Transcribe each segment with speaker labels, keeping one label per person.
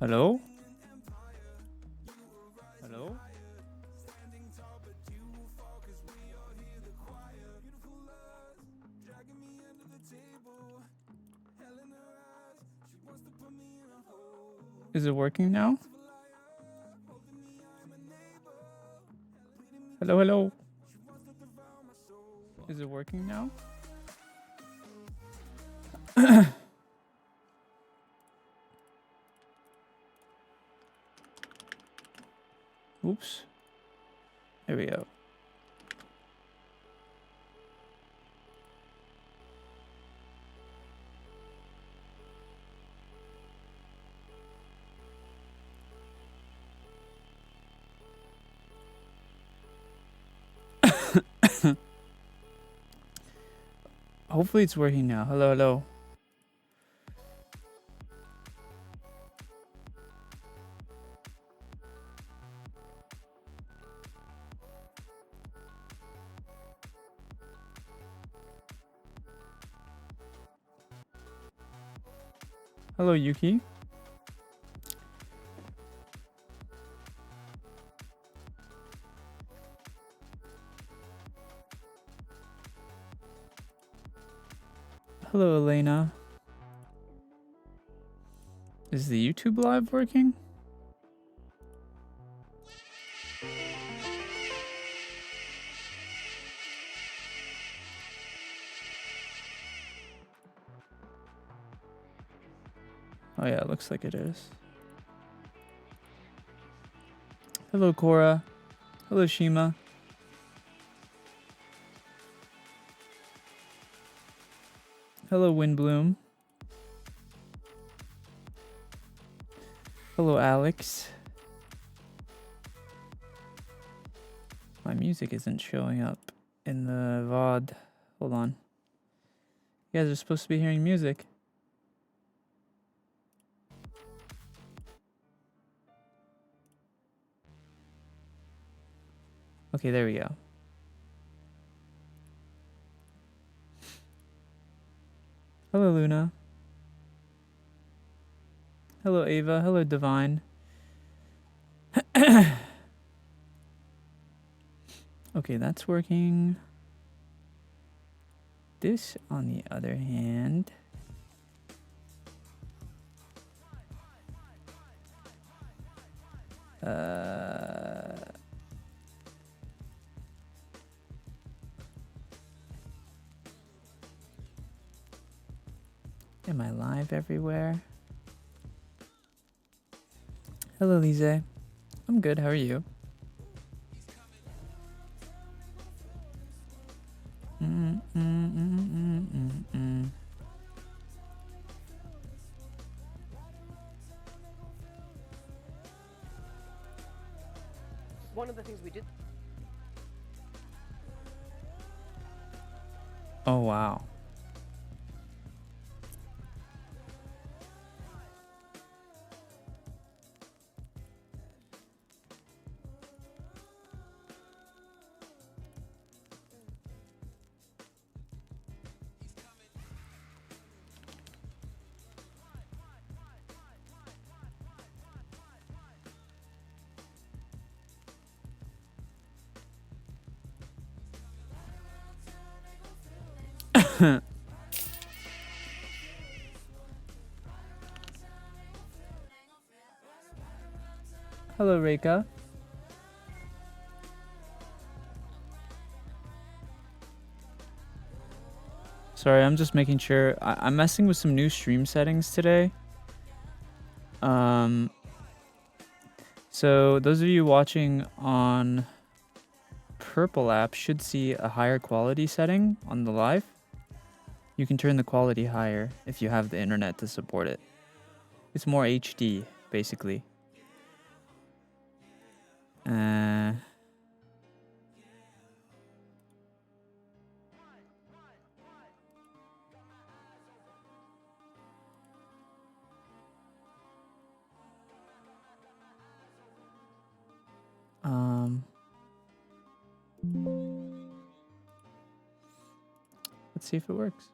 Speaker 1: Hello? Hello? Is it working now? Hello, hello. Is it working now? Oops. There we go. Hopefully it's working now. Hello, hello. Hello, Yuki. Hello, Elena. Is the YouTube live working? Oh yeah, it looks like it is. Hello, Cora. Hello, Shima. Hello, Windbloom. Hello, Alex. My music isn't showing up in the VOD. Hold on. You guys are supposed to be hearing music. Okay, there we go. Hello, Luna. Hello, Ava. Hello, Divine. Okay, that's working. This, on the other hand... Am I live everywhere? Hello, Lise. I'm good. How are you?
Speaker 2: One of the things we did.
Speaker 1: Oh, wow. Hello, Reika. Sorry, I'm just making sure. I'm messing with some new stream settings today. So those of you watching on Purple app should see a higher quality setting on the live. You can turn the quality higher if you have the internet to support it. It's more HD, basically. Let's see if it works.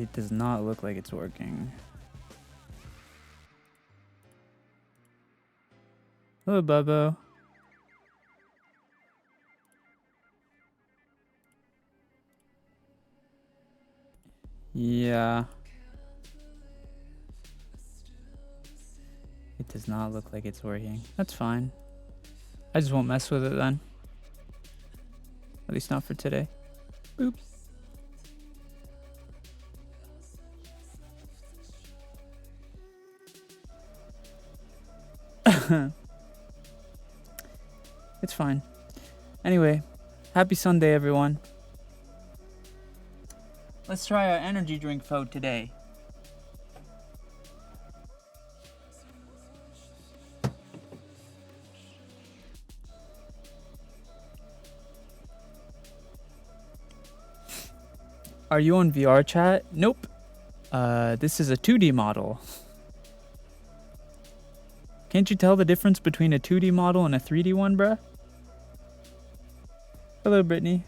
Speaker 1: It does not look like it's working. Hello, Bubbo. Yeah. It does not look like it's working. That's fine. I just won't mess with it then. At least not for today. Boop. It's fine. Anyway, happy Sunday, everyone. Let's try our energy drink VOD today. Are you on VR chat? Nope. This is a 2D model. Can't you tell the difference between a 2D model and a 3D one, bruh? Hello, Brittany.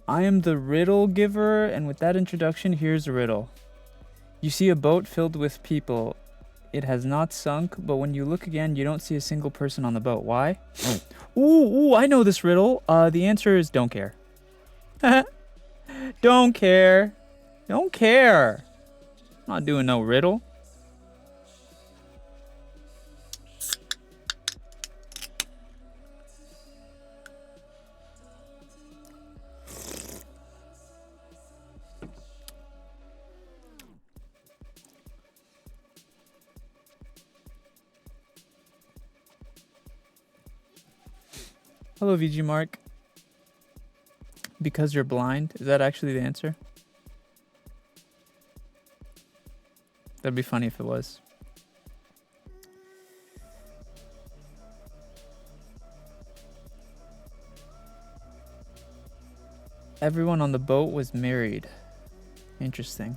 Speaker 1: I am the riddle giver, and with that introduction, here's a riddle. You see a boat filled with people. It has not sunk, but when you look again, you don't see a single person on the boat. Why? Ooh, I know this riddle. The answer is don't care. Don't care. Don't care. I'm not doing no riddle. Hello, VG Mark. Because you're blind? Is that actually the answer? That'd be funny if it was. Everyone on the boat was married. Interesting.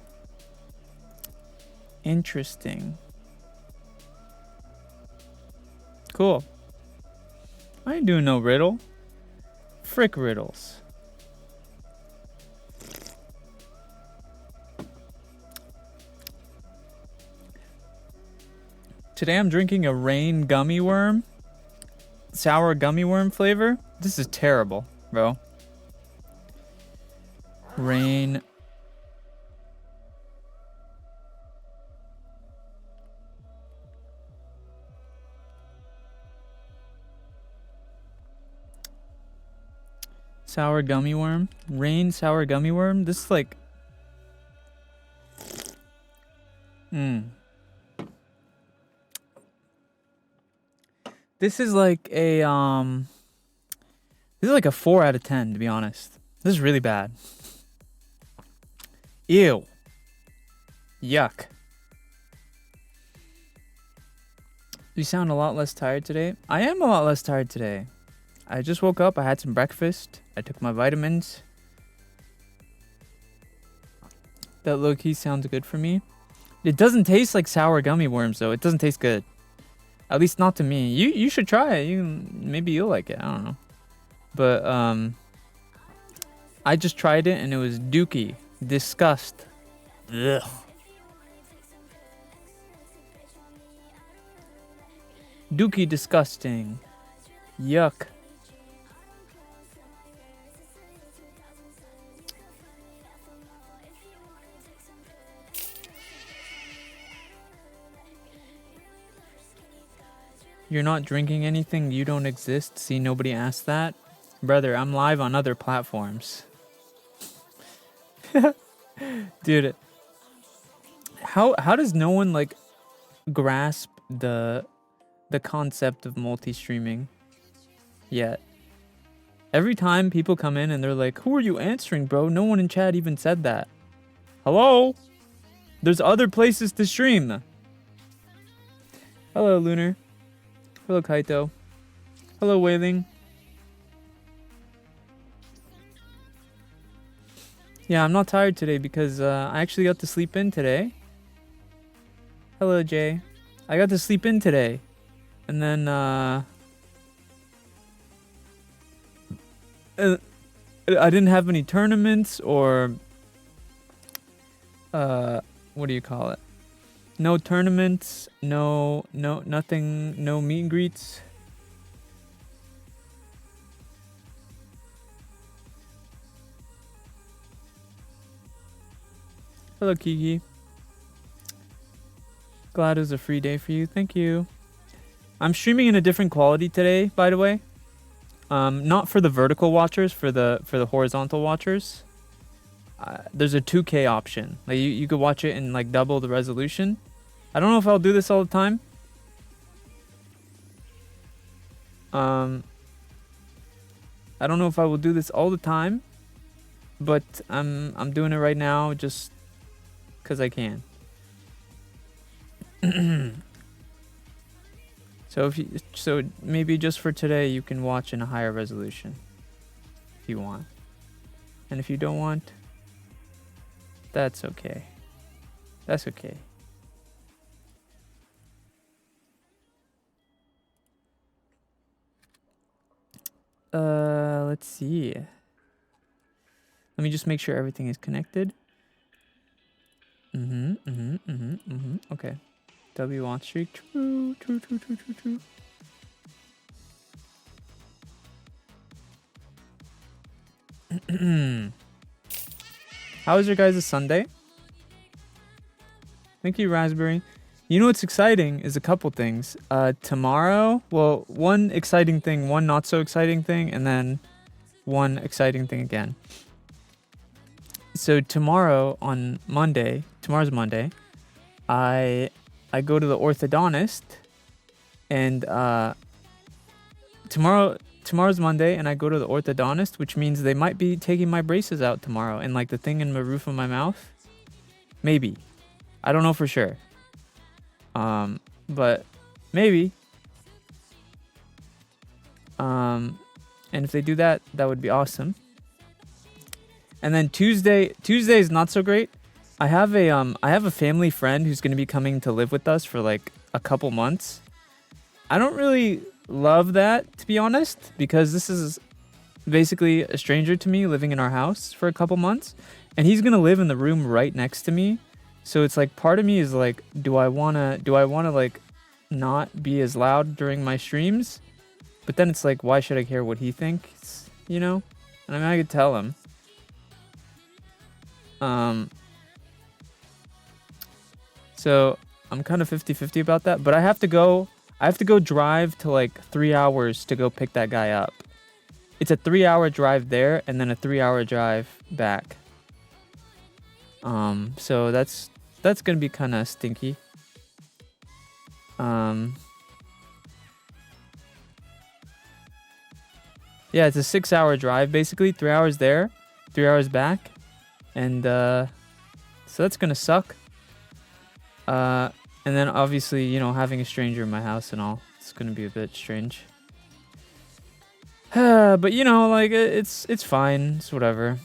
Speaker 1: Interesting. Cool. I ain't doing no riddle. Frick riddles. Today I'm drinking a rain gummy worm. Sour gummy worm flavor. This is terrible, bro. Rain. Sour gummy worm. Rain sour gummy worm. This is like... This is like a This is like a 4 out of 10, to be honest. This is really bad. Ew. Yuck. You sound a lot less tired today. I am a lot less tired today. I just woke up. I had some breakfast. I took my vitamins. That low-key sounds good for me. It doesn't taste like sour gummy worms, though. It doesn't taste good. At least not to me. You should try it. Maybe you'll like it. I don't know. But I just tried it and it was dookie. Disgust. Ugh. Dookie disgusting. Yuck. You're not drinking anything, you don't exist. See, nobody asked that. Brother, I'm live on other platforms. Dude, how does no one like grasp the concept of multi-streaming yet? Every time people come in and they're like, who are you answering, bro? No one in chat even said that. Hello? There's other places to stream. Hello, Lunar. Hello, Kaito. Hello, Wailing. Yeah, I'm not tired today because I actually got to sleep in today. Hello, Jay. I got to sleep in today. And then I didn't have any tournaments or what do you call it? No tournaments, nothing, no meet and greets. Hello, Kiki. Glad it was a free day for you. Thank you. I'm streaming in a different quality today, by the way. Not for the vertical watchers, for the horizontal watchers. There's a 2K option. Like you could watch it in like double the resolution. I don't know if I'll do this all the time. I don't know if I will do this all the time, but I'm doing it right now just because I can. So maybe just for today you can watch in a higher resolution if you want. And if you don't want, that's okay. That's okay. Let's see. Let me just make sure everything is connected. Okay. W on streak. True. How was your guys' Sunday? Thank you, Raspberry. You know what's exciting is a couple things. Tomorrow, well, one exciting thing, one not so exciting thing, and then one exciting thing again. So tomorrow on Monday, tomorrow's Monday, I go to the orthodontist, and tomorrow's Monday, and I go to the orthodontist, which means they might be taking my braces out tomorrow, and like the thing in the roof of my mouth, maybe. I don't know for sure. But maybe. And if they do that, that would be awesome. And then Tuesday is not so great. I have a family friend who's going to be coming to live with us for like a couple months. I don't really love that, to be honest, because this is basically a stranger to me living in our house for a couple months, and he's going to live in the room right next to me. So it's like part of me is like, do I want to like not be as loud during my streams? But then it's like, why should I care what he thinks, you know? And I mean, I could tell him. So I'm kind of 50-50 about that, but I have to go drive to like 3 hours to go pick that guy up. It's a 3-hour drive there and then a 3-hour drive back. So that's gonna be kind of stinky. Yeah, it's a 6-hour drive, basically 3 hours there, 3 hours back. And, so that's gonna suck. And then obviously, you know, having a stranger in my house and all, it's gonna be a bit strange. But you know, like, it's fine, it's whatever.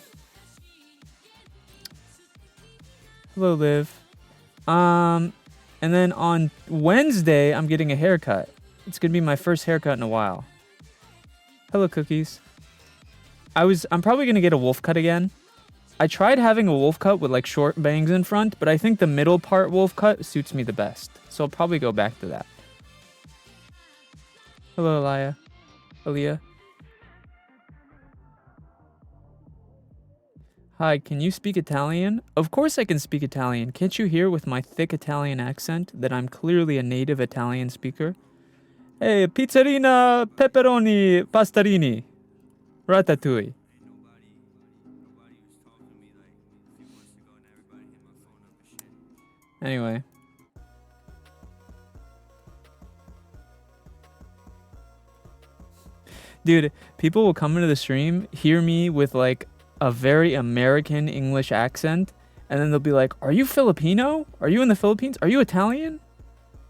Speaker 1: Hello, Liv. And then on Wednesday, I'm getting a haircut. It's gonna be my first haircut in a while. Hello, Cookies. I'm probably gonna get a wolf cut again. I tried having a wolf cut with like short bangs in front, but I think the middle part wolf cut suits me the best. So I'll probably go back to that. Hello, Aaliyah. Hi, can you speak Italian? Of course I can speak Italian. Can't you hear with my thick Italian accent that I'm clearly a native Italian speaker? Hey, pizzerina, pepperoni, pastarini, ratatouille. Anyway. Dude, people will come into the stream, hear me with like a very American English accent, and then they'll be like, are you Filipino? Are you in the Philippines? Are you Italian?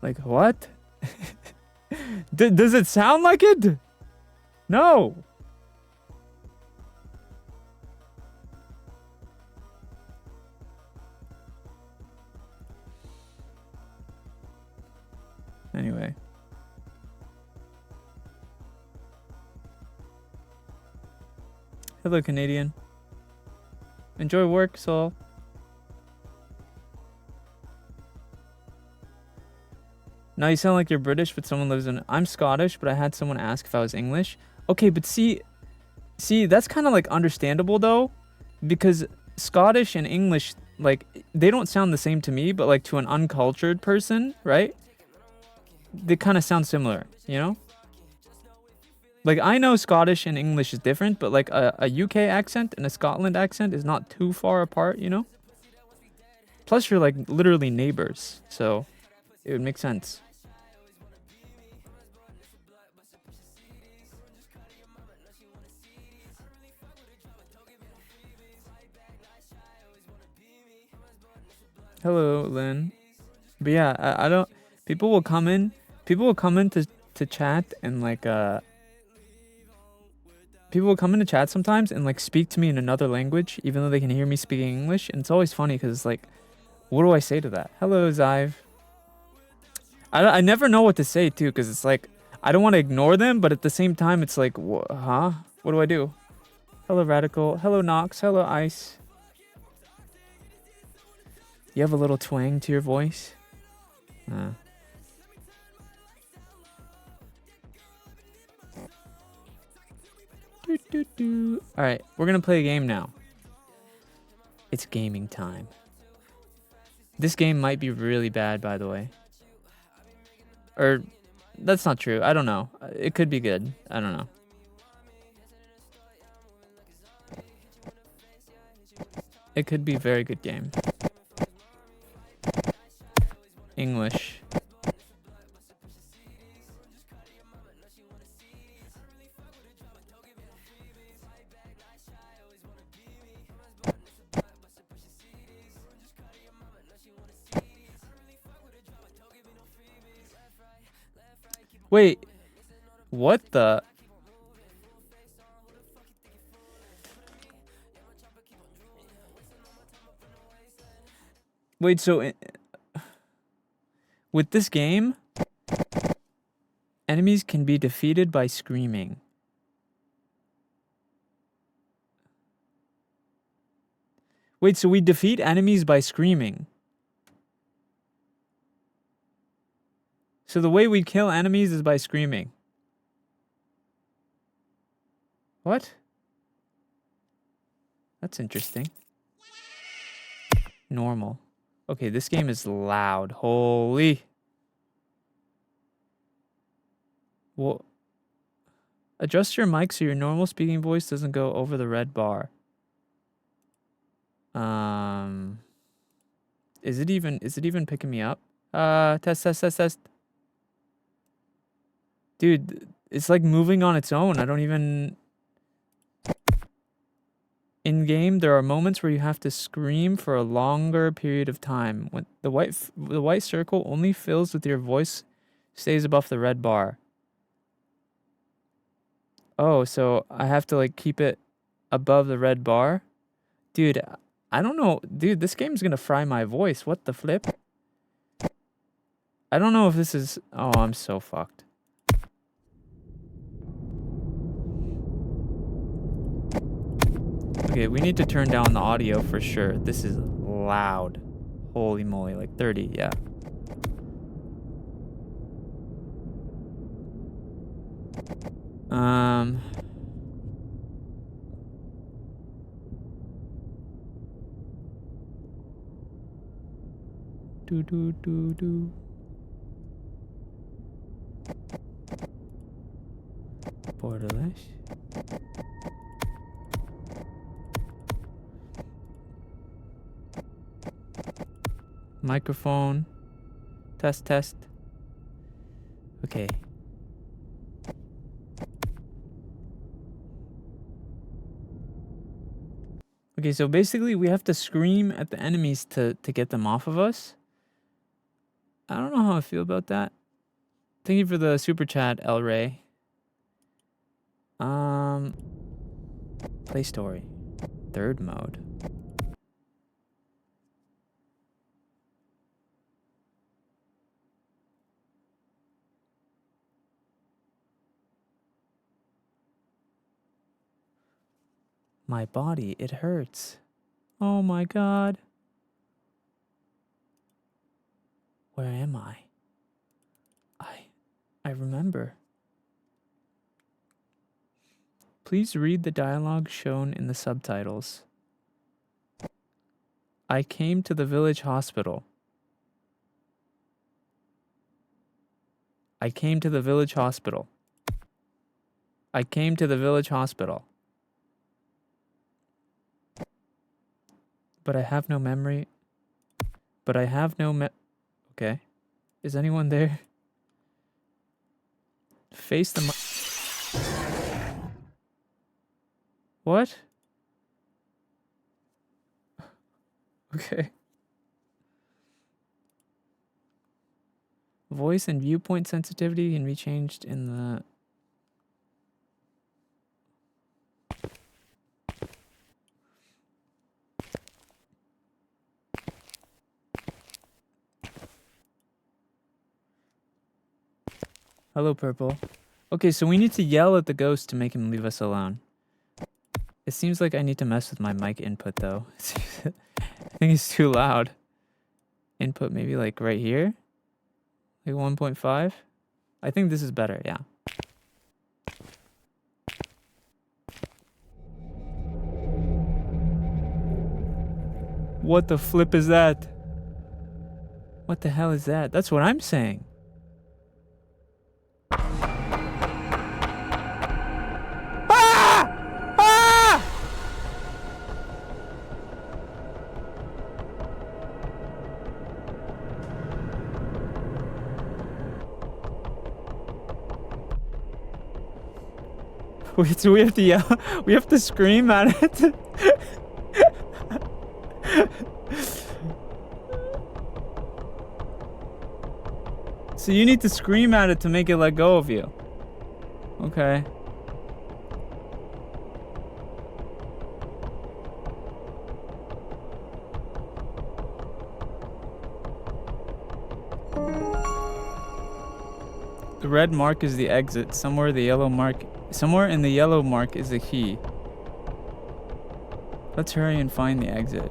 Speaker 1: Like, what? Does it sound like it? No. Anyway. Hello, Canadian. Enjoy work, Saul. Now you sound like you're British, but someone lives in... I'm Scottish, but I had someone ask if I was English. Okay, but see, that's kind of like understandable though, because Scottish and English, like, they don't sound the same to me, but like to an uncultured person, right? They kind of sound similar, you know? Like, I know Scottish and English is different, but like a UK accent and a Scotland accent is not too far apart, you know? Plus, you're like literally neighbors, so it would make sense. Hello, Lynn. But yeah, I don't... People will come in to chat and like people will come into chat sometimes and like speak to me in another language, even though they can hear me speaking English, and it's always funny because it's like, what do I say to that? Hello, Zive. I never know what to say too, because it's like I don't want to ignore them, but at the same time it's like, huh? What do I do? Hello, Radical. Hello, Nox. Hello, Ice. You have a little twang to your voice. All right, we're gonna play a game now. It's gaming time. This game might be really bad, by the way. Or, that's not true. I don't know. It could be good. I don't know. It could be a very good game. English. Wait. What the... Wait, so... With this game, enemies can be defeated by screaming. Wait, so we defeat enemies by screaming. So the way we kill enemies is by screaming. What? That's interesting. Normal. Okay, this game is loud. Holy. Well, adjust your mic so your normal speaking voice doesn't go over the red bar. Is it even picking me up? Test. Dude, it's like moving on its own. I don't even... In game, there are moments where you have to scream for a longer period of time. When the white circle only fills with your voice stays above the red bar. Oh, so I have to like keep it above the red bar? Dude, I don't know. Dude, this game's gonna fry my voice. What the flip? I don't know if this is... Oh, I'm so fucked. Okay, we need to turn down the audio for sure. This is loud. Holy moly, like 30, yeah. Do. Borderless. Microphone. Test. Okay. Okay, so basically we have to scream at the enemies to get them off of us. I don't know how I feel about that. Thank you for the super chat, El Ray. Play story. Third mode. My body, it hurts. Oh my god. Where am I? I remember. Please read the dialogue shown in the subtitles. I came to the village hospital. I came to the village hospital. I came to the village hospital. But I have no memory. But I have no Okay. Is anyone there? Face the What? Okay. Voice and viewpoint sensitivity can be changed in the... Hello, Purple. Okay, so we need to yell at the ghost to make him leave us alone. It seems like I need to mess with my mic input, though. I think it's too loud. Input maybe like right here? Like 1.5? I think this is better, yeah. What the flip is that? What the hell is that? That's what I'm saying. Wait, so we have to yell? We have to scream at it? So you need to scream at it to make it let go of you. Okay. The red mark is the exit. Somewhere in the yellow mark is the key. Let's hurry and find the exit.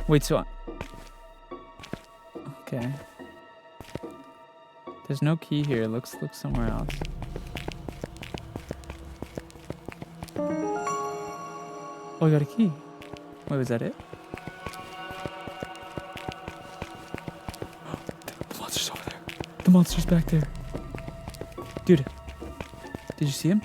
Speaker 1: Wait, so... Okay. There's no key here. Let's look somewhere else. Oh, I got a key. Wait, was that it? The monster's over there. The monster's back there. Dude, did you see him?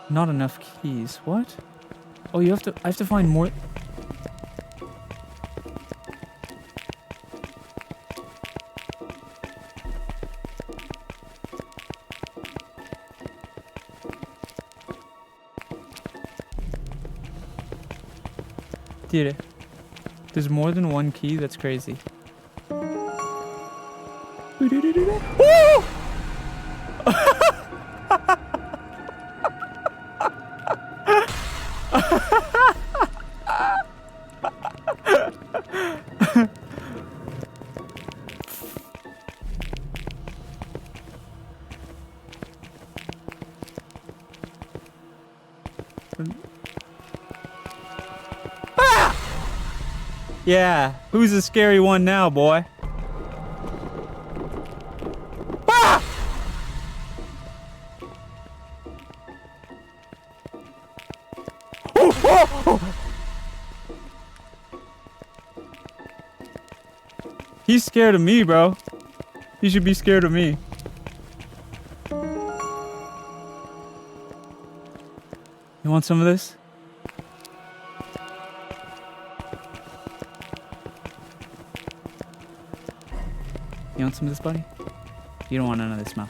Speaker 1: Not enough keys. What? Oh, I have to find more. Dude, there's more than one key. That's crazy. Yeah, who's the scary one now, boy? Ah! Oh, oh, oh. He's scared of me, bro. He should be scared of me. You want some of this? You want some of this, buddy? You don't want none of this, Mel.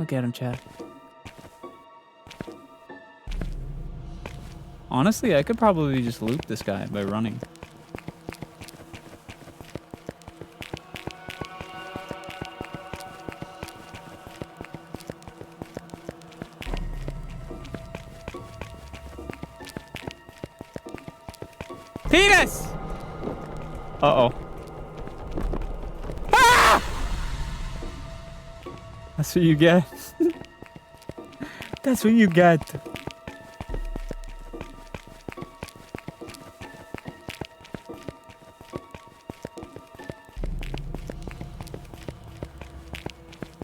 Speaker 1: Look at him, Chad. Honestly, I could probably just loop this guy by running. Penis! Uh-oh. Ah! That's what you get. That's what you get.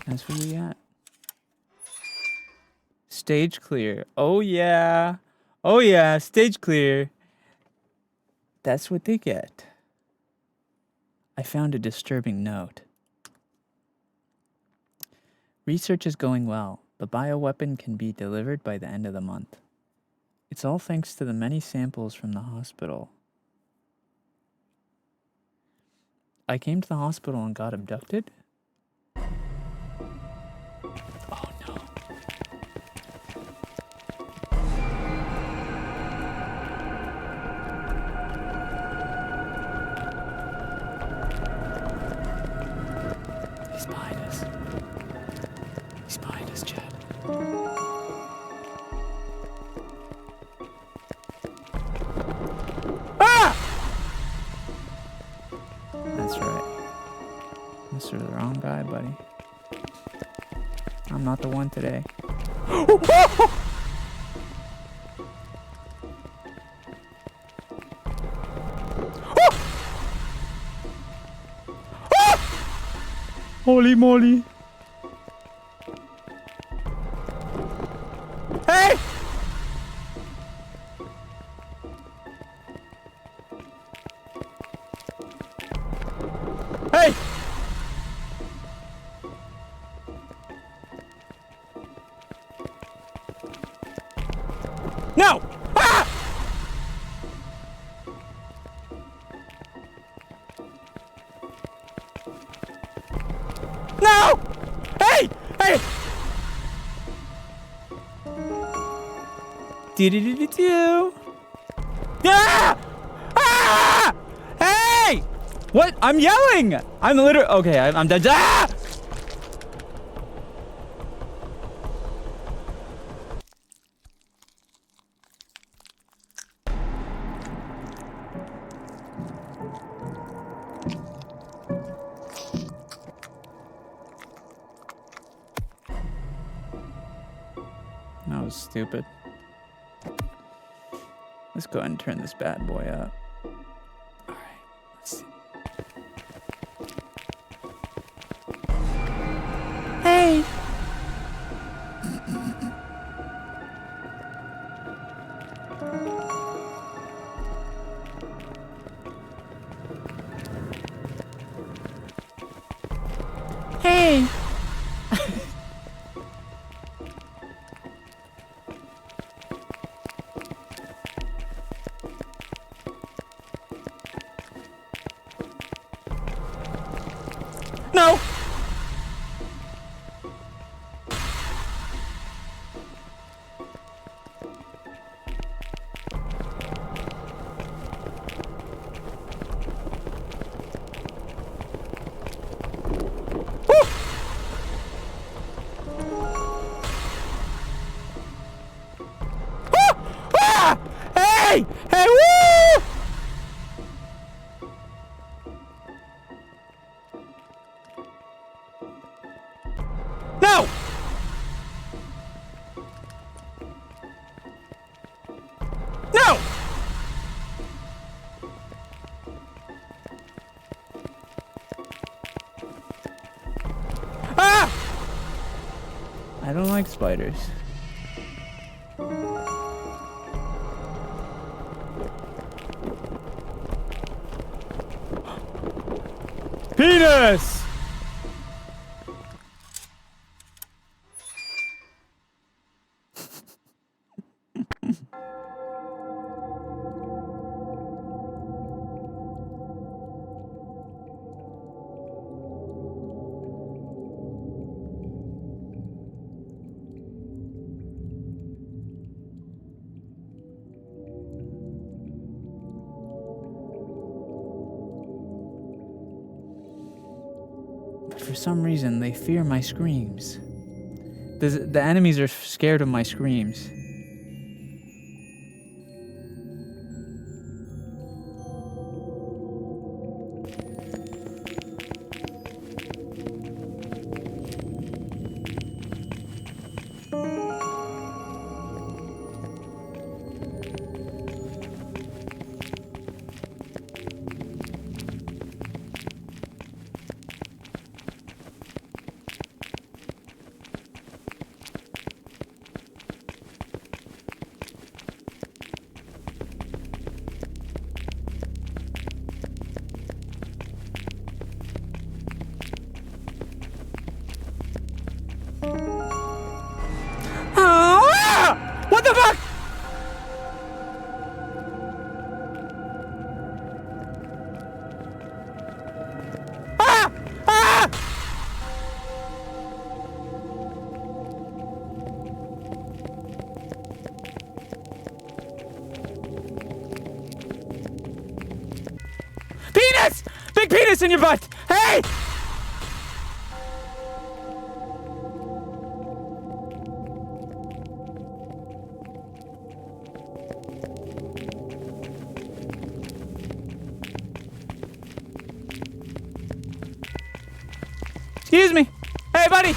Speaker 1: That's what you got. Stage clear. Oh yeah. Oh yeah, stage clear. That's what they get. I found a disturbing note. Research is going well. The bioweapon can be delivered by the end of the month. It's all thanks to the many samples from the hospital. I came to the hospital and got abducted? Oh no. He's behind us. He's behind us, Chad. Ah! That's right. This is the wrong guy, buddy. I'm not the one today. Holy moly. Hey! Hey! No! Ah! No! Hey! Hey! Do-do-do-do-do. Ah! Ah! Hey! What? I'm yelling! I'm literally... Okay, I'm dead. Ah! That was stupid. Let's go ahead and turn this bad boy up. Alright, let's see. Hey! Hey! No! Hey! Hey, woo! No! No! Ah! I don't like spiders. Penis! for some reason, they fear my screams. The enemies are scared of my screams. What the fuck? Ah! Ah! Penis! Big penis in your butt! Hey! Excuse me. Hey, buddy.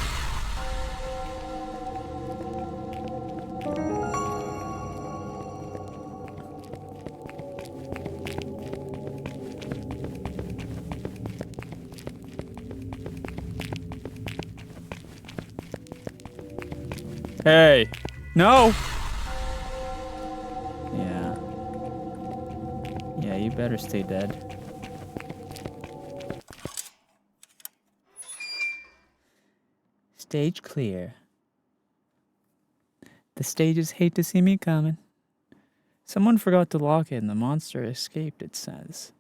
Speaker 1: Hey. No. Yeah. Yeah, you better stay dead. Stage clear. The stages hate to see me coming. Someone forgot to lock it and the monster escaped, it says.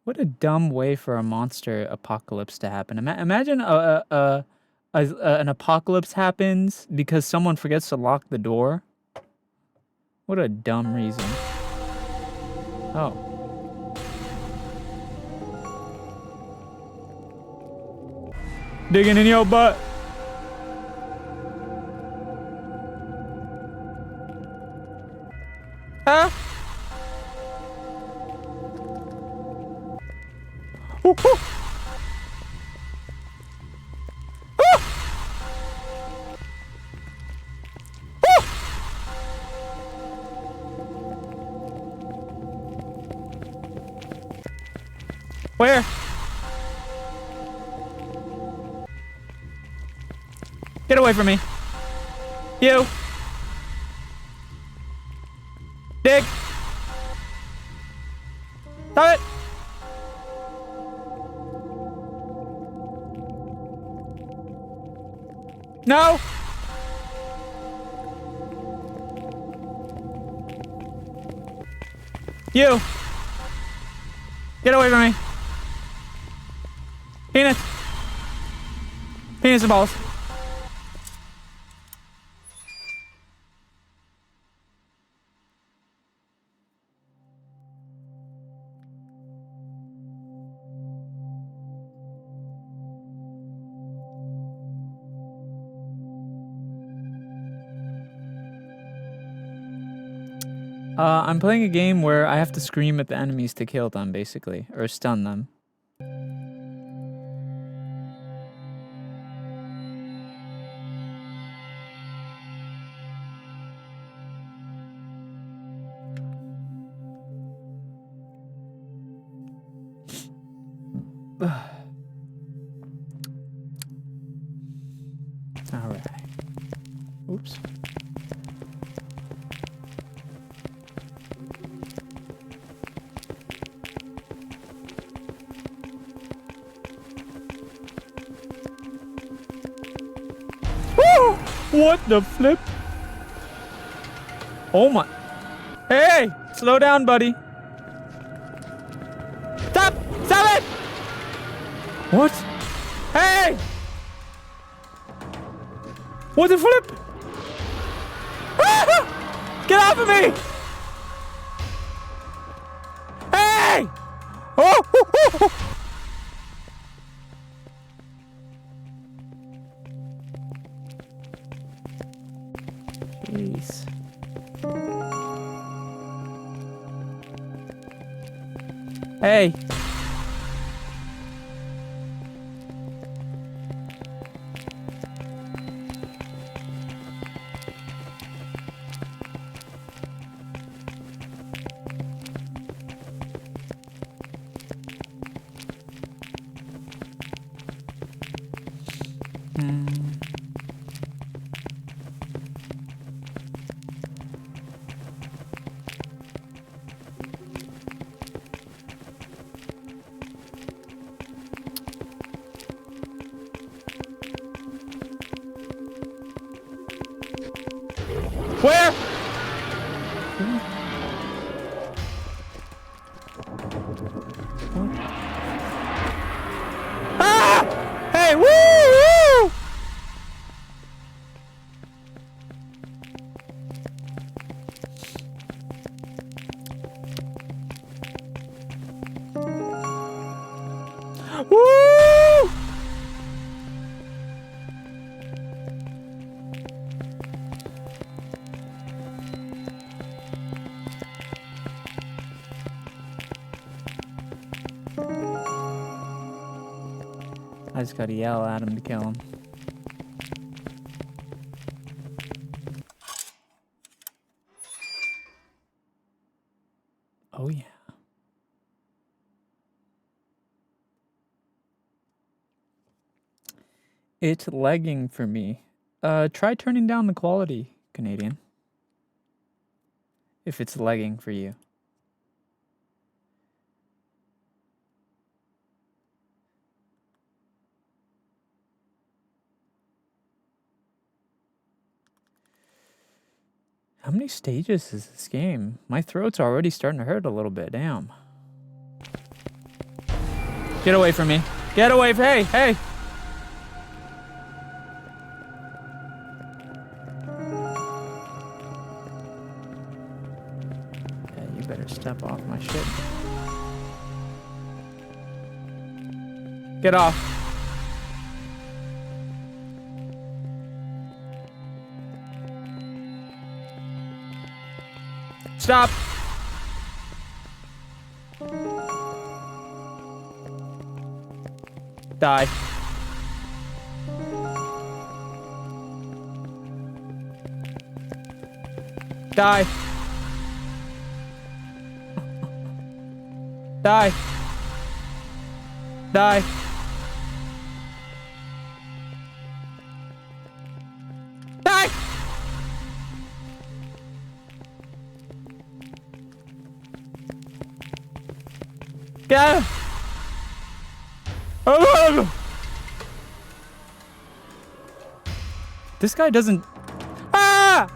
Speaker 1: What a dumb way for a monster apocalypse to happen. Imagine an apocalypse happens because someone forgets to lock the door. What a dumb reason. Oh. Digging in your butt. Huh? Ooh, ooh. Ooh. Ooh. Where? Get away from me. You. Dig! Stop it! No! You! Get away from me! Penis! Penis and balls. I'm playing a game where I have to scream at the enemies to kill them, basically, or stun them. All right. Oops. What the flip? Oh my. Hey! Slow down, buddy. Stop! Stop it! What? Hey! What the flip? Ah! Get off of me! Hey! Oh! Jeez. Hey! Where? Ah! Hey, woo! Woo! Woo! I just gotta yell at him to kill him. Oh yeah. It's lagging for me. Try turning down the quality, Canadian. If it's lagging for you. How many stages is this game? My throat's already starting to hurt a little bit. Damn. Get away from me. Get away. Hey, hey. Yeah, you better step off my shit. Get off. Stop. Die. Die. Die. Die. Die. Get. This guy doesn't. Ah!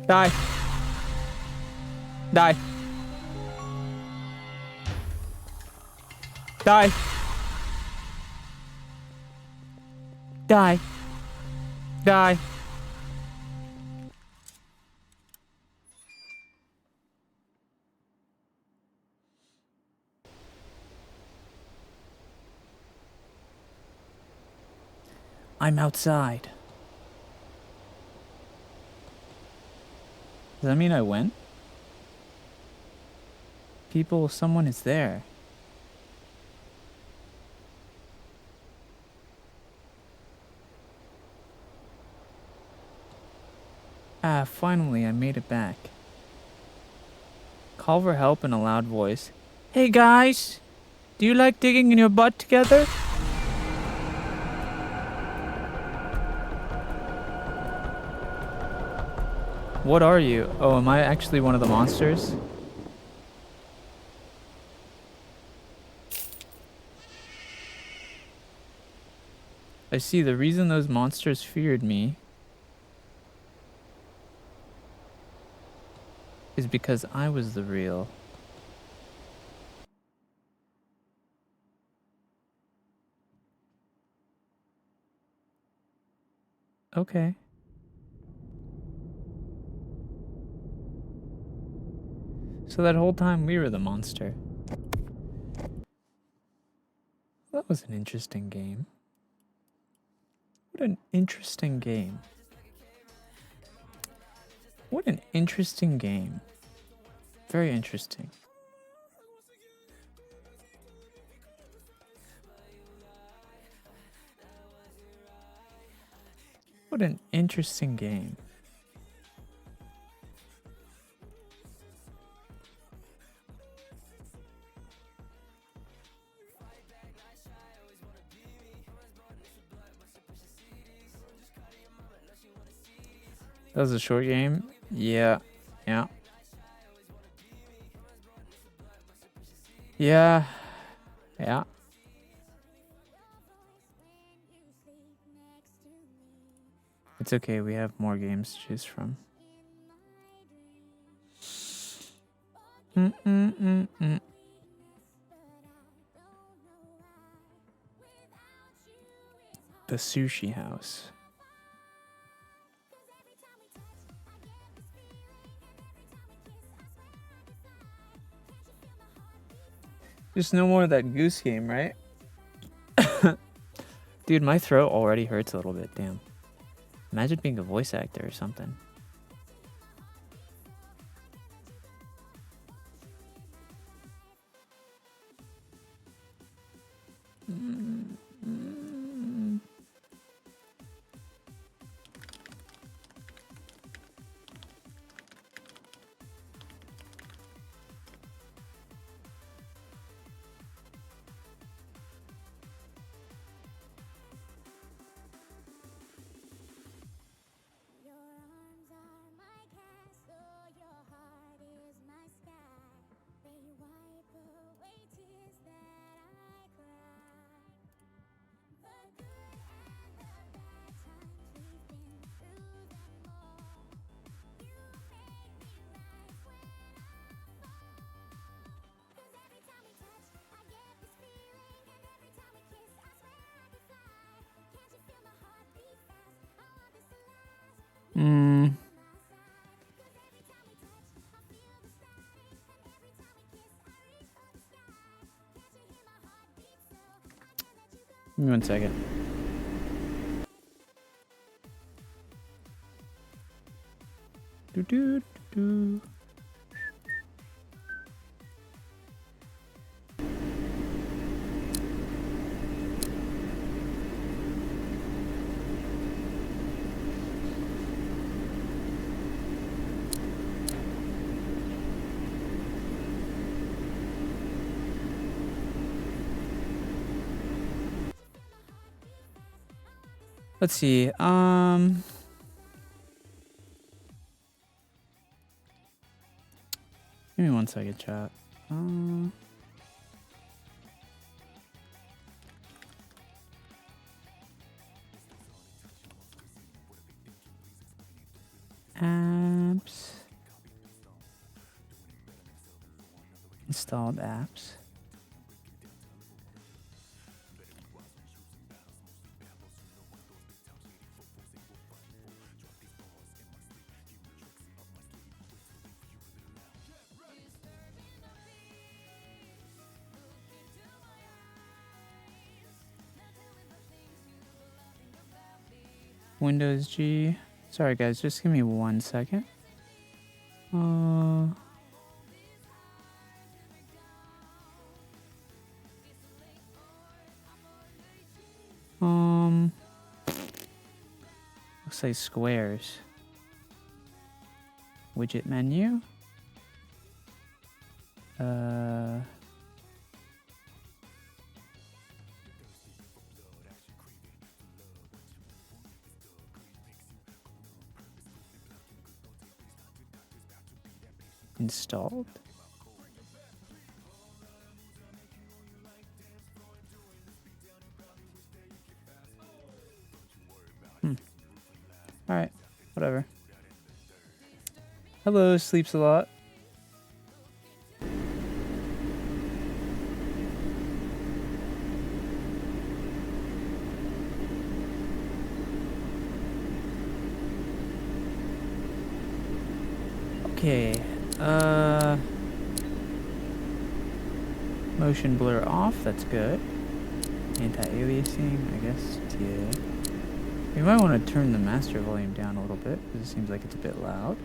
Speaker 1: Die. Die. Die. Die. Die. I'm outside. Does that mean I win? People, someone is there. Ah, finally, I made it back. Call for help in a loud voice. Hey guys, do you like digging in your butt together? What are you? Oh, am I actually one of the monsters? I see, the reason those monsters feared me is because I was the real. Okay. So that whole time we were the monster. That was an interesting game. What an interesting game. What an interesting game. Very interesting. What an interesting game. That was a short game? Yeah. Yeah. Yeah. Yeah. It's okay, we have more games to choose from. The Sushi House. Just no more of that goose game, right? Dude, my throat already hurts a little bit, damn. Imagine being a voice actor or something. Give me 1 second. Do do do. Let's see. Give me 1 second, chat. Apps. Installed apps. Windows G. Sorry guys, just give me 1 second. Looks like squares. Widget menu. Installed. All right, whatever. Hello, sleeps a lot. Okay. Motion blur off. That's good. Anti-aliasing, I guess. Yeah. You might want to turn the master volume down a little bit because it seems like it's a bit loud.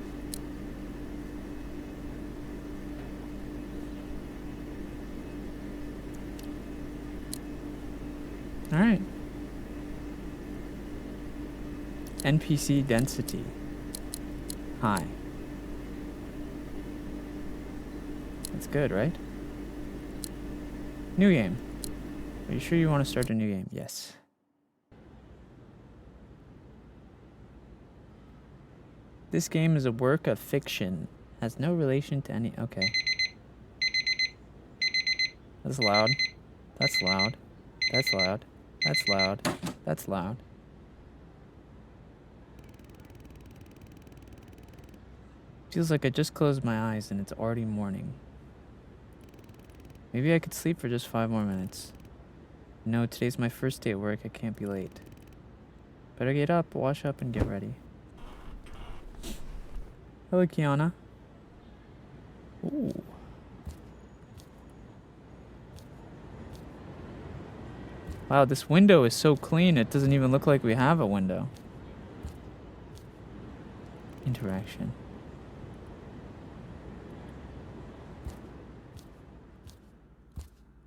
Speaker 1: All right. NPC density. High. That's good, right? New game. Are you sure you want to start a new game? Yes. This game is a work of fiction. Has no relation to any... Okay. That's loud. That's loud. That's loud. That's loud. That's loud. Feels like I just closed my eyes and it's already morning. Maybe I could sleep for just 5 more minutes. No, today's my first day at work. I can't be late. Better get up, wash up, and get ready. Hello, Kiana. Ooh. Wow, this window is so clean, it doesn't even look like we have a window. Interaction.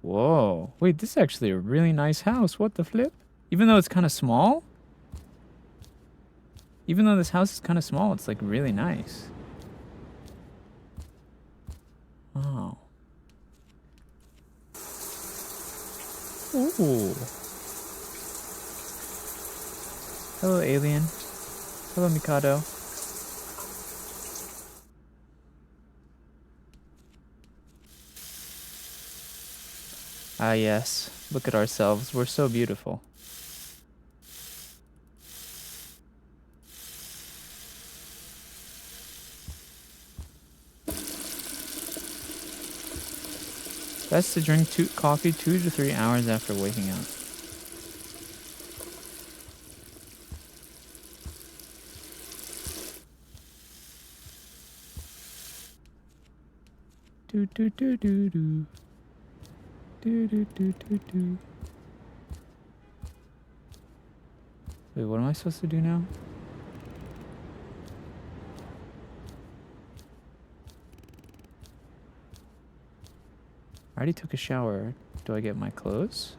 Speaker 1: Whoa. Wait, this is actually a really nice house. What the flip? Even though it's kind of small? Even though this house is kind of small, it's like really nice. Oh. Ooh. Hello, alien. Hello, Mikado. Ah, yes. Look at ourselves. We're so beautiful. Best to drink coffee 2 to 3 hours after waking up. Do do do do do. Do do do do do. Wait, what am I supposed to do now? I already took a shower. Do I get my clothes?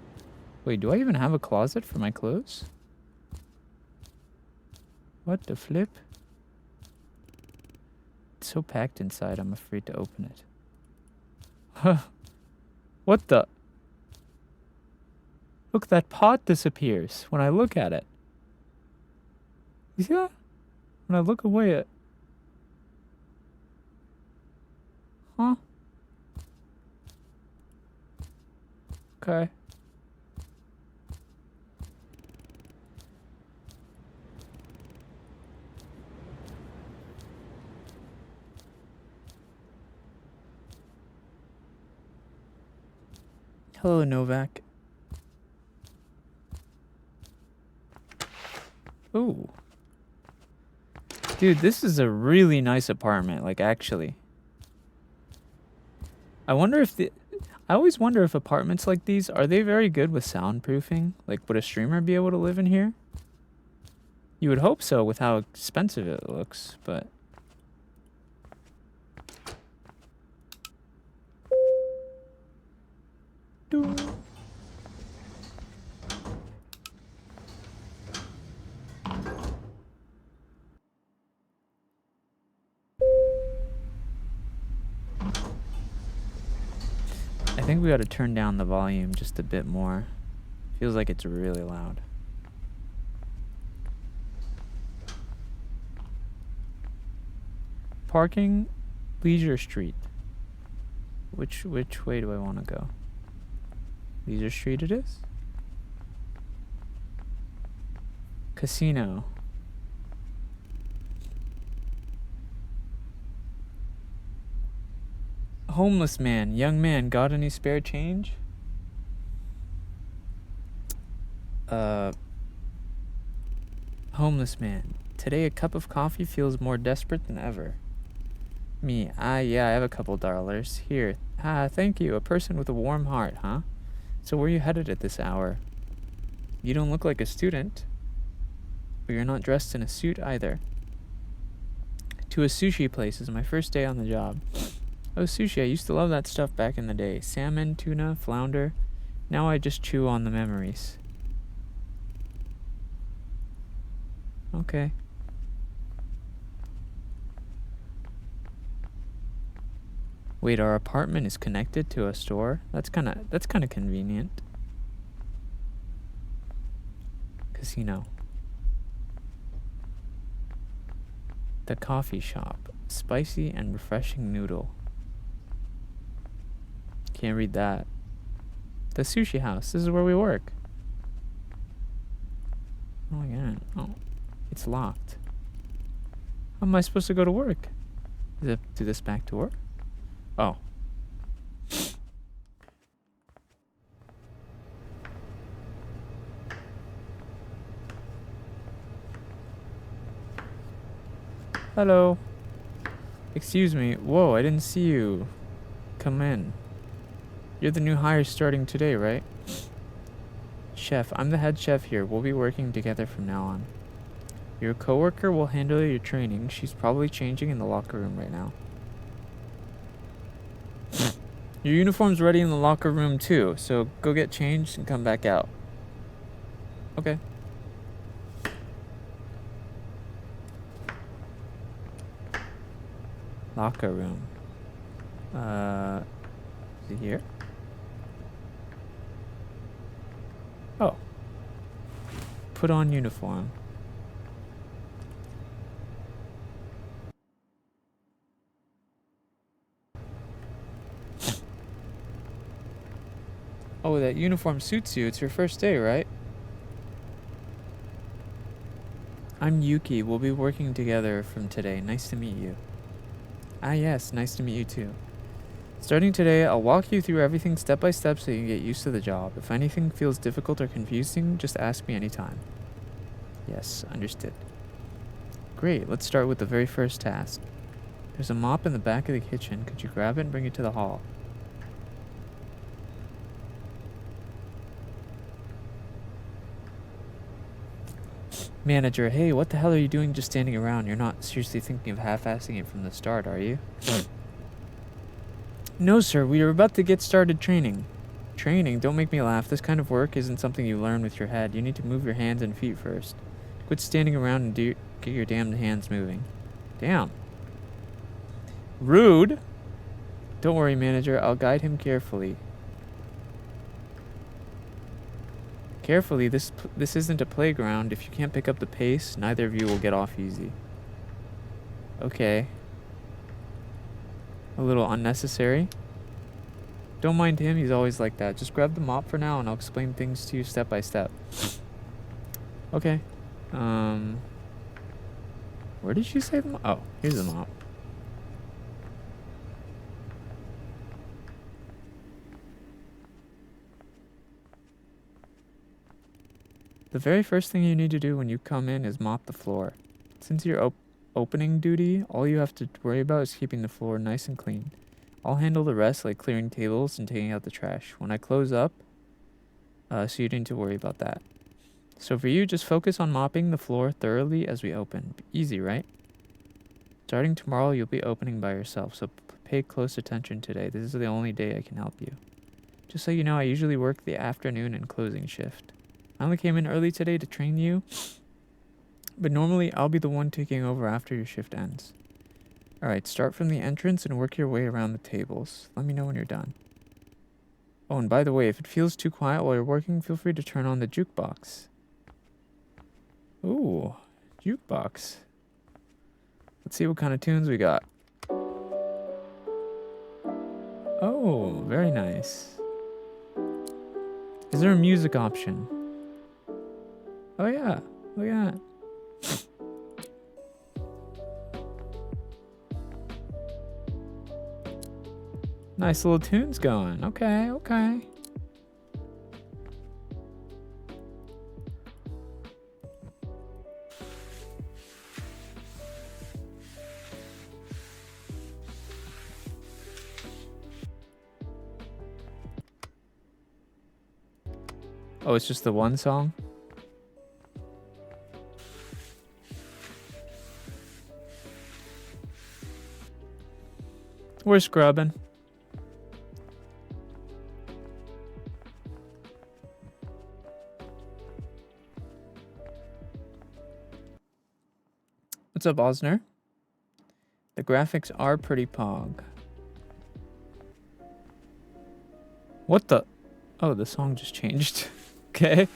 Speaker 1: Wait, do I even have a closet for my clothes? What the flip? It's so packed inside, I'm afraid to open it. Huh. What the? Look, that pot disappears when I look at it. You see that? When I look away at... Huh? Okay. Hello, Novak. Ooh. Dude, this is a really nice apartment, like, actually. I wonder if the... I always wonder if apartments like these, are they very good with soundproofing? Like, would a streamer be able to live in here? You would hope so with how expensive it looks, but... Doo. I think we gotta turn down the volume just a bit more. Feels like it's really loud. Parking, Leisure Street. Which way do I want to go? Leisure Street it is? Casino. Homeless man. Young man, got any spare change? Homeless man. Today a cup of coffee feels more desperate than ever. Me. Yeah, I have a couple dollars. Here. Thank you. A person with a warm heart, huh? So where are you headed at this hour? You don't look like a student, but you're not dressed in a suit either. To a sushi place is my first day on the job. Oh, sushi, I used to love that stuff back in the day. Salmon, tuna, flounder. Now I just chew on the memories. Okay. Wait, our apartment is connected to a store? That's kinda convenient. Casino. The coffee shop. Spicy and refreshing noodle. Can't read that. The sushi house. This is where we work. Oh my god. Oh, it's locked. How am I supposed to go to work? Is it do this back door? Oh. Hello. Excuse me. Whoa, I didn't see you. Come in. You're the new hire starting today, right? Chef, I'm the head chef here. We'll be working together from now on. Your coworker will handle your training. She's probably changing in the locker room right now. Your uniform's ready in the locker room too, so go get changed and come back out. Okay. Locker room. Is it here? Oh. Put on uniform. Oh, that uniform suits you. It's your first day, right? I'm Yuki. We'll be working together from today. Nice to meet you. Yes. Nice to meet you too. Starting today, I'll walk you through everything step by step so you can get used to the job. If anything feels difficult or confusing, just ask me anytime. Yes, understood. Great. Let's start with the very first task. There's a mop in the back of the kitchen. Could you grab it and bring it to the hall? Manager, hey, what the hell are you doing just standing around? You're not seriously thinking of half-assing it from the start, are you? No, sir, we are about to get started training. Training? Don't make me laugh. This kind of work isn't something you learn with your head. You need to move your hands and feet first. Quit standing around and get your damned hands moving. Damn. Rude. Don't worry, manager. I'll guide him carefully. Carefully, this isn't a playground. If you can't pick up the pace, neither of you will get off easy. Okay. A little unnecessary. Don't mind him, he's always like that. Just grab the mop for now and I'll explain things to you step by step. Okay. Where did she say the mop? Oh, here's the mop. The very first thing you need to do when you come in is mop the floor. Since you're opening duty, all you have to worry about is keeping the floor nice and clean. I'll handle the rest, like clearing tables and taking out the trash. When I close up, so you don't need to worry about that. So for you, just focus on mopping the floor thoroughly as we open. Easy, right? Starting tomorrow, you'll be opening by yourself, so pay close attention today. This is the only day I can help you. Just so you know, I usually work the afternoon and closing shift. I only came in early today to train you, but normally I'll be the one taking over after your shift ends. Alright, start from the entrance and work your way around the tables. Let me know when you're done. Oh, and by the way, if it feels too quiet while you're working, feel free to turn on the jukebox. Ooh, jukebox. Let's see what kind of tunes we got. Oh, very nice. Is there a music option? Oh yeah, look at that. Nice little tunes going. Okay, okay. Oh, it's just the one song? We're scrubbing. What's up, Osner? The graphics are pretty pog. What the? Oh, the song just changed. Okay.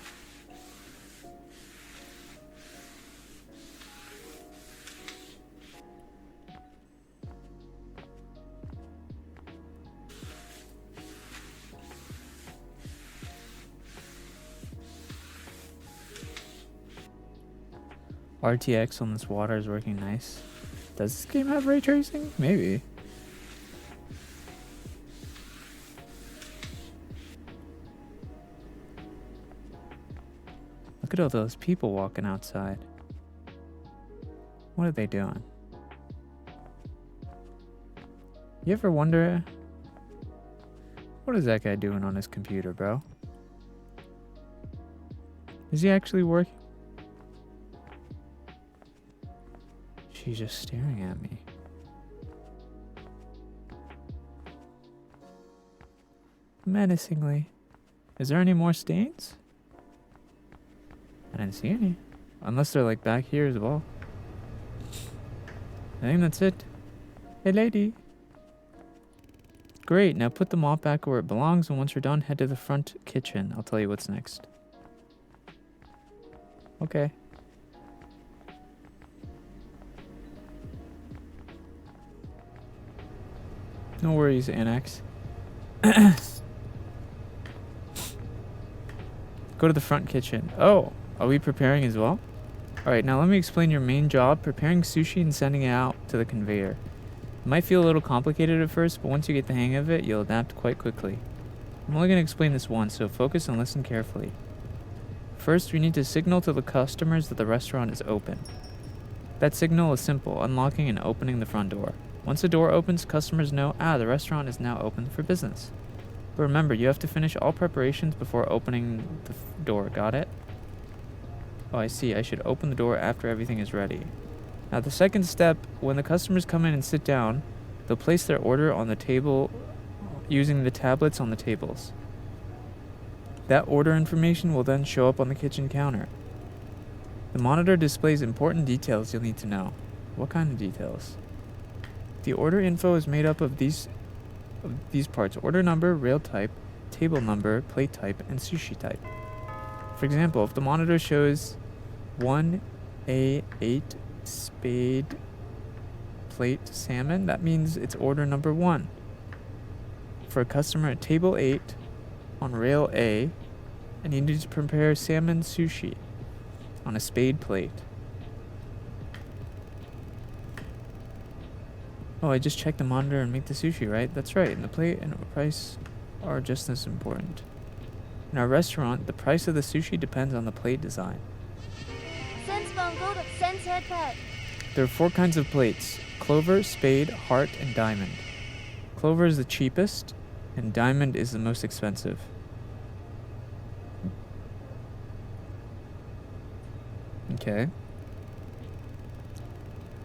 Speaker 1: RTX on this water is working nice. Does this game have ray tracing? Maybe. Look at all those people walking outside. What are they doing? You ever wonder, what is that guy doing on his computer, bro? Is he actually working? She's just staring at me. Menacingly. Is there any more stains? I didn't see any. Unless they're like back here as well. I think that's it. Hey lady. Great, now put the mop back where it belongs, and once you're done, head to the front kitchen. I'll tell you what's next. Okay. No worries, Annex. Go to the front kitchen. Oh, are we preparing as well? Alright, now let me explain your main job, preparing sushi and sending it out to the conveyor. It might feel a little complicated at first, but once you get the hang of it, you'll adapt quite quickly. I'm only going to explain this once, so focus and listen carefully. First, we need to signal to the customers that the restaurant is open. That signal is simple, unlocking and opening the front door. Once the door opens, customers know, the restaurant is now open for business. But remember, you have to finish all preparations before opening the door, got it? Oh, I see, I should open the door after everything is ready. Now the second step, when the customers come in and sit down, they'll place their order on the table using the tablets on the tables. That order information will then show up on the kitchen counter. The monitor displays important details you'll need to know. What kind of details? The order info is made up of these parts: order number, rail type, table number, plate type, and sushi type. For example, if the monitor shows 1A8 spade plate salmon, that means it's order number 1. For a customer at table 8 on rail A, I need to prepare salmon sushi on a spade plate. Oh, I just checked the monitor and make the sushi, right? That's right, and the plate and the price are just as important. In our restaurant, the price of the sushi depends on the plate design. There are 4 kinds of plates: clover, spade, heart, and diamond. Clover is the cheapest, and diamond is the most expensive. Okay.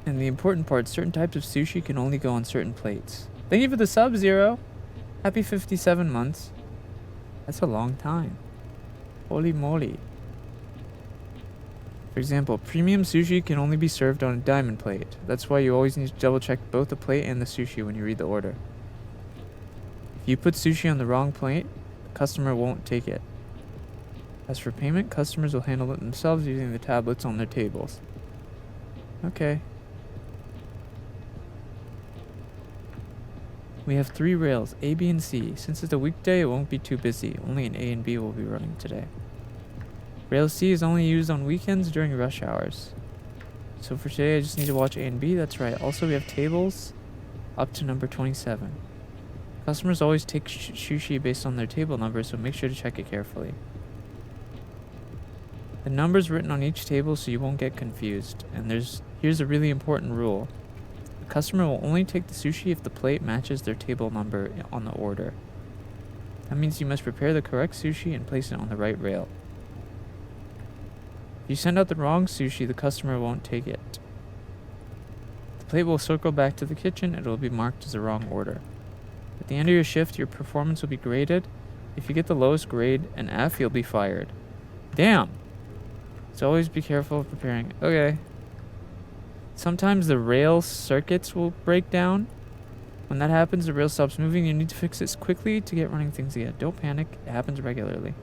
Speaker 1: And the important part, certain types of sushi can only go on certain plates. Thank you for the sub, Zero. Happy 57 months. That's a long time. Holy moly. For example, premium sushi can only be served on a diamond plate. That's why you always need to double check both the plate and the sushi when you read the order. If you put sushi on the wrong plate, the customer won't take it. As for payment, customers will handle it themselves using the tablets on their tables. Okay. We have 3 rails, A, B, and C. Since it's a weekday, it won't be too busy. Only an A and B will be running today. Rail C is only used on weekends during rush hours. So for today, I just need to watch A and B. That's right. Also, we have tables up to number 27. Customers always take sushi based on their table number, so make sure to check it carefully. The number's written on each table so you won't get confused. And here's a really important rule. The customer will only take the sushi if the plate matches their table number on the order. That means you must prepare the correct sushi and place it on the right rail. If you send out the wrong sushi, the customer won't take it. The plate will circle back to the kitchen and it will be marked as a wrong order. At the end of your shift, your performance will be graded. If you get the lowest grade, an F, you'll be fired. Damn! So always be careful of preparing. Okay. Sometimes the rail circuits will break down. When that happens, the rail stops moving. You need to fix this quickly to get running things again. Don't panic. It happens regularly.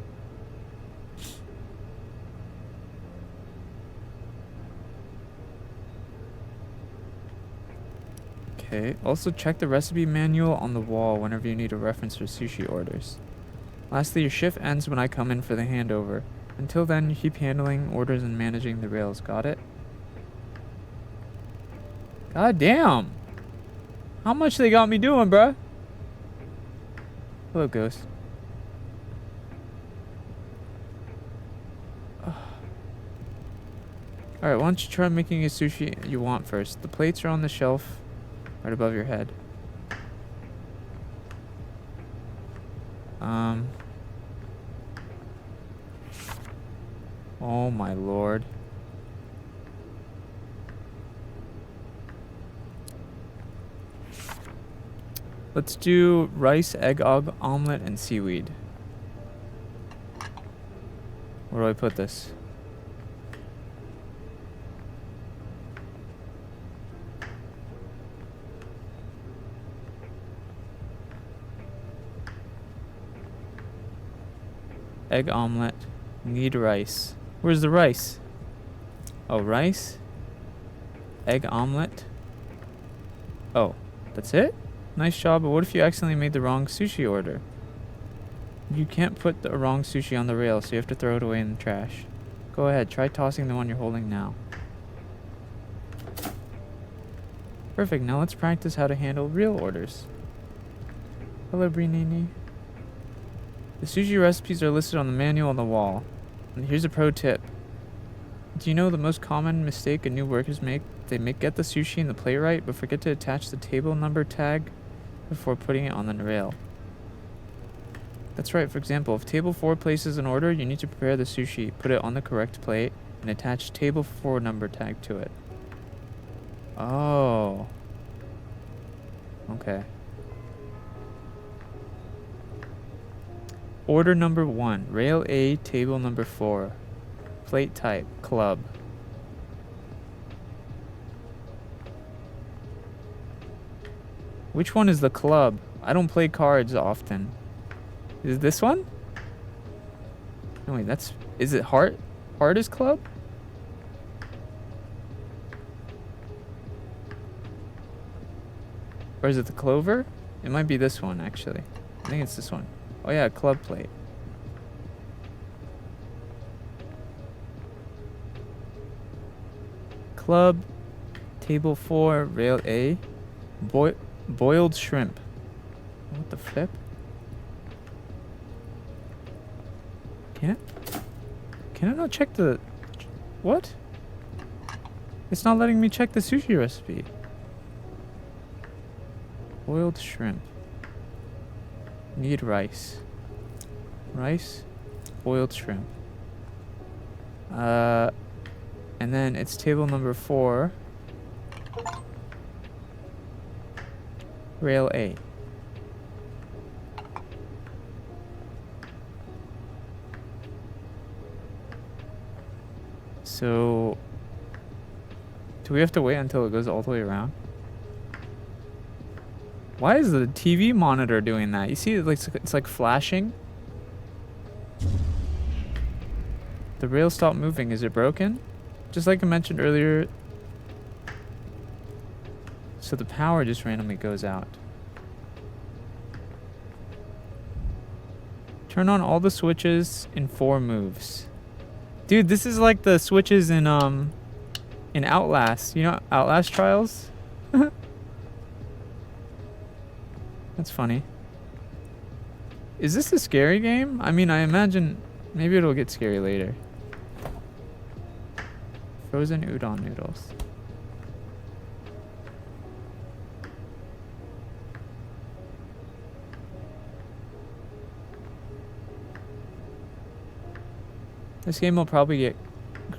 Speaker 1: Okay. Also, check the recipe manual on the wall whenever you need a reference for sushi orders. Lastly, your shift ends when I come in for the handover. Until then, you keep handling orders and managing the rails. Got it? God damn! How much they got me doing, bruh? Hello, Ghost. Alright, why don't you try making a sushi you want first? The plates are on the shelf right above your head. Oh my lord. Let's do rice, egg omelet, and seaweed. Where do I put this? Egg omelet. Need rice. Where's the rice? Oh, rice. Egg omelet. Oh, that's it? Nice job, but what if you accidentally made the wrong sushi order? You can't put the wrong sushi on the rail, so you have to throw it away in the trash. Go ahead, try tossing the one you're holding now. Perfect, now let's practice how to handle real orders. Hello, Brinini. The sushi recipes are listed on the manual on the wall. And here's a pro tip. Do you know the most common mistake a new workers make? They get the sushi in the plate right, but forget to attach the table number tag before putting it on the rail. That's right. For example, if table 4 places an order, you need to prepare the sushi, put it on the correct plate, and attach table 4 number tag to it. Oh. Okay. Order number 1, rail A, table number 4. Plate type, club. Which one is the club? I don't play cards often. Is it this one? No, wait, that's... Is it heart? Heart is club? Or is it the clover? It might be this one, actually. I think it's this one. Oh yeah, club plate. Club, table 4, rail A, boiled shrimp. What the flip? Can I not check the... What? It's not letting me check the sushi recipe. Boiled shrimp. Need rice. Rice, boiled shrimp. And then it's table number 4. Rail A. So, do we have to wait until it goes all the way around? Why is the TV monitor doing that? You see, it's like flashing. The rail stopped moving. Is it broken? Just like I mentioned earlier. So the power just randomly goes out. Turn on all the switches in 4 moves. Dude, this is like the switches in Outlast. You know Outlast Trials? That's funny. Is this a scary game? I mean, I imagine maybe it'll get scary later. Frozen udon noodles. This game will probably get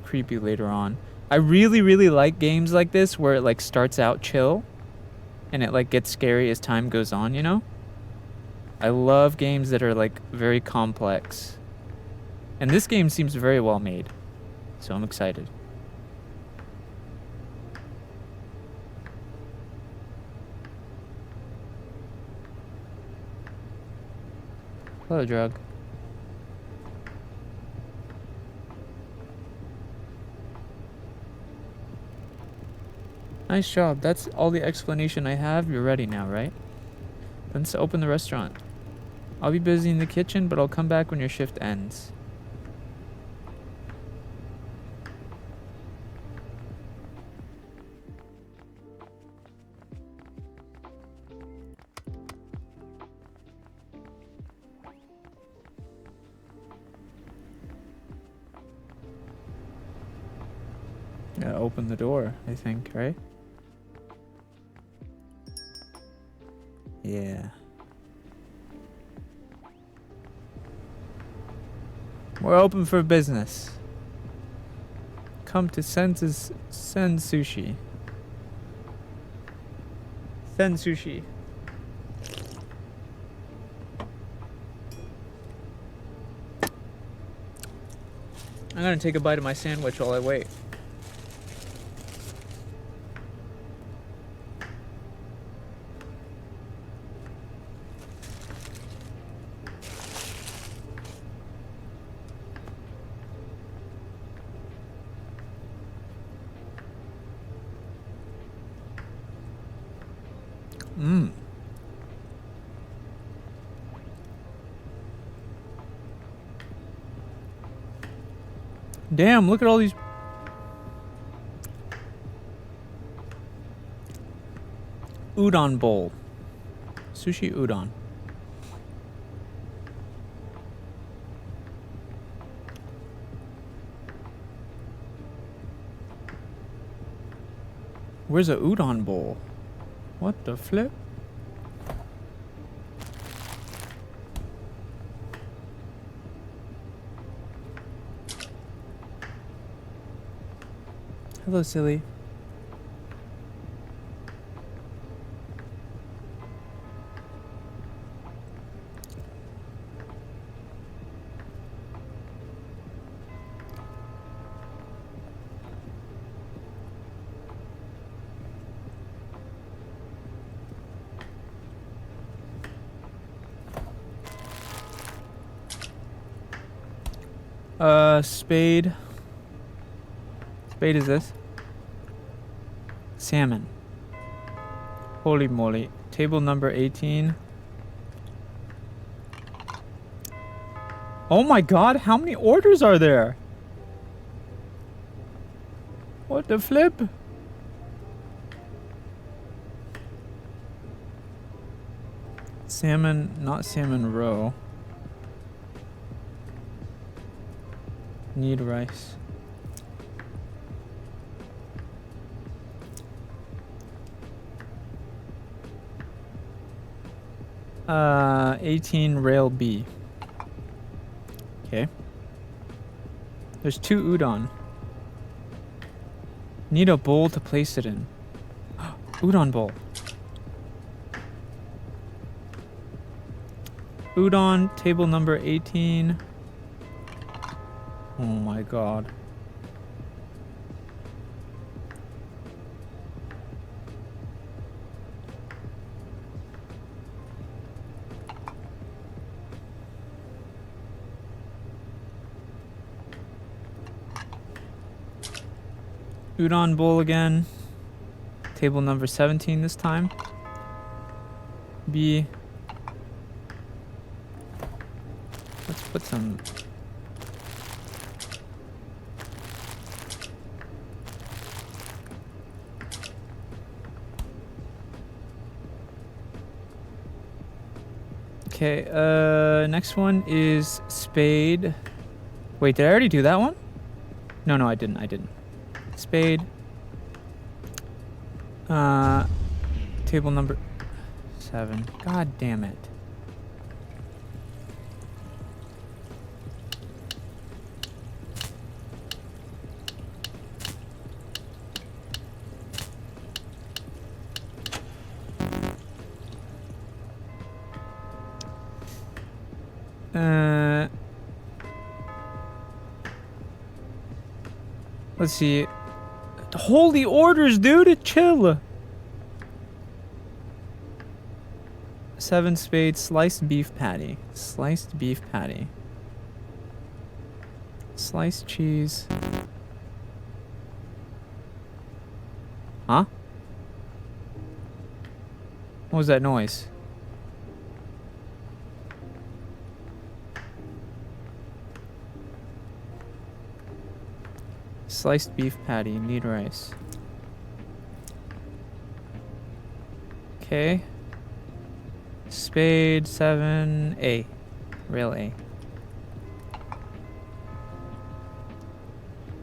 Speaker 1: creepy later on. I really, really like games like this where it like starts out chill and it like gets scary as time goes on, you know? I love games that are like very complex. And this game seems very well made. So I'm excited. Hello, drug. Nice job. That's all the explanation I have. You're ready now, right? Let's open the restaurant. I'll be busy in the kitchen, but I'll come back when your shift ends. Gotta open the door, I think, right? Yeah. We're open for business. Come to SENZ'S Sushi. Sen's Sushi. I'm gonna take a bite of my sandwich while I wait. Mmm. Damn, look at all these. Udon bowl. Sushi udon. Where's a udon bowl? What the flip? Hello, silly. Spade. Spade is this? Salmon. Holy moly. Table number 18. Oh my god, how many orders are there? What the flip? Salmon, not salmon roe. Need rice. 18 rail B. Okay. There's 2 udon. Need a bowl to place it in. Udon bowl. Udon, table number 18. Oh my god. Udon bowl again. Table number 17 this time. B. Let's put some... Okay, next one is spade. Wait, did I already do that one? No, I didn't. Spade. Table number 7. God damn it. Let's see. Holy orders, dude! Chill! 7 spades, sliced beef patty. Sliced beef patty. Sliced cheese. Huh? What was that noise? Sliced beef patty, need rice. Okay. Spade 7A. Rail A.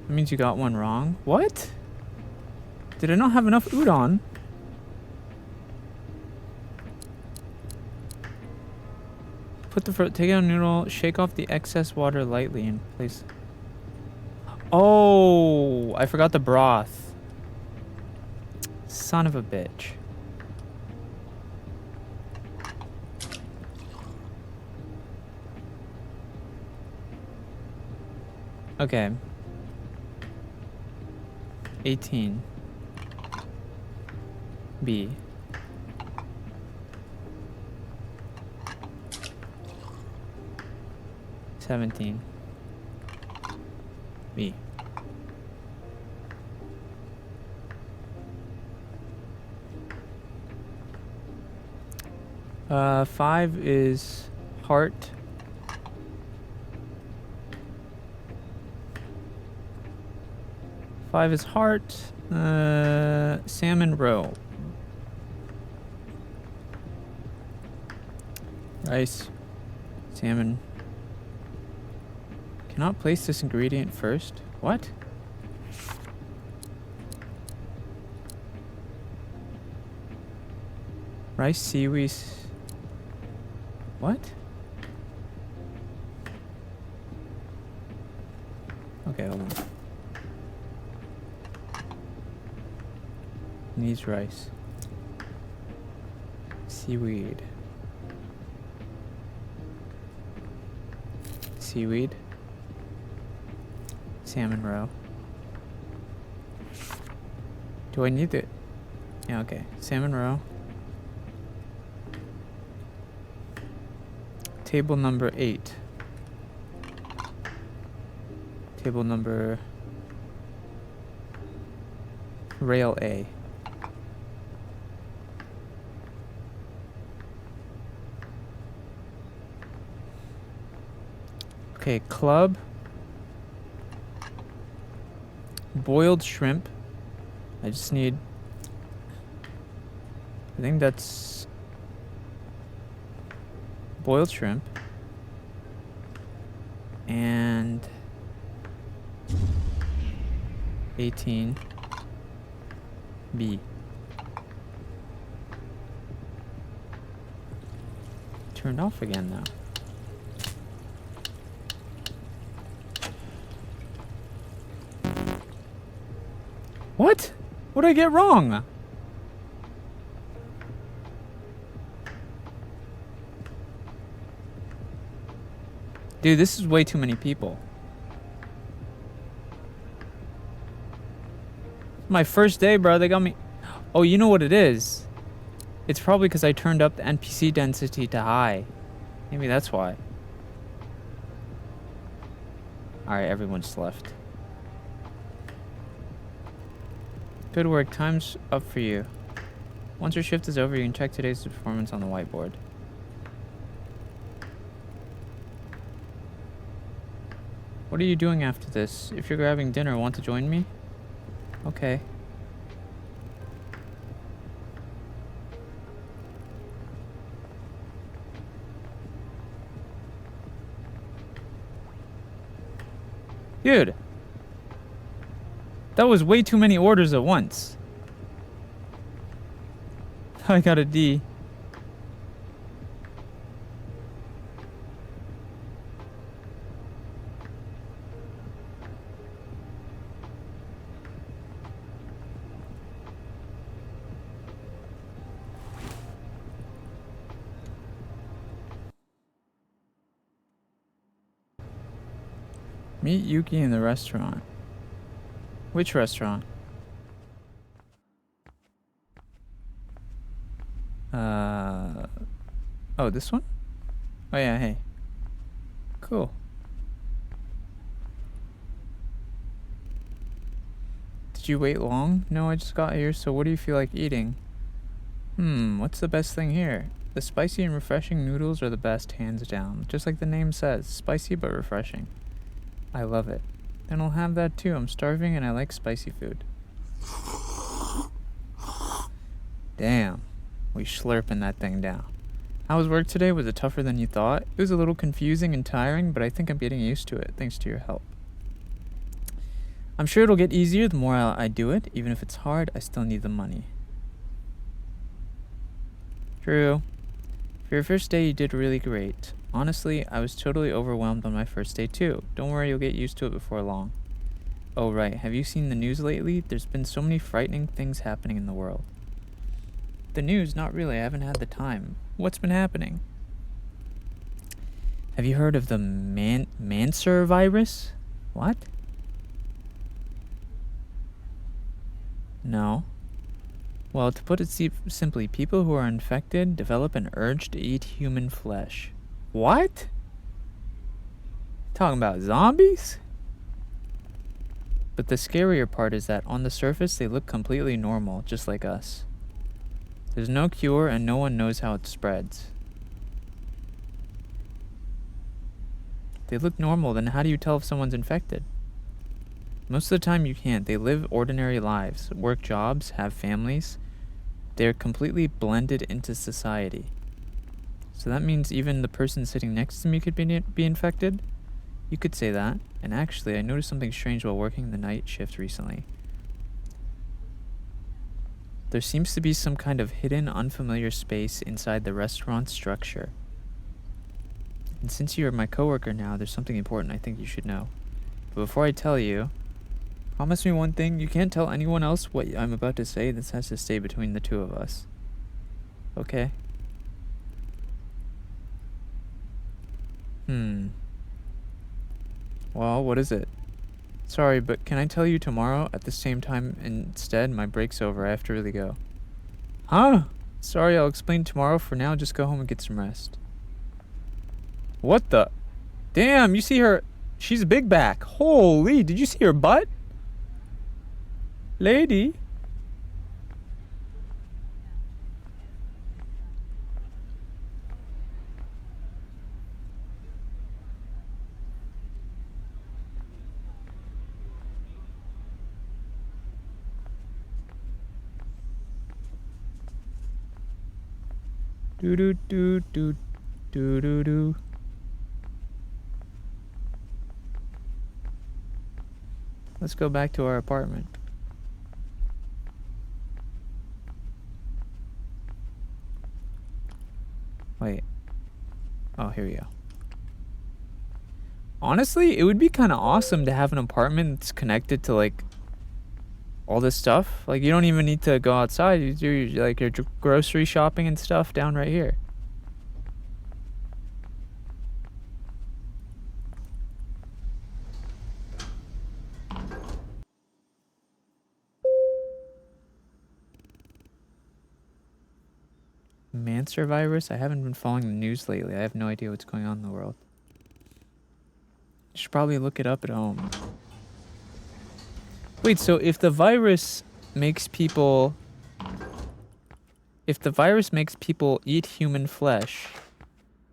Speaker 1: That means you got one wrong. What? Did I not have enough udon? Put the fruit, take out a noodle, shake off the excess water lightly and place. Oh, I forgot the broth. Son of a bitch. Okay. 18. B. $17. B. $5 is heart. $5 is heart. Salmon roe. Rice. Salmon. Cannot place this ingredient first. What? Rice, seaweed. What? Okay, hold on. Needs rice. Seaweed. Seaweed. Salmon roe. Do I need it? Yeah, okay. Salmon roe. Table number 8. Table number rail A. Okay, club. Boiled shrimp. I just need, I think that's boiled shrimp and 18 B. Turned off again now. What? What did I get wrong? Dude, this is way too many people. My first day, bro. They got me. Oh, you know what it is? It's probably because I turned up the NPC density to high. Maybe that's why. Alright, everyone's left. Good work. Time's up for you. Once your shift is over, you can check today's performance on the whiteboard. What are you doing after this? If you're grabbing dinner, want to join me? Okay. Dude. That was way too many orders at once. I got a D. Meet Yuki in the restaurant. Which restaurant? Oh, this one? Oh yeah, hey. Cool. Did you wait long? No, I just got here, so what do you feel like eating? What's the best thing here? The spicy and refreshing noodles are the best, hands down. Just like the name says, spicy but refreshing. I love it. Then I'll have that too. I'm starving and I like spicy food. Damn. We slurping that thing down. How was work today? Was it tougher than you thought? It was a little confusing and tiring, but I think I'm getting used to it, thanks to your help. I'm sure it'll get easier the more I do it. Even if it's hard, I still need the money. True. For your first day, you did really great. Honestly, I was totally overwhelmed on my first day too. Don't worry, you'll get used to it before long. Oh right, have you seen the news lately? There's been so many frightening things happening in the world. The news? Not really, I haven't had the time. What's been happening? Have you heard of the Manser virus? What? No. Well, to put it simply, people who are infected develop an urge to eat human flesh. What? Talking about zombies? But the scarier part is that on the surface they look completely normal, just like us. There's no cure and no one knows how it spreads. They look normal, then how do you tell if someone's infected? Most of the time you can't. They live ordinary lives, work jobs, have families. They're completely blended into society. So that means even the person sitting next to me could be infected? You could say that. And actually, I noticed something strange while working the night shift recently. There seems to be some kind of hidden, unfamiliar space inside the restaurant structure. And since you're my coworker now, there's something important I think you should know. But before I tell you, promise me one thing, you can't tell anyone else what I'm about to say. This has to stay between the two of us. Okay? Well, what is it? Sorry, but can I tell you tomorrow at the same time instead? My break's over. I have to really go. Huh? Sorry, I'll explain tomorrow. For now, just go home and get some rest. What the? Damn, you see her? She's a big back. Holy, did you see her butt? Lady? Do do do do do do do. Let's go back to our apartment. Wait. Oh, here we go. Honestly, it would be kind of awesome to have an apartment that's connected to like all this stuff. Like you don't even need to go outside. You do like your grocery shopping and stuff down right here. Manser virus? I haven't been following the news lately. I have no idea what's going on in the world. You should probably look it up at home. Wait, so if the virus makes people... If the virus makes people eat human flesh,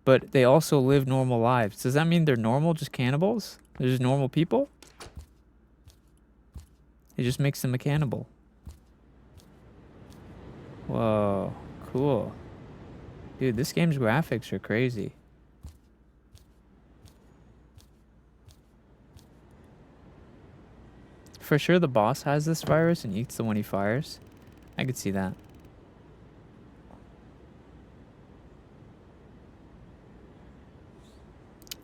Speaker 1: but they also live normal lives, does that mean they're normal, just cannibals? They're just normal people? It just makes them a cannibal. Whoa, cool. Dude, this game's graphics are crazy. For sure the boss has this virus and eats the one he fires. I could see that.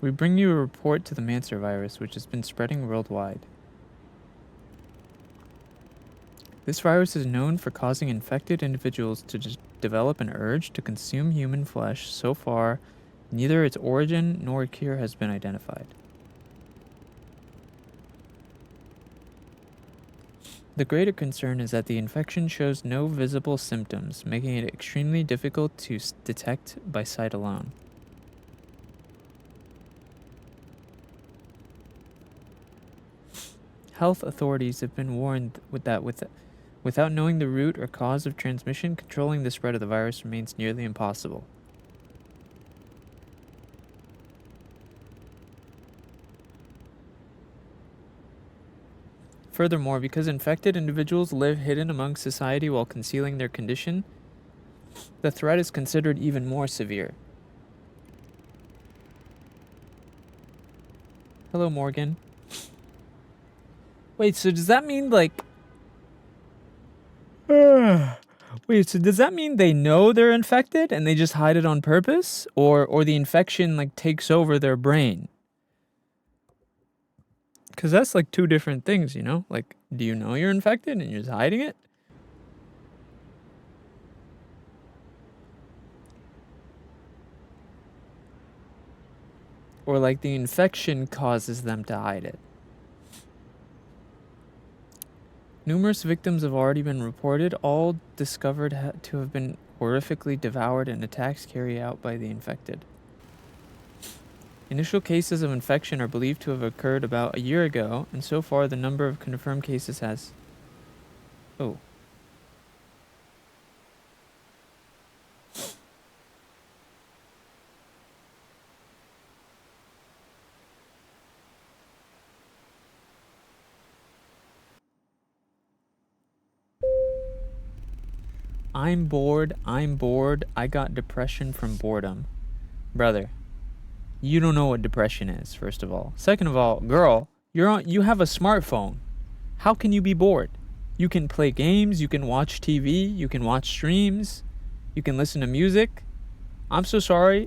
Speaker 1: We bring you a report to the Manser virus, which has been spreading worldwide. This virus is known for causing infected individuals to develop an urge to consume human flesh. So far, neither its origin nor a cure has been identified. The greater concern is that the infection shows no visible symptoms, making it extremely difficult to detect by sight alone. Health authorities have been warned without knowing the root or cause of transmission, controlling the spread of the virus remains nearly impossible. Furthermore, because infected individuals live hidden among society while concealing their condition, the threat is considered even more severe. Hello, Morgan. Wait, so does that mean, like... Wait, so does that mean they know they're infected and they just hide it on purpose? Or the infection, like, takes over their brain? Because that's, like, two different things, you know? Like, do you know you're infected and you're just hiding it? Or, like, the infection causes them to hide it? Numerous victims have already been reported, all discovered to have been horrifically devoured in attacks carried out by the infected. Initial cases of infection are believed to have occurred about a year ago, and so far the number of confirmed cases has... Oh. I'm bored, I got depression from boredom. Brother, you don't know what depression is, first of all. Second of all, girl, you have a smartphone. How can you be bored? You can play games, you can watch TV, you can watch streams, you can listen to music. I'm so sorry,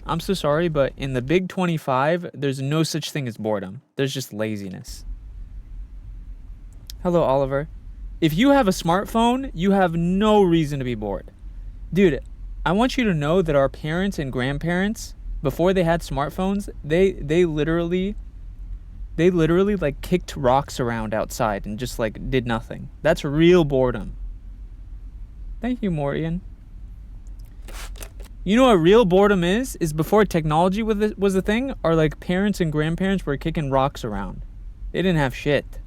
Speaker 1: but in the Big 25, there's no such thing as boredom. There's just laziness. Hello, Oliver. If you have a smartphone, you have no reason to be bored. Dude, I want you to know that our parents and grandparents, before they had smartphones, they literally like kicked rocks around outside and just like did nothing. That's real boredom. Thank you, Morian. You know what real boredom is? Is before technology was a thing, our like parents and grandparents were kicking rocks around. They didn't have shit.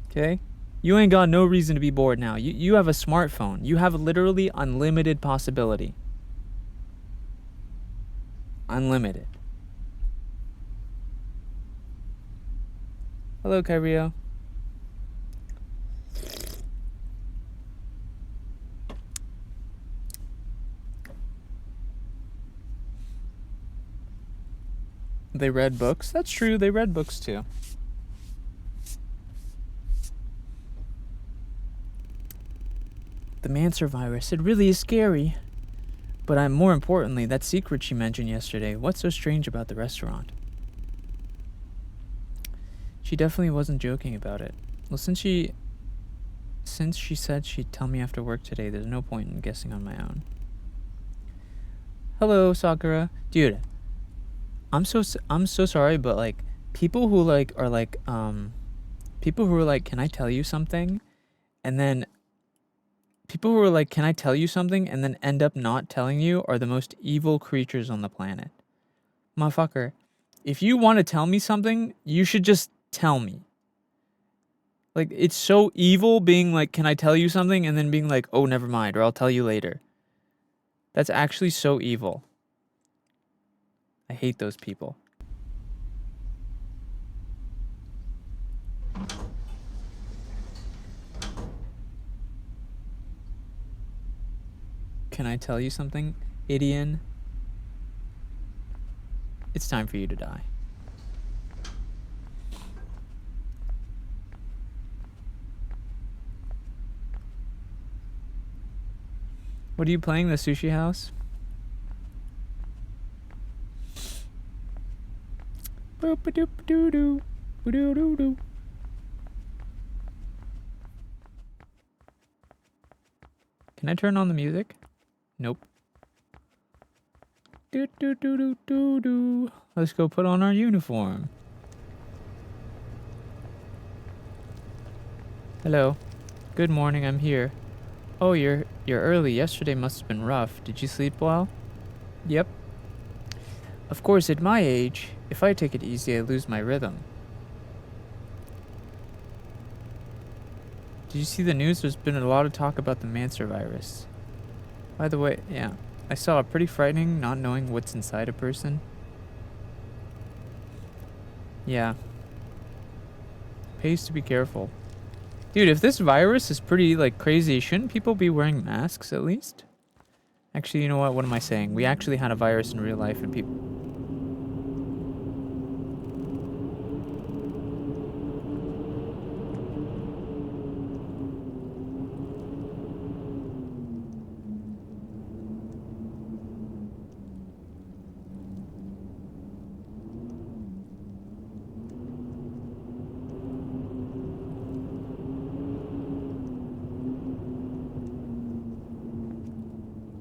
Speaker 1: Okay? You ain't got no reason to be bored now. You have a smartphone. You have literally unlimited possibility. Unlimited. Hello, Kyrio. They read books? That's true, they read books too. The Mancer virus, it really is scary. But more importantly, that secret she mentioned yesterday, what's so strange about the restaurant? She definitely wasn't joking about it. Well, since she said she'd tell me after work today, there's no point in guessing on my own. Hello, Sakura. Dude, I'm so sorry, but like people who like are like people who are like, can I tell you something? And then people who are like, can I tell you something? And then end up not telling you are the most evil creatures on the planet. Motherfucker, if you want to tell me something, you should just tell me. Like, it's so evil being like, can I tell you something? And then being like, oh, never mind, or I'll tell you later. That's actually so evil. I hate those people. Can I tell you something, Idion? It's time for you to die. What are you playing, the Sushi House? Boop-a-doop-a-doo-doo. Boo-doo-doo-doo. Can I turn on the music? Nope. Do-do-do-do-do-do. Let's go put on our uniform. Hello. Good morning, I'm here. Oh, you're early. Yesterday must have been rough. Did you sleep well? Yep. Of course, at my age, if I take it easy, I lose my rhythm. Did you see the news? There's been a lot of talk about the Mancer virus. By the way, yeah, I saw it pretty frightening not knowing what's inside a person. Yeah. Pays to be careful. Dude, if this virus is pretty, like, crazy, shouldn't people be wearing masks at least? Actually, you know what? What am I saying? We actually had a virus in real life and people...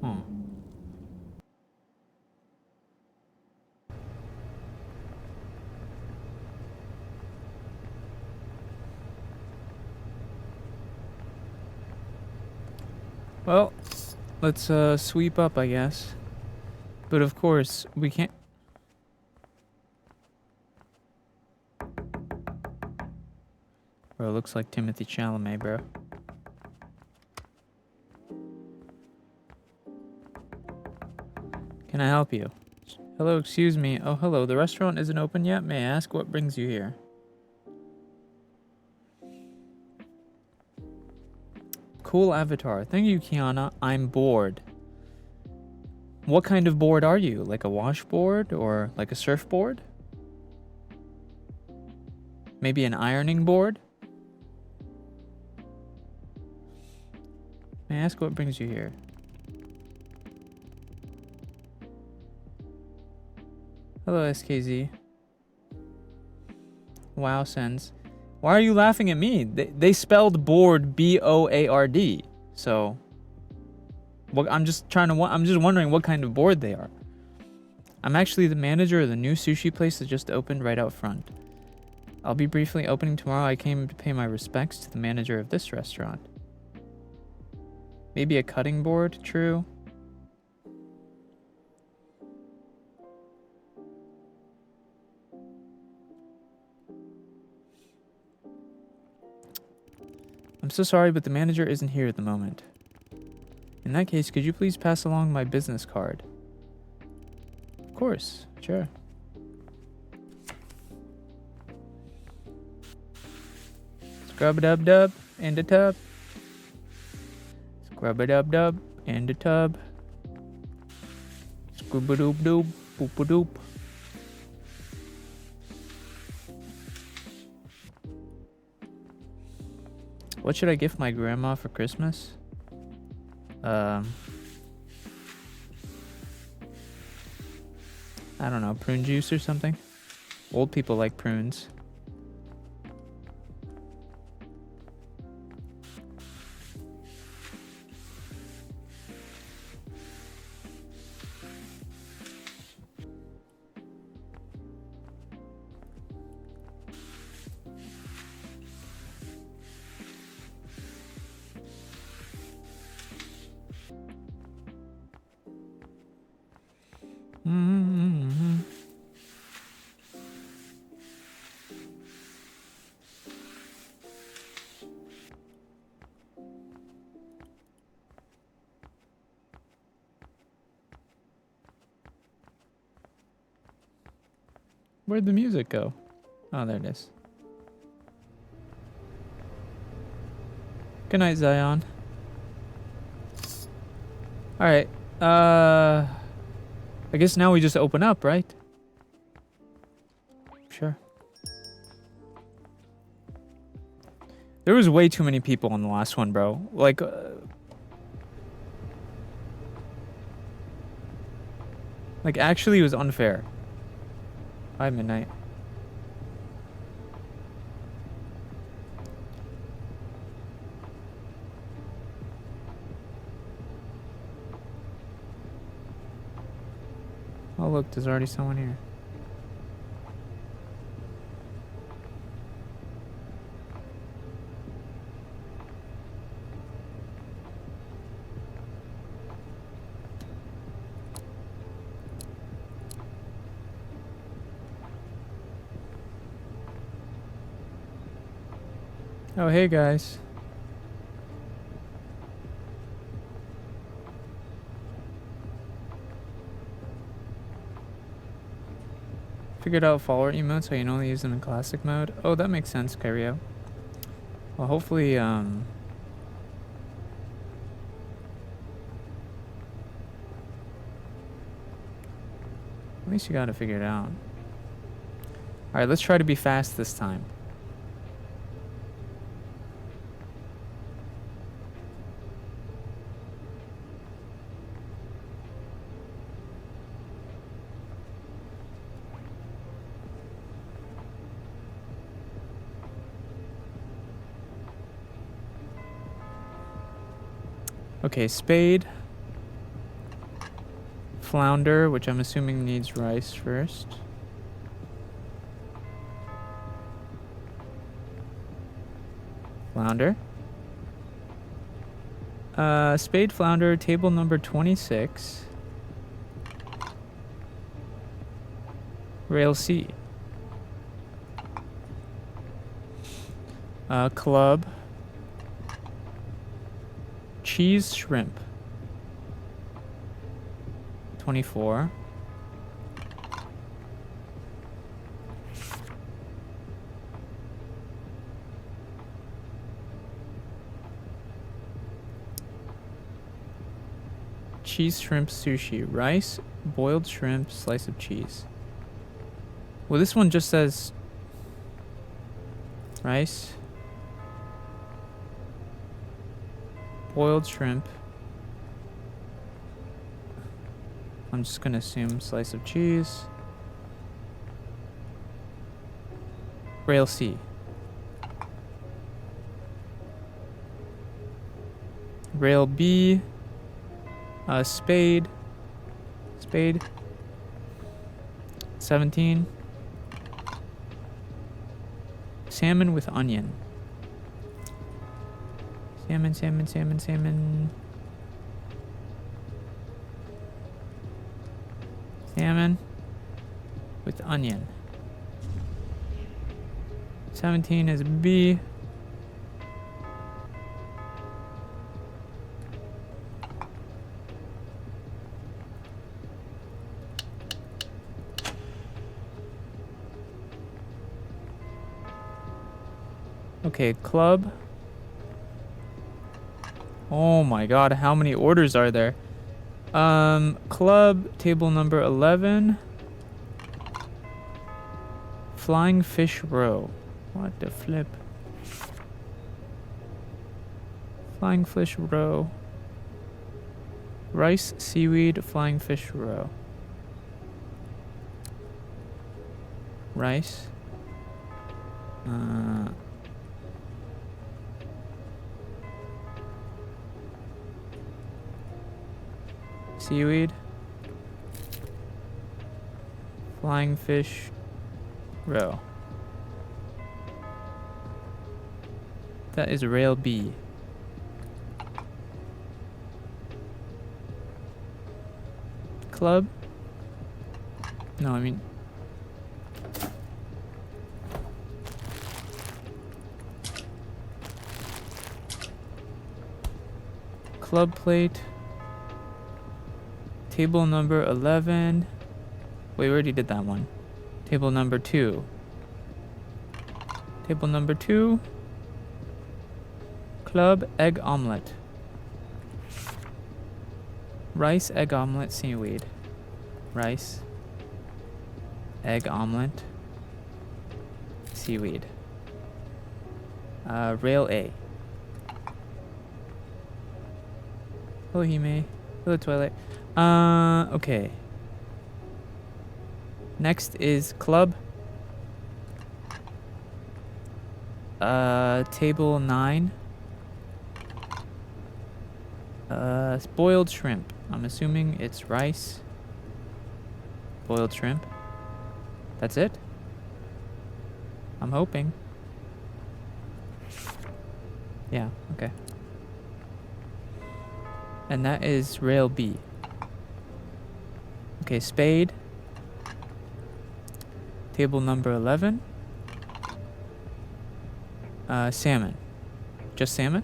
Speaker 1: Huh. Well, let's sweep up, I guess. But of course, we can't... Bro, looks like Timothy Chalamet, bro. Can I help you? Hello, excuse me. Oh, hello. The restaurant isn't open yet. May I ask what brings you here? Cool avatar. Thank you, Kiana. I'm bored. What kind of board are you? Like a washboard or like a surfboard? Maybe an ironing board? May I ask what brings you here? Hello, SKZ. Wow, SENZ'S. Why are you laughing at me? They spelled board B-O-A-R-D. So, what, I'm just wondering what kind of board they are. I'm actually the manager of the new sushi place that just opened right out front. I'll be briefly opening tomorrow. I came to pay my respects to the manager of this restaurant. Maybe a cutting board, true. I'm so sorry, but the manager isn't here at the moment. In that case, could you please pass along my business card? Of course, sure. Scrub-a-dub-dub in the tub. Scrub-a-dub-dub in the tub. Scrub-a-doob-doob, boop-a-doop. What should I gift my grandma for Christmas? I don't know, prune juice or something? Old people like prunes. Mm-hmm. Where'd the music go? Oh, there it is. Good night, Zion. Alright, I guess now we just open up, right? Sure. There was way too many people on the last one, bro. Like, actually, it was unfair. By midnight. Oh, look, there's already someone here. Oh, hey guys. Figured out follower emotes so you can only use them in classic mode. Oh, that makes sense, Kyrio. Well, hopefully, at least you got to figure it out. Alright, let's try to be fast this time. Okay, spade. Flounder, which I'm assuming needs rice first. Flounder. Spade, flounder, table number 26. Rail C. Club. Cheese, shrimp. 24. Cheese, shrimp, sushi. Rice, boiled shrimp, slice of cheese. Well, this one just says rice, boiled shrimp. I'm just gonna assume slice of cheese. Rail C. Rail B. Spade. Spade. 17. Salmon with onion. Salmon, salmon, salmon, salmon. Salmon with onion. 17 is B. Okay, club. Oh my god, how many orders are there? Club, table number 11. Flying fish roe. What the flip? Flying fish roe. Rice, seaweed, flying fish roe. Rice. Seaweed. Flying fish roe. That is rail B. Club? No, I mean... Club plate. Table number 11. Wait, we already did that one. Table number 2. Table number 2. Club, egg omelet. Rice, egg omelet, seaweed. Rice, egg omelet, seaweed. Rail A. Hello, Hime. Hello, Twilight. Okay. Next is club. Table 9. Boiled shrimp. I'm assuming it's rice. Boiled shrimp. That's it? I'm hoping. Yeah, okay. And that is rail B. Okay, spade. Table number 11. Salmon. Just salmon?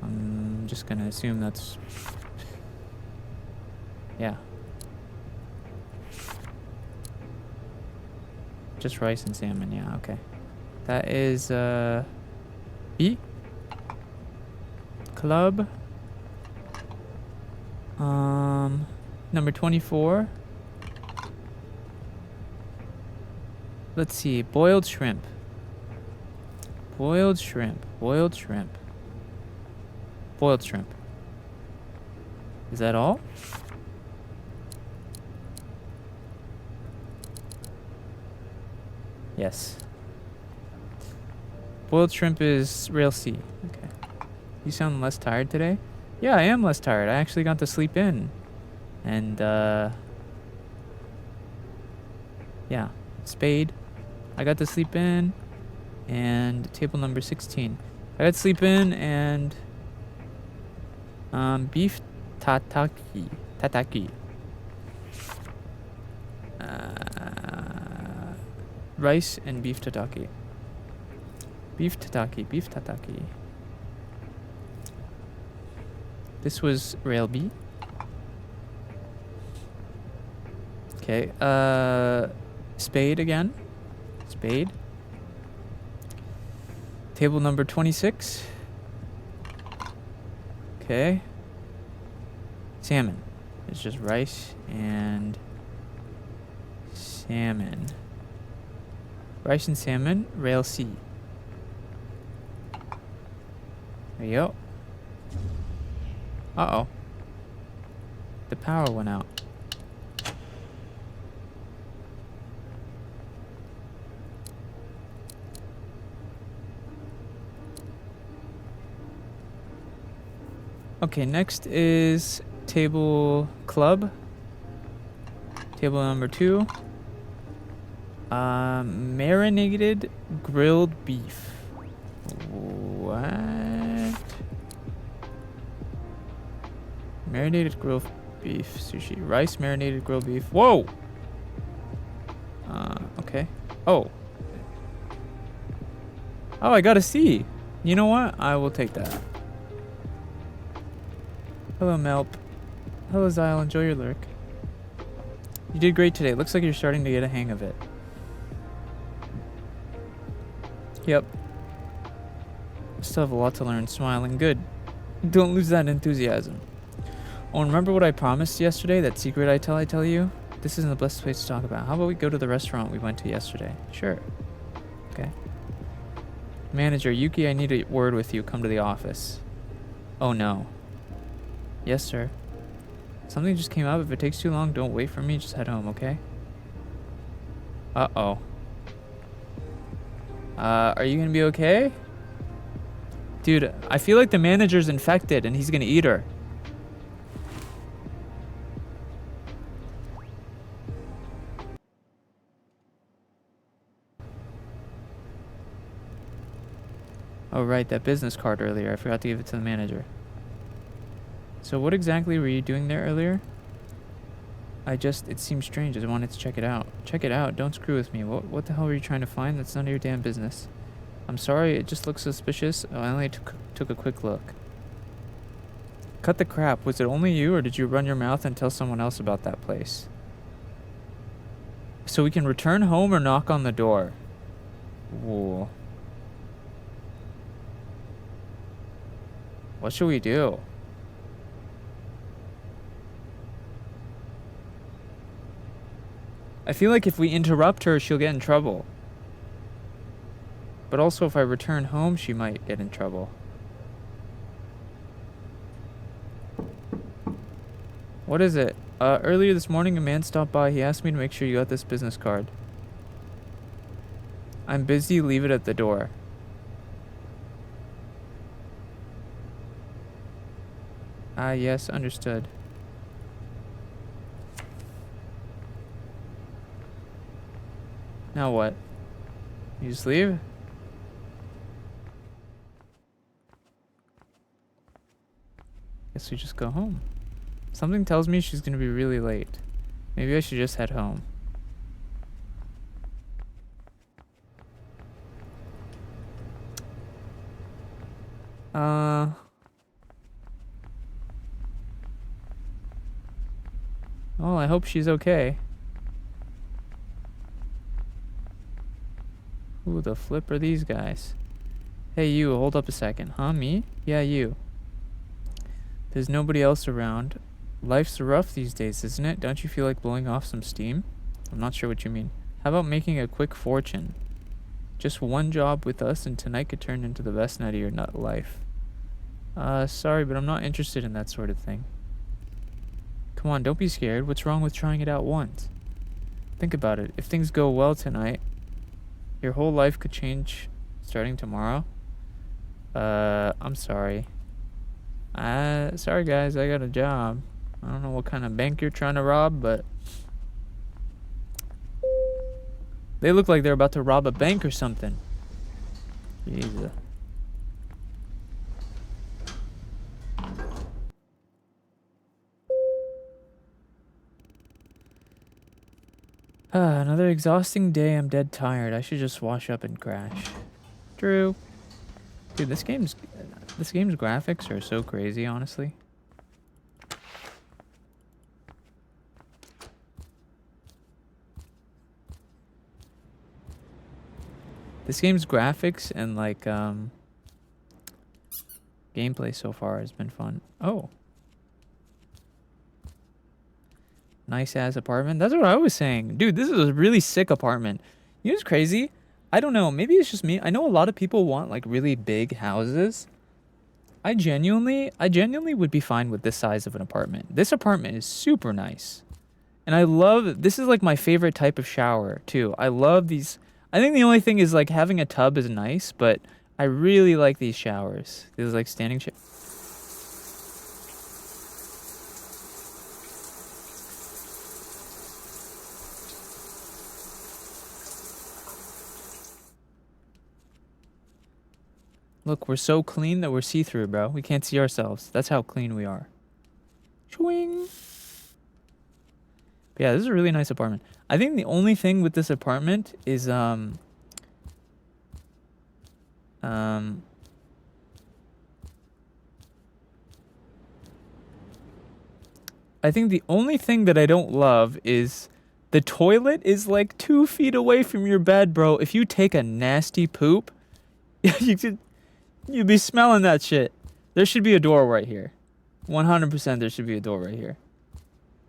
Speaker 1: I'm just gonna assume that's... Yeah. Just rice and salmon, yeah, okay. That is, B? Club. Number 24. Let's see, boiled shrimp. Boiled shrimp, boiled shrimp. Boiled shrimp. Is that all? Yes. Boiled shrimp is rail C. Okay. You sound less tired today? Yeah, I am less tired. I actually got to sleep in. And, yeah. Spade. I got to sleep in. And table number 16. I got to sleep in and... beef tataki. Tataki. Rice and beef tataki. Beef tataki. Beef tataki. This was rail B. Okay. Spade again. Spade. Table number 26. Okay. Salmon. It's just rice and salmon. Rice and salmon, rail C. There you go. Uh-oh. The power went out. Okay, next is table club. Table number 2. Marinated grilled beef. What? Marinated grilled beef sushi. Rice marinated grilled beef. Whoa! Okay. Oh. Oh, I got a C. You know what? I will take that. Hello, Melp. Hello, Zyle. Enjoy your lurk. You did great today. Looks like you're starting to get a hang of it. Yep. Still have a lot to learn. Smiling. Good. Don't lose that enthusiasm. Oh, and remember what I promised yesterday? That secret I tell you? This isn't the best place to talk about. How about we go to the restaurant we went to yesterday? Sure. Okay. Manager, Yuki, I need a word with you. Come to the office. Oh, no. Yes, sir. Something just came up. If it takes too long, don't wait for me. Just head home, okay? Uh-oh. Are you gonna be okay? Dude, I feel like the manager's infected and he's gonna eat her. Oh, right, that business card earlier. I forgot to give it to the manager. So what exactly were you doing there earlier? It seems strange. I wanted to check it out. Check it out. Don't screw with me. What the hell were you trying to find? That's none of your damn business. I'm sorry. It just looks suspicious. Oh, I only took a quick look. Cut the crap. Was it only you, or did you run your mouth and tell someone else about that place? So we can return home or knock on the door. Whoa. What should we do? I feel like if we interrupt her, she'll get in trouble. But also if I return home, she might get in trouble. What is it? Earlier this morning, a man stopped by. He asked me to make sure you got this business card. I'm busy. Leave it at the door. Ah, yes, understood. Now what? You just leave? Guess we just go home. Something tells me she's gonna be really late. Maybe I should just head home. Uh. Well, I hope she's okay. Who the flip are these guys? Hey, you, hold up a second. Huh, me? Yeah, you. There's nobody else around. Life's rough these days, isn't it? Don't you feel like blowing off some steam? I'm not sure what you mean. How about making a quick fortune? Just one job with us and tonight could turn into the best night of your nut life. Sorry, but I'm not interested in that sort of thing. Come on, don't be scared. What's wrong with trying it out once? Think about it. If things go well tonight, your whole life could change starting tomorrow. I'm sorry. Sorry guys, I got a job. I don't know what kind of bank you're trying to rob, but they look like they're about to rob a bank or something. Jesus. Another exhausting day. I'm dead tired. I should just wash up and crash. True. Dude, this game's graphics are so crazy, honestly. This game's graphics and like gameplay so far has been fun. Oh. Nice ass apartment. That's what I was saying. Dude, this is a really sick apartment. You know what's crazy? I don't know. Maybe it's just me. I know a lot of people want like really big houses. I genuinely would be fine with this size of an apartment. This apartment is super nice. And I love, this is like my favorite type of shower too. I love these. I think the only thing is like having a tub is nice, but I really like these showers. These like standing showers. Look, we're so clean that we're see-through, bro. We can't see ourselves. That's how clean we are. Swing. But yeah, this is a really nice apartment. I think the only thing with this apartment is I think the only thing that I don't love is the toilet is like 2 feet away from your bed, bro. If you take a nasty poop, you'd be smelling that shit. There should be a door right here. 100% there should be a door right here.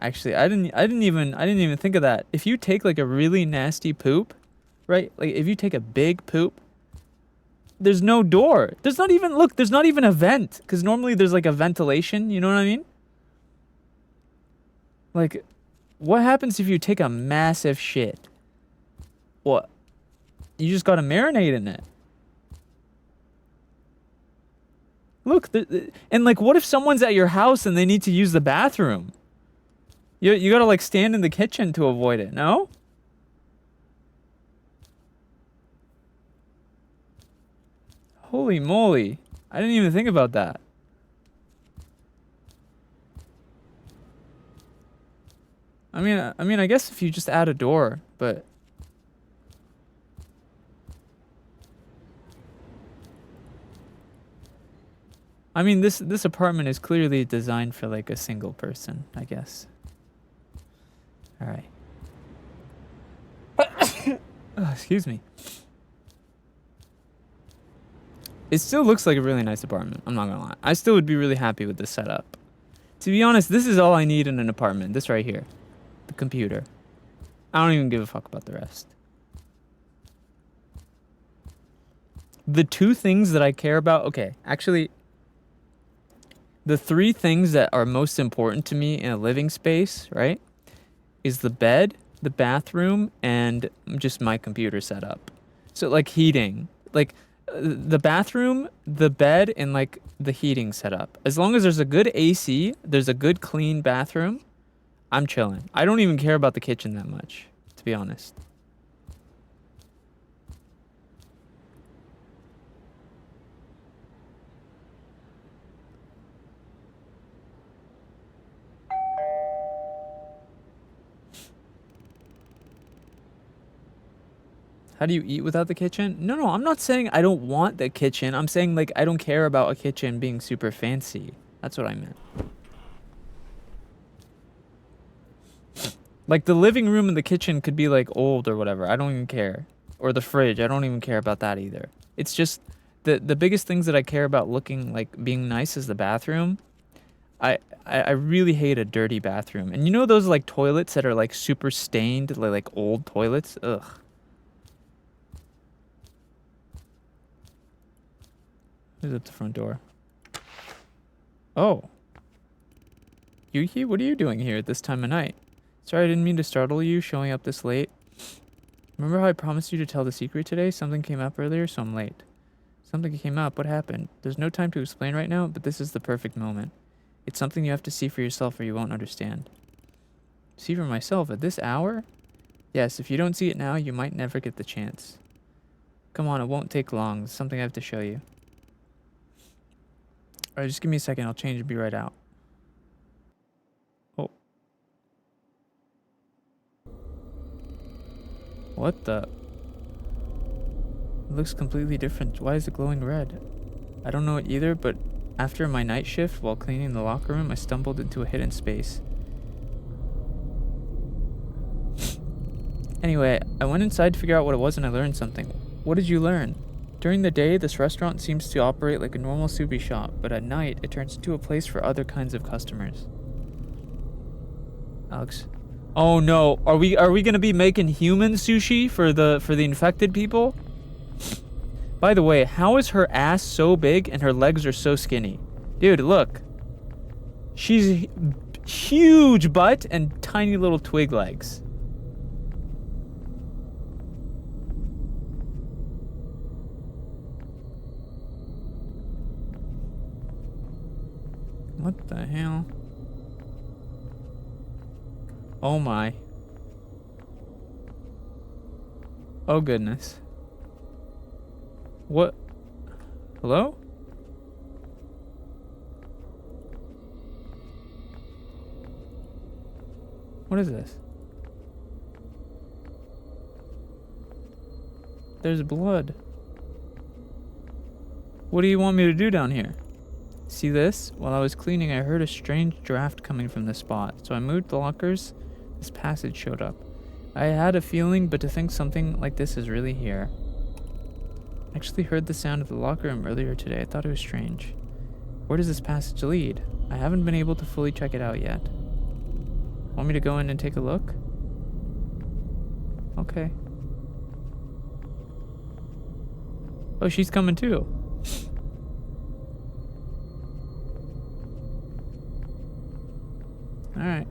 Speaker 1: Actually, I didn't even think of that. If you take like a really nasty poop, right? Like if you take a big poop, there's no door. There's not even a vent, cuz normally there's like a ventilation, you know what I mean? Like what happens if you take a massive shit? What? You just got to marinate in it. Look, and like what if someone's at your house and they need to use the bathroom? You gotta like stand in the kitchen to avoid it, no? Holy moly. I didn't even think about that. I mean, I guess if you just add a door, but I mean, this apartment is clearly designed for like a single person, I guess. All right. Oh, excuse me. It still looks like a really nice apartment. I'm not gonna lie. I still would be really happy with this setup. To be honest, this is all I need in an apartment. This right here. The computer. I don't even give a fuck about the rest. The 2 things that I care about... Okay, actually... The 3 things that are most important to me in a living space, right? Is the bed, the bathroom, and just my computer setup. So like heating, like the bathroom, the bed, and like the heating setup. As long as there's a good AC, there's a good clean bathroom, I'm chilling. I don't even care about the kitchen that much, to be honest. How do you eat without the kitchen? No, I'm not saying I don't want the kitchen. I'm saying, like, I don't care about a kitchen being super fancy. That's what I meant. Like, the living room and the kitchen could be, like, old or whatever. I don't even care. Or the fridge. I don't even care about that either. It's just the biggest things that I care about looking, like, being nice is the bathroom. I really hate a dirty bathroom. And you know those, like, toilets that are, like, super stained? Like old toilets? Ugh. Who's at the front door? Oh. Yuki, what are you doing here at this time of night? Sorry, I didn't mean to startle you showing up this late. Remember how I promised you to tell the secret today? Something came up earlier, so I'm late. Something came up. What happened? There's no time to explain right now, but this is the perfect moment. It's something you have to see for yourself or you won't understand. See for myself at this hour? Yes, if you don't see it now, you might never get the chance. Come on, it won't take long. It's something I have to show you. Alright, just give me a second. I'll change and be right out. Oh. What the? It looks completely different. Why is it glowing red? I don't know it either, but after my night shift, while cleaning the locker room, I stumbled into a hidden space. Anyway, I went inside to figure out what it was and I learned something. What did you learn? During the day, this restaurant seems to operate like a normal sushi shop, but at night, it turns into a place for other kinds of customers. Alex. Oh no, are we gonna be making human sushi for the infected people? By the way, how is her ass so big and her legs are so skinny? Dude, look. She's huge butt and tiny little twig legs. What the hell? Oh my. Oh goodness. What? Hello? What is this? There's blood. What do you want me to do down here? See this? While I was cleaning, I heard a strange draft coming from this spot. So I moved the lockers. This passage showed up. I had a feeling, but to think something like this is really here. I actually heard the sound of the locker room earlier today. I thought it was strange. Where does this passage lead? I haven't been able to fully check it out yet. Want me to go in and take a look? Okay. Oh, she's coming too. Alright.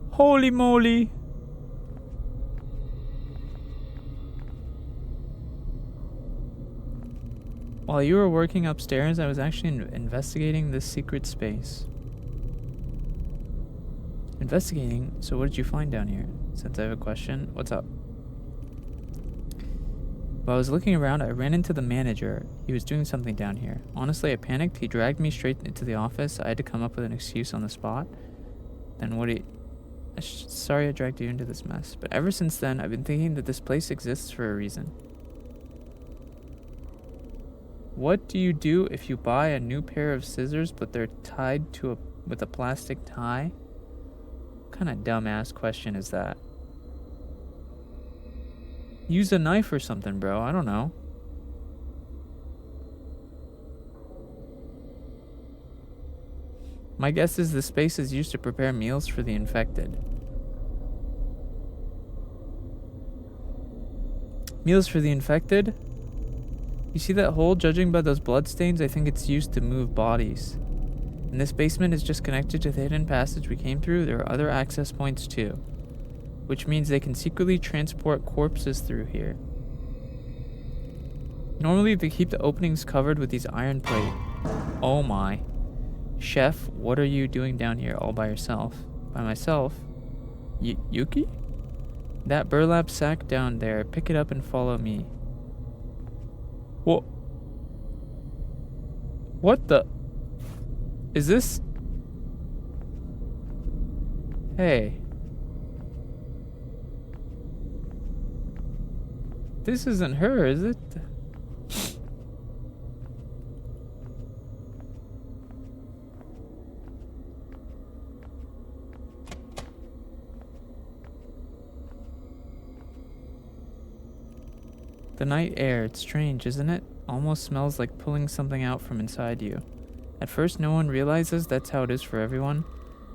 Speaker 1: Holy moly! While you were working upstairs, I was actually investigating this secret space. Investigating? So what did you find down here? Since I have a question, what's up? While I was looking around, I ran into the manager. He was doing something down here. Honestly, I panicked. He dragged me straight into the office. I had to come up with an excuse on the spot. Then what sorry I dragged you into this mess. But ever since then, I've been thinking that this place exists for a reason. What do you do if you buy a new pair of scissors, but they're tied with a plastic tie? What kind of dumbass question is that? Use a knife or something, bro. I don't know. My guess is this space is used to prepare meals for the infected. Meals for the infected? You see that hole? Judging by those bloodstains, I think it's used to move bodies. And this basement is just connected to the hidden passage we came through. There are other access points too, which means they can secretly transport corpses through here. Normally, they keep the openings covered with these iron plate. Oh my. Chef, what are you doing down here all by yourself? By myself? Yuki? That burlap sack down there. Pick it up and follow me. What? What the? Is this? Hey. This isn't her, is it? The night air, it's strange, isn't it? Almost smells like pulling something out from inside you. At first, no one realizes that's how it is for everyone.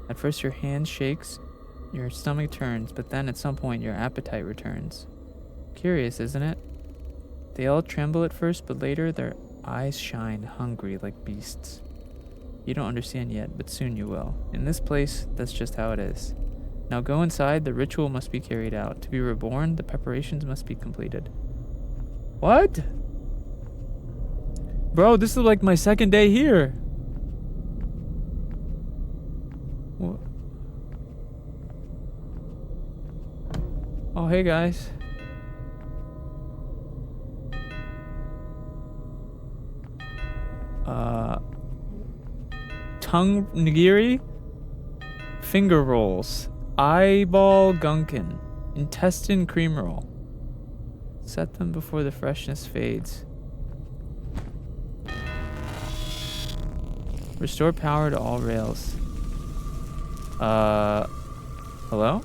Speaker 1: At first, your hand shakes, your stomach turns, but then at some point, your appetite returns. Curious, isn't it? They all tremble at first, but later, their eyes shine hungry like beasts. You don't understand yet, but soon you will. In this place, that's just how it is. Now go inside, the ritual must be carried out. To be reborn, the preparations must be completed. What? Bro, this is like my second day here. What? Oh, hey guys. Tongue nigiri, finger rolls, eyeball gunkin, intestine cream roll. Set them before the freshness fades. Restore power to all rails. Hello?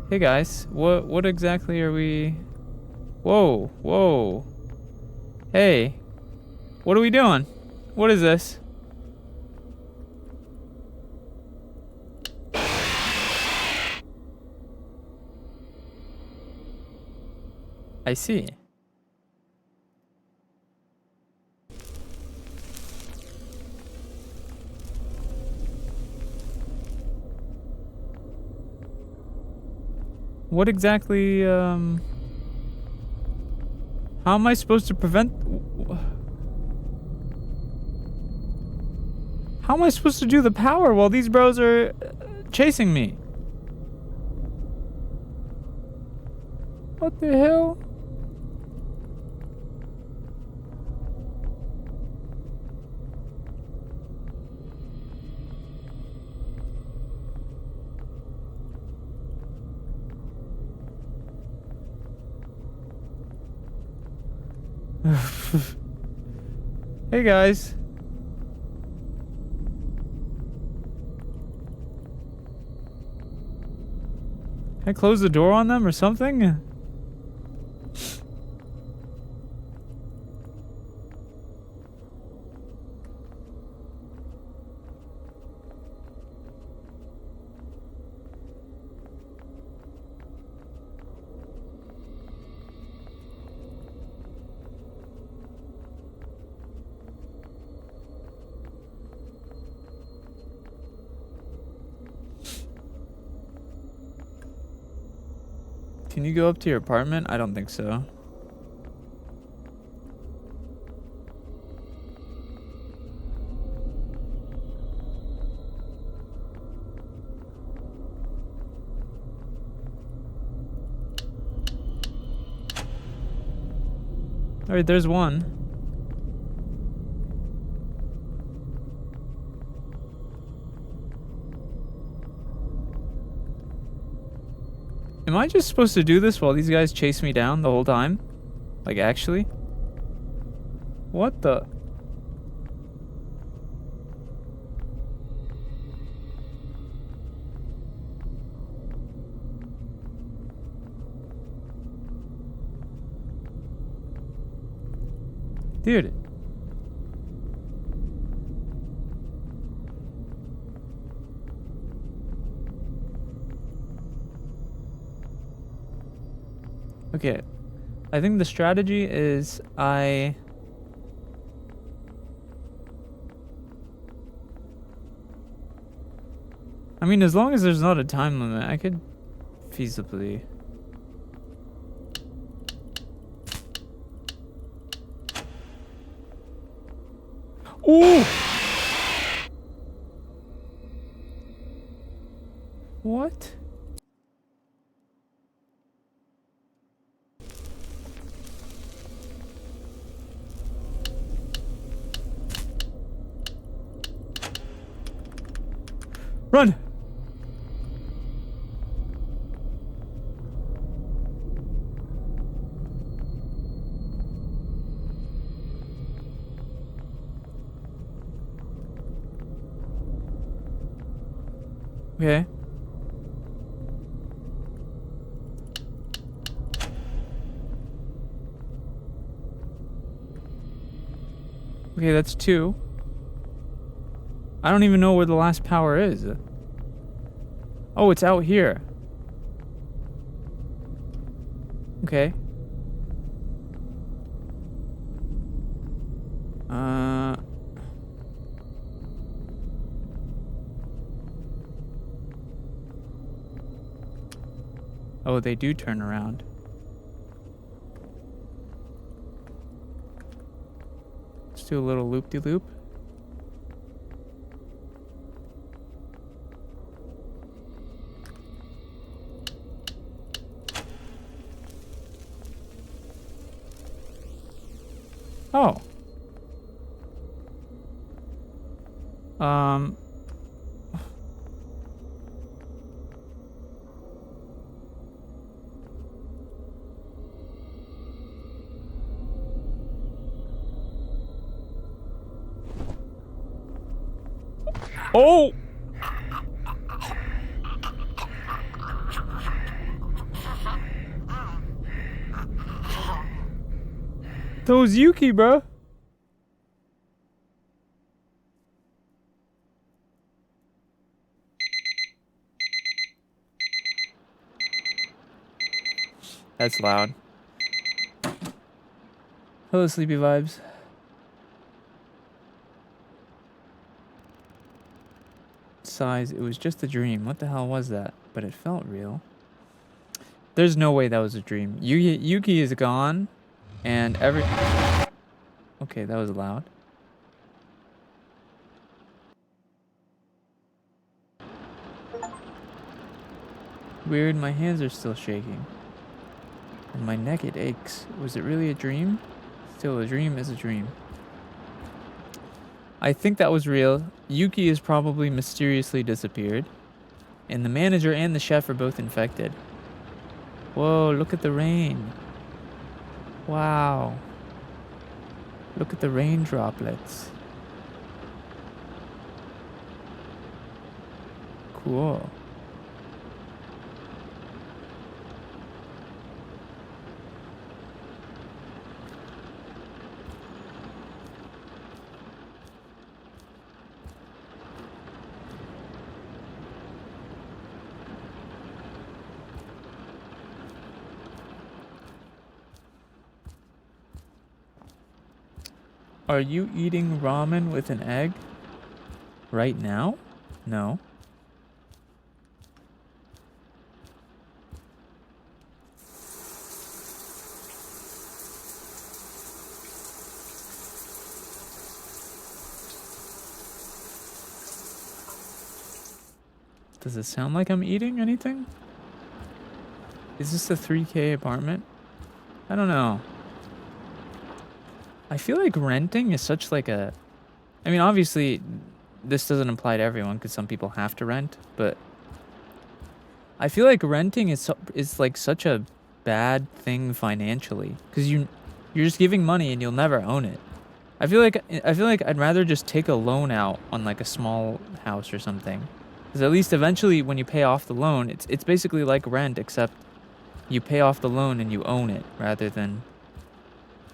Speaker 1: Hey guys, what exactly are we... Whoa. Hey, what are we doing? What is this? I see. What exactly, how am I supposed to prevent... How am I supposed to do the power while these bros are chasing me? What the hell? Hey guys. Can I close the door on them or something? Can you go up to your apartment? I don't think so. Alright, there's one. Am I just supposed to do this while these guys chase me down the whole time? Like, actually? What the... Dude. Okay, I think the strategy is I mean, as long as there's not a time limit, I could feasibly... Ooh! What? Run! Okay. Okay, that's 2. I don't even know where the last power is. Oh, it's out here. Okay. Oh, they do turn around. Let's do a little loop-de-loop. Oh. Oh! That was Yuki, bro. That's loud. Hello, Sleepy Vibes. Size, it was just a dream. What the hell was that? But it felt real. There's no way that was a dream. Yuki is gone, and Okay, that was loud. Weird, my hands are still shaking. And my neck, it aches. Was it really a dream? Still, a dream is a dream. I think that was real. Yuki is probably mysteriously disappeared. And the manager and the chef are both infected. Whoa, look at the rain. Wow. Look at the rain droplets. Cool. Are you eating ramen with an egg? Right now? No. Does it sound like I'm eating anything? Is this a 3K apartment? I don't know. I feel like renting is such like a... I mean, obviously, this doesn't apply to everyone because some people have to rent, but I feel like renting is like such a bad thing financially because you're just giving money and you'll never own it. I feel like I'd rather just take a loan out on like a small house or something, because at least eventually when you pay off the loan, it's basically like rent, except you pay off the loan and you own it rather than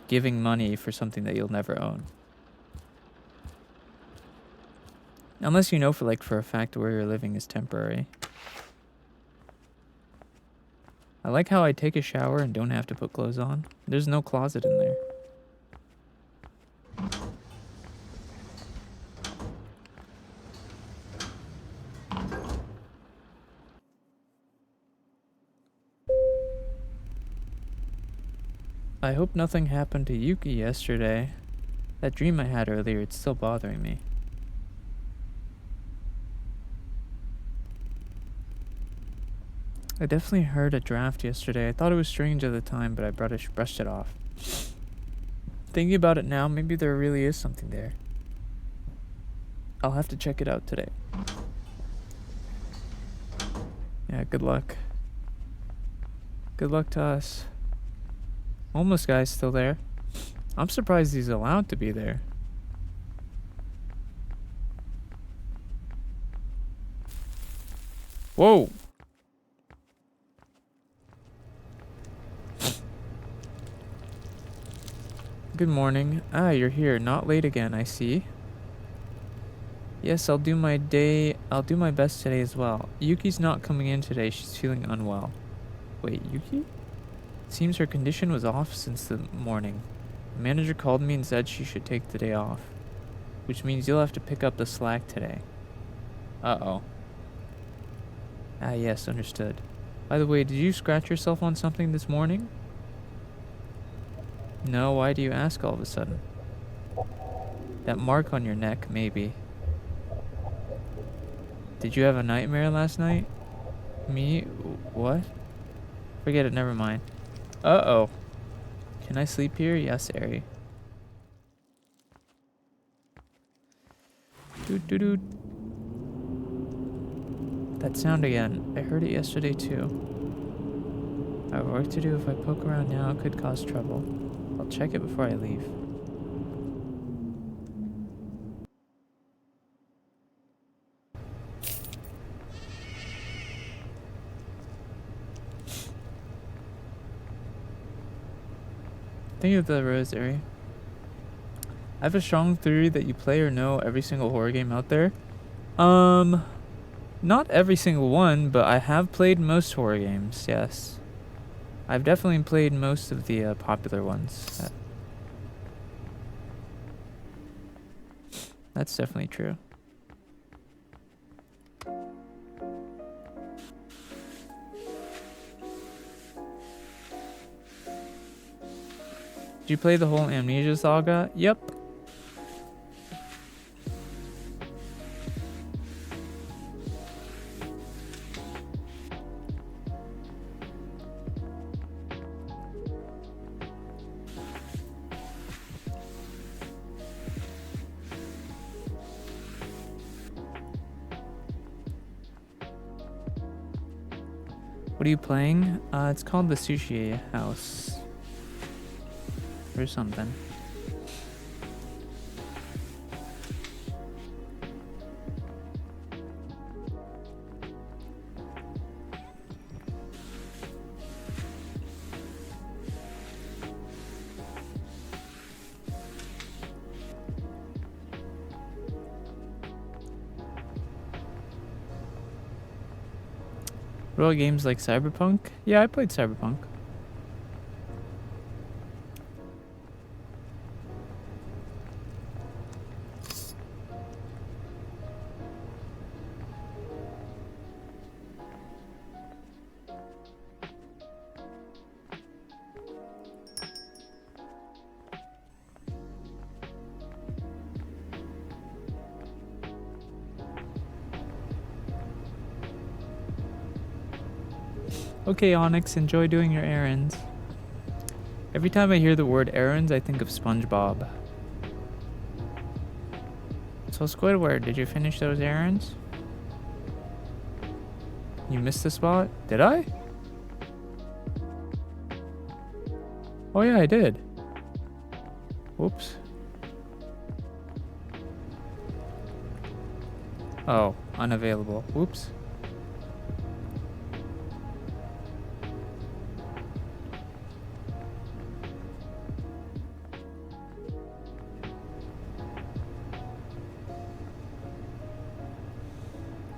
Speaker 1: giving money for something that you'll never own. Unless you know for a fact where you're living is temporary. I like how I take a shower and don't have to put clothes on. There's no closet in there. I hope nothing happened to Yuki yesterday. That dream I had earlier, it's still bothering me. I definitely heard a draft yesterday. I thought it was strange at the time, but I brushed it off. Thinking about it now, maybe there really is something there. I'll have to check it out today. Yeah, good luck. Good luck to us. Homeless guy's still there. I'm surprised he's allowed to be there. Whoa! Good morning. Ah, you're here. Not late again, I see. Yes, I'll do my best today as well. Yuki's not coming in today. She's feeling unwell. Wait, Yuki? Seems her condition was off since the morning. The manager called me and said she should take the day off, which means you'll have to pick up the slack today. Uh-oh. Ah, yes, understood. By the way, did you scratch yourself on something this morning? No, why do you ask all of a sudden? That mark on your neck, maybe. Did you have a nightmare last night? Me? What? Forget it, never mind. Uh-oh. Can I sleep here? Yes, Ari. Doot. That sound again. I heard it yesterday too. I have work to do. If I poke around now, it could cause trouble. I'll check it before I leave. Thank you for the rose, Ari. I have a strong theory that you play or know every single horror game out there. Not every single one, but I have played most horror games, yes. I've definitely played most of the popular ones. That's definitely true. Did you play the whole Amnesia saga? Yep. What are you playing? It's called the Sushi House. Or something. What about games like Cyberpunk? Yeah, I played Cyberpunk. Okay, Onyx, enjoy doing your errands. Every time I hear the word errands, I think of SpongeBob. So Squidward, did you finish those errands? You missed the spot? Did I? Oh yeah, I did. Whoops. Oh, unavailable. Whoops.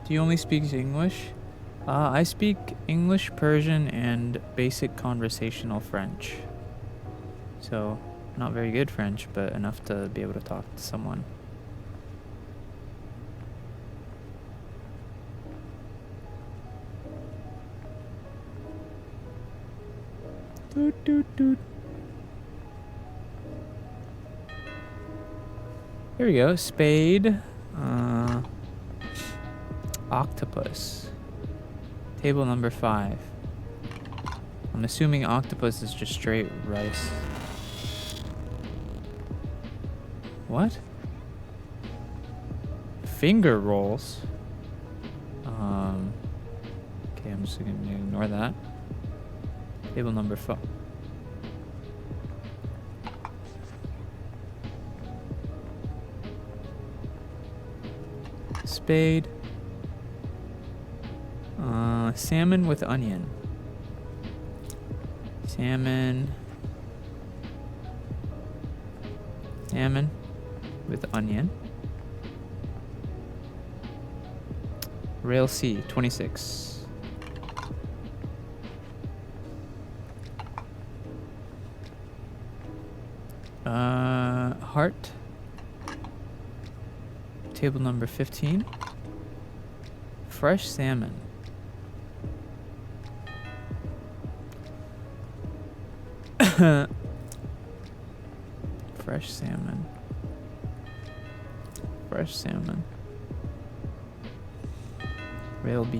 Speaker 1: Do you only speak English? I speak English, Persian, and basic conversational French. So, not very good French, but enough to be able to talk to someone. Doot. Here we go. Spade. Octopus. Table number 5. I'm assuming octopus is just straight rice. What? Finger rolls? Okay, I'm just gonna ignore that. Table number 5. Spade. Salmon with onion. Salmon with onion. Rail C, 26. Heart. Table number 15. Fresh salmon. Fresh salmon. Fresh salmon. Rail B.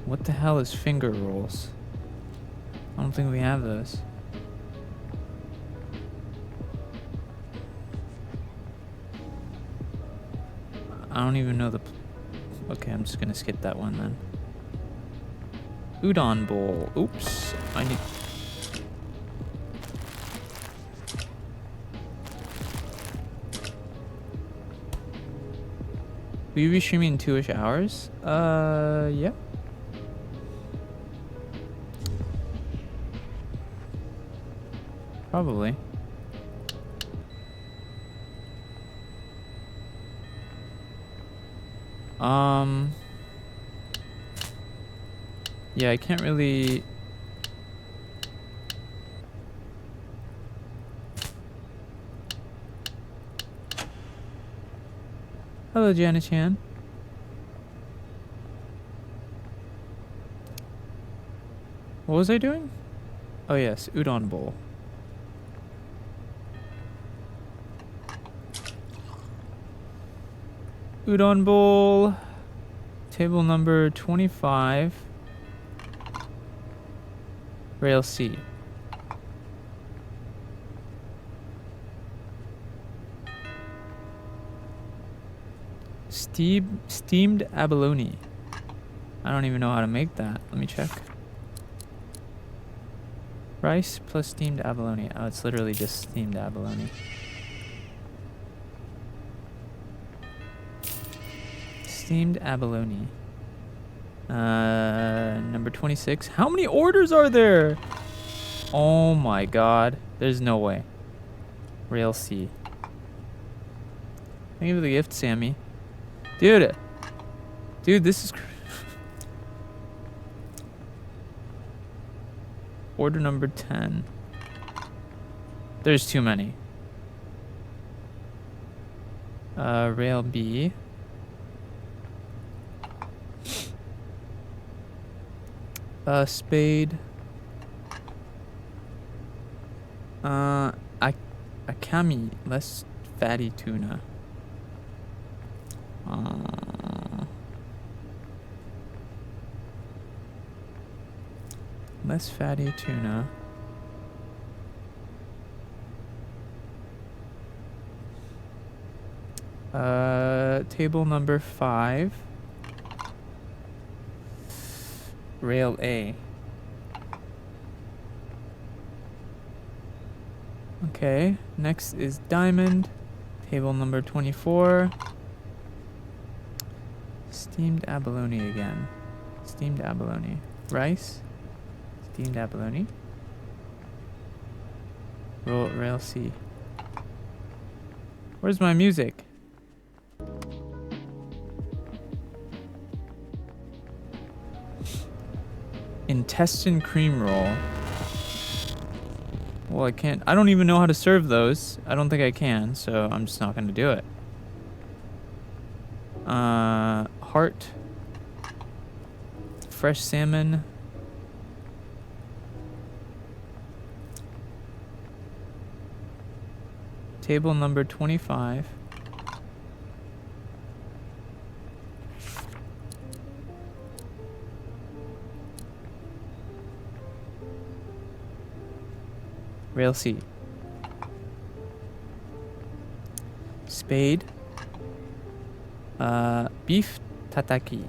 Speaker 1: What the hell is finger rolls? I don't think we have those. I don't even know the... Okay, I'm just gonna skip that one then. Udon bowl. Oops. I need... Will you be streaming in 2-ish hours? Yeah. Probably. Yeah, I can't really... Hello, Janet Chan. What was I doing? Oh yes, udon bowl. Udon bowl. Table number 25. Rail C. Steamed abalone. I don't even know how to make that. Let me check. Rice plus steamed abalone. Oh, it's literally just steamed abalone. Steamed abalone. Number 26. How many orders are there? Oh my god. There's no way. Rail C. Thank you for the gift, Sammy. Dude, this is... Order number 10. There's too many. Rail B. Spade. Akami, less fatty tuna. Less fatty tuna. Table number 5. Rail A. Okay, next is diamond. Table number 24. Steamed abalone again. Steamed abalone. Rice. Steamed abalone. Rail C. Where's my music? Intestine cream roll. Well, I can't. I don't even know how to serve those. I don't think I can, so I'm just not going to do it. Heart. Fresh salmon. Table number 25. Rail C. Spade. Beef tataki.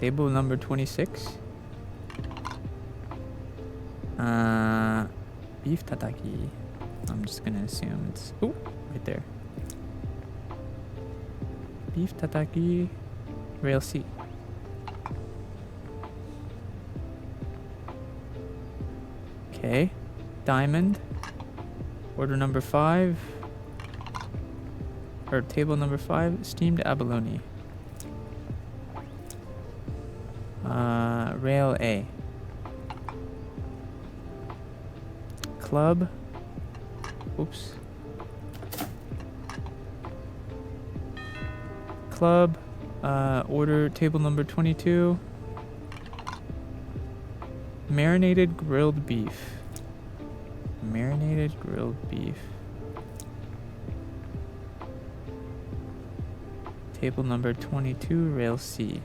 Speaker 1: Table number 26. Beef tataki. I'm just gonna assume it's... Oh, right there. Beef tataki. Rail C. Okay. Diamond. Order number 5. Or table number 5. Steamed abalone. Rail A. Club. Oops. Club. Order table number 22. Marinated grilled beef. Marinated grilled beef. Table number 22, rail C.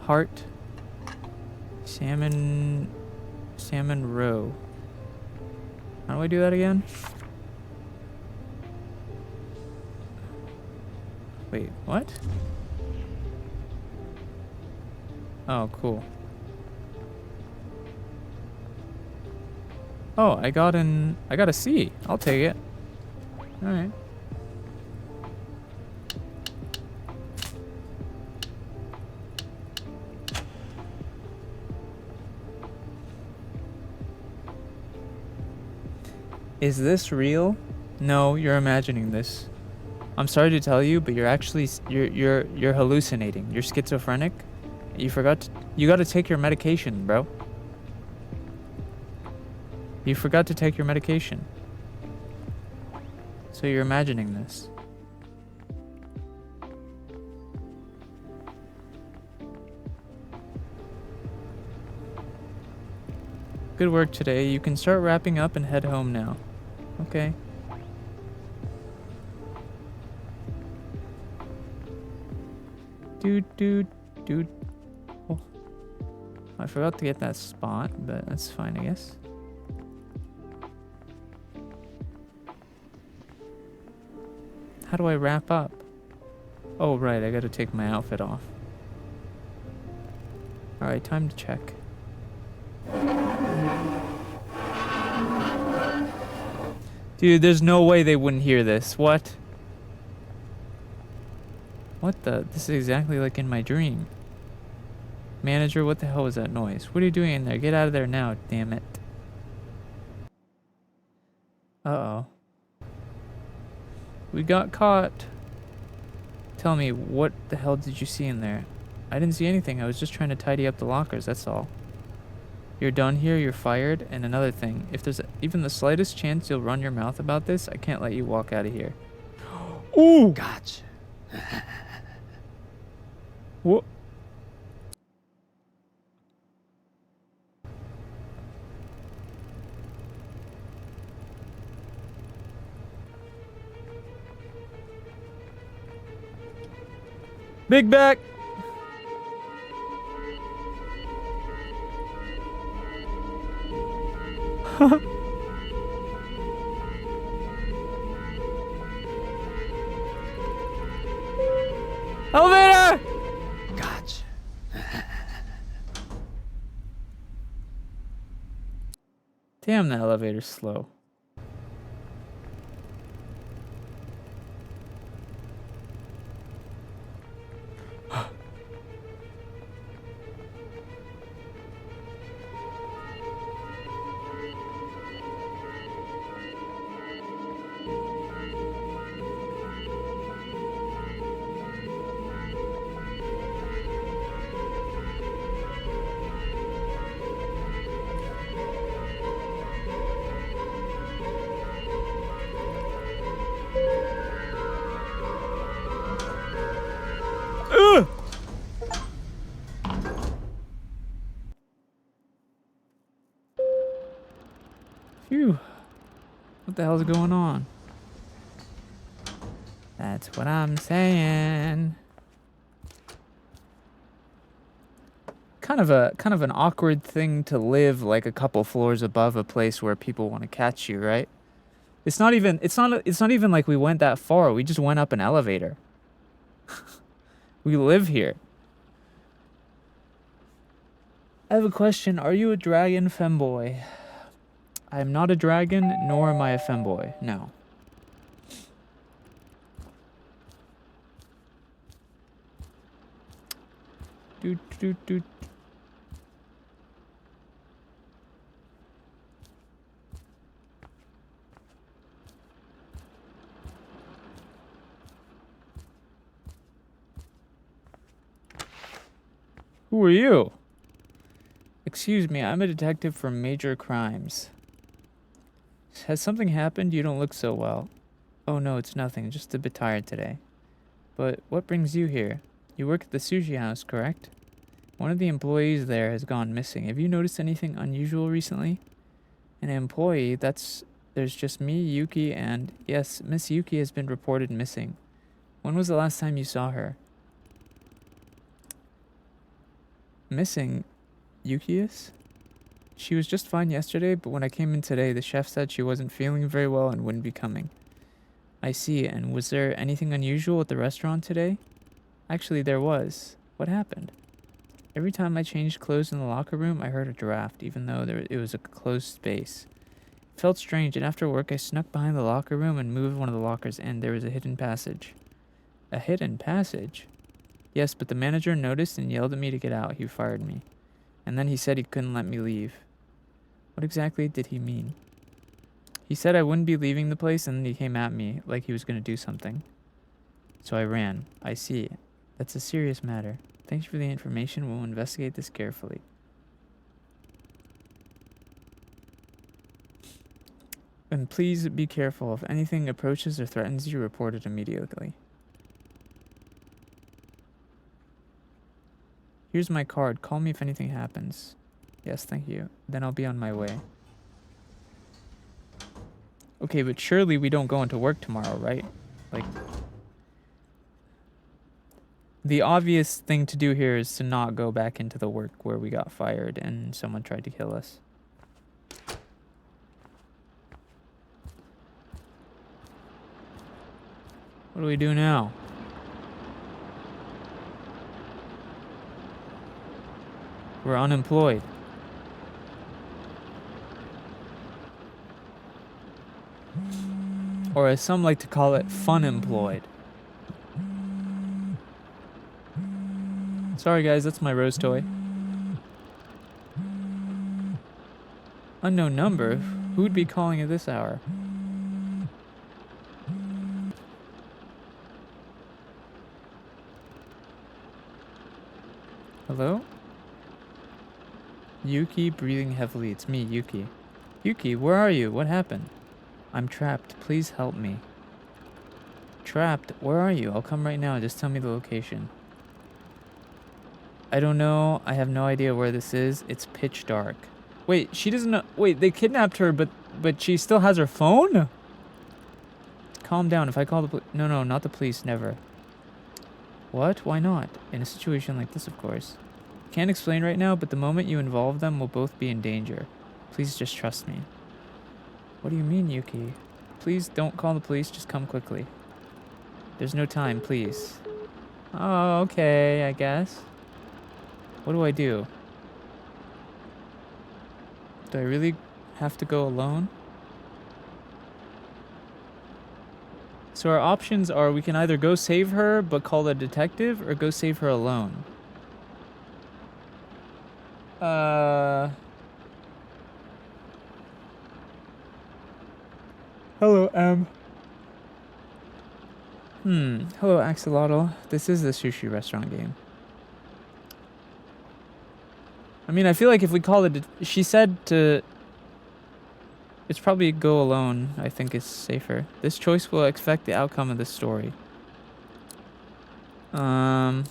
Speaker 1: Heart. Salmon roe. How do I do that again? Wait, what? Oh, cool. Oh, I got a C. I'll take it. All right. Is this real? No, you're imagining this. I'm sorry to tell you, but you're actually you're hallucinating. You're schizophrenic. You got to take your medication, bro. You forgot to take your medication. So you're imagining this. Good work today. You can start wrapping up and head home now. Okay. Dude. Oh. I forgot to get that spot, but that's fine, I guess. How do I wrap up? Oh, right, I gotta take my outfit off. Alright, time to check. Dude, there's no way they wouldn't hear this. What? What the? This is exactly like in my dream. Manager, what the hell was that noise? What are you doing in there? Get out of there now, damn it. Uh-oh. We got caught. Tell me, what the hell did you see in there? I didn't see anything. I was just trying to tidy up the lockers, that's all. You're done here, you're fired. And another thing, if there's even the slightest chance you'll run your mouth about this, I can't let you walk out of here. Ooh!
Speaker 3: Gotcha.
Speaker 1: What? Big back! Elevator!
Speaker 3: Gotcha.
Speaker 1: Damn, the elevator's slow. Phew. What the hell's going on? That's what I'm saying. Kind of an awkward thing to live like a couple floors above a place where people want to catch you, right? It's not even like we went that far. We just went up an elevator. We live here. I have a question. Are you a dragon femboy? I am not a dragon, nor am I a femboy. No. Doot, doot, doot. Who are you? Excuse me, I'm a detective for major crimes. Has something happened? You don't look so well. Oh no, it's nothing. Just a bit tired today. But what brings you here? You work at the sushi house, correct? One of the employees there has gone missing. Have you noticed anything unusual recently? An employee? There's just me, Yuki, and... Yes, Miss Yuki has been reported missing. When was the last time you saw her? Missing? Yuki is? She was just fine yesterday, but when I came in today, the chef said she wasn't feeling very well and wouldn't be coming. I see, and was there anything unusual at the restaurant today? Actually, there was. What happened? Every time I changed clothes in the locker room, I heard a draft, even though it was a closed space. It felt strange, and after work, I snuck behind the locker room and moved one of the lockers in. There was a hidden passage. A hidden passage? Yes, but the manager noticed and yelled at me to get out. He fired me. And then he said he couldn't let me leave. What exactly did he mean? He said I wouldn't be leaving the place, and then he came at me like he was going to do something. So I ran. I see. That's a serious matter. Thanks for the information. We'll investigate this carefully. And please be careful. If anything approaches or threatens you, report it immediately. Here's my card. Call me if anything happens. Yes, thank you. Then I'll be on my way. Okay, but surely we don't go into work tomorrow, right? Like... The obvious thing to do here is to not go back into the work where we got fired and someone tried to kill us. What do we do now? We're unemployed. Or as some like to call it, fun-employed. Sorry guys, that's my rose toy. Unknown number? Who would be calling at this hour? Hello? Yuki breathing heavily. It's me, Yuki. Yuki, where are you? What happened? I'm trapped. Please help me. Trapped? Where are you? I'll come right now. Just tell me the location. I don't know. I have no idea where this is. It's pitch dark. Wait, she doesn't know. Wait, they kidnapped her, but she still has her phone? Calm down. If I call the police... No, not the police. Never. What? Why not? In a situation like this, of course. Can't explain right now, but the moment you involve them, we'll both be in danger. Please just trust me. What do you mean, Yuki? Please don't call the police. Just come quickly. There's no time, please. Oh, okay, I guess. What do I do? Do I really have to go alone? So our options are we can either go save her but call the detective or go save her alone. Hello, M. Hello, Axolotl. This is the sushi restaurant game. I mean, I feel like if we call it... She said to... It's probably go alone, I think is safer. This choice will affect the outcome of this story. I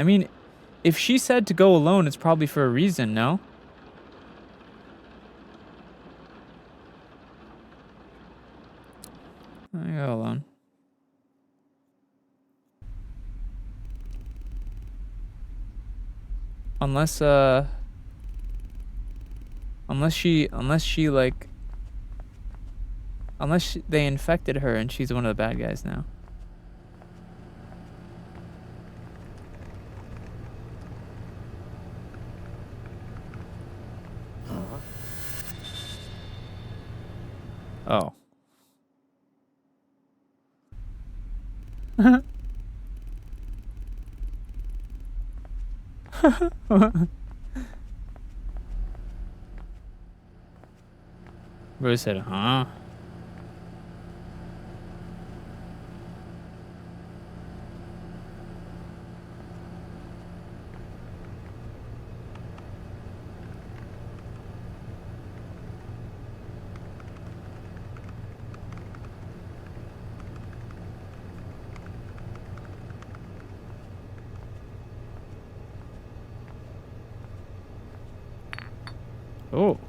Speaker 1: mean, if she said to go alone, it's probably for a reason, no? I go alone. Unless they infected her and she's one of the bad guys now. Oh. Bro said, huh? Oh.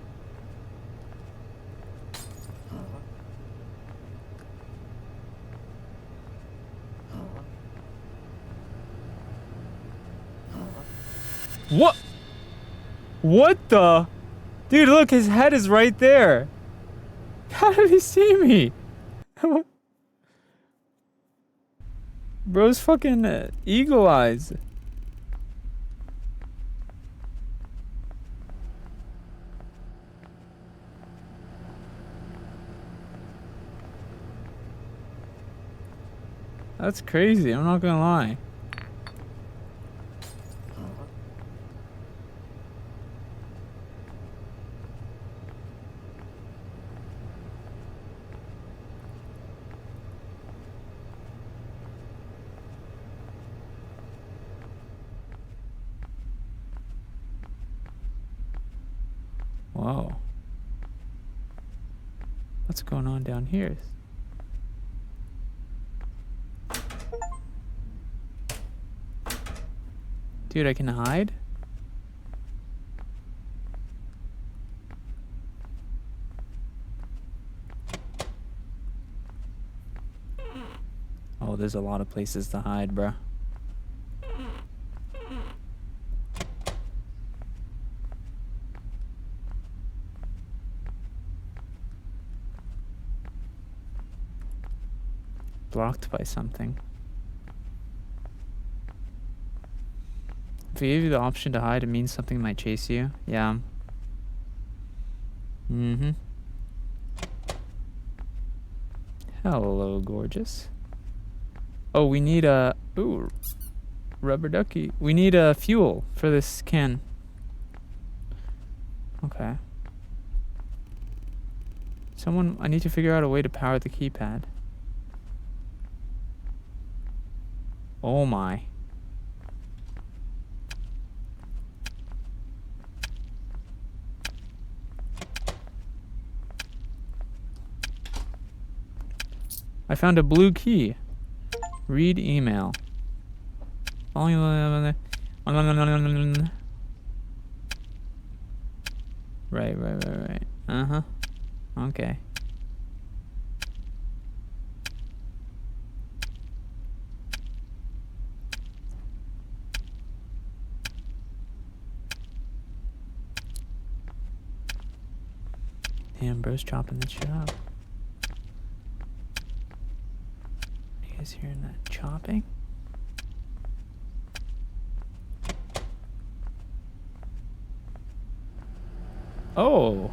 Speaker 1: What? What the? Dude, look, his head is right there. How did he see me? Bro's fucking eagle eyes. That's crazy, I'm not gonna lie. Whoa. What's going on down here? Dude, I can hide? Oh, there's a lot of places to hide, bruh. Blocked by something. If we give you the option to hide, it means something might chase you. Yeah. Mm-hmm. Hello, gorgeous. Oh, we need a... Ooh. Rubber ducky. We need a fuel for this can. Okay. Someone... I need to figure out a way to power the keypad. Oh my. I found a blue key. Read email. Right. Uh-huh. Okay. Damn, bro's chopping that shit up. You guys hearing that chopping? Oh.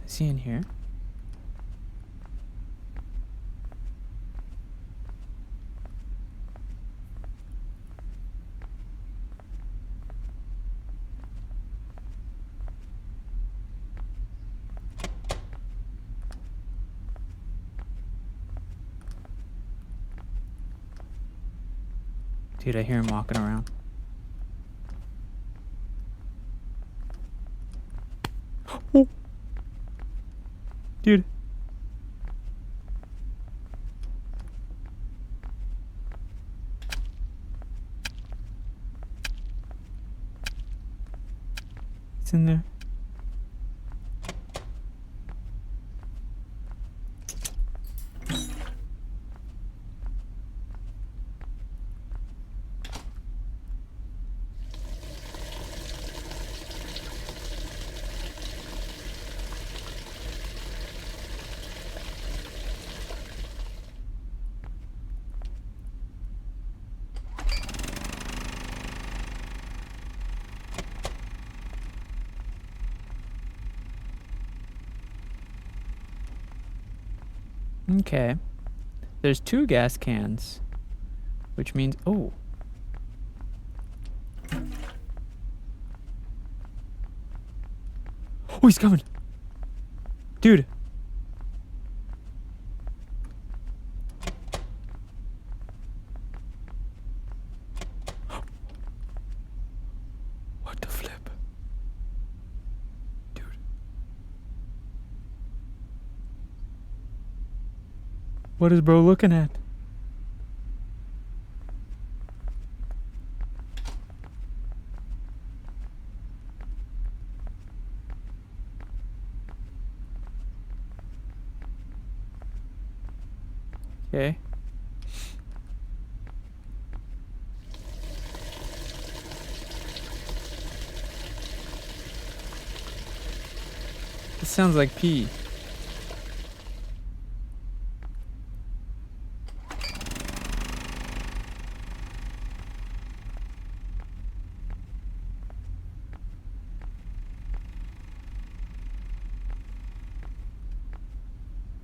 Speaker 1: Is he in here? Dude, I hear him walking around. Oh. Dude. It's in there. Okay. There's 2 gas cans, which means... Oh. Oh, he's coming. Dude. What the flip? Dude. What is bro looking at? Okay. This sounds like pee.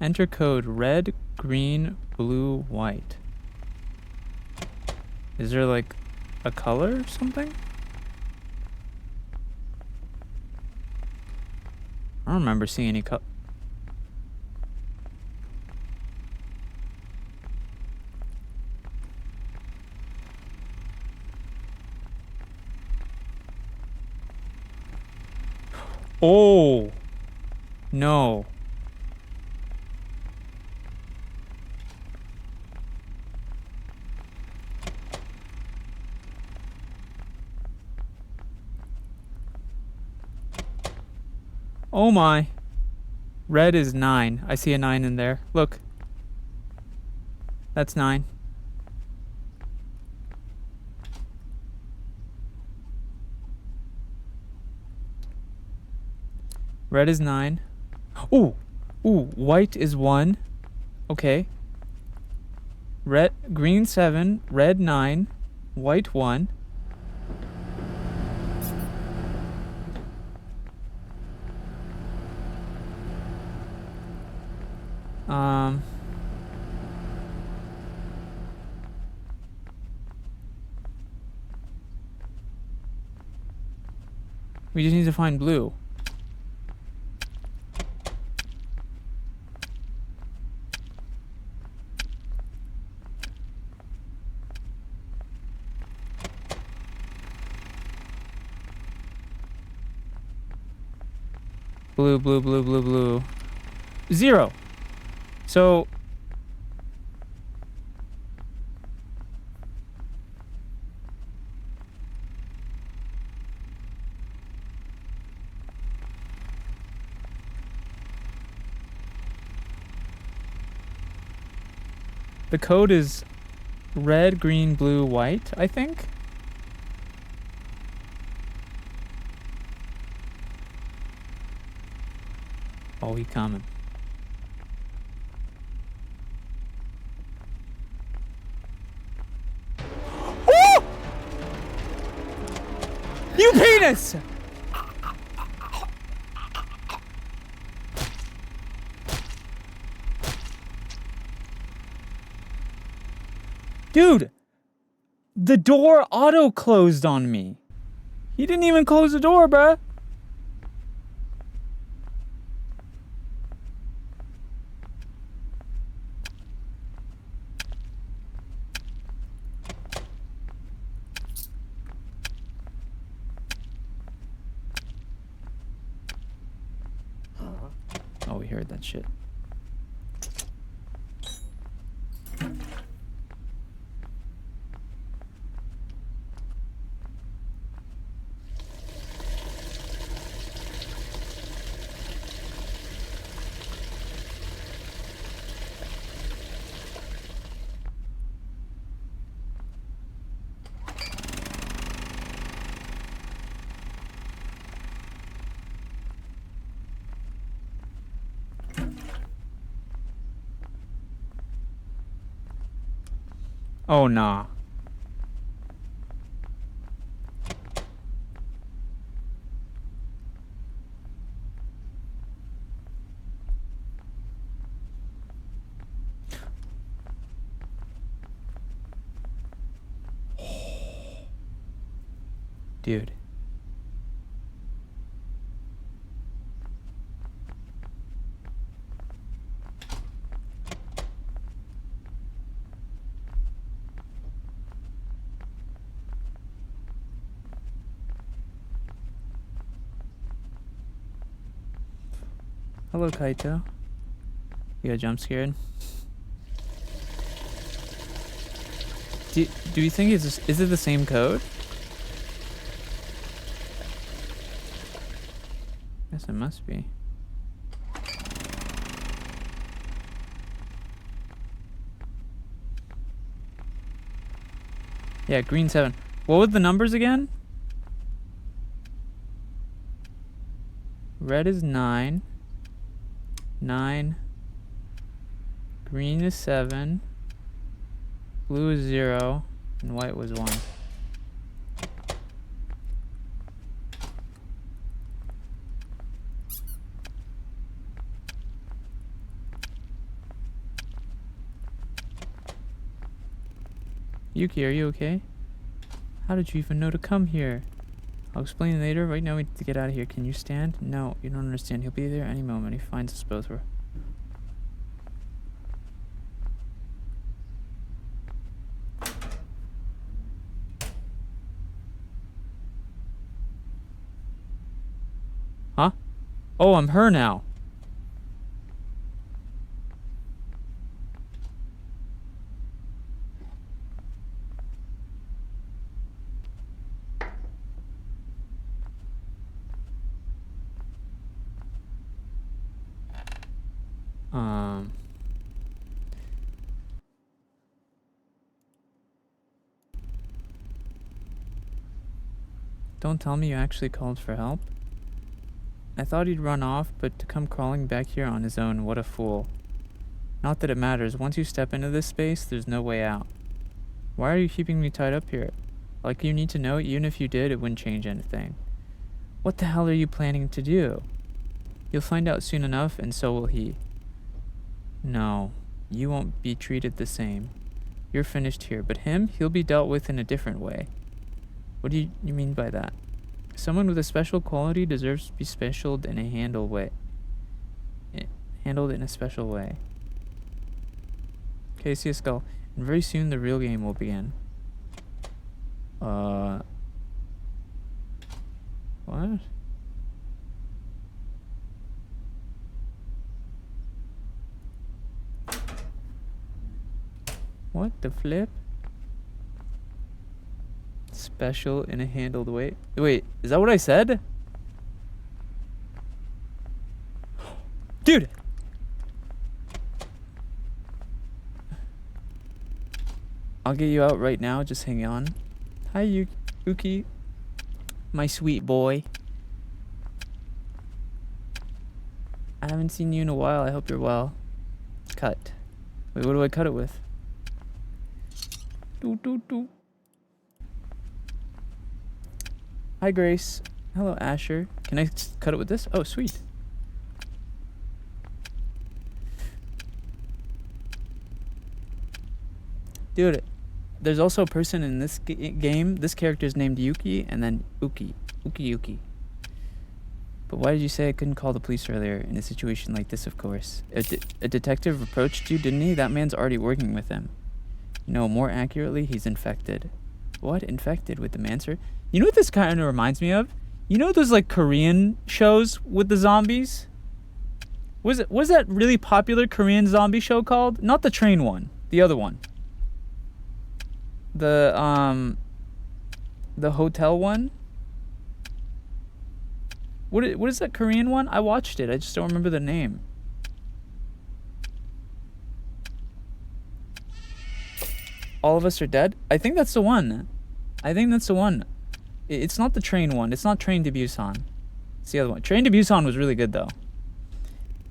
Speaker 1: Enter code red, green, blue, white. Is there like a color or something? I don't remember seeing any color. Oh! No. Oh my. Red is 9. I see a 9 in there. Look. That's 9. Red is 9. Ooh. Ooh, white is 1. Okay. Red, green 7, red 9, white 1. We just need to find blue. Blue, blue, blue, blue, blue. 0. So... the code is red, green, blue, white, I think? Oh, he coming. Oh! You penis! Dude! The door auto-closed on me. He didn't even close the door, bruh. Oh, we heard that shit. Oh, nah. Dude. Hello, Kaito. You got jump scared? Do you think is it the same code? Guess it must be. Yeah, green 7. What were the numbers again? Red is 9. 9. Green is 7. Blue is 0. And white was 1. Yuki, are you okay? How did you even know to come here? I'll explain later. Right now we need to get out of here. Can you stand? No, you don't understand. He'll be there any moment. He finds us both. Huh? Oh, I'm her now. Don't tell me you actually called for help. I thought he'd run off, but to come crawling back here on his own, what a fool. Not that it matters. Once you step into this space, there's no way out. Why are you keeping me tied up here? Like you need to know, even if you did, it wouldn't change anything. What the hell are you planning to do? You'll find out soon enough, and so will he. No, you won't be treated the same. You're finished here, but him, he'll be dealt with in a different way. What do you mean by that? Someone with a special quality deserves to be handled in a special way. Okay, see a skull. And very soon the real game will begin. What? What the flip? Special in a handled way. Wait, is that what I said? Dude! I'll get you out right now, just hang on. Hi, Yuki. My sweet boy. I haven't seen you in a while, I hope you're well. Cut. Wait, what do I cut it with? Doo. Hi, Grace. Hello, Asher. Can I cut it with this? Oh, sweet. Dude, there's also a person in this game. This character is named Yuki and then Uki. Yuki. But why did you say I couldn't call the police earlier in a situation like this, of course? A detective approached you, didn't he? That man's already working with him. No, more accurately, he's infected. What? Infected with the Mancer? You know what this kind of reminds me of? You know those like Korean shows with the zombies? Was that really popular Korean zombie show called? Not the train one. The other one. The hotel one? What is that Korean one? I watched it. I just don't remember the name. All of Us Are Dead? I think that's the one. It's not the train one. It's not Train to Busan. It's the other one. Train to Busan was really good, though.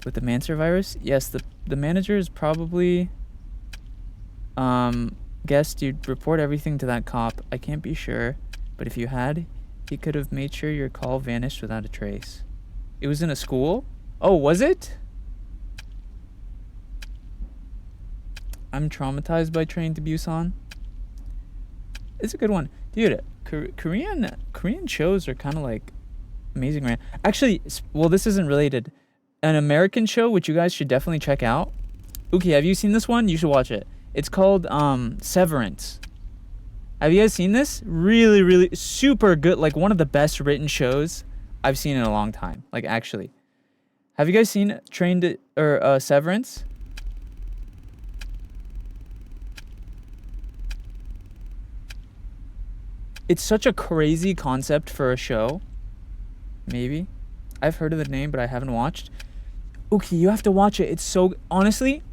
Speaker 1: With the Mancer virus? Yes, the manager is probably... guessed you'd report everything to that cop. I can't be sure, but if you had, he could have made sure your call vanished without a trace. It was in a school? Oh, was it? I'm traumatized by Train to Busan. It's a good one. Dude, Korean shows are kind of like amazing, right? Actually, well, this isn't related. An American show which you guys should definitely check out. Uki, have you seen this one? You should watch it. It's called Severance. Have you guys seen this? Really, really super good. Like one of the best written shows I've seen in a long time. Like actually. Have you guys seen Severance? It's such a crazy concept for a show. Maybe. I've heard of the name, but I haven't watched. Okay, you have to watch it. It's so honestly,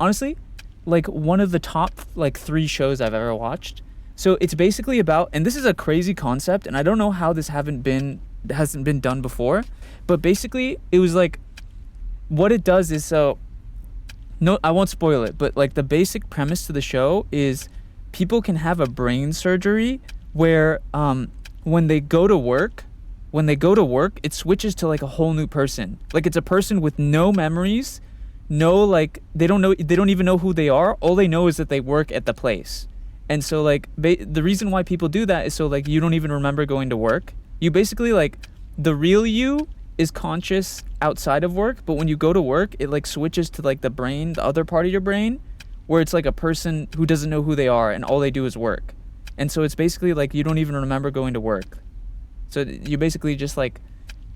Speaker 1: like one of the top like 3 shows I've ever watched. So it's basically about, and this is a crazy concept, and I don't know how this hasn't been done before, but basically it was like, what it does is, so no, I won't spoil it, but like the basic premise to the show is people can have a brain surgery where when they go to work, it switches to like a whole new person. Like it's a person with no memories, no like they don't even know who they are. All they know is that they work at the place. And so like the reason why people do that is so like you don't even remember going to work. You basically like the real you is conscious outside of work, but when you go to work, it like switches to like the brain, the other part of your brain, where it's like a person who doesn't know who they are and all they do is work. And so it's basically like you don't even remember going to work. So you basically just like,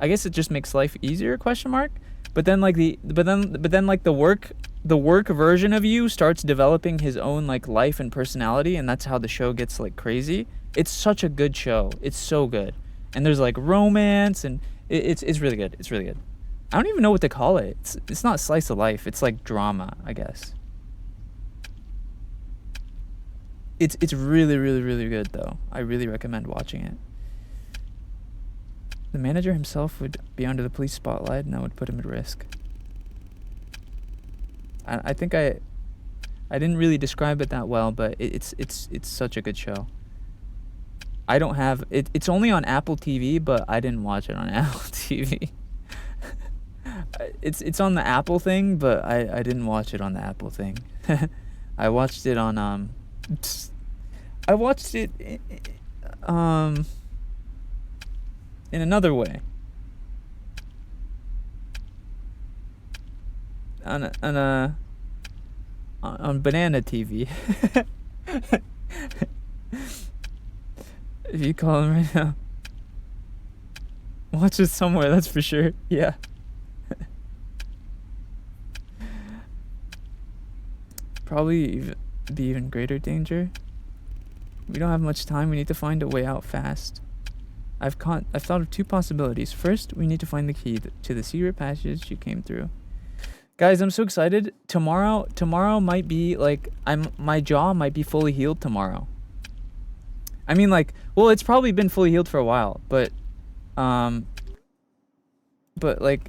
Speaker 1: I guess it just makes life easier, question mark. But then like the work version of you starts developing his own like life and personality, and that's how the show gets like crazy. It's such a good show. It's so good. And there's like romance, and it's really good. It's really good. I don't even know what to call it. It's not slice of life. It's like drama, I guess. It's really, really, really good though. I really recommend watching it. The manager himself would be under the police spotlight, and that would put him at risk. I think I didn't really describe it that well, but it's such a good show. I don't have it. It's only on Apple TV, but I didn't watch it on Apple TV. It's on the Apple thing, but I didn't watch it on the Apple thing. I watched it on I watched it in another way. On Banana TV. If you call him right now. Watch it somewhere, that's for sure. Yeah. Probably be even greater danger. We don't have much time. We need to find a way out fast. I've thought of 2 possibilities. First, we need to find the key to the secret passage you came through. Guys, I'm so excited. Tomorrow might be like my jaw might be fully healed tomorrow. I mean like, well, it's probably been fully healed for a while, but like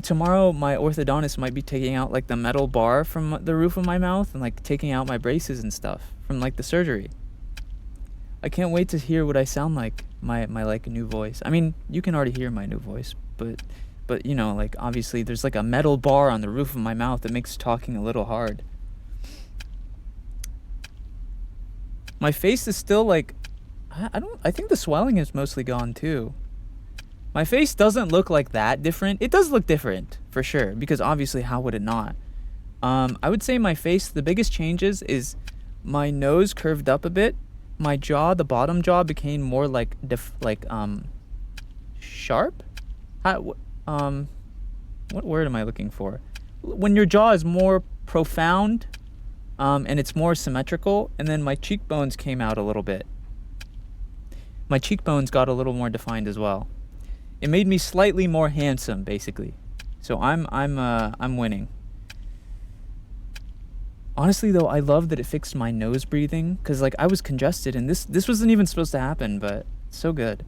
Speaker 1: tomorrow my orthodontist might be taking out like the metal bar from the roof of my mouth and like taking out my braces and stuff from like the surgery. I can't wait to hear what I sound like, my like new voice. I mean, you can already hear my new voice, but you know, like obviously there's like a metal bar on the roof of my mouth that makes talking a little hard. My face is still like, I think the swelling is mostly gone too. My face doesn't look like that different. It does look different for sure, because obviously how would it not? I would say my face, the biggest changes is my nose curved up a bit. My jaw, the bottom jaw became more like sharp. What word am I looking for? When your jaw is more profound, and it's more symmetrical, and then my cheekbones came out a little bit. My cheekbones got a little more defined as well. It made me slightly more handsome, basically. So I'm winning. Honestly, though, I love that it fixed my nose breathing, because like I was congested, and this wasn't even supposed to happen, but it's so good.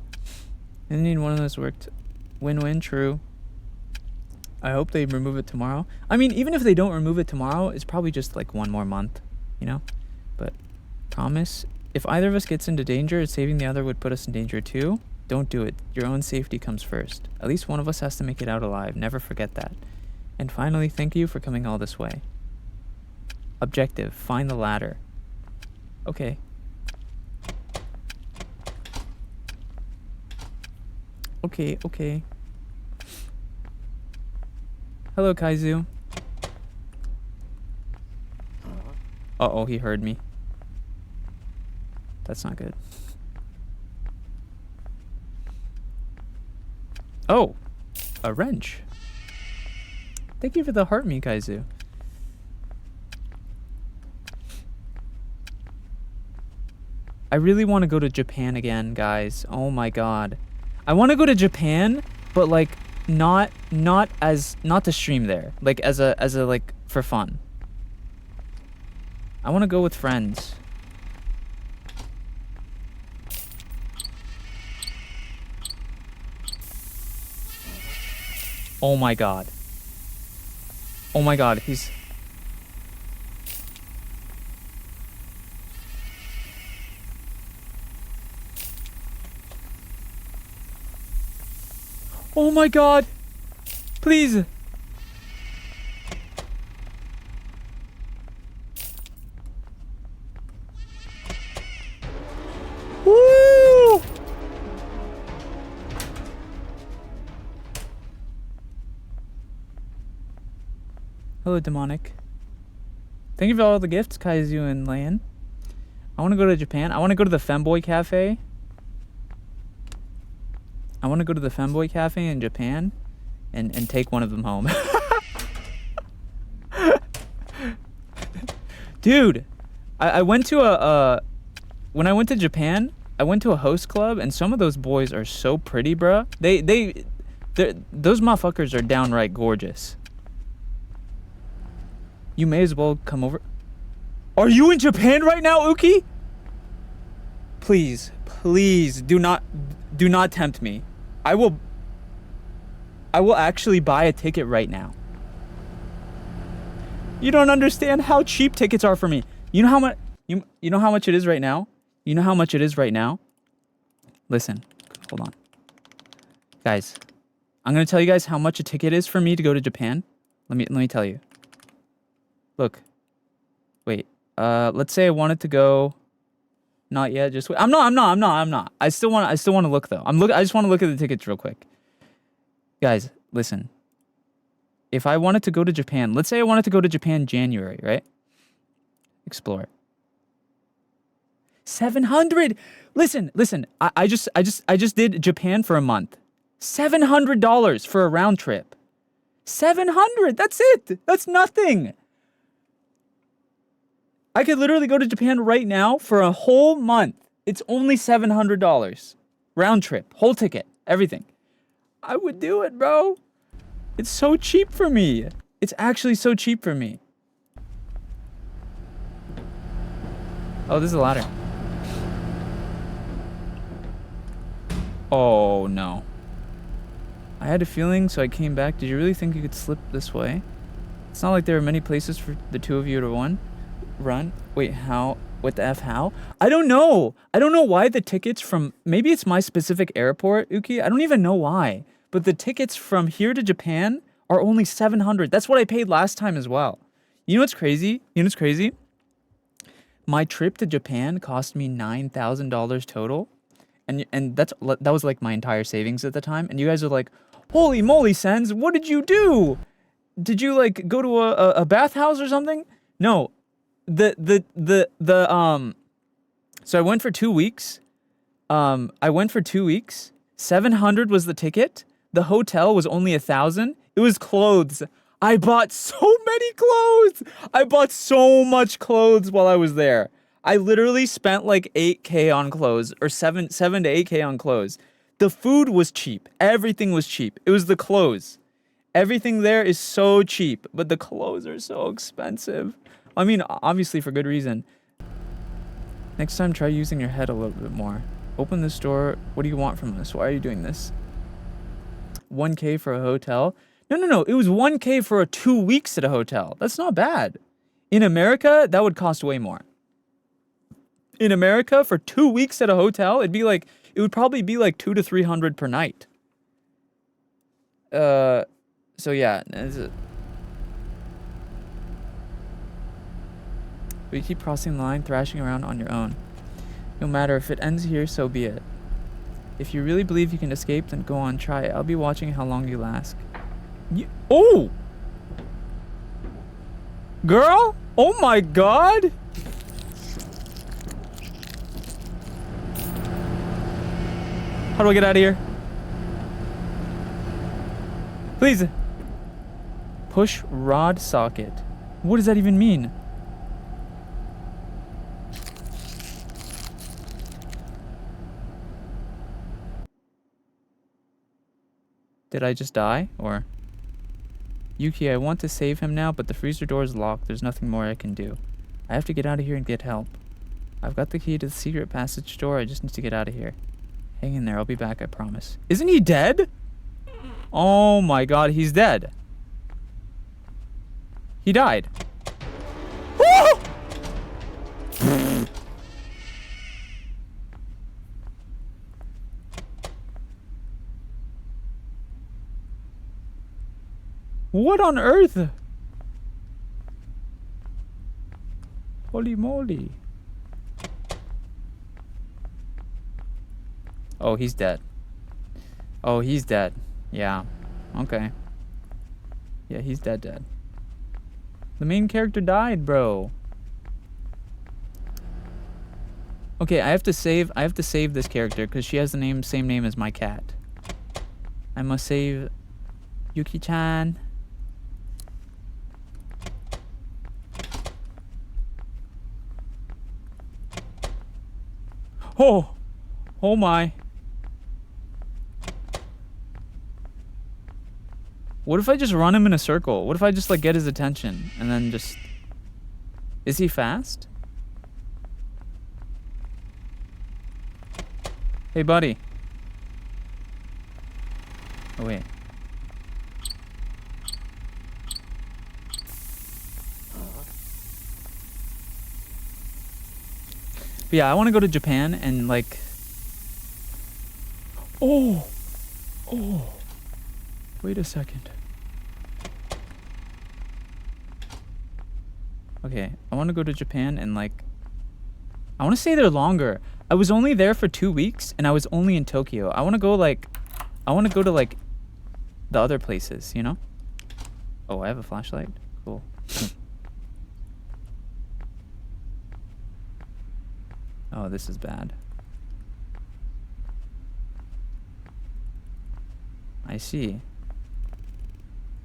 Speaker 1: And then one of those worked. Win-win, true. I hope they remove it tomorrow. I mean, even if they don't remove it tomorrow, it's probably just like 1 more month, you know? But promise, if either of us gets into danger, saving the other would put us in danger too. Don't do it. Your own safety comes first. At least one of us has to make it out alive. Never forget that. And finally, thank you for coming all this way. Objective, find the ladder. Okay. Okay, okay. Hello, Kaizu. Uh-oh, he heard me. That's not good. Oh, a wrench. Thank you for the heart me, Kaizu. I really want to go to Japan again, guys. Oh my god. I want to go to Japan, but like not to stream there. Like as a like for fun. I want to go with friends. Oh my god. Oh my god, he's... Oh my god! Please! Woo! Hello, Demonic. Thank you for all the gifts, Kaizu and Lan. I want to go to Japan. I want to go to the Femboy Cafe. I want to go to the Femboy Cafe in Japan and take one of them home. Dude, I went to when I went to Japan, I went to a host club and some of those boys are so pretty, bruh. Those motherfuckers are downright gorgeous. You may as well come over. Are you in Japan right now, Uki? Please, please do not tempt me. I will actually buy a ticket right now. You don't understand how cheap tickets are for me. You know how much you know how much it is right now? You know how much it is right now? Listen. Hold on. Guys, I'm going to tell you guys how much a ticket is for me to go to Japan. Let me tell you. Look. Wait. Let's say I wanted to go. Not yet. Just wait. I'm not. I still want to look though. I just want to look at the tickets real quick. Guys, listen. If I wanted to go to Japan, let's say I wanted to go to Japan January, right? Explore. 700. Listen. I just did Japan for a month. $700 for a round trip. 700. That's it. That's nothing. I could literally go to Japan right now for a whole month. It's only $700. Round trip, whole ticket, everything. I would do it, bro. It's so cheap for me. It's actually so cheap for me. Oh, this is a ladder. Oh, no. I had a feeling, so I came back. Did you really think you could slip this way? It's not like there are many places for the two of you to run. Wait, how? What the F, how? I don't know. I don't know why the tickets from... Maybe it's my specific airport, Uki. I don't even know why. But the tickets from here to Japan are only $700. That's what I paid last time as well. You know what's crazy? My trip to Japan cost me $9,000 total. And that was like my entire savings at the time. And you guys are like, holy moly, Senz, what did you do? Did you like go to a bathhouse or something? No. So I went for 2 weeks. 700 was the ticket. The hotel was only 1,000. It was clothes. I bought so many clothes. I bought so much clothes while I was there. I literally spent like 8K on clothes, or 7 to 8K on clothes. The food was cheap. Everything was cheap. It was the clothes. Everything there is so cheap, but the clothes are so expensive. I mean, obviously for good reason. Next time, try using your head a little bit more. Open this door. What do you want from us? Why are you doing this? 1K for a hotel? No. It was 1K for 2 weeks at a hotel. That's not bad. In America, that would cost way more. In America, for 2 weeks at a hotel, it would probably be like $200 to $300 per night. So yeah. But you keep crossing the line, thrashing around on your own. No matter if it ends here, so be it. If you really believe you can escape, then go on, try it. I'll be watching how long you last. Oh! Girl? Oh my god! How do I get out of here? Please. Push rod socket. What does that even mean? Did I just die? Or... Yuki, I want to save him now, but the freezer door is locked. There's nothing more I can do. I have to get out of here and get help. I've got the key to the secret passage door. I just need to get out of here. Hang in there. I'll be back, I promise. Isn't he dead? Oh my god, he's dead. He died. Woo! What on earth? Holy moly. Oh, he's dead. Oh, he's dead. Yeah. Okay. Yeah, he's dead. The main character died, bro. Okay, I have to save this character because she has the same name as my cat. I must save Yuki-chan. Oh! Oh my. What if I just run him in a circle? What if I just like get his attention and then just... Is he fast? Hey buddy. Oh wait. But yeah, I want to go to Japan and like... Oh! Oh! Wait a second. Okay, I want to go to Japan and like... I want to stay there longer. I was only there for 2 weeks and I was only in Tokyo. I want to go like... I want to go to like... the other places, you know? Oh, I have a flashlight? Cool. Oh, this is bad. I see.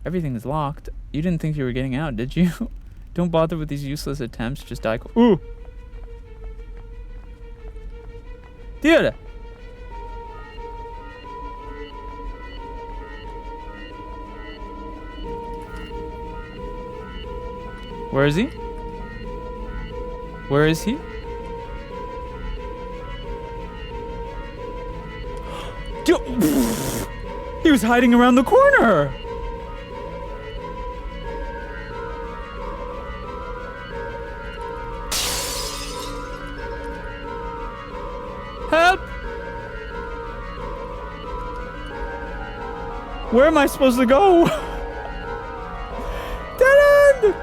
Speaker 1: Everything is locked. You didn't think you were getting out, did you? Don't bother with these useless attempts. Just die. Ooh! Dude! Where is he? Where is he? He was hiding around the corner! Help! Where am I supposed to go? Dead end!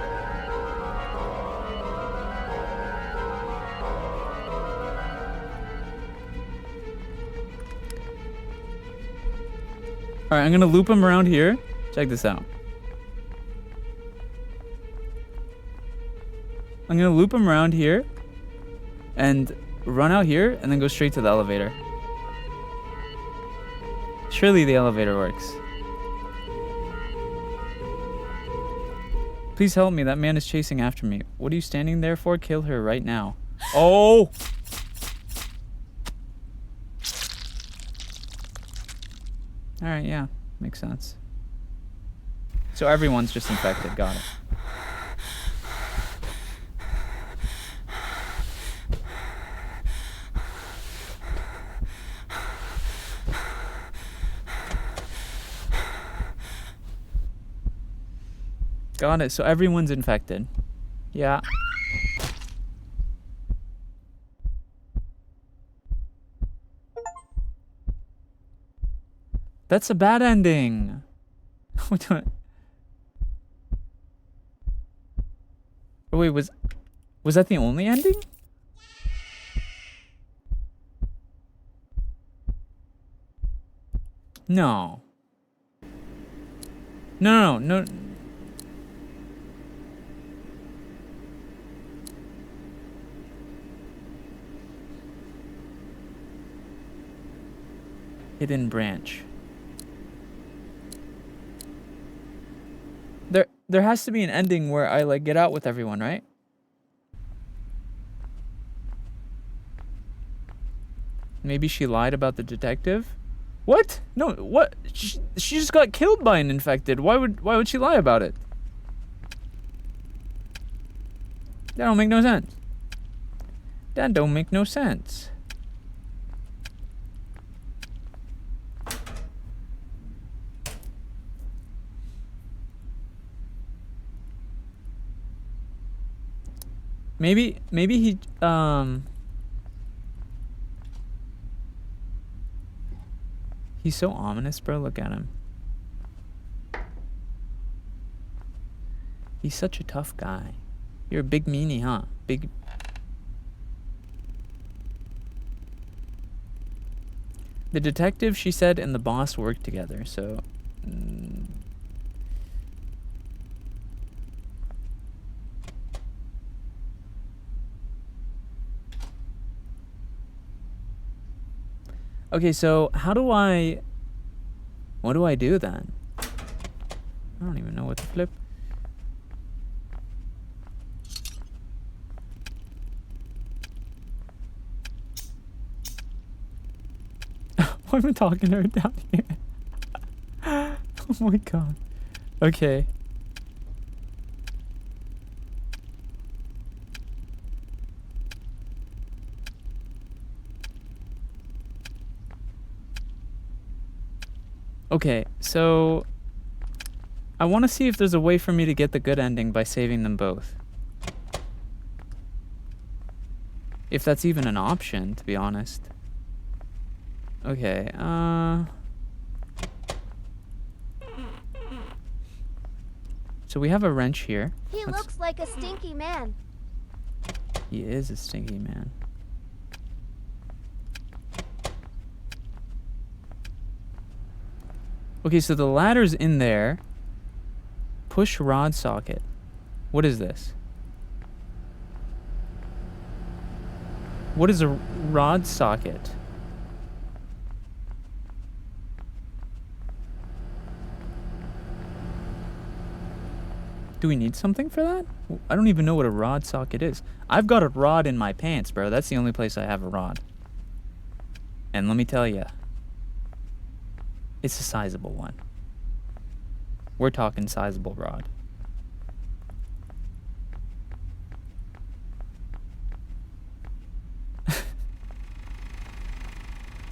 Speaker 1: Alright, I'm gonna loop him around here. Check this out. I'm gonna loop him around here and run out here and then go straight to the elevator. Surely the elevator works. Please help me. That man is chasing after me. What are you standing there for? Kill her right now. Oh! Alright, yeah. Makes sense. So everyone's just infected. Got it. Got it. So everyone's infected. Yeah. That's a bad ending. Oh, wait, was that the only ending? No. No. Hidden branch. There has to be an ending where I like get out with everyone, right? Maybe she lied about the detective? What? No, what? She just got killed by an infected. Why would she lie about it? That don't make no sense. That don't make no sense. Maybe he he's so ominous, bro. Look at him. He's such a tough guy. You're a big meanie, huh? Big. The detective, she said, and the boss worked together, so. Okay, so what do I do then? I don't even know what to flip. Why am I talking to her down here? Oh my god. Okay. Okay, so I want to see if there's a way for me to get the good ending by saving them both. If that's even an option, to be honest. Okay, so we have a wrench here.
Speaker 3: He looks like a stinky man.
Speaker 1: He is a stinky man. Okay, so the ladder's in there. Push rod socket. What is this? What is a rod socket? Do we need something for that? I don't even know what a rod socket is. I've got a rod in my pants, bro. That's the only place I have a rod. And let me tell you, it's a sizable one. We're talking sizable rod.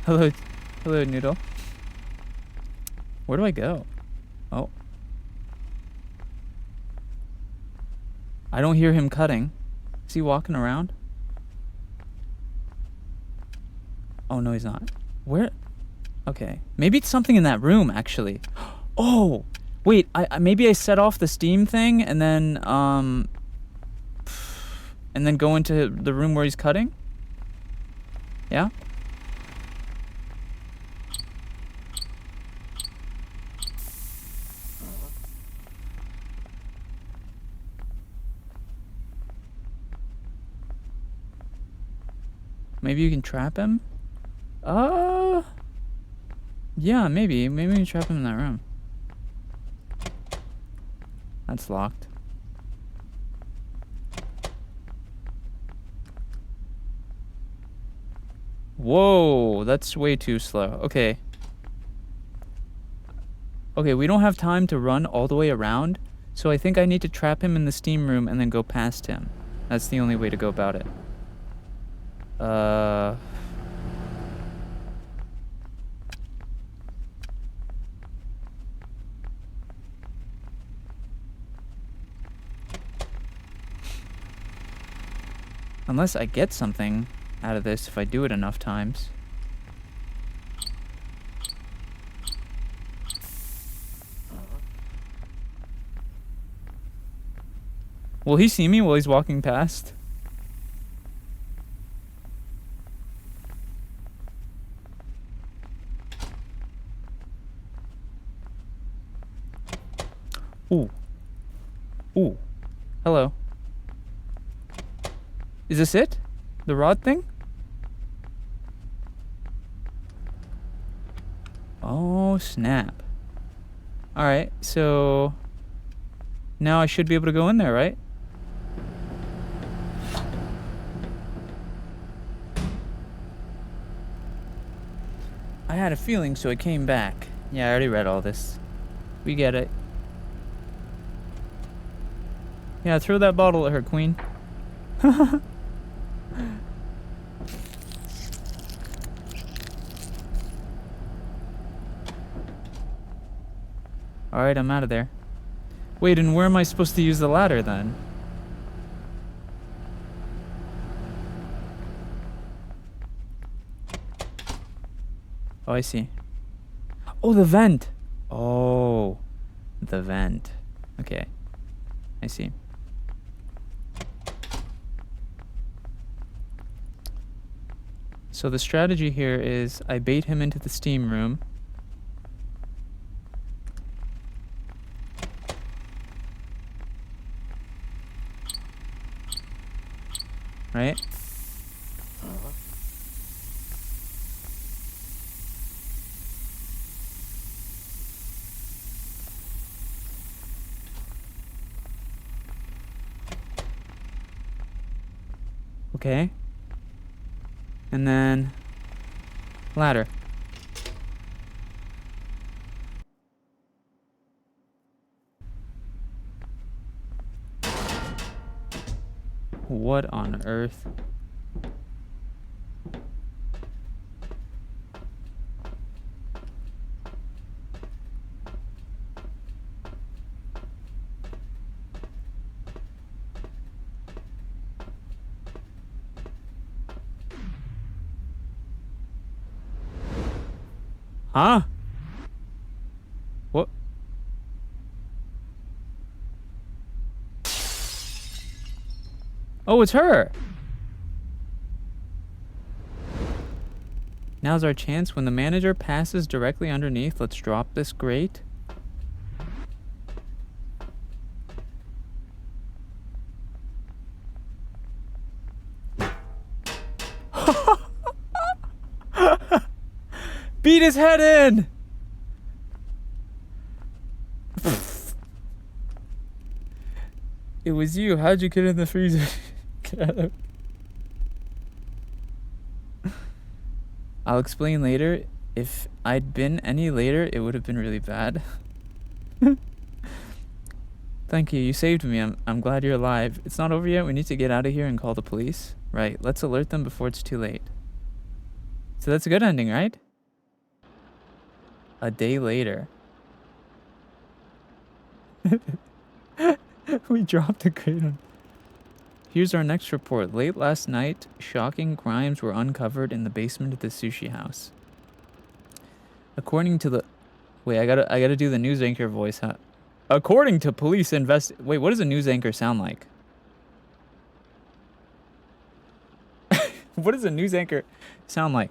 Speaker 1: Hello, Noodle. Where do I go? Oh. I don't hear him cutting. Is he walking around? Oh, no, he's not. Where? Okay. Maybe it's something in that room, actually. Oh! Wait, maybe I set off the steam thing and then go into the room where he's cutting? Yeah? Maybe you can trap him? Yeah, maybe. Maybe we can trap him in that room. That's locked. Whoa, that's way too slow. Okay. Okay, we don't have time to run all the way around, so I think I need to trap him in the steam room and then go past him. That's the only way to go about it. Unless I get something out of this if I do it enough times. Will he see me while he's walking past? Ooh. Hello. Is this it? The rod thing? Oh, snap. Alright, so... now I should be able to go in there, right? I had a feeling, so I came back. Yeah, I already read all this. We get it. Yeah, throw that bottle at her, queen. Alright, I'm out of there. Wait, and where am I supposed to use the ladder then? Oh, I see. Oh, the vent! Oh, the vent. Okay, I see. So the strategy here is I bait him into the steam room. Right? Okay. And then ladder. What on earth? Huh? What? Oh, it's her! Now's our chance. When the manager passes directly underneath, let's drop this grate. Beat his head in! It was you. How'd you get in the freezer? Get out of... I'll explain later. If I'd been any later, it would have been really bad. Thank you. You saved me. I'm glad you're alive. It's not over yet. We need to get out of here and call the police. Right. Let's alert them before it's too late. So that's a good ending, right? A day later. We dropped a crate on... Here's our next report. Late last night, shocking crimes were uncovered in the basement of the sushi house. According to the... Wait, I gotta do the news anchor voice, huh? According to police Wait, what does a news anchor sound like? What does a news anchor sound like?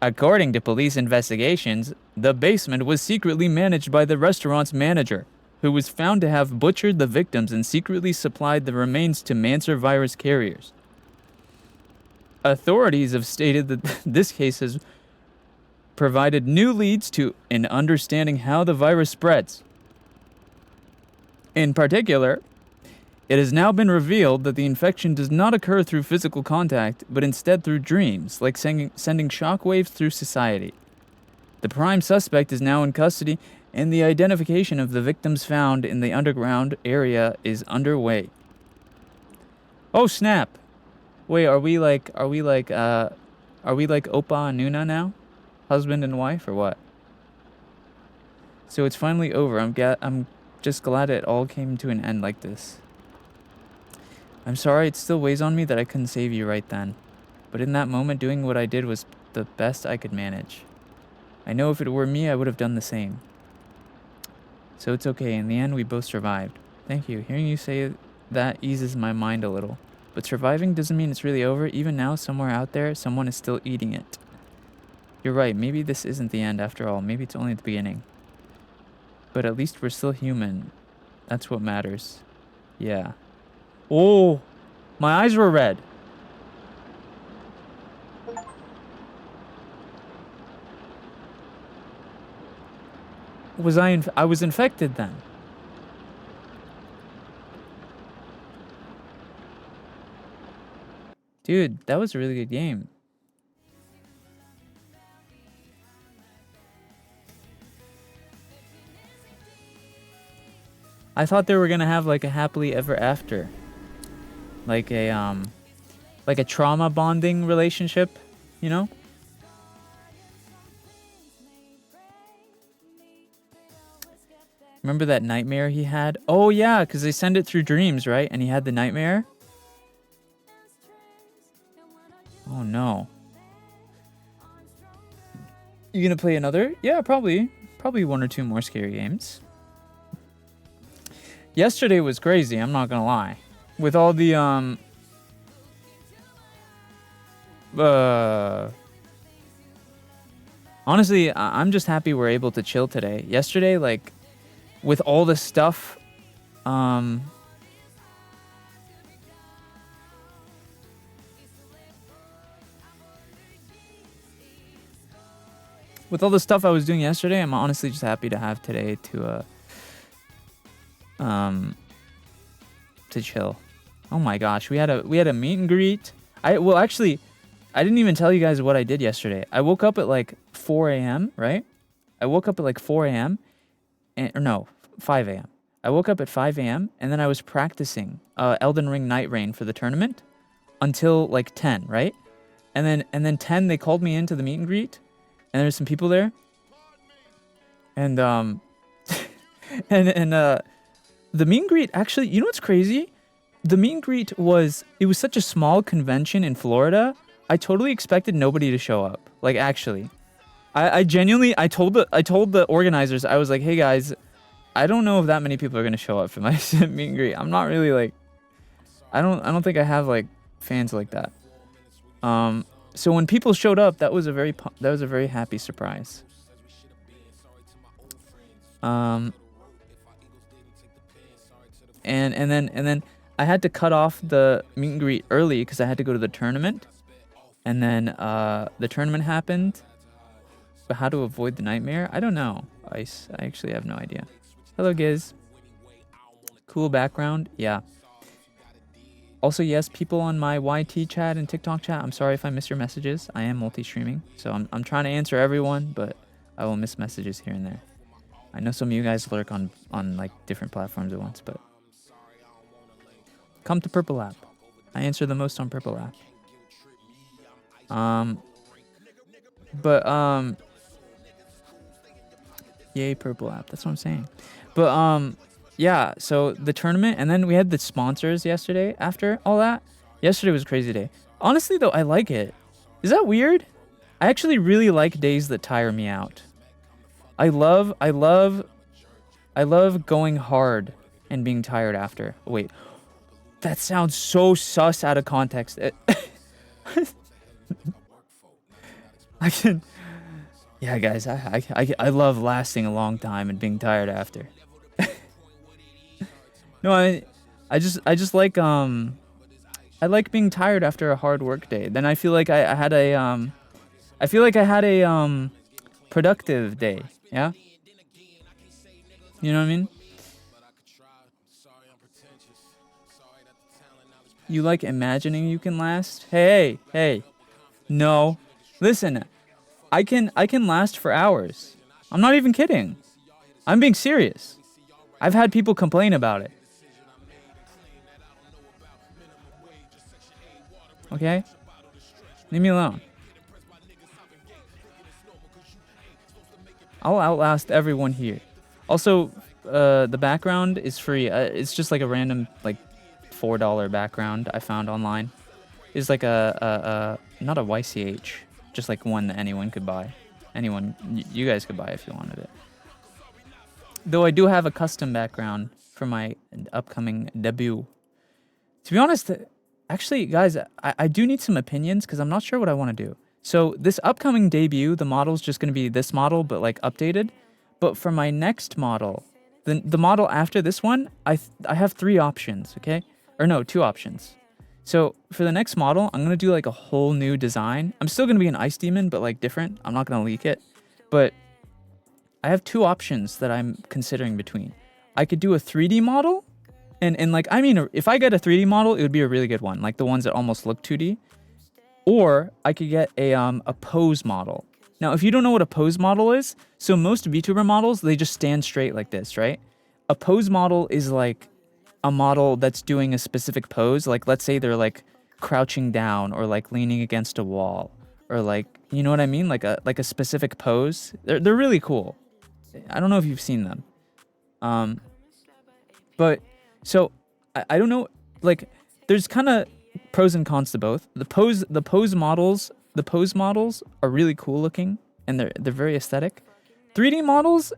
Speaker 1: According to police investigations, the basement was secretly managed by the restaurant's manager, who was found to have butchered the victims and secretly supplied the remains to Mancer virus carriers. Authorities have stated that this case has provided new leads to in understanding how the virus spreads. In particular, it has now been revealed that the infection does not occur through physical contact, but instead through dreams, like sending shockwaves through society. The prime suspect is now in custody, and the identification of the victims found in the underground area is underway. Oh snap! Wait, are we like Oppa and Nuna now? Husband and wife, or what? So it's finally over. I'm just glad it all came to an end like this. I'm sorry it still weighs on me that I couldn't save you right then. But in that moment, doing what I did was the best I could manage. I know if it were me, I would have done the same. So it's okay. In the end, we both survived. Thank you. Hearing you say that eases my mind a little. But surviving doesn't mean it's really over. Even now, somewhere out there, someone is still eating it. You're right. Maybe this isn't the end after all. Maybe it's only the beginning. But at least we're still human. That's what matters. Yeah. Oh, my eyes were red. Was I was infected then? Dude, that was a really good game. I thought they were gonna have like a happily ever after. Like a trauma bonding relationship, you know? Remember that nightmare he had? Oh yeah, because they send it through dreams, right? And he had the nightmare. Oh no. You gonna play another? Yeah, probably. Probably one or two more scary games. Yesterday was crazy, I'm not gonna lie. With all the honestly, I'm just happy we're able to chill today. Yesterday, like, with all the stuff, with all the stuff I was doing yesterday, I'm honestly just happy to have today to chill. Oh my gosh, we had a meet and greet. Well, actually, I didn't even tell you guys what I did yesterday. I woke up at like 4 a.m., right? I woke up at like 4 a.m. Or no, 5 a.m. I woke up at 5 a.m. and then I was practicing Elden Ring Night Rain for the tournament until like 10, right? And then 10 they called me into the meet and greet, and there's some people there. And the meet and greet, actually, you know what's crazy? The meet and greet was such a small convention in Florida. I totally expected nobody to show up. Like, actually. I genuinely, I told the organizers, I was like, hey guys, I don't know if that many people are going to show up for my meet and greet. I'm not really like, I don't think I have like fans like that. So when people showed up, that was a very happy surprise. And then I had to cut off the meet and greet early because I had to go to the tournament. And then the tournament happened. But how to avoid the nightmare? I don't know, Ice. I actually have no idea. Hello, Giz. Cool background. Yeah. Also, yes, people on my YT chat and TikTok chat, I'm sorry if I miss your messages. I am multi-streaming, so I'm trying to answer everyone, but I will miss messages here and there. I know some of you guys lurk on like different platforms at once, but come to Purple App. I answer the most on Purple App. Yay, Purple App. That's what I'm saying. But yeah, so the tournament, and then we had the sponsors yesterday after all that. Yesterday was a crazy day. Honestly, though, I like it. Is that weird? I actually really like days that tire me out. I love going hard and being tired after. Oh, wait. That sounds so sus out of context. Yeah, guys, I love lasting a long time and being tired after. No, I just like I like being tired after a hard work day. Then I feel like I had a productive day. Yeah? You know what I mean? You like imagining you can last? Hey. No. Listen. I can last for hours. I'm not even kidding. I'm being serious. I've had people complain about it. Okay? Leave me alone. I'll outlast everyone here. Also, the background is free. It's just like a random like $4 background I found online. It's like a not a YCH. Just like one that anyone could buy. You guys could buy if you wanted it. Though I do have a custom background for my upcoming debut. To be honest, actually, guys, I do need some opinions because I'm not sure what I want to do. So this upcoming debut, the model's just going to be this model, but like updated. But for my next model, the model after this one, I have 3 options, okay? Or no, 2 options. So for the next model, I'm gonna do like a whole new design. I'm still gonna be an ice demon, but like different. I'm not gonna leak it. But I have 2 options that I'm considering between. I could do a 3D model, and like, I mean, if I get a 3D model, it would be a really good one, like the ones that almost look 2D. Or I could get a pose model. Now, if you don't know what a pose model is, so most VTuber models, they just stand straight like this, right? A pose model is like a model that's doing a specific pose. Like, let's say they're like crouching down or like leaning against a wall or like, you know what I mean? Like a specific pose. They're really cool. I don't know if you've seen them. But so I don't know, like there's kind of pros and cons to both. The pose models are really cool looking and they're very aesthetic. 3D models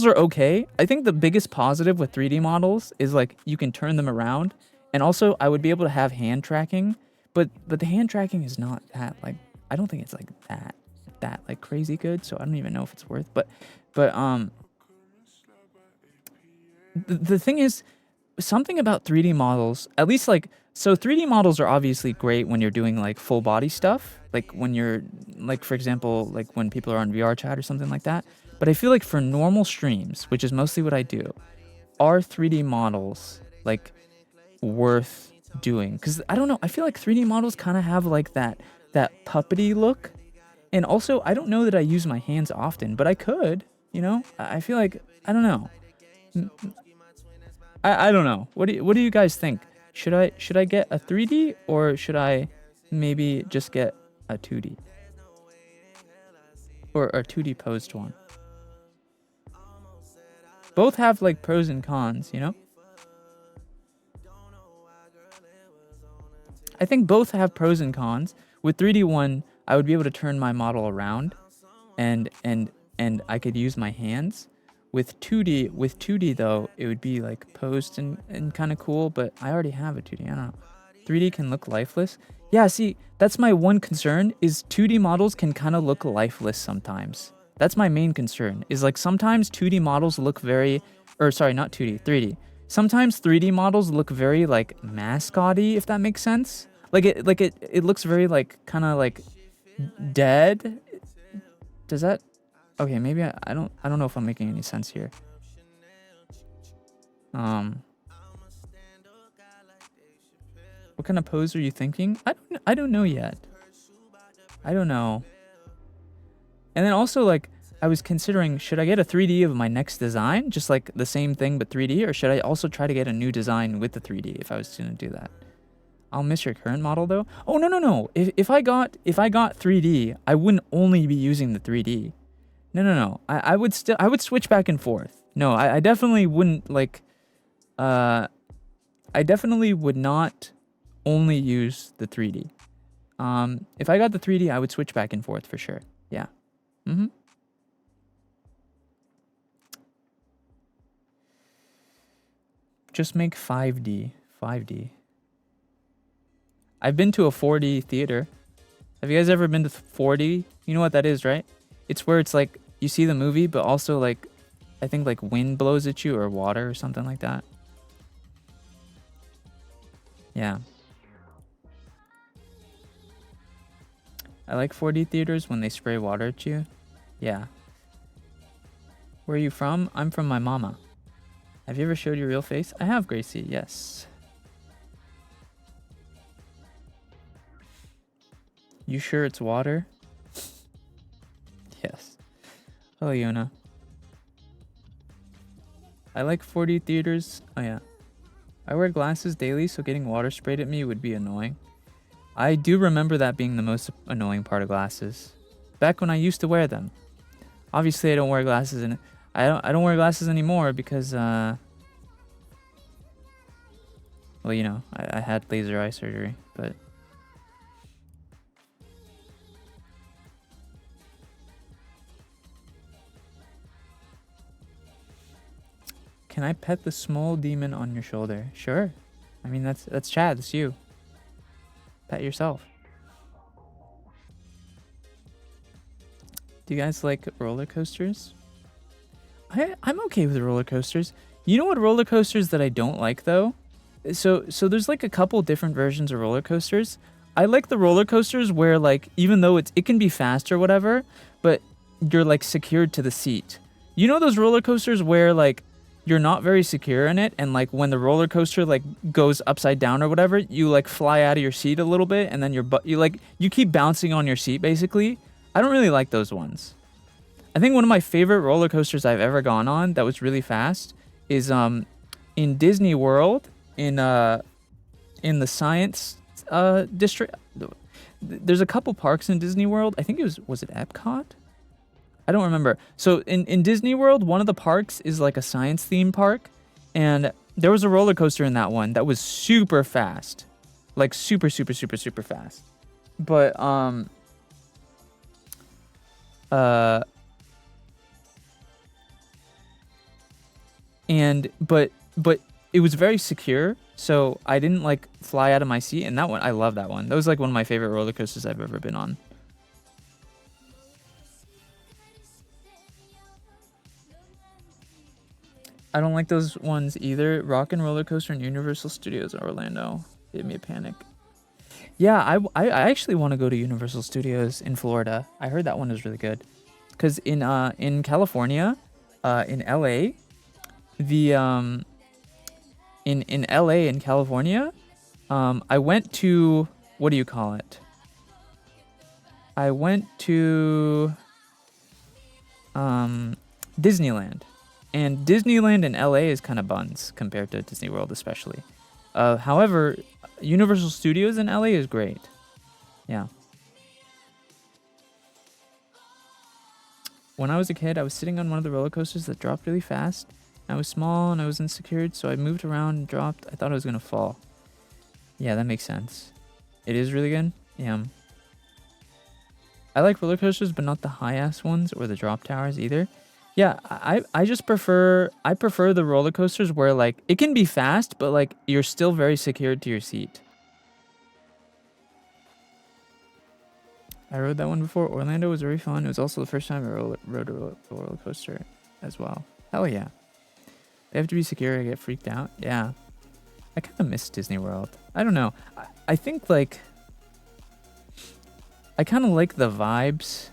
Speaker 1: are okay. I think the biggest positive with 3D models is like you can turn them around, and also I would be able to have hand tracking, but the hand tracking is not that like, I don't think it's like that like crazy good, so I don't even know if it's worth. But the thing is, something about 3D models, at least like, so 3D models are obviously great when you're doing like full body stuff, like when you're like, for example, like when people are on VR chat or something like that. But I feel like for normal streams, which is mostly what I do, are 3D models like worth doing? Because I don't know, I feel like 3D models kind of have like that puppety look. And also, I don't know that I use my hands often, but I could, you know? I feel like, I don't know. I don't know. What do you guys think? Should I get a 3D or should I maybe just get a 2D? Or a 2D posed one? Both have like pros and cons, you know? I think both have pros and cons. With 3D one, I would be able to turn my model around and I could use my hands. With 2D though, it would be like posed and kind of cool, but I already have a 2D. I don't know. 3D can look lifeless. Yeah, see, that's my one concern is 2D models can kind of look lifeless sometimes. That's my main concern is like sometimes 2D models look very, or sorry, not 2D, 3D. Sometimes 3D models look very like mascotty, if that makes sense. It looks very like kind of like dead. Does that? Okay, maybe I don't know if I'm making any sense here. What kind of pose are you thinking? I don't know yet. I don't know. And then also like I was considering, should I get a 3D of my next design, just like the same thing but 3D, or should I also try to get a new design with the 3D if I was going to do that? I'll miss your current model though. Oh no. If I got 3D, I wouldn't only be using the 3D. No. I would switch back and forth. No, I definitely wouldn't like, I definitely would not only use the 3D. If I got the 3D, I would switch back and forth for sure. Yeah. Just make 5D. I've been to a 4D theater. Have you guys ever been to 4D? You know what that is, right? It's where it's like you see the movie, but also like I think like wind blows at you or water or something like that. Yeah. I like 4D theaters when they spray water at you. Yeah. Where are you from? I'm from my mama. Have you ever showed your real face? I have, Gracie, yes. You sure it's water? Yes. Hello, Yona. I like 4D theaters. Oh, yeah. I wear glasses daily, so getting water sprayed at me would be annoying. I do remember that being the most annoying part of glasses. Back when I used to wear them. Obviously, I don't wear glasses and I don't wear glasses anymore because well, you know, I had laser eye surgery, but can I pet the small demon on your shoulder? Sure. I mean, that's Chad, it's you. Pet yourself. Do you guys like roller coasters? I'm okay with roller coasters. You know what roller coasters that I don't like though? So there's like a couple different versions of roller coasters. I like the roller coasters where like even though it can be fast or whatever, but you're like secured to the seat. You know those roller coasters where like you're not very secure in it, and like when the roller coaster like goes upside down or whatever, you like fly out of your seat a little bit, and then you keep bouncing on your seat basically. I don't really like those ones. I think one of my favorite roller coasters I've ever gone on that was really fast is in Disney World in the science district. There's a couple parks in Disney World. I think was it Epcot? I don't remember. So in Disney World, one of the parks is like a science theme park, and there was a roller coaster in that one that was super fast. Like super fast. But but it was very secure, so I didn't like fly out of my seat, and that one, I love that one. That was like one of my favorite roller coasters I've ever been on. I don't like those ones either. Rock and Roller Coaster in Universal Studios in Orlando gave me a panic. Yeah, I actually want to go to Universal Studios in Florida. I heard that one was really good. Cause in California, in LA, the in LA in California, I went to, what do you call it? I went to Disneyland. And Disneyland in LA is kind of buns compared to Disney World, especially. However, Universal Studios in LA is great. Yeah. When I was a kid, I was sitting on one of the roller coasters that dropped really fast. I was small and I was insecure, so I moved around and dropped. I thought I was going to fall. Yeah, that makes sense. It is really good. Yeah. I like roller coasters, but not the high-ass ones or the drop towers either. Yeah, I just prefer the roller coasters where like it can be fast, but like you're still very secured to your seat. I rode that one before. Orlando was very fun. It was also the first time I rode a roller coaster as well. Hell yeah. They have to be secure. I get freaked out. Yeah. I kind of miss Disney World. I don't know. I think like I kind of like the vibes.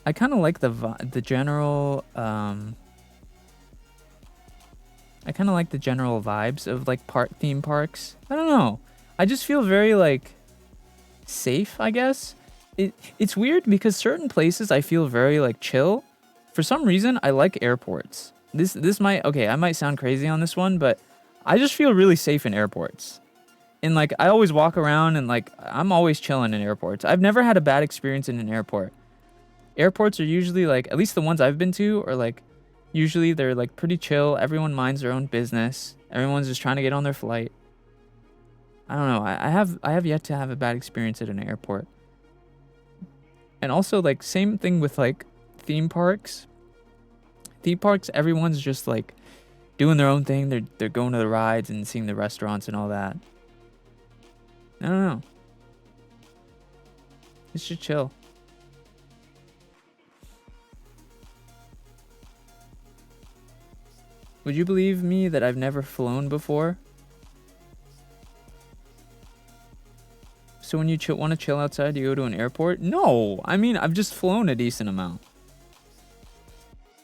Speaker 1: I kind of like the general I kind of like the general vibes of like theme parks. I don't know. I just feel very like safe, I guess. It's weird because certain places I feel very like chill. For some reason, I like airports. This might, okay, I might sound crazy on this one, but I just feel really safe in airports. And like I always walk around and like I'm always chilling in airports. I've never had a bad experience in an airport. Airports are usually like, at least the ones I've been to are like, usually they're like pretty chill. Everyone minds their own business. Everyone's just trying to get on their flight. I don't know. I have yet to have a bad experience at an airport. And also like same thing with like theme parks. Theme parks, everyone's just like doing their own thing. They're going to the rides and seeing the restaurants and all that. I don't know. It's just chill. Would you believe me that I've never flown before? So when you want to chill outside, you go to an airport? No, I mean, I've just flown a decent amount.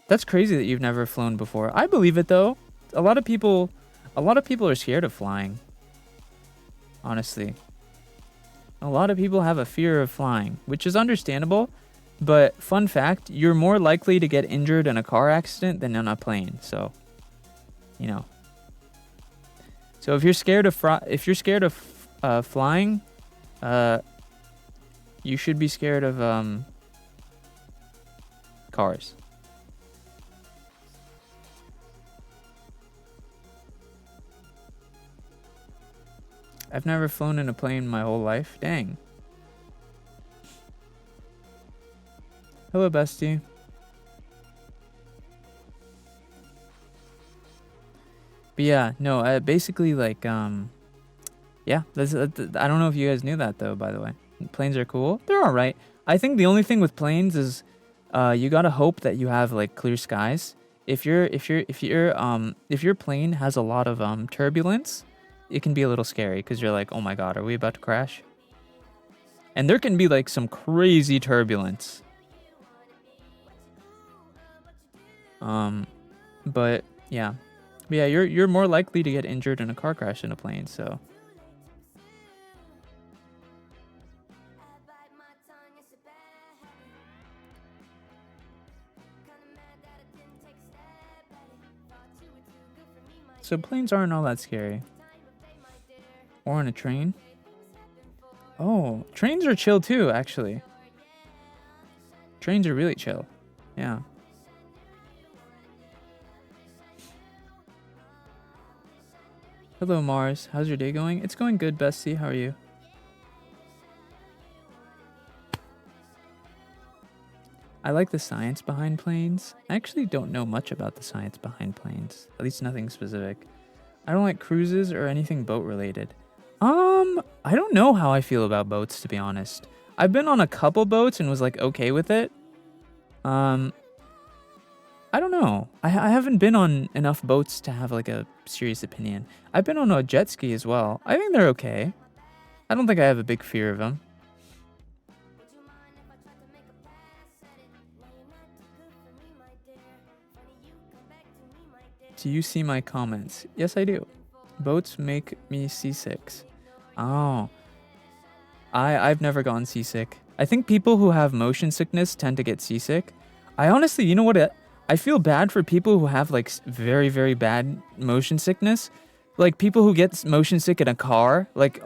Speaker 1: That's crazy that you've never flown before. I believe it though. A lot of people are scared of flying. Honestly. A lot of people have a fear of flying, which is understandable. But fun fact, you're more likely to get injured in a car accident than on a plane. So, you know. So if you're scared of flying, you should be scared of cars. I've never flown in a plane my whole life. Dang. Hello, bestie. But yeah, no, basically like Yeah, I don't know if you guys knew that though. By the way, planes are cool. They're all right. I think the only thing with planes is, you gotta hope that you have like clear skies. If your plane has a lot of turbulence, it can be a little scary because you're like, oh my god, are we about to crash? And there can be like some crazy turbulence. But yeah, you're more likely to get injured in a car crash than a plane. So. So planes aren't all that scary. Or on a train. Oh, trains are chill too, actually. Trains are really chill. Yeah. Hello, Mars. How's your day going? It's going good, Bestie. How are you? I like the science behind planes. I actually don't know much about the science behind planes. At least nothing specific. I don't like cruises or anything boat related. I don't know how I feel about boats, to be honest. I've been on a couple boats and was like okay with it. I don't know. I haven't been on enough boats to have like a serious opinion. I've been on a jet ski as well. I think they're okay. I don't think I have a big fear of them. Do you see my comments? Yes, I do. Boats make me seasick. Oh. I've never gone seasick. I think people who have motion sickness tend to get seasick. I honestly, you know what? I feel bad for people who have like very, very bad motion sickness. Like people who get motion sick in a car. Like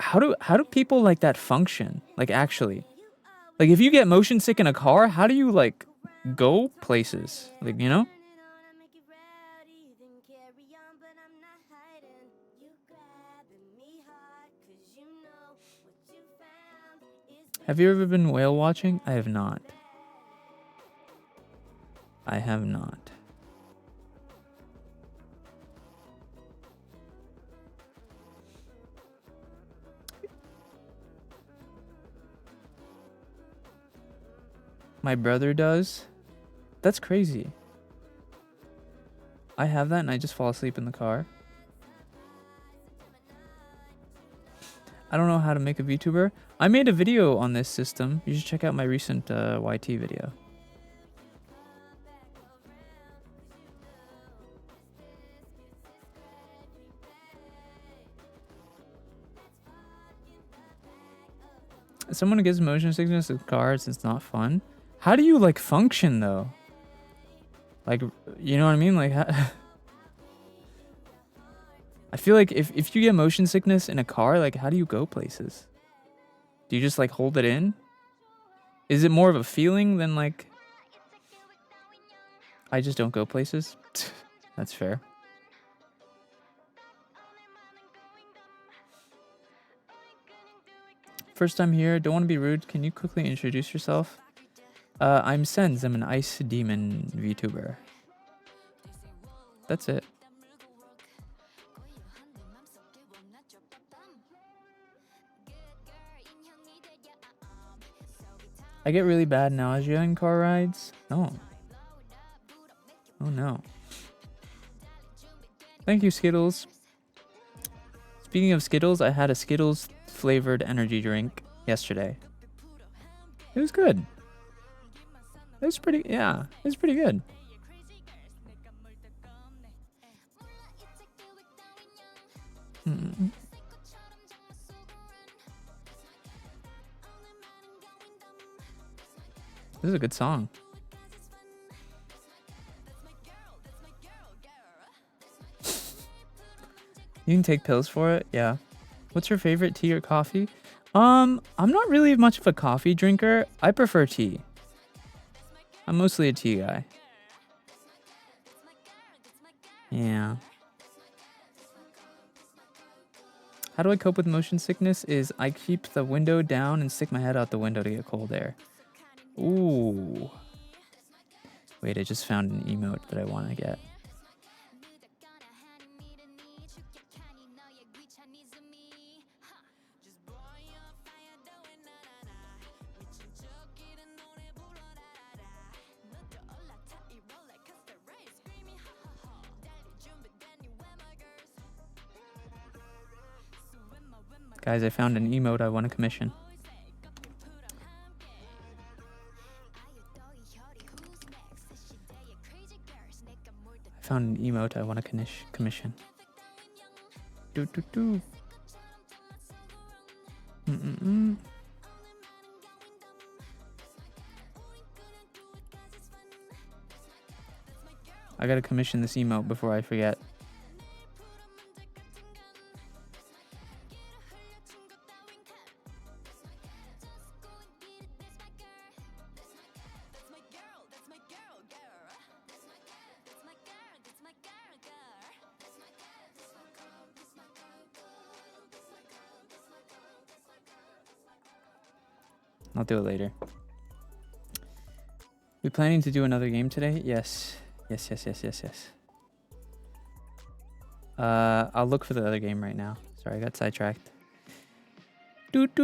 Speaker 1: how do people like that function? Like actually. Like if you get motion sick in a car, how do you like go places? Like, you know? Have you ever been whale watching? I have not. I have not. My brother does. That's crazy. I have that and I just fall asleep in the car. I don't know how to make a VTuber. I made a video on this system. You should check out my recent YT video. Someone who gets motion sickness with cars, it's not fun. How do you like function though? Like, you know what I mean? Like, I feel like if you get motion sickness in a car, like how do you go places? Do you just like hold it in? Is it more of a feeling than like, I just don't go places? That's fair. First time here, don't want to be rude. Can you quickly introduce yourself? I'm SENZ'S. I'm an ice demon VTuber. That's it. I get really bad nausea in car rides. No. Oh no. Thank you, Skittles. Speaking of Skittles, I had a Skittles flavored energy drink yesterday. It was good. It was pretty, yeah, it was pretty good. This is a good song. You can take pills for it? Yeah. What's your favorite tea or coffee? I'm not really much of a coffee drinker. I prefer tea. I'm mostly a tea guy. Yeah. How do I cope with motion sickness? Is I keep the window down and stick my head out the window to get cold air. Ooh. Wait, I just found an emote that I want to get. Guys, I found an emote I want to commission. I found an emote I want to commission. Do do do. I gotta commission this emote before I forget. I'll do it later. We planning to do another game today? Yes. Yes. I'll look for the other game right now. Sorry, I got sidetracked. Doot.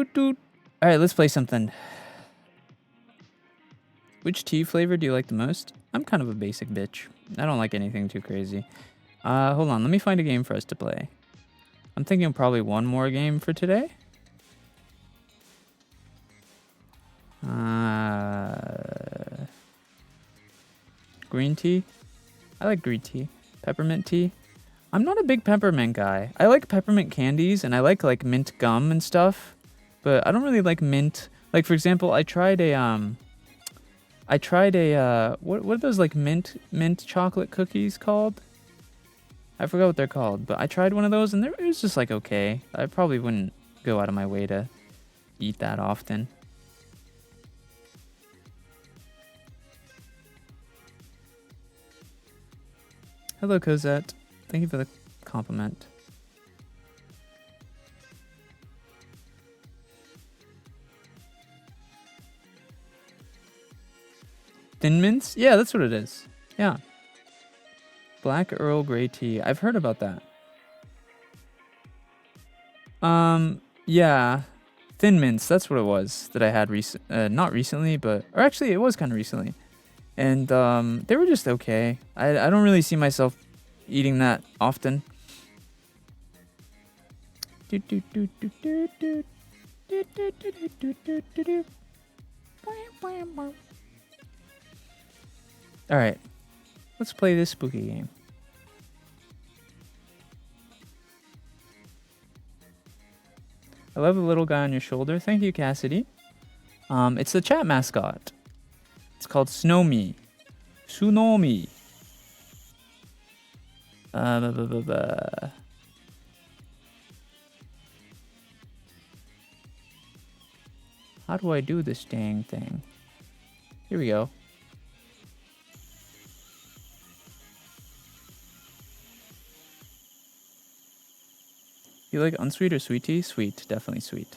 Speaker 1: Alright, let's play something. Which tea flavor do you like the most? I'm kind of a basic bitch. I don't like anything too crazy. Hold on, let me find a game for us to play. I'm thinking probably one more game for today. Green tea? I like green tea. Peppermint tea? I'm not a big peppermint guy. I like peppermint candies and I like mint gum and stuff, but I don't really like mint. Like for example, I tried a what are those like mint chocolate cookies called? I forgot what they're called, but I tried one of those and it was just like okay. I probably wouldn't go out of my way to eat that often. Hello, Cosette. Thank you for the compliment. Thin mints? Yeah, that's what it is. Yeah. Black Earl Grey tea. I've heard about that. Yeah. Thin mints, that's what it was that I had not recently, but or actually it was kind of recently. And they were just okay. I don't really see myself eating that often. All right, let's play this spooky game. I love the little guy on your shoulder. Thank you, Cassidy. It's the chat mascot. It's called Snowmi. Tsunomi. How do I do this dang thing? Here we go. You like unsweet or sweet tea? Sweet, definitely sweet.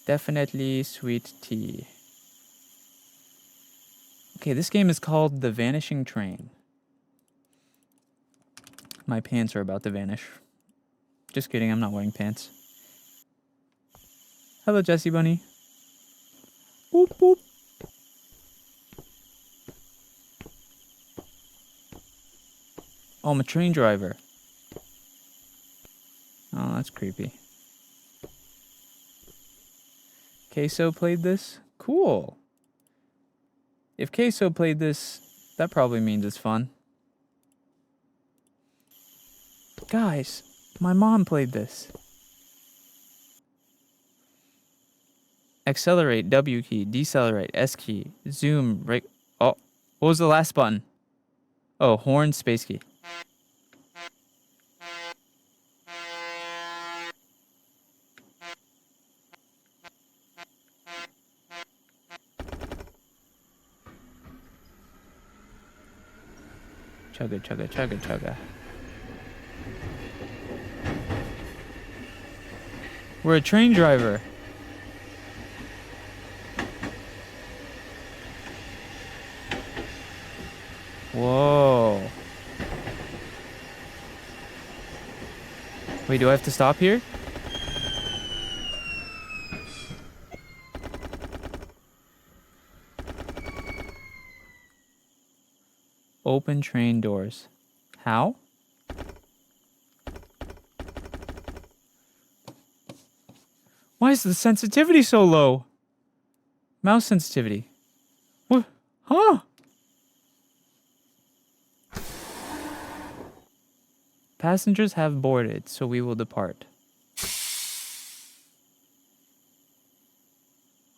Speaker 1: Definitely sweet tea. Okay, this game is called The Vanishing Train. My pants are about to vanish. Just kidding, I'm not wearing pants. Hello, Jessie Bunny. Boop, boop. Oh, I'm a train driver. Oh, that's creepy. Queso played this? Cool. If Queso played this, that probably means it's fun. Guys, my mom played this. Accelerate, W key. Decelerate, S key. Zoom, right. Oh, what was the last button? Oh, horn, space key. Chugga, chugga, chugga, chugga. We're a train driver. Whoa. Wait, do I have to stop here? Open train doors. How? Why is the sensitivity so low? Mouse sensitivity. What? Huh? Passengers have boarded, so we will depart.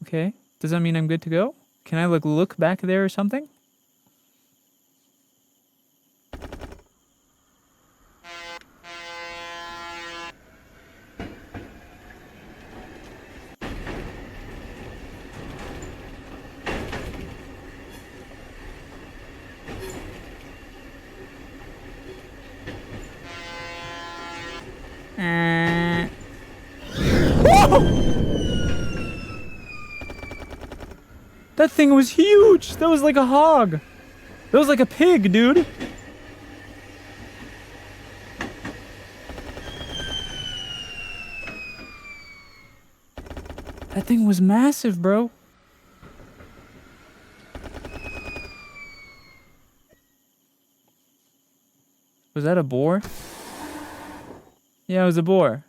Speaker 1: Okay. Does that mean I'm good to go? Can I look back there or something? That thing was huge! That was like a hog! That was like a pig, dude! That thing was massive, bro. Was that a boar? Yeah, it was a boar.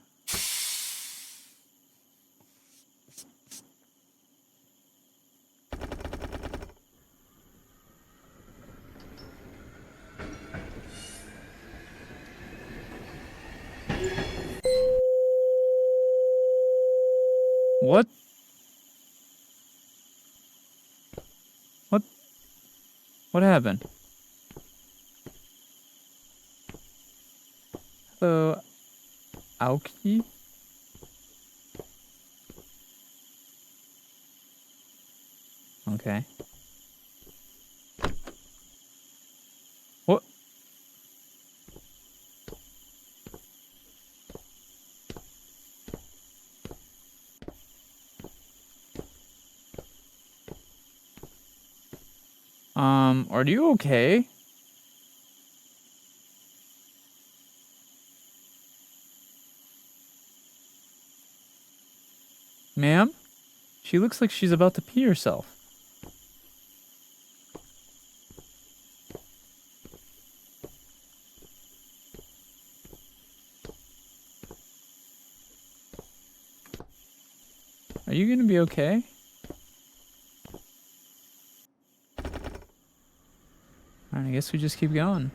Speaker 1: What? What happened? Hello, Aoki? Okay. What? Are you okay? Ma'am? She looks like she's about to pee herself. Are you gonna be okay? Alright, I guess we just keep going.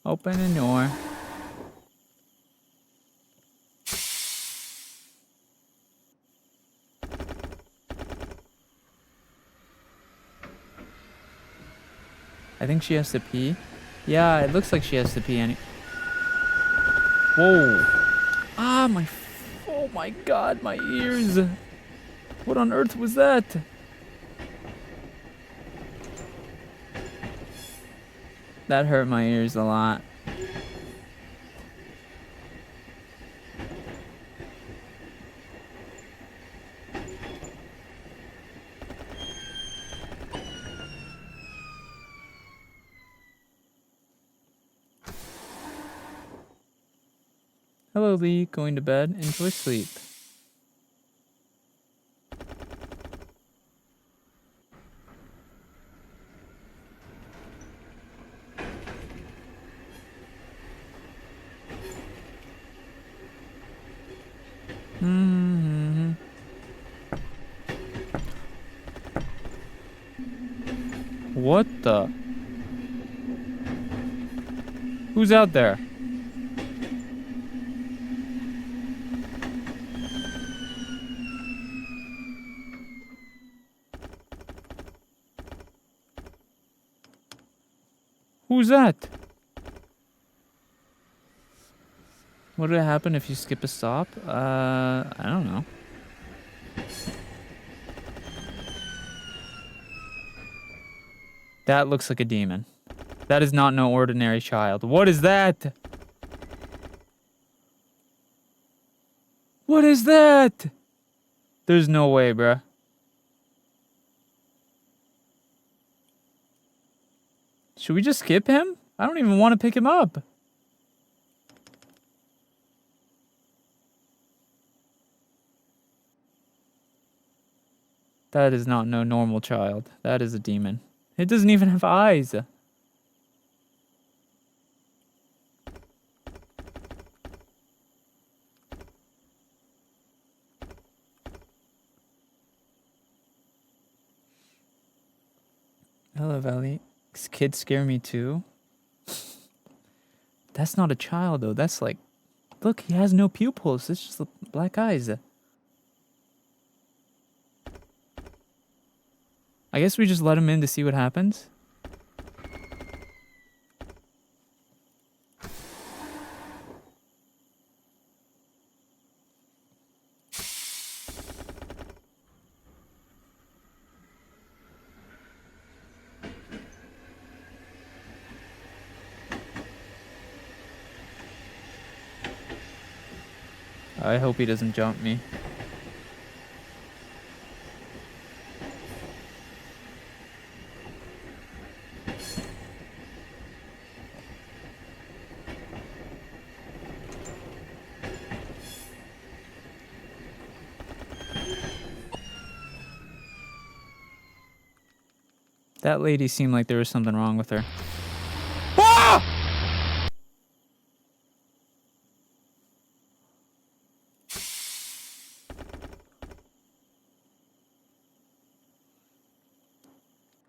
Speaker 1: Open a door. I think she has to pee. Yeah, it looks like she has to pee Whoa. Ah, oh my god, my ears. What on earth was that? That hurt my ears a lot. Hello, Lee. Going to bed. Enjoy sleep. What the? Who's out there? Who's that? What would happen if you skip a stop? I don't know. That looks like a demon. That is not no ordinary child. What is that? What is that? There's no way, bruh. Should we just skip him? I don't even want to pick him up. That is not no normal child. That is a demon. It doesn't even have eyes. Hello, Valley. Kids scare me too. That's not a child though. That's like, look, he has no pupils. It's just black eyes. I guess we just let him in to see what happens. I hope he doesn't jump me. That lady seemed like there was something wrong with her. Ah!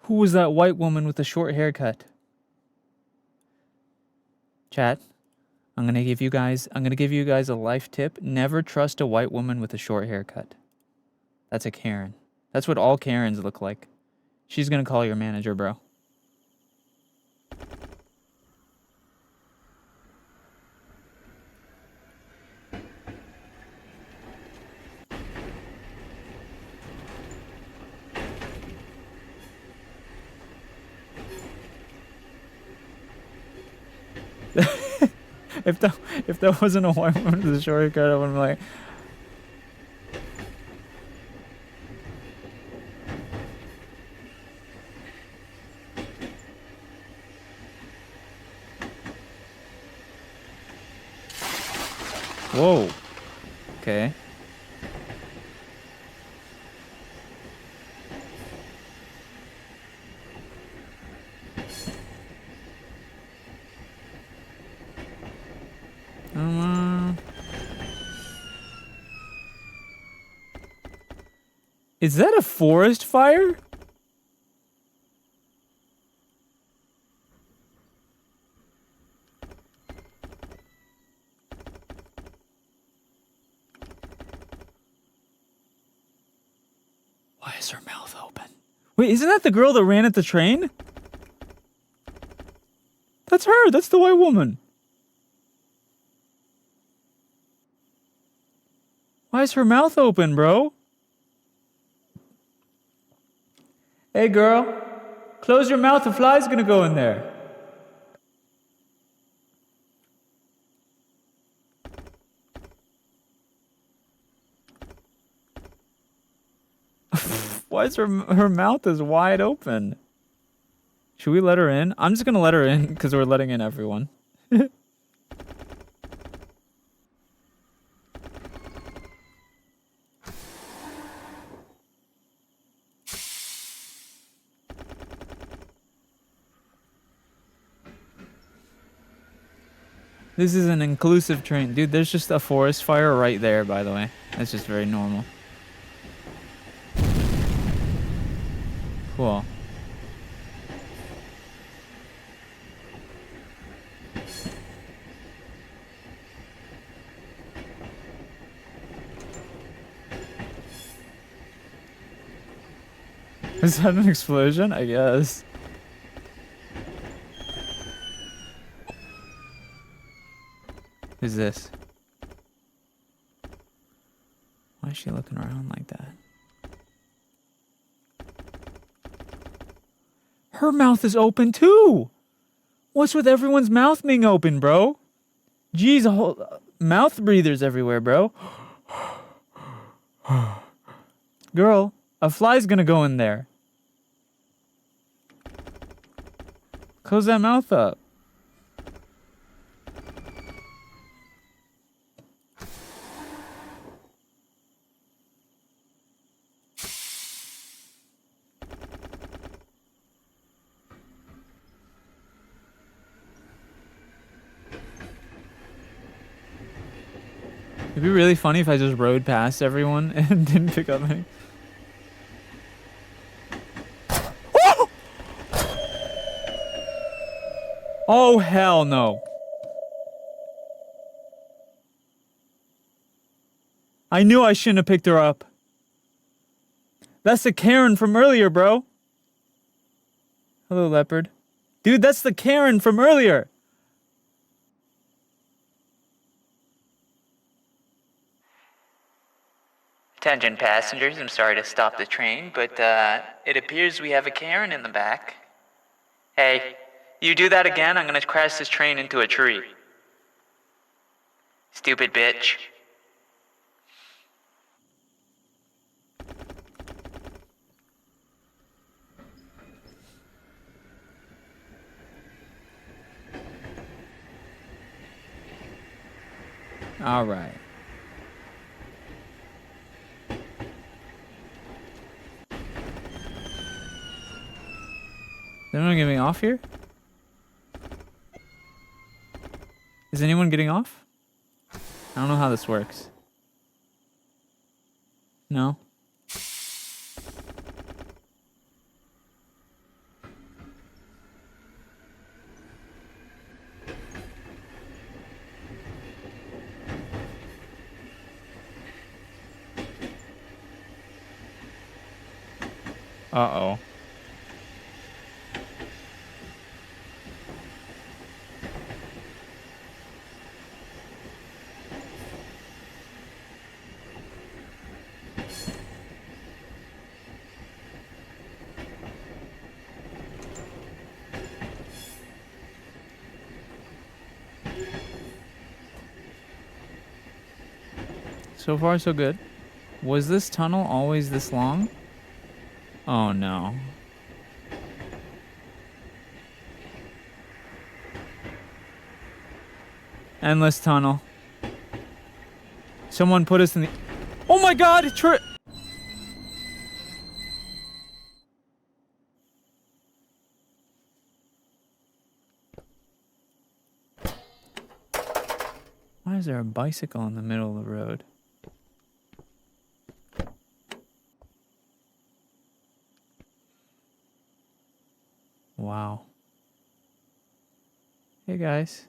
Speaker 1: Who was that white woman with the short haircut? Chat, I'm gonna give you guys a life tip. Never trust a white woman with a short haircut. That's a Karen. That's what all Karens look like. She's gonna call your manager, bro. If that wasn't a white woman with a short haircut, I would be like, whoa. Okay. Is that a forest fire? Why is her mouth open? Wait, isn't that the girl that ran at the train? That's her. That's the white woman. Why is her mouth open, bro? Hey, girl. Close your mouth. A fly's gonna go in there. Why is her mouth is wide open? Should we let her in? I'm just gonna let her in because we're letting in everyone. This is an inclusive train. Dude, there's just a forest fire right there, by the way. That's just very normal. Cool. Is that an explosion? I guess. Who's this? Why is she looking around like that? Her mouth is open too! What's with everyone's mouth being open, bro? Jeez, a whole mouth breathers everywhere, bro. Girl, a fly's gonna go in there. Close that mouth up. It'd be really funny if I just rode past everyone and didn't pick up any. Oh! Oh, hell no. I knew I shouldn't have picked her up. That's the Karen from earlier, bro. Hello, leopard. Dude, that's the Karen from earlier. Attention passengers, I'm sorry to stop the train, but it appears we have a Karen in the back. Hey, you do that again, I'm gonna crash this train into a tree. Stupid bitch. All right. Is anyone getting off here? Is anyone getting off? I don't know how this works. No? Uh-oh. So far, so good. Was this tunnel always this long? Oh, no. Endless tunnel. Someone put us in the... Oh my god! Why is there a bicycle in the middle of the road? Wow. Hey guys.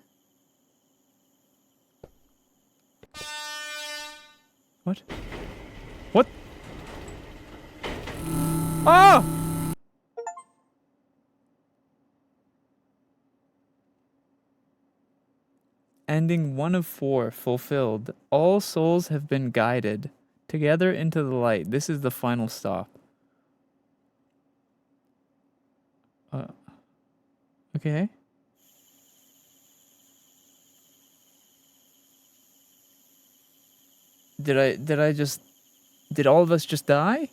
Speaker 1: What? What? Oh! Ending 1 of 4 fulfilled. All souls have been guided together into the light. This is the final stop. Okay. Did all of us just die?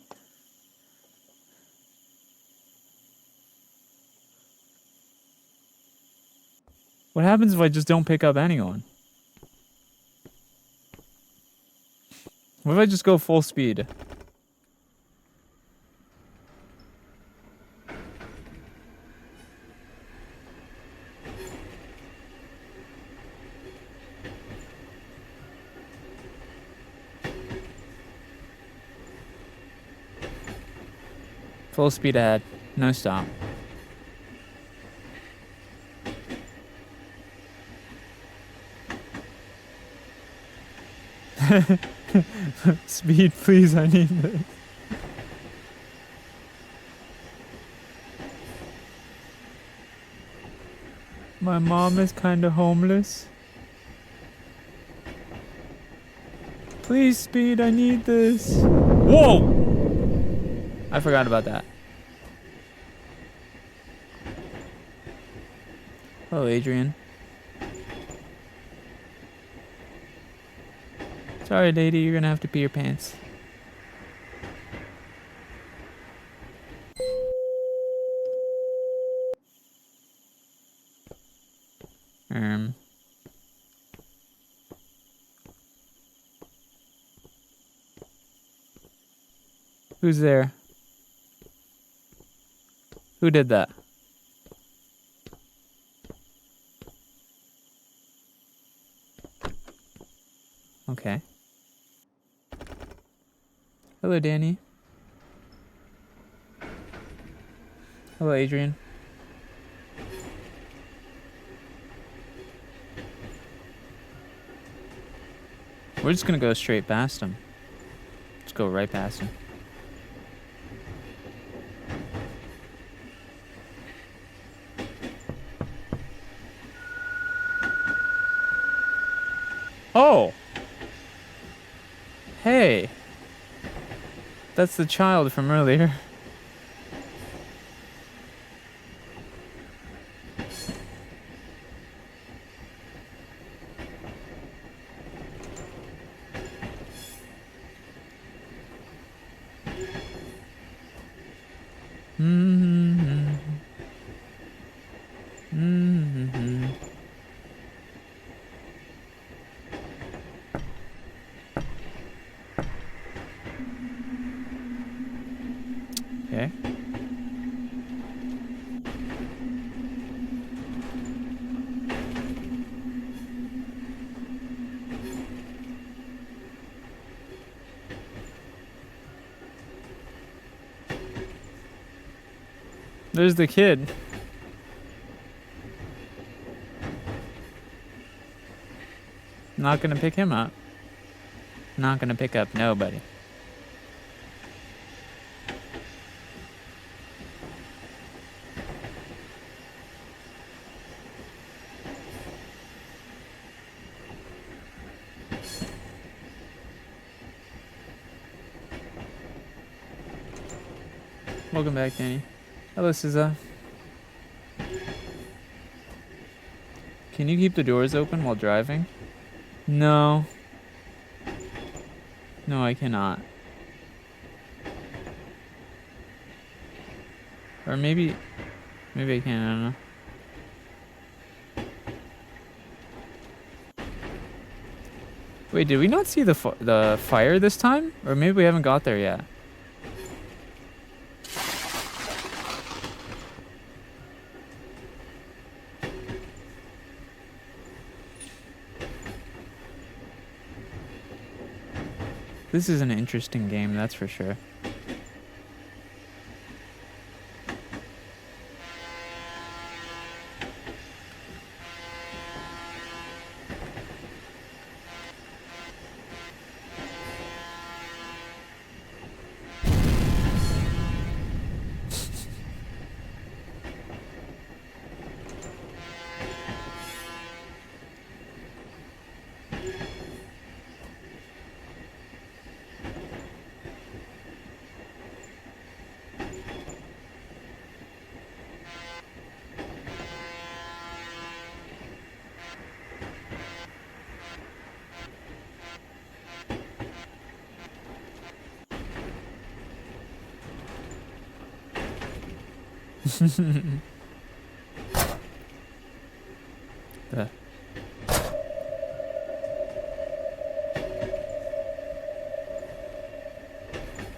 Speaker 1: What happens if I just don't pick up anyone? What if I just go full speed? Full speed ahead. No stop. Speed, please, I need this. My mom is kinda homeless. Please, speed, I need this. Whoa! I forgot about that. Hello, Adrian. Sorry, lady, you're gonna have to pee your pants. Who's there? Who did that? Okay. Hello, Danny. Hello, Adrian. We're just gonna go straight past him. Let's go right past him. Oh! Hey! That's the child from earlier. Mm-hmm. Mm-hmm. Okay. There's the kid. Not gonna pick him up. Not gonna pick up nobody. Welcome back, Danny. Hello, SENZ'S. Can you keep the doors open while driving? No. No, I cannot. Or maybe I can, I don't know. Wait, did we not see the fire this time? Or maybe we haven't got there yet. This is an interesting game, that's for sure. The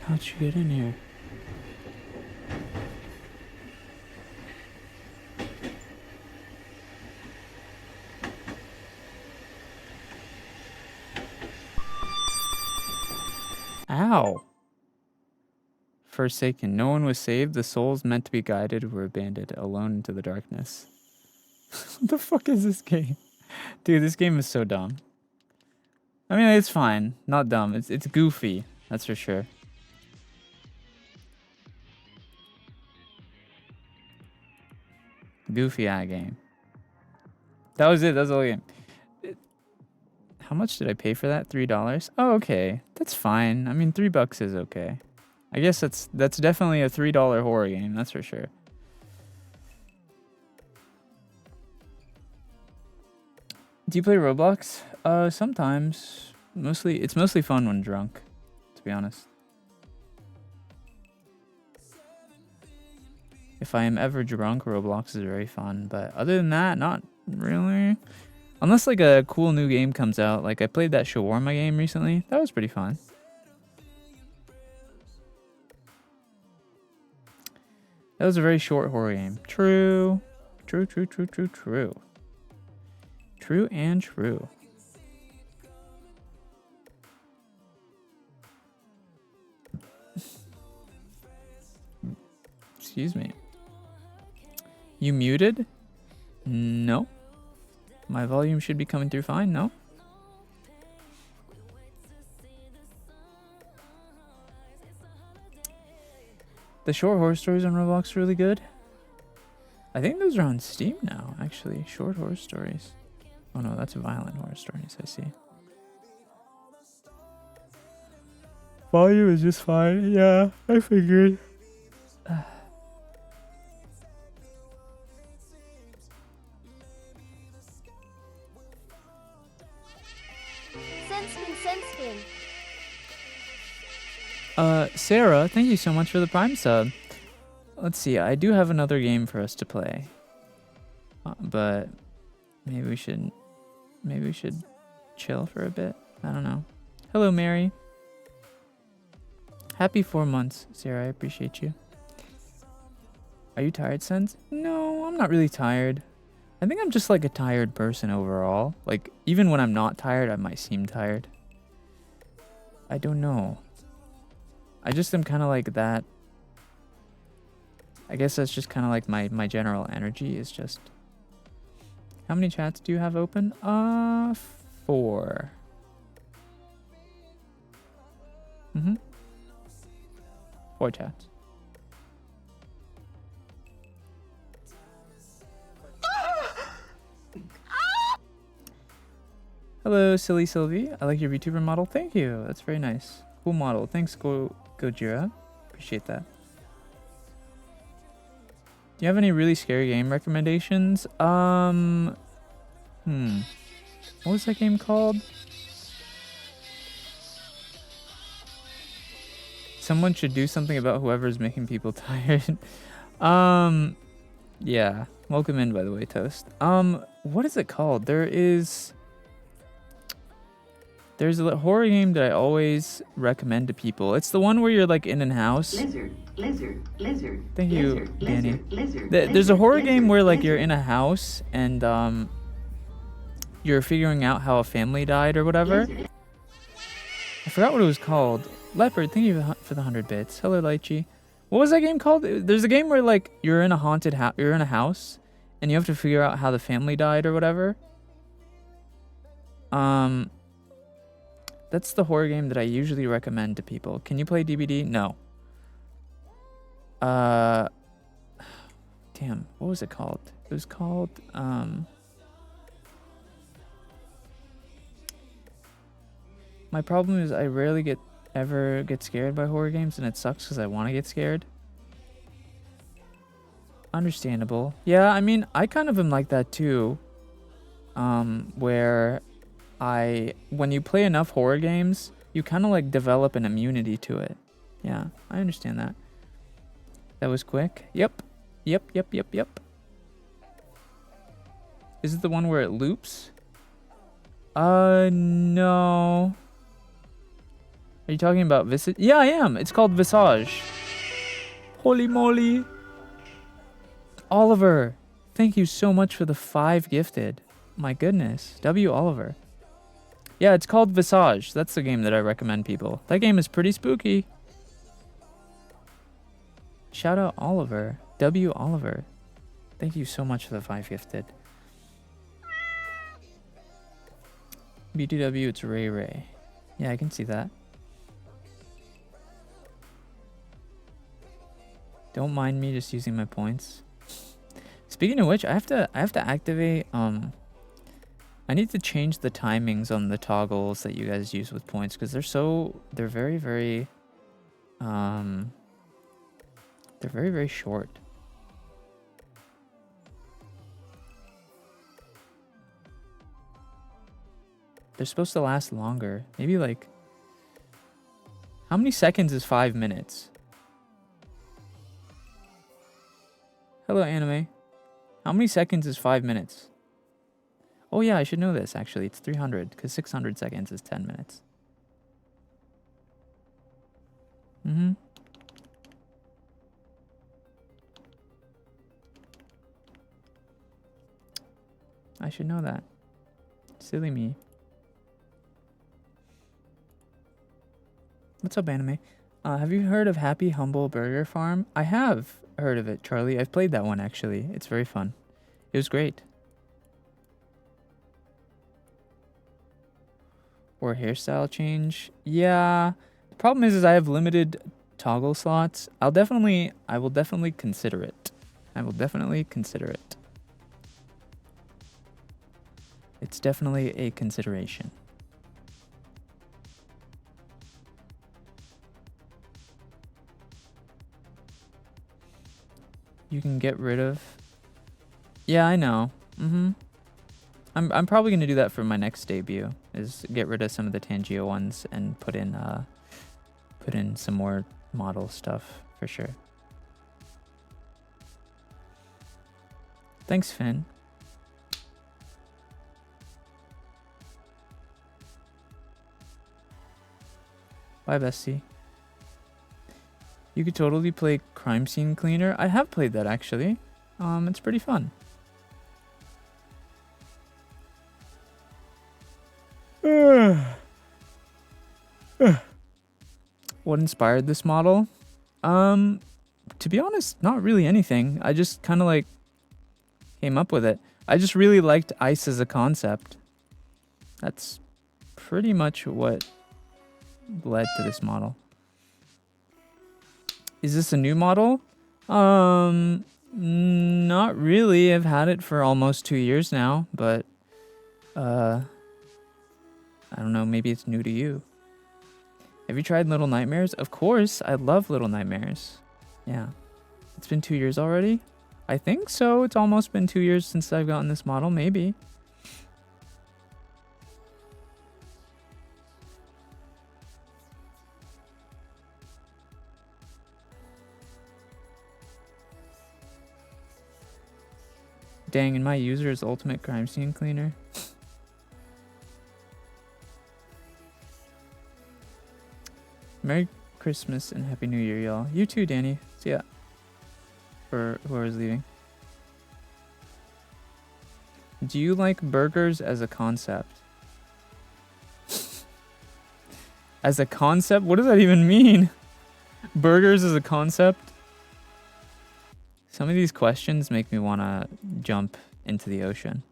Speaker 1: How'd you get in here? Ow! Forsaken. No one was saved. The souls meant to be guided were abandoned, alone into the darkness. What the fuck is this game? Dude, this game is so dumb. I mean, it's fine. Not dumb. It's goofy. That's for sure. Goofy eye game. That was it. That was the whole game. How much did I pay for that? $3? Oh, okay. That's fine. I mean, $3 is okay. I guess that's definitely a $3 horror game. That's for sure. Do you play Roblox? Sometimes. It's mostly fun when drunk, to be honest. If I am ever drunk, Roblox is very fun. But other than that, not really. Unless like a cool new game comes out. Like I played that shawarma game recently. That was pretty fun. That was a very short horror game. True. True, true, true, true, true. True and true. Excuse me. You muted? No. My volume should be coming through fine, no? The short horror stories on Roblox are really good. I think those are on Steam now, actually. Short horror stories. Oh no, that's violent horror stories, I see. Volume is just fine. Yeah, I figured.
Speaker 3: SENZ'S.
Speaker 1: Sarah, thank you so much for the Prime sub. Let's see, I do have another game for us to play. But maybe we should chill for a bit. I don't know. Hello, Mary. Happy 4 months, Sarah. I appreciate you. Are you tired, Senz? No, I'm not really tired. I think I'm just like a tired person overall. Like, even when I'm not tired, I might seem tired. I don't know. I just am kind of like that. I guess that's just kind of like my general energy is just... How many chats do you have open? 4. 4 chats. Hello, Silly Sylvie. I like your VTuber model. Thank you. That's very nice. Cool model. Thanks, Gojira. Appreciate that. Do you have any really scary game recommendations? What was that game called? Someone should do something about whoever's making people tired. Yeah. Welcome in, by the way, Toast. What is it called? There's a horror game that I always recommend to people. It's the one where you're like in a house. Lizard. Thank you, Danny. There's a horror game where like you're in a house and you're figuring out how a family died or whatever. I forgot what it was called. Leopard, thank you for the 100 bits. Hello, Lychee. What was that game called? There's a game where like you're in a haunted house. You're in a house, and you have to figure out how the family died or whatever. That's the horror game that I usually recommend to people. Can you play DBD? No. Damn, what was it called? It was called my problem is I rarely ever get scared by horror games, and it sucks because I want to get scared. Understandable. Yeah, I mean, I kind of am like that too. Where when you play enough horror games, you kind of like develop an immunity to it. Yeah, I understand that. That was quick. Yep. Is it the one where it loops? No. Are you talking about Visage? Yeah, I am. It's called Visage. Holy moly. Oliver, thank you so much for the 5 gifted. My goodness. W. Oliver. Yeah, it's called Visage. That's the game that I recommend people. That game is pretty spooky. Shout out Oliver. W. Oliver. Thank you so much for the 5 gifted. BTW, it's Ray Ray. Yeah, I can see that. Don't mind me just using my points. Speaking of which, I have to activate I need to change the timings on the toggles that you guys use with points because they're very very short. They're supposed to last longer. Maybe like how many seconds is 5 minutes? Hello, anime. How many seconds is 5 minutes? Oh yeah, I should know this actually. It's 300 because 600 seconds is 10 minutes. I should know that. Silly me. What's up, anime? Have you heard of Happy Humble Burger Farm? I have. heard of it, Charlie. I've played that one actually. It's very fun. It was great. Or hairstyle change. Yeah. The problem is I have limited toggle slots. I will definitely consider it. I will definitely consider it. It's definitely a consideration. You can get rid of. Yeah, I know. I'm probably gonna do that for my next debut. Is get rid of some of the Tangio ones and put in some more model stuff for sure. Thanks, Finn. Bye, bestie. You could totally play Crime Scene Cleaner. I have played that actually. It's pretty fun. What inspired this model? To be honest, not really anything. I just kind of like came up with it. I just really liked ice as a concept. That's pretty much what led to this model. Is this a new model? Not really. I've had it for almost 2 years now, but I don't know, maybe it's new to you. Have you tried Little Nightmares? Of course, I love Little Nightmares. Yeah. It's been 2 years already? I think so. It's almost been 2 years since I've gotten this model, maybe. Dang, and my user is Ultimate Crime Scene Cleaner. Merry Christmas and Happy New Year, y'all. You too, Danny. See ya. For whoever's leaving. Do you like burgers as a concept? As a concept? What does that even mean? Burgers as a concept? Some of these questions make me want to jump into the ocean.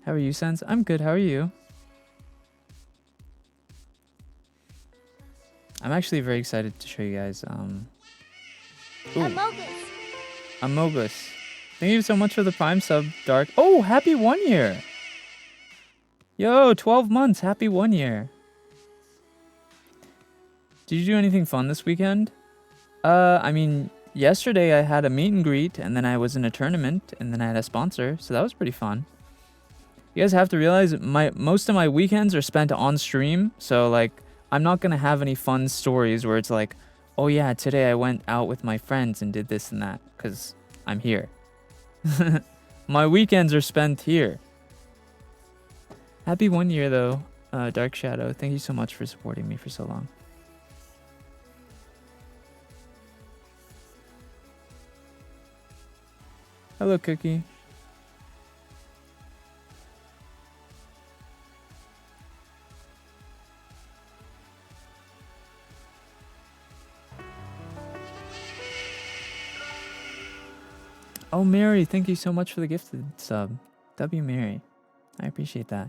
Speaker 1: How are you, Senz? I'm good. How are you? I'm actually very excited to show you guys. Amogus. Thank you so much for the Prime sub, Dark. Oh, happy 1 year. Yo, 12 months. Happy 1 year. Did you do anything fun this weekend? I mean, yesterday I had a meet and greet, and then I was in a tournament, and then I had a sponsor, so that was pretty fun. You guys have to realize most of my weekends are spent on stream, so like I'm not gonna have any fun stories where it's like, oh yeah, today I went out with my friends and did this and that, because I'm here. My weekends are spent here. Happy 1 year though, Dark Shadow. Thank you so much for supporting me for so long. Hello, Cookie. Oh, Mary, thank you so much for the gifted sub. W. Mary. I appreciate that.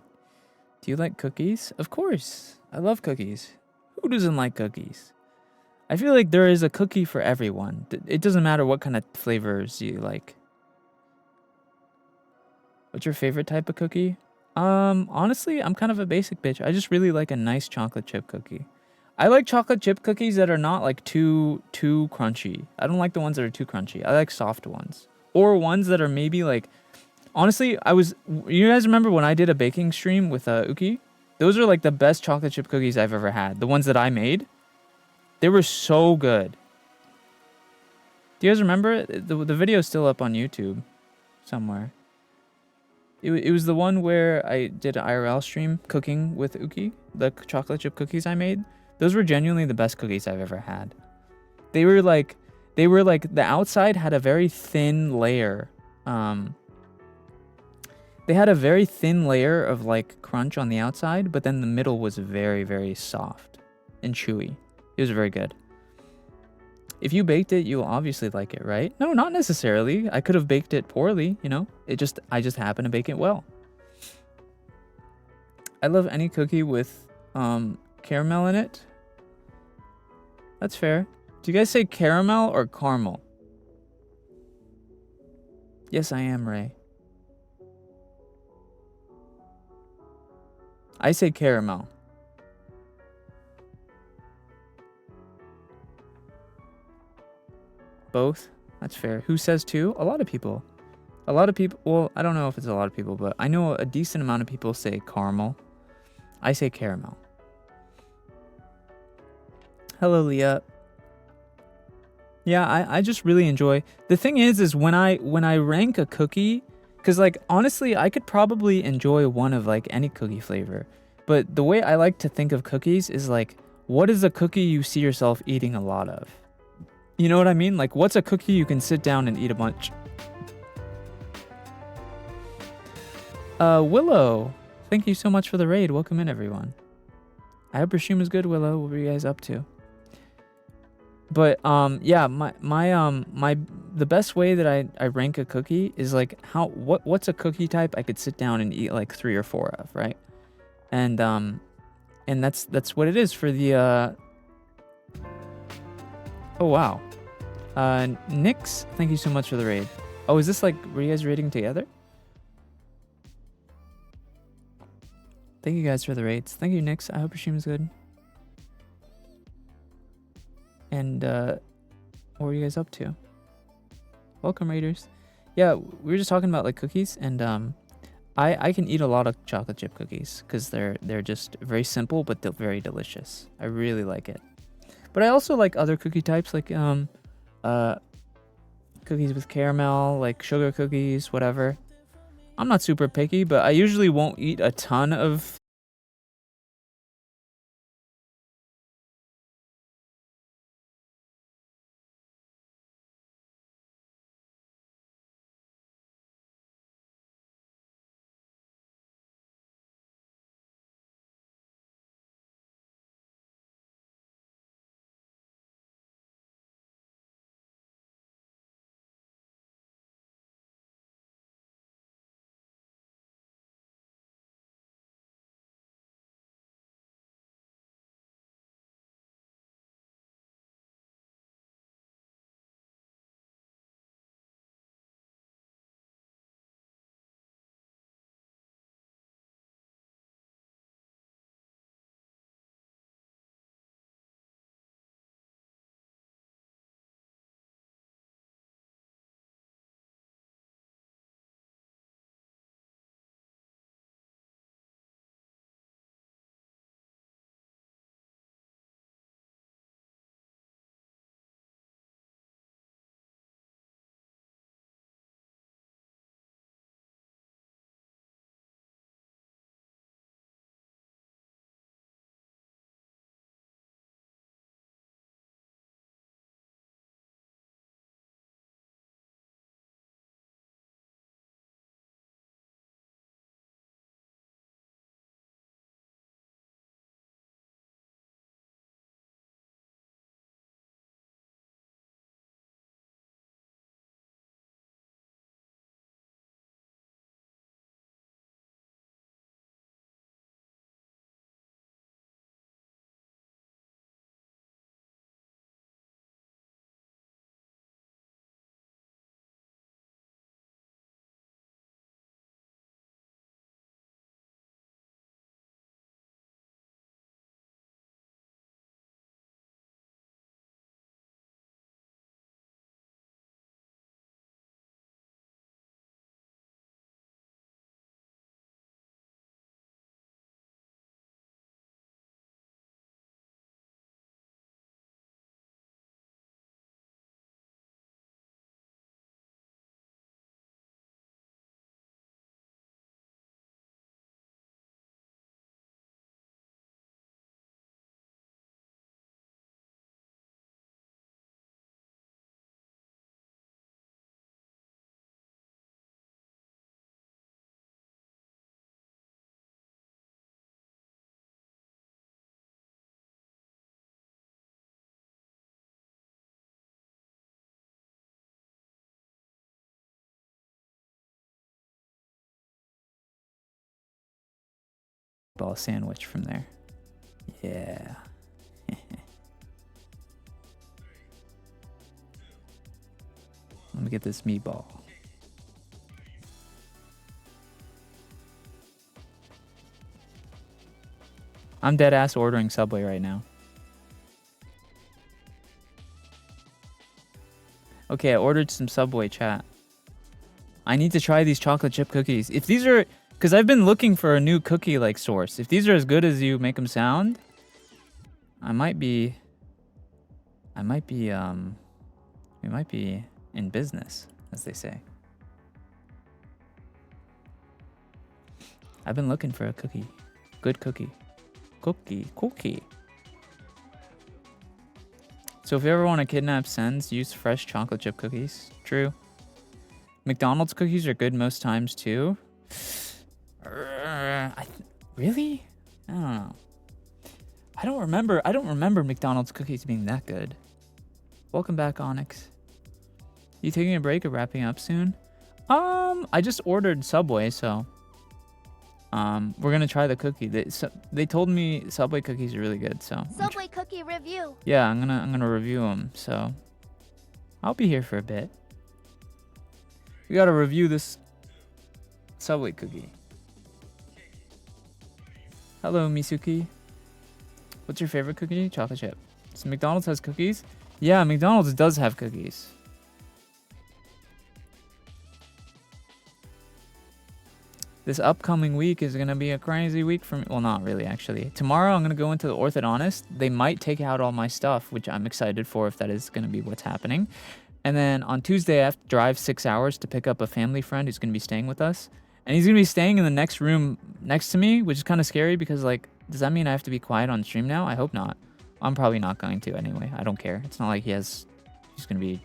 Speaker 1: Do you like cookies? Of course. I love cookies. Who doesn't like cookies? I feel like there is a cookie for everyone. It doesn't matter what kind of flavors you like. What's your favorite type of cookie? Honestly, I'm kind of a basic bitch. I just really like a nice chocolate chip cookie. I like chocolate chip cookies that are not like too crunchy. I don't like the ones that are too crunchy. I like soft ones. Or ones that are maybe like... Honestly, you guys remember when I did a baking stream with Uki? Those are like the best chocolate chip cookies I've ever had. The ones that I made. They were so good. Do you guys remember? The video is still up on YouTube somewhere. It was the one where I did an IRL stream cooking with Uki. The chocolate chip cookies I made. Those were genuinely the best cookies I've ever had. They were like the outside had a very thin layer. They had a very thin layer of like crunch on the outside, but then the middle was very, very soft and chewy. It was very good. If you baked it, you'll obviously like it, right? No, not necessarily. I could have baked it poorly, you know? I just happen to bake it well. I love any cookie with caramel in it. That's fair. Do you guys say caramel or caramel? Yes, I am, Ray. I say caramel. Both? That's fair. Who says two? A lot of people. A lot of people, well, I don't know if it's a lot of people, but I know a decent amount of people say caramel. I say caramel. Hello, Leah. Yeah, I just really enjoy. The thing is when I rank a cookie, because like honestly, I could probably enjoy one of like any cookie flavor. But the way I like to think of cookies is like, what is a cookie you see yourself eating a lot of? You know what I mean? Like, what's a cookie you can sit down and eat a bunch? Willow, thank you so much for the raid. Welcome in, everyone. I hope your stream is good, Willow. What were you guys up to? But yeah, the best way that I rank a cookie is like what's a cookie type I could sit down and eat like 3 or 4 of, right? And that's what it is for the oh wow. Nyx, thank you so much for the raid. Oh, is this like, were you guys raiding together? Thank you guys for the raids. Thank you, Nyx. I hope your stream is good. And what were you guys up to? Welcome, raiders. Yeah, we were just talking about like cookies, and I can eat a lot of chocolate chip cookies because they're just very simple, but they're very delicious. I really like it. But I also like other cookie types, like cookies with caramel, like sugar cookies, whatever. I'm not super picky, but I usually won't eat a ton of Ball sandwich from there. Yeah. Let me get this meatball. I'm dead ass ordering Subway right now. Okay, I ordered some Subway, chat. I need to try these chocolate chip cookies. If these are, because I've been looking for a new cookie like source. If these are as good as you make them sound, we might be in business, as they say. I've been looking for a cookie. Good cookie. Cookie. So if you ever want to kidnap SENZ'S, use fresh chocolate chip cookies. True. McDonald's cookies are good most times too. Really? I don't know. I don't remember McDonald's cookies being that good. Welcome back, Onyx. You taking a break or wrapping up soon? I just ordered Subway, so we're gonna try the cookie. They told me Subway cookies are really good, so
Speaker 3: Subway cookie review.
Speaker 1: yeah, I'm gonna review them. So I'll be here for a bit. We gotta review this Subway cookie. Hello, Misuki. What's your favorite cookie? Chocolate chip. So McDonald's has cookies? Yeah, McDonald's does have cookies. This upcoming week is going to be a crazy week for me. Well, not really, actually. Tomorrow, I'm going to go into the orthodontist. They might take out all my stuff, which I'm excited for if that is going to be what's happening. And then on Tuesday, I have to drive 6 hours to pick up a family friend who's going to be staying with us. And he's going to be staying in the next room next to me, which is kind of scary because, like, does that mean I have to be quiet on stream now? I hope not. I'm probably not going to anyway. I don't care. It's not like he's going to be...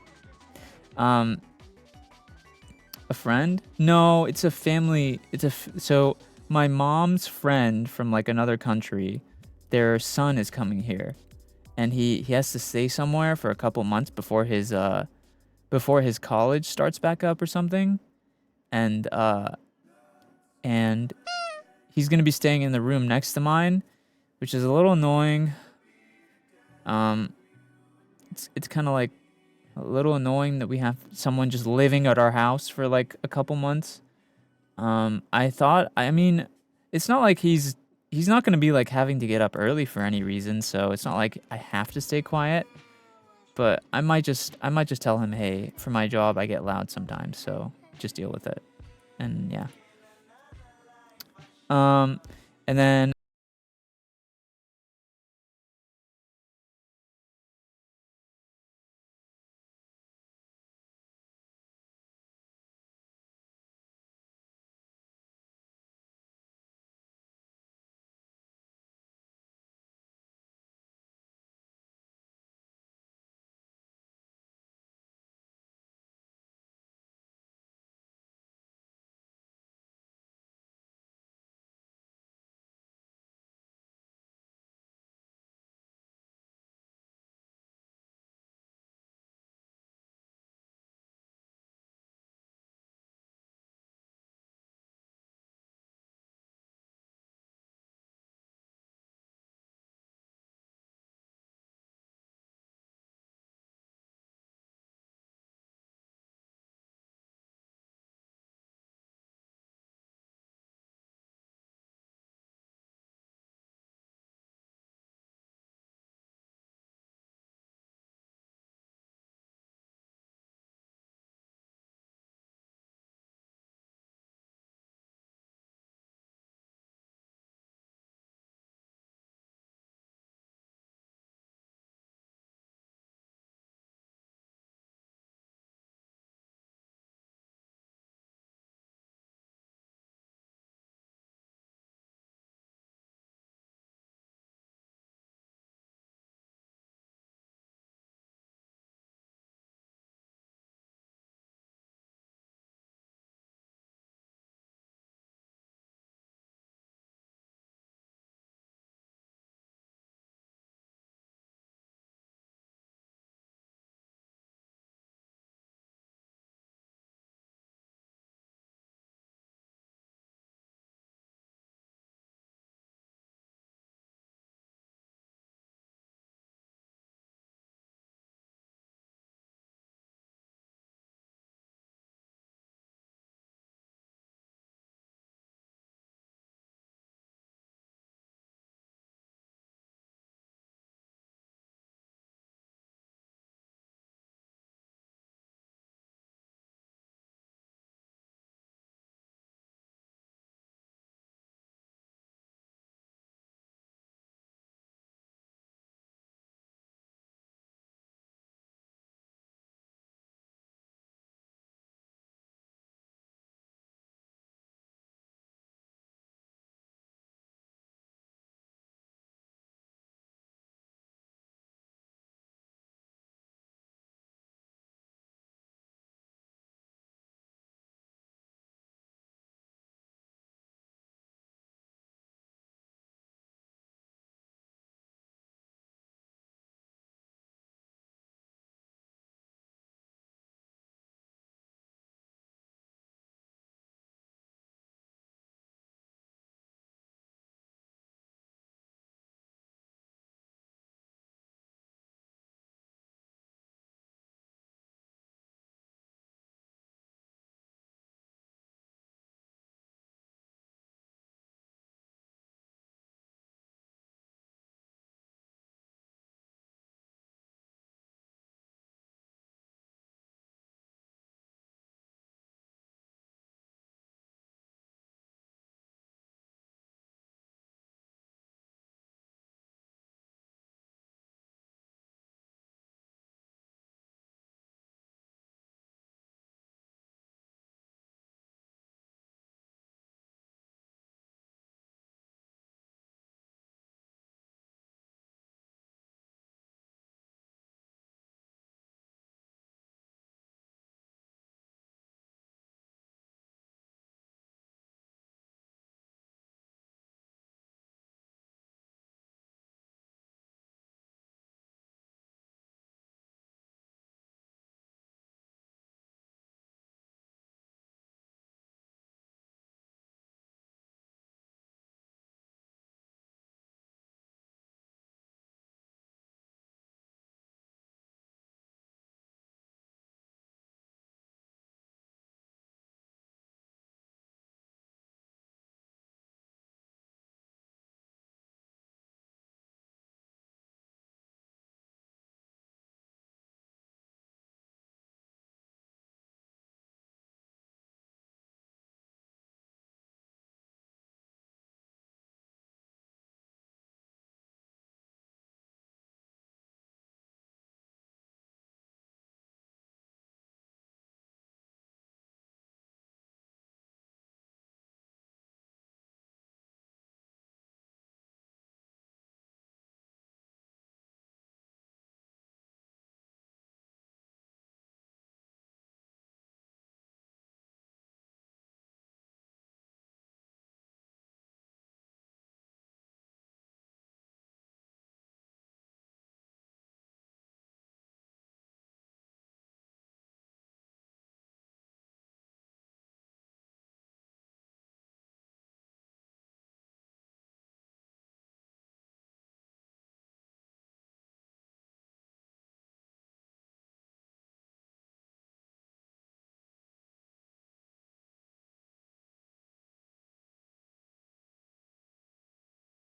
Speaker 1: A friend? No, it's a family. So my mom's friend from like another country, their son is coming here, and he has to stay somewhere for a couple months before his college starts back up or something, and he's gonna be staying in the room next to mine, which is a little annoying. It's kind of like a little annoying that we have someone just living at our house for like a couple months. I mean, it's not like he's not going to be like having to get up early for any reason, so it's not like I have to stay quiet, but I might just tell him, "Hey, for my job I get loud sometimes, so just deal with it." And yeah. And then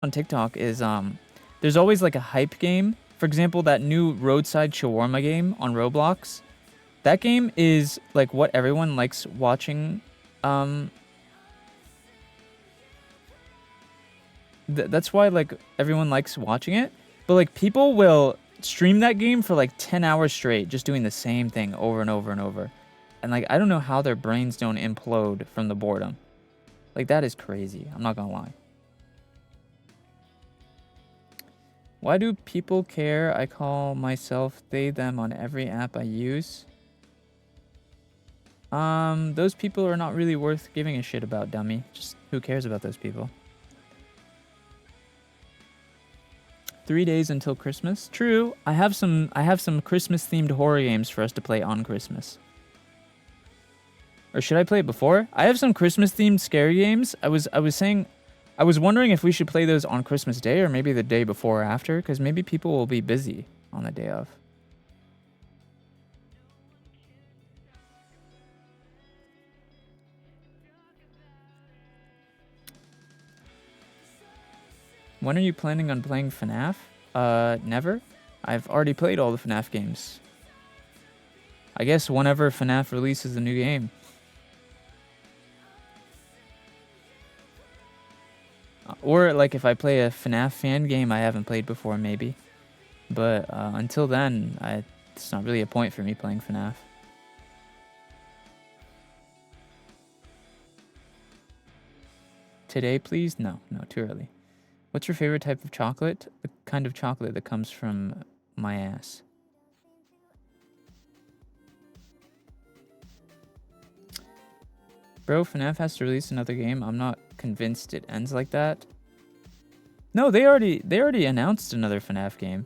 Speaker 1: on TikTok is there's always like a hype game. For example, that new roadside shawarma game on Roblox. That game is like what everyone likes watching. That's why like everyone likes watching it. But like people will stream that game for like 10 hours straight, just doing the same thing over and over and over. And like I don't know how their brains don't implode from the boredom. Like that is crazy. I'm not gonna lie. Why do people care? I call myself they, them on every app I use. Those people are not really worth giving a shit about, dummy. Just who cares about those people? 3 days until Christmas. True. I have some Christmas themed horror games for us to play on Christmas. Or should I play it before? I have some Christmas themed scary games. I was wondering if we should play those on Christmas Day or maybe the day before or after, because maybe people will be busy on the day of. When are you planning on playing FNAF? Never. I've already played all the FNAF games. I guess whenever FNAF releases a new game. Or like if I play a FNAF fan game I haven't played before, maybe. But until then, it's not really a point for me playing FNAF. Today, please? No, too early. What's your favorite type of chocolate? The kind of chocolate that comes from my ass. Bro, FNAF has to release another game. I'm not convinced it ends like that. No, they already announced another FNAF game.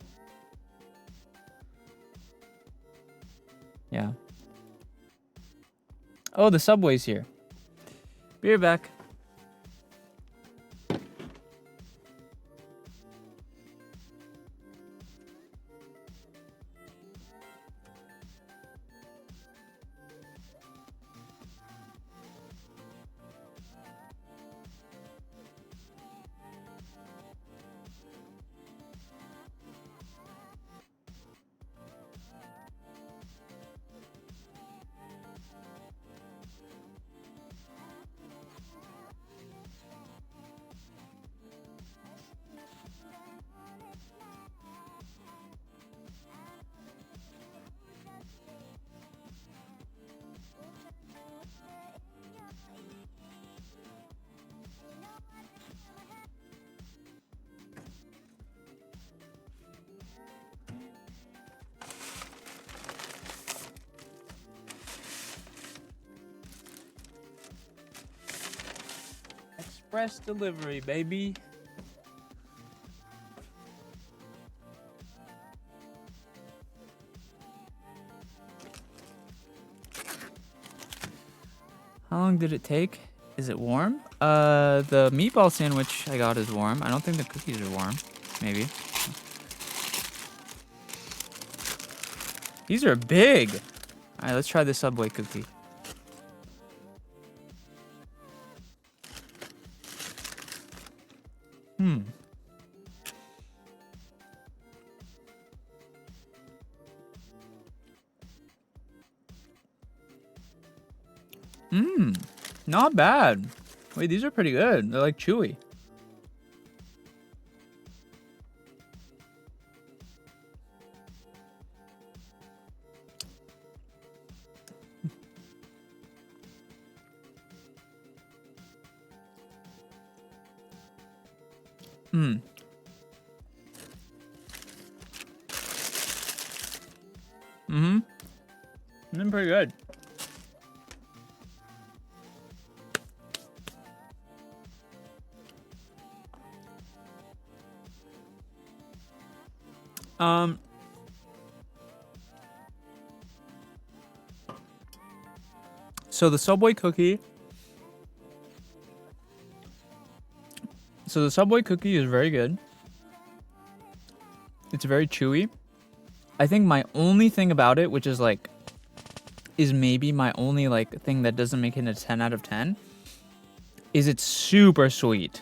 Speaker 1: Yeah. Oh, the subway's here. Be right back. Express delivery, baby. How long did it take? Is it warm? The meatball sandwich I got is warm. I don't think the cookies are warm. Maybe. These are big. All right, let's try the Subway cookie. Not bad. Wait, these are pretty good. They're like chewy. They're pretty good. So the Subway cookie. So the Subway cookie is very good. It's very chewy. I think my only thing about it, which is like, is maybe my only like thing that doesn't make it a 10 out of 10, is it's super sweet.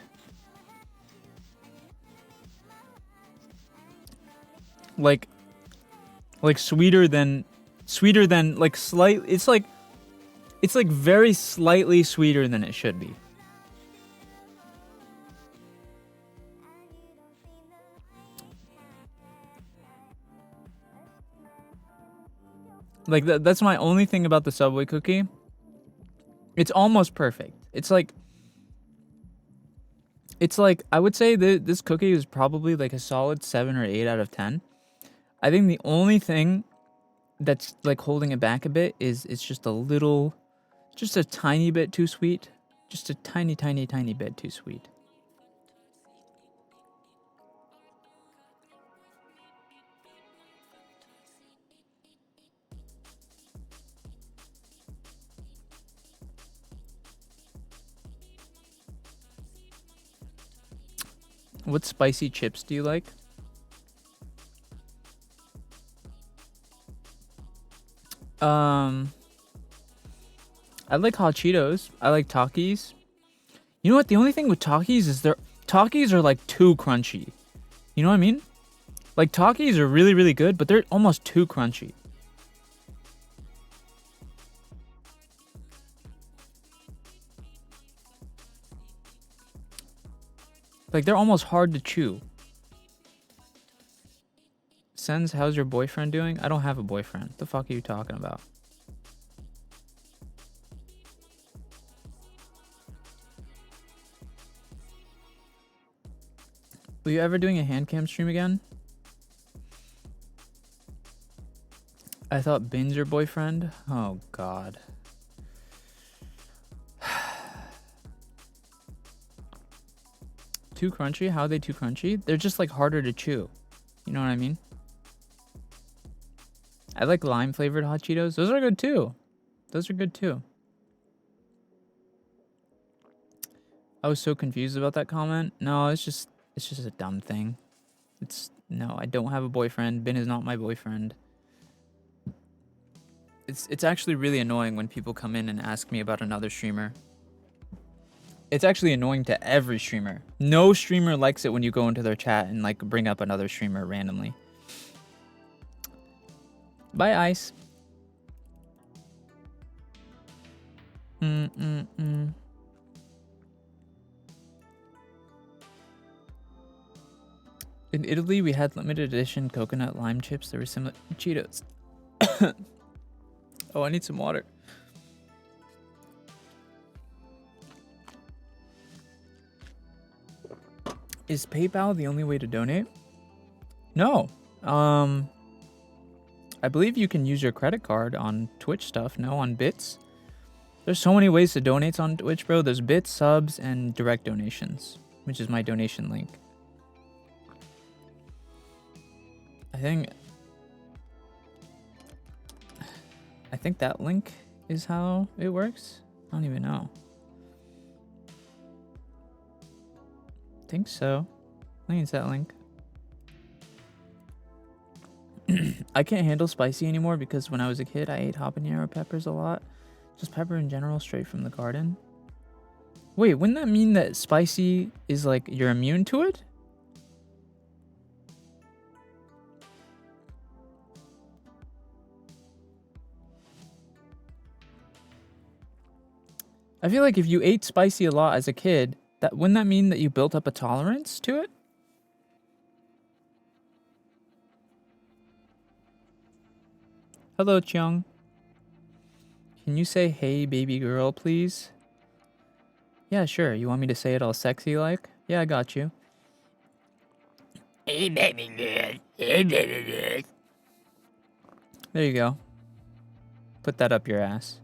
Speaker 1: like sweeter than like slight. It's like very slightly sweeter than it should be. Like that's my only thing about the Subway cookie. It's almost perfect. It's like I would say this cookie is probably like a solid 7 or 8 out of 10. I think the only thing that's like holding it back a bit is it's just a tiny bit too sweet. Just a tiny bit too sweet. What spicy chips do you like? I like hot Cheetos. I like Takis. You know what? The only thing with Takis is Takis are like too crunchy. You know what I mean? Like Takis are really, really good, but they're almost too crunchy. Like they're almost hard to chew. SENZ'S, how's your boyfriend doing? I don't have a boyfriend. The fuck are you talking about? Will you ever doing a hand cam stream again? I thought Bin's your boyfriend. Oh god. Too crunchy? How are they too crunchy? They're just like harder to chew. You know what I mean? I like lime flavored hot Cheetos. Those are good too. Those are good too. I was so confused about that comment. No, it's just a dumb thing. No, I don't have a boyfriend. Bin is not my boyfriend. It's actually really annoying when people come in and ask me about another streamer. It's actually annoying to every streamer. No streamer likes it when you go into their chat and like bring up another streamer randomly. Bye, Ice. In Italy, we had limited edition coconut lime chips that were similar to Cheetos. Oh, I need some water. Is PayPal the only way to donate? No. I believe you can use your credit card on Twitch stuff. No, on Bits. There's so many ways to donate on Twitch, bro. There's Bits, subs, and direct donations, which is my donation link. I think that link is how it works. I don't even know. I think so. I think it's that link. I can't handle spicy anymore because when I was a kid, I ate habanero peppers a lot. Just pepper in general, straight from the garden. Wait, wouldn't that mean that spicy is like you're immune to it? I feel like if you ate spicy a lot as a kid, wouldn't that mean that you built up a tolerance to it? Hello, Chung. Can you say, hey, baby girl, please? Yeah, sure. You want me to say it all sexy like? Yeah, I got you. Hey, baby girl. Hey, baby girl. There you go. Put that up your ass.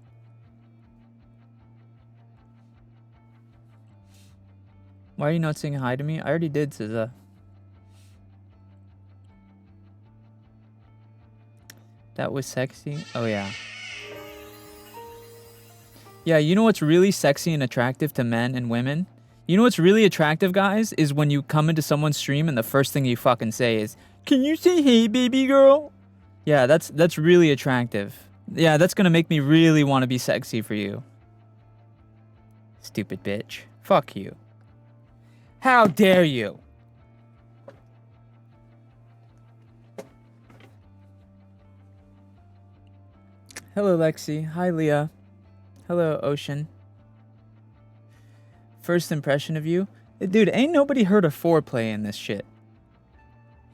Speaker 1: Why are you not saying hi to me? I already did, SZA. That was sexy. Oh, yeah. Yeah, you know what's really sexy and attractive to men and women? You know what's really attractive, guys? Is when you come into someone's stream and the first thing you fucking say is, can you say hey, baby girl? Yeah, that's really attractive. Yeah, that's gonna make me really want to be sexy for you. Stupid bitch. Fuck you. How dare you? Hello, Lexi. Hi, Leah. Hello, Ocean. First impression of you? Dude, ain't nobody heard of foreplay in this shit.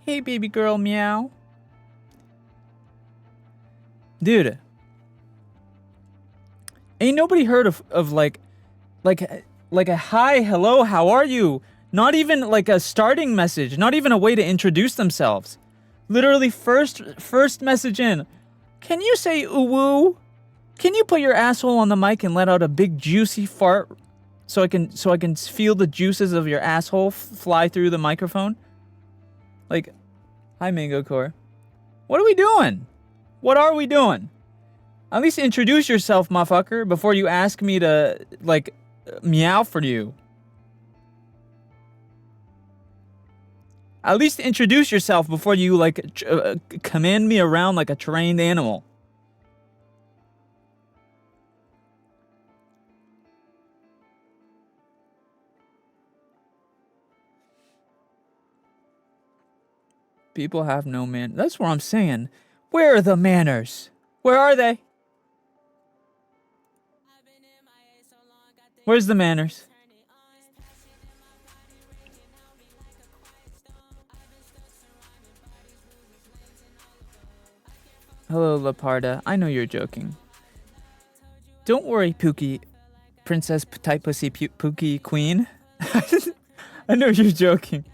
Speaker 1: Hey, baby girl, meow. Dude. Ain't nobody heard of like a hi, hello, how are you? Not even like a starting message. Not even a way to introduce themselves. Literally first message in. Can you say ooh-woo? Can you put your asshole on the mic and let out a big juicy fart so I can feel the juices of your asshole fly through the microphone? Like, hi Mango Core. What are we doing? What are we doing? At least introduce yourself, motherfucker, before you ask me to like meow for you. At least introduce yourself before you like command me around like a trained animal. People have no man. That's what I'm saying. Where are the manners? Where are they? Where's the manners? Hello, Laparda. I know you're joking. Don't worry, Pookie. Princess Tight Pussy Pookie Queen. I know you're joking.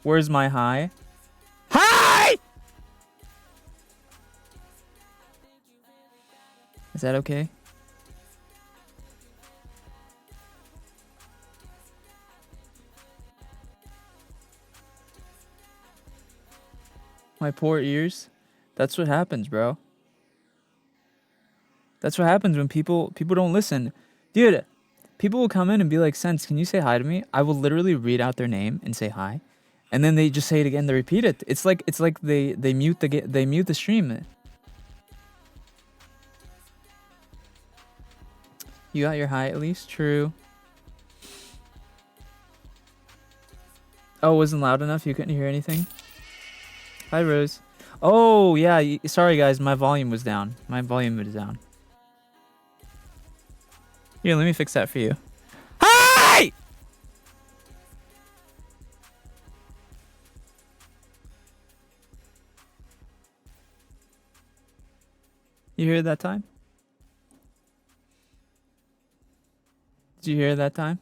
Speaker 1: Where's my hi? Hi! Is that okay? My poor ears. That's what happens, bro. That's what happens when people don't listen. Dude, people will come in and be like, "Sense, can you say hi to me?" I will literally read out their name and say hi. And then they just say it again, they repeat it. It's like they mute the stream. You got your hi at least? True. Oh, it wasn't loud enough? You couldn't hear anything? Hi, Rose. Oh, yeah. Sorry, guys. My volume was down. My volume was down. Here, let me fix that for you. Hi! You hear it that time? Did you hear it that time?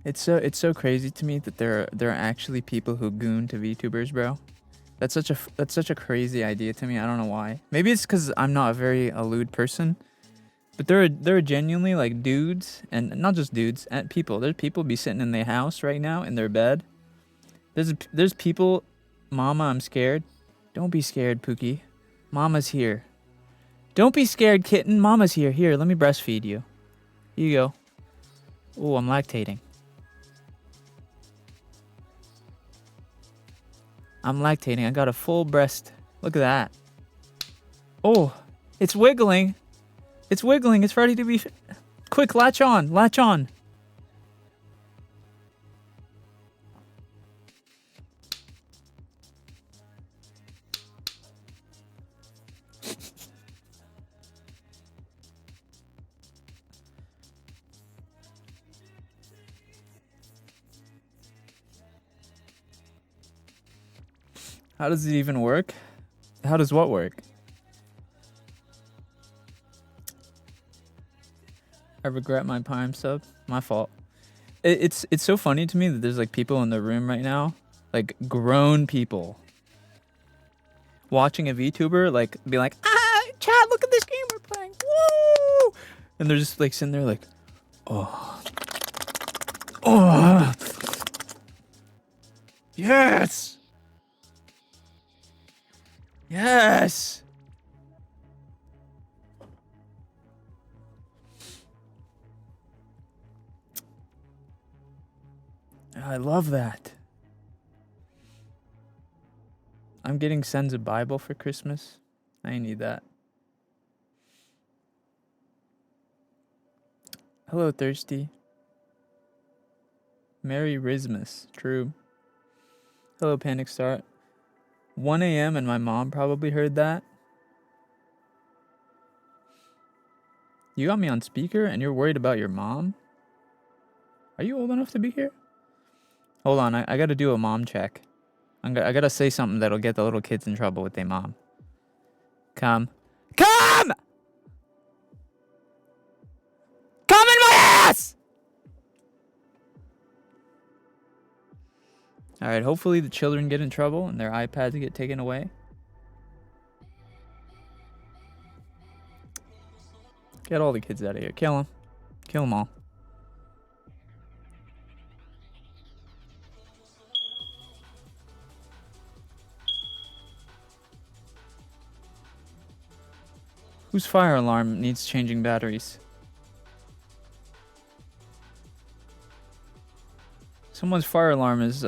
Speaker 1: It's so crazy to me that there are actually people who goon to VTubers, bro. That's such a crazy idea to me. I don't know why. Maybe it's because I'm not a very lewd person, but there are genuinely like dudes, and not just dudes, and people. There's people be sitting in their house right now in their bed. There's people. Mama, I'm scared. Don't be scared, Pookie. Mama's here. Don't be scared, kitten. Mama's here. Here, let me breastfeed you. Here you go. Oh, I'm lactating. I'm lactating. I got a full breast. Look at that. Oh, it's wiggling. It's wiggling. It's ready to be... Quick, latch on. Latch on. How does it even work? How does what work? I regret my Prime sub. My fault. It's so funny to me that there's like people in the room right now, like grown people, watching a VTuber like be like, ah, chat, look at this gamer. playing. Woo! And they're just like sitting there like, oh. Oh. Yes. Yes. I love that. I'm getting SENZ'S a Bible for Christmas. I need that. Hello, Thirsty. Merry Rismas. True. Hello, Panic Start. 1 a.m. and my mom probably heard that. You got me on speaker and you're worried about your mom? Are you old enough to be here? Hold on, I gotta do a mom check. I gotta say something that'll get the little kids in trouble with their mom. Come. Come! Come in my ass! Alright, hopefully the children get in trouble and their iPads get taken away. Get all the kids out of here. Kill them. Kill them all. Whose fire alarm needs changing batteries? Someone's fire alarm is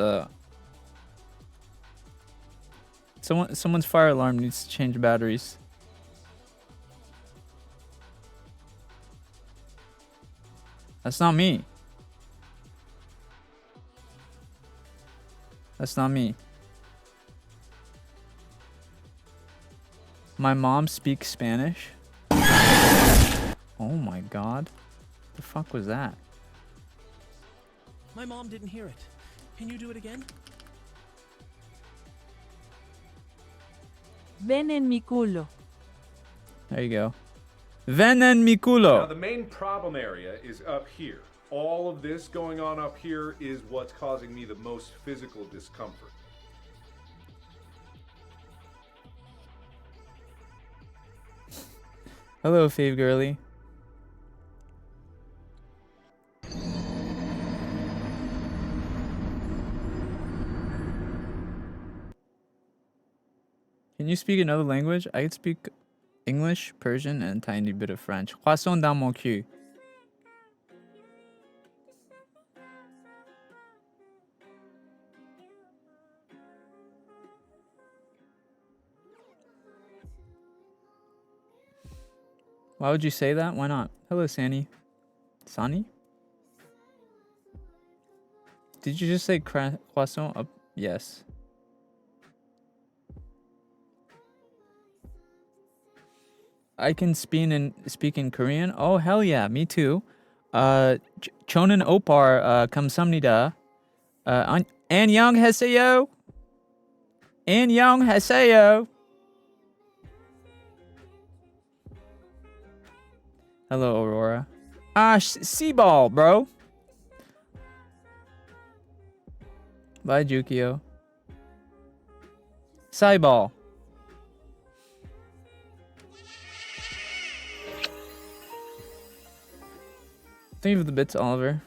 Speaker 1: someone's fire alarm needs to change batteries. That's not me. That's not me. My mom speaks Spanish. Oh my god. The fuck was that?
Speaker 4: My mom didn't hear it. Can you do it again?
Speaker 5: Ven en mi culo.
Speaker 1: There you go. Ven en mi culo.
Speaker 6: Now the main problem area is up here. All of this going on up here is what's causing me the most physical discomfort.
Speaker 1: Hello, Fave Girly. Can you speak another language? I can speak English, Persian, and a tiny bit of French. Croissant dans mon cul. Why would you say that? Why not? Hello, Sani. Sani? Did you just say croissant? Yes. I can speak in Korean. Oh, hell yeah, me too. Chonan opar kamsamnida. Annyeong haseyo. Annyeong haseyo. Hello, Aurora. Seaball, bro. Bye, Jukio. Cyball. Thank you for the bits, Oliver.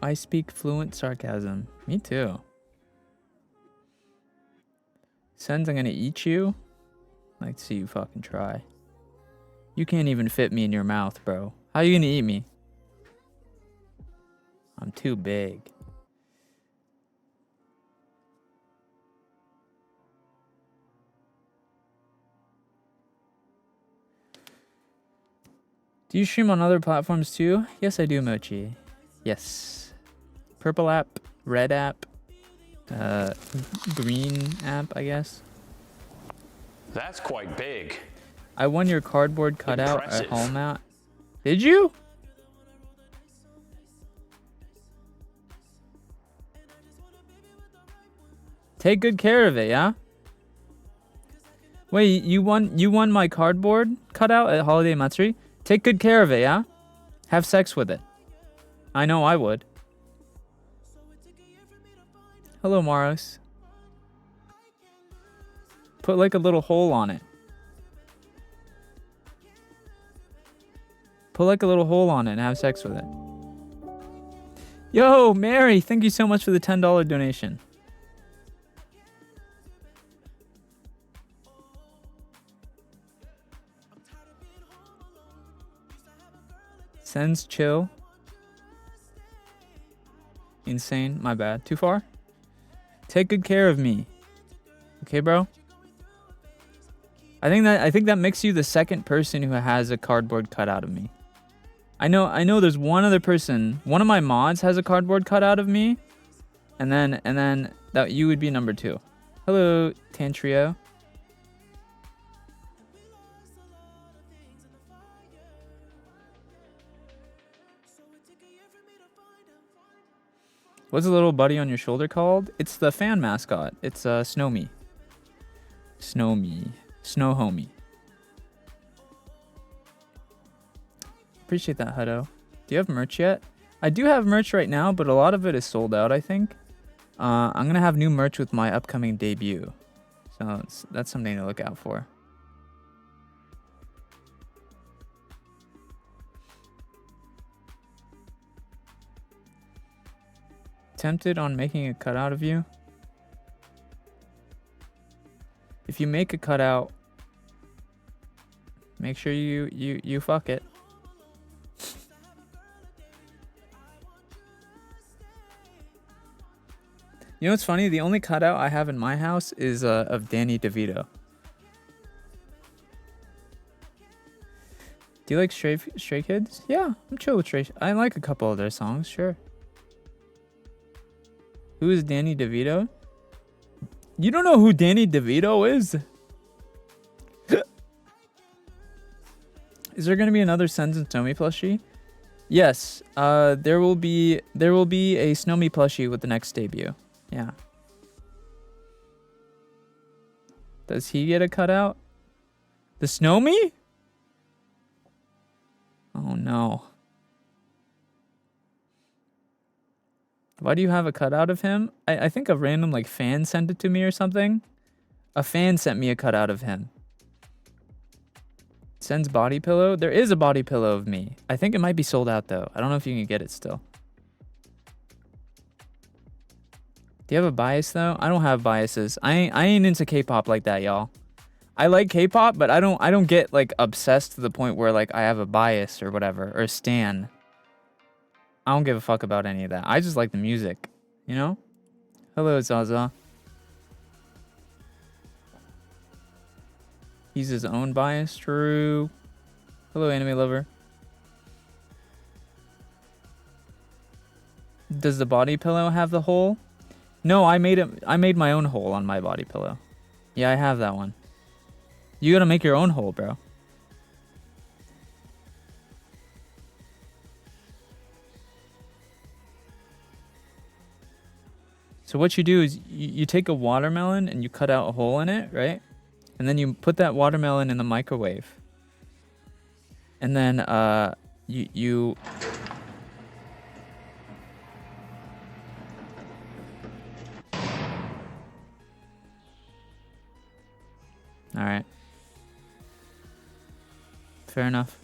Speaker 1: I speak fluent sarcasm. Me too. SENZ'S, I'm gonna eat you. I'd like to see you fucking try. You can't even fit me in your mouth, bro. How you gonna eat me? I'm too big. Do you stream on other platforms too? Yes, I do, Mochi. Yes. Purple app, red app, green app, I guess.
Speaker 7: That's quite big.
Speaker 1: I won your cardboard cutout at
Speaker 7: Impressive.
Speaker 1: home out. Did you? Take good care of it, yeah? Wait, you won my cardboard cutout at Holiday Matsuri? Take good care of it, yeah? Have sex with it. I know I would. Hello, Maros. Put like a little hole on it. Put like a little hole on it and have sex with it. Yo, Mary, thank you so much for the $10 donation. SENZ'S chill. Insane, my bad. Too far? Take good care of me. Okay, bro? I think that makes you the second person who has a cardboard cutout of me. I know there's one other person. One of my mods has a cardboard cutout of me. And then that you would be number 2. Hello, Tantrio. What's the little buddy on your shoulder called? It's the fan mascot. It's Snow Me. Snow Me. Snow Homie. Appreciate that, Hutto. Do you have merch yet? I do have merch right now, but a lot of it is sold out, I think. I'm going to have new merch with my upcoming debut. So that's something to look out for. Tempted on making a cutout of you? If you make a cutout, make sure you fuck it. You know what's funny? The only cutout I have in my house is of Danny DeVito. Do you like Stray Kids? Yeah, I'm chill with Stray. I like a couple of their songs, sure. Who is Danny DeVito? You don't know who Danny DeVito is? Is there gonna be another SENZ'S and Snowy plushie? Yes. There will be a Snowy plushie with the next debut. Yeah. Does he get a cutout? The Snowy? Oh no. Why do you have a cutout of him? I think a random like fan sent it to me or something. A fan sent me a cutout of him. SENZ'S body pillow? There is a body pillow of me. I think it might be sold out though. I don't know if you can get it still. Do you have a bias though? I don't have biases. I ain't into K-pop like that, y'all. I like K-pop, but I don't get like obsessed to the point where like I have a bias or whatever or stan. I don't give a fuck about any of that. I just like the music, you know? Hello, Zaza. He's his own bias, true. Hello, anime lover. Does the body pillow have the hole? No, I made my own hole on my body pillow. Yeah, I have that one. You gotta make your own hole, bro. So what you do is you take a watermelon and you cut out a hole in it, right? And then you put that watermelon in the microwave. And then you All right. Fair enough.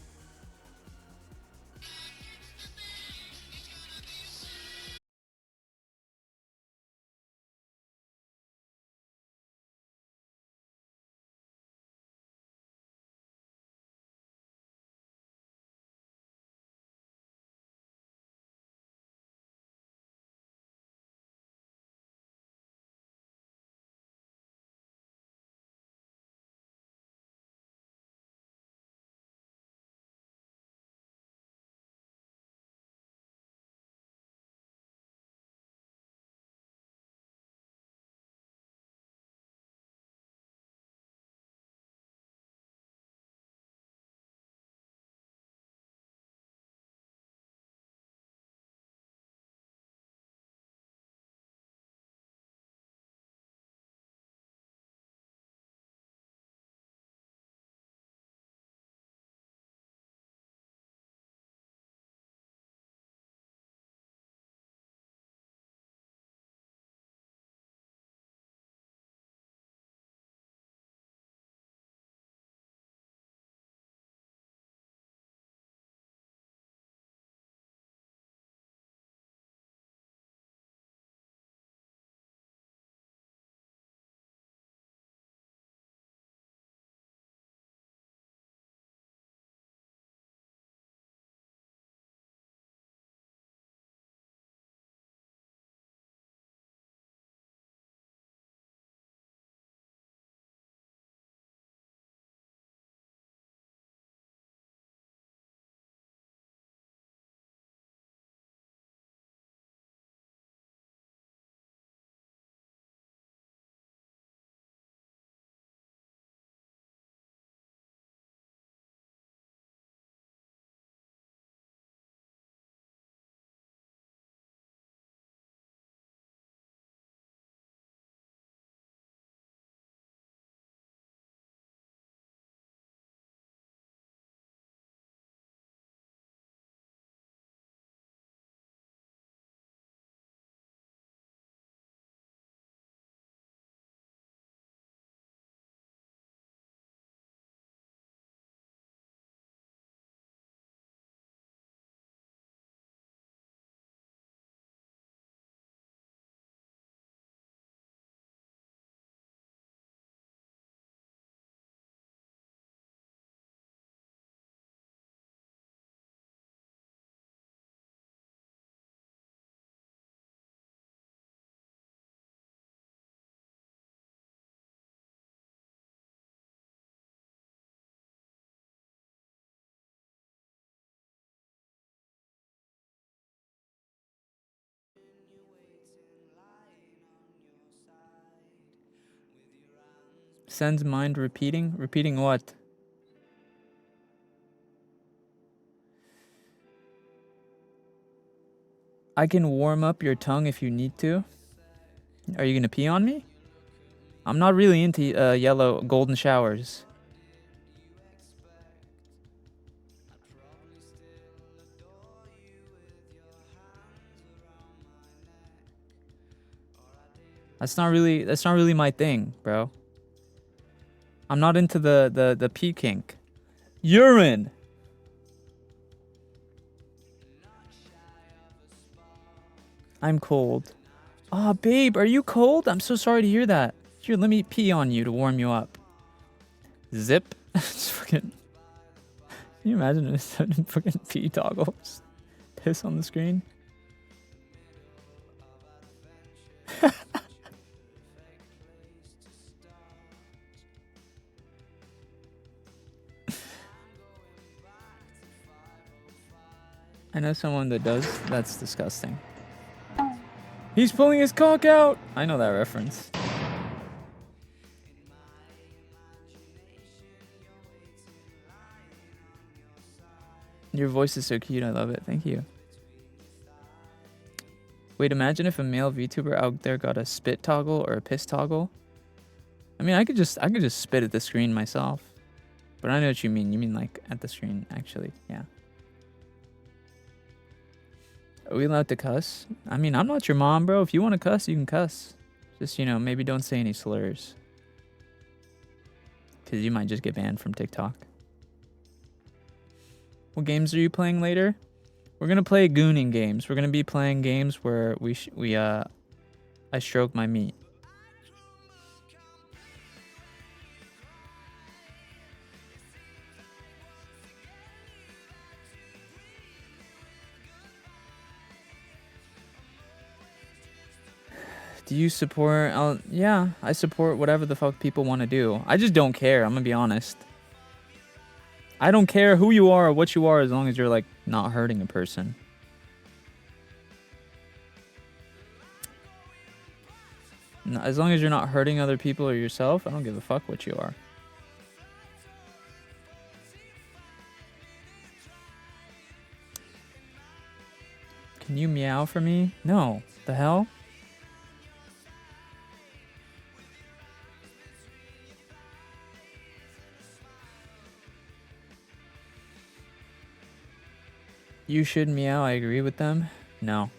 Speaker 1: Sends mind repeating? Repeating what? I can warm up your tongue if you need to. Are you gonna pee on me? I'm not really into yellow golden showers. That's not really my thing, bro. I'm not into the pee kink. Urine. I'm cold. Aw, babe, are you cold? I'm so sorry to hear that. Here, let me pee on you to warm you up. Zip. It's fucking... Can you imagine if a fucking pee toggle? Just piss on the screen. I know someone that does. That's disgusting. He's pulling his cock out! I know that reference. Your voice is so cute, I love it. Thank you. Wait, imagine if a male VTuber out there got a spit toggle or a piss toggle. I mean, I could just spit at the screen myself. But I know what you mean. You mean like at the screen, actually. Yeah. Are we allowed to cuss? I mean, I'm not your mom, bro. If you want to cuss, you can cuss. Just, you know, maybe don't say any slurs. Because you might just get banned from TikTok. What games are you playing later? We're going to play gooning games. We're going to be playing games where I stroke my meat. Do you support... yeah, I support whatever the fuck people want to do. I just don't care, I'm gonna be honest. I don't care who you are or what you are as long as you're, like, not hurting a person. As long as you're not hurting other people or yourself, I don't give a fuck what you are. Can you meow for me? No. The hell? You should meow, I agree with them. No.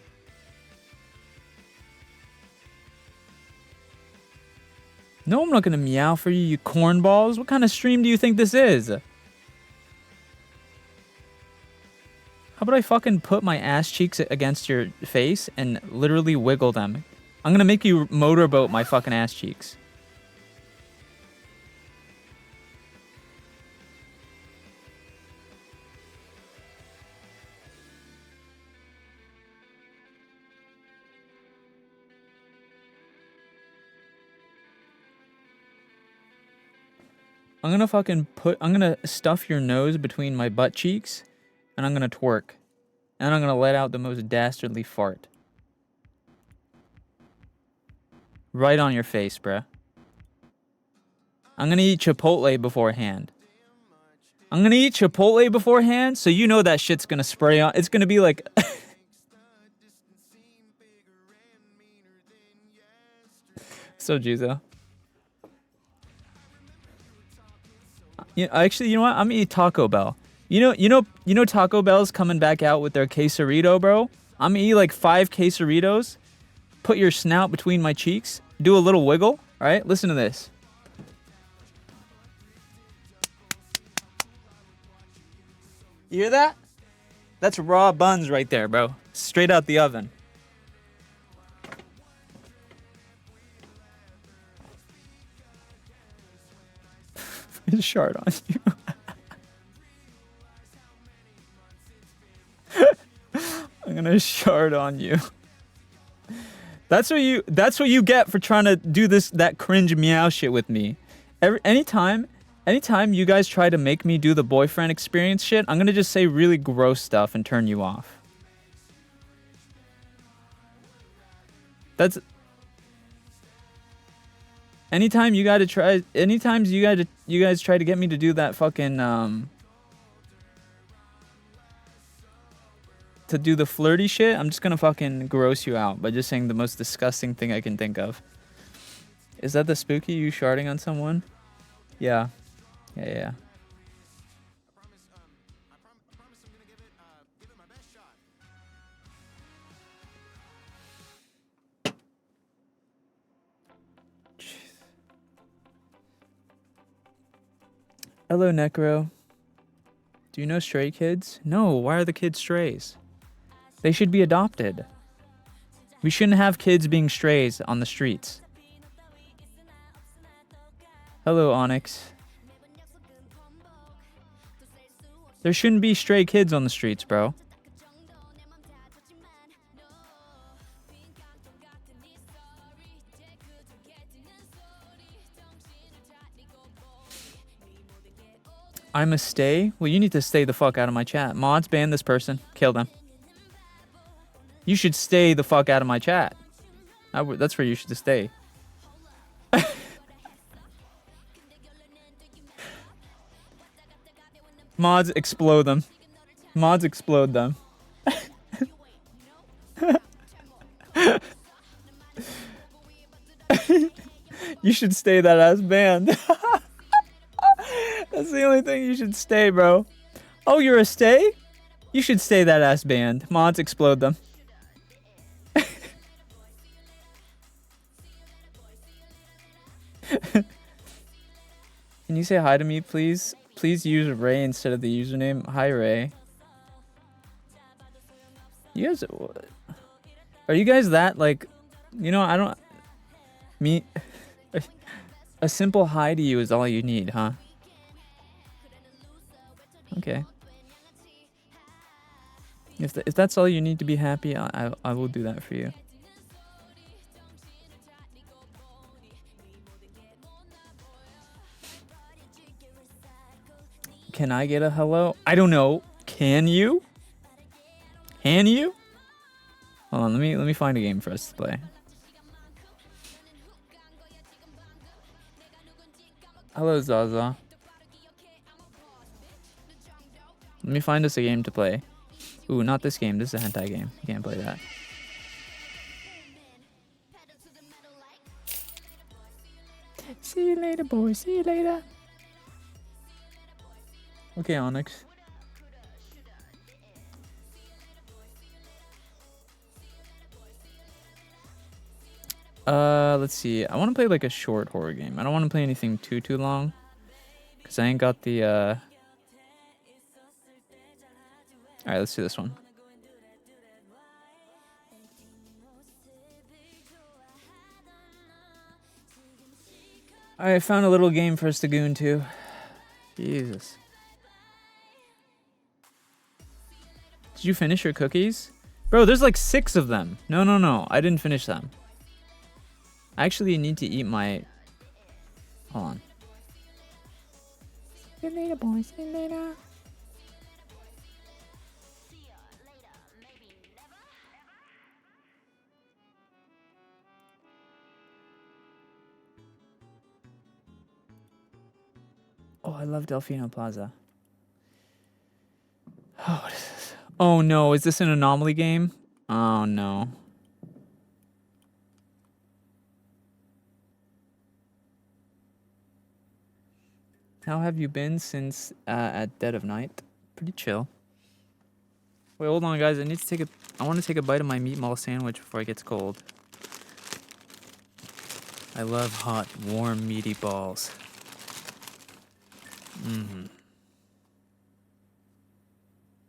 Speaker 1: No, I'm not gonna meow for you, you cornballs. What kind of stream do you think this is? How about I fucking put my ass cheeks against your face and literally wiggle them? I'm gonna make you motorboat my fucking ass cheeks. I'm gonna stuff your nose between my butt cheeks, and I'm gonna twerk. And I'm gonna let out the most dastardly fart. Right on your face, bruh. I'm gonna eat Chipotle beforehand. I'm gonna eat Chipotle beforehand, so you know that shit's gonna spray on. It's gonna be like... So, Jizo. Actually, you know what? I'm gonna eat Taco Bell. You know Taco Bell's coming back out with their quesarito, bro? I'm gonna eat like 5 quesaritos. Put your snout between my cheeks. Do a little wiggle. All right, listen to this. You hear that? That's raw buns right there, bro. Straight out the oven. Shard on you. I'm gonna shard on you. That's what you get for trying to do that cringe meow shit with me. Anytime you guys try to make me do the boyfriend experience shit, I'm gonna just say really gross stuff and turn you off. Anytime you guys try to get me to do that fucking to do the flirty shit, I'm just gonna fucking gross you out by just saying the most disgusting thing I can think of. Is that the spooky you sharding on someone? Yeah. Yeah. Hello, Necro. Do you know stray kids? No, why are the kids strays? They should be adopted. We shouldn't have kids being strays on the streets. Hello, Onyx. There shouldn't be stray kids on the streets, bro. I'm a stay? Well, you need to stay the fuck out of my chat. Mods, ban this person. Kill them. You should stay the fuck out of my chat. That's where you should stay. Mods, explode them. Mods, explode them. You should stay that ass banned. That's the only thing you should stay, bro. Oh, you're a stay? You should stay that ass banned. Mods, explode them. Can you say hi to me, please? Please use Ray instead of the username. Hi, Ray. You guys... Are you guys that, like... You know, I don't... Me... A simple hi to you is all you need, huh? Okay. If that's all you need to be happy, I will do that for you. Can I get a hello? I don't know. Can you? Can you? Hold on, let me find a game for us to play. Hello, Zaza. Let me find us a game to play. Ooh, not this game. This is a hentai game. You can't play that. See you later, boys. See you later. Okay, Onyx. Let's see. I want to play like a short horror game. I don't want to play anything too long. Because I ain't got the, Alright, let's do this one. Alright, I found a little game for us to goon to. Jesus. Did you finish your cookies? Bro, there's like 6 of them. No. I didn't finish them. I actually need to eat my... Hold on. See you later, boys. See you later. Oh, I love Delfino Plaza. Oh, what is this? Oh no, is this an anomaly game? Oh no. How have you been since at dead of night? Pretty chill. Wait, hold on, guys. I want to take a bite of my meatball sandwich before it gets cold. I love hot, warm, meaty balls.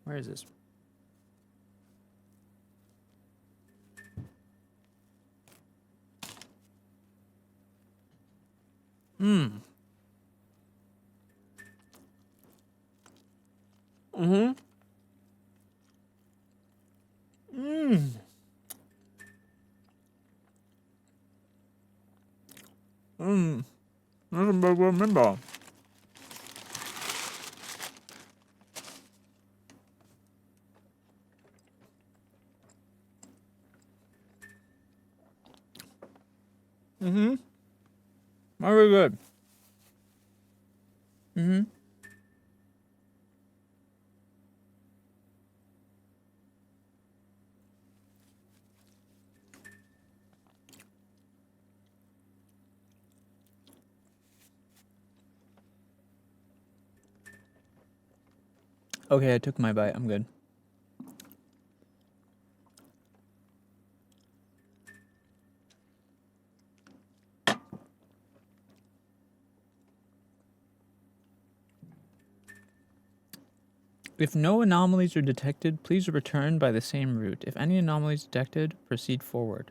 Speaker 1: Where is this? That's a big one meatball. Very good. Mm-hmm. Okay, I took my bite. I'm good. If no anomalies are detected, please return by the same route. If any anomalies detected, proceed forward.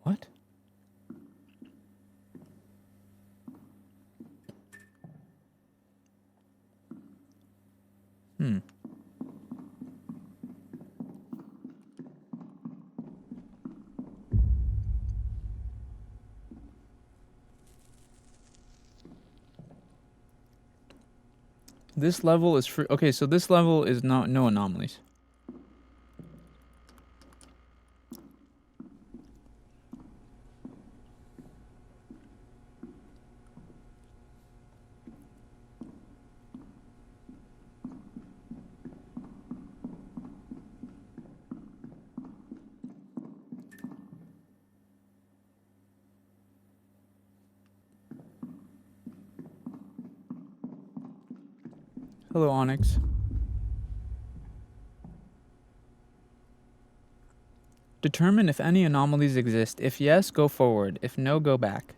Speaker 1: What? Hmm. This level is free. Okay, so this level is not no anomalies. Hello, Onyx. Determine if any anomalies exist. If yes, go forward. If no, go back.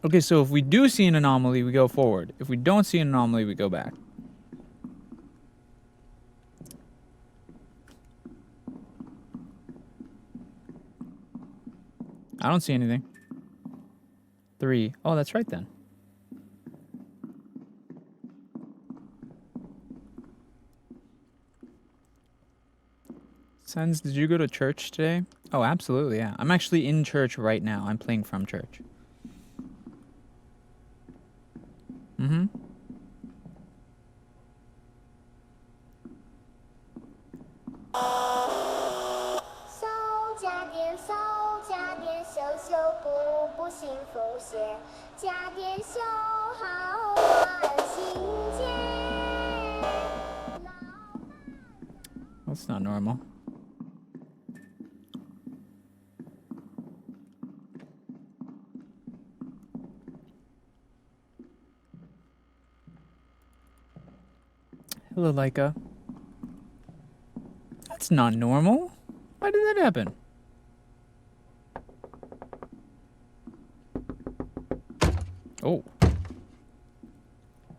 Speaker 1: Okay, so if we do see an anomaly, we go forward. If we don't see an anomaly, we go back. I don't see anything. 3. Oh, that's right then. SENZ'S, did you go to church today? Oh, absolutely, yeah. I'm actually in church right now. I'm playing from church. Mm-hmm. That's not normal. Hello, Leica. That's not normal. Why did that happen? Oh.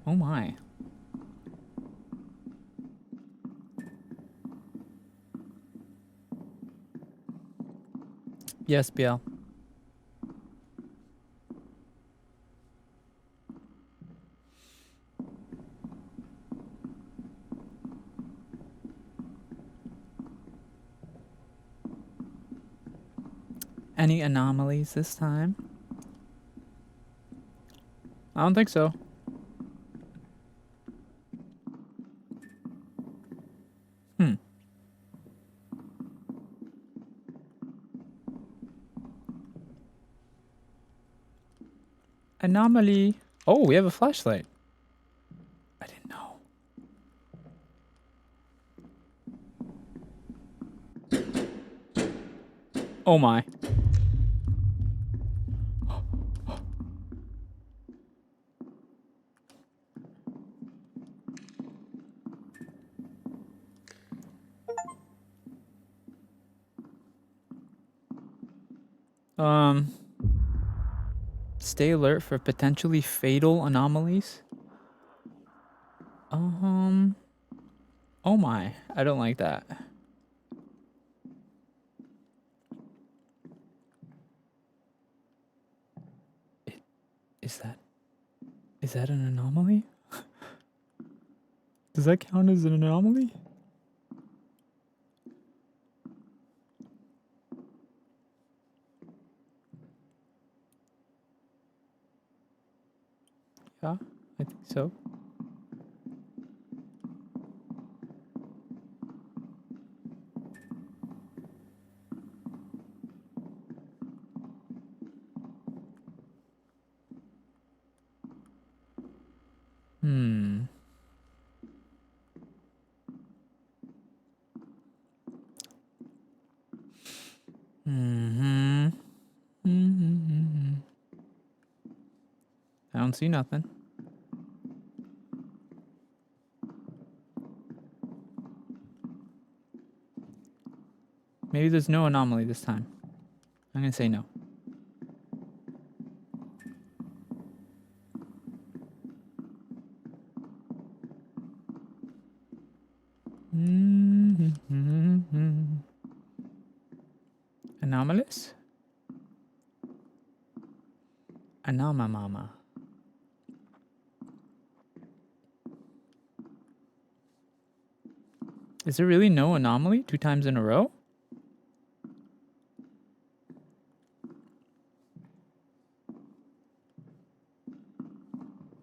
Speaker 1: Oh my. Yes, BL. Any anomalies this time? I don't think so. Hmm. Anomaly. Oh, we have a flashlight. I didn't know. Oh my. Stay alert for potentially fatal anomalies. Oh my. I don't like that. Is that an anomaly? Does that count as an anomaly? Yeah, I think so. Hmm. Mm-hmm. Mm-hmm. I don't see nothing. Maybe there's no anomaly this time. I'm gonna say no. Mm-hmm. Anomalous? Anomamama. Is there really no anomaly 2 times in a row?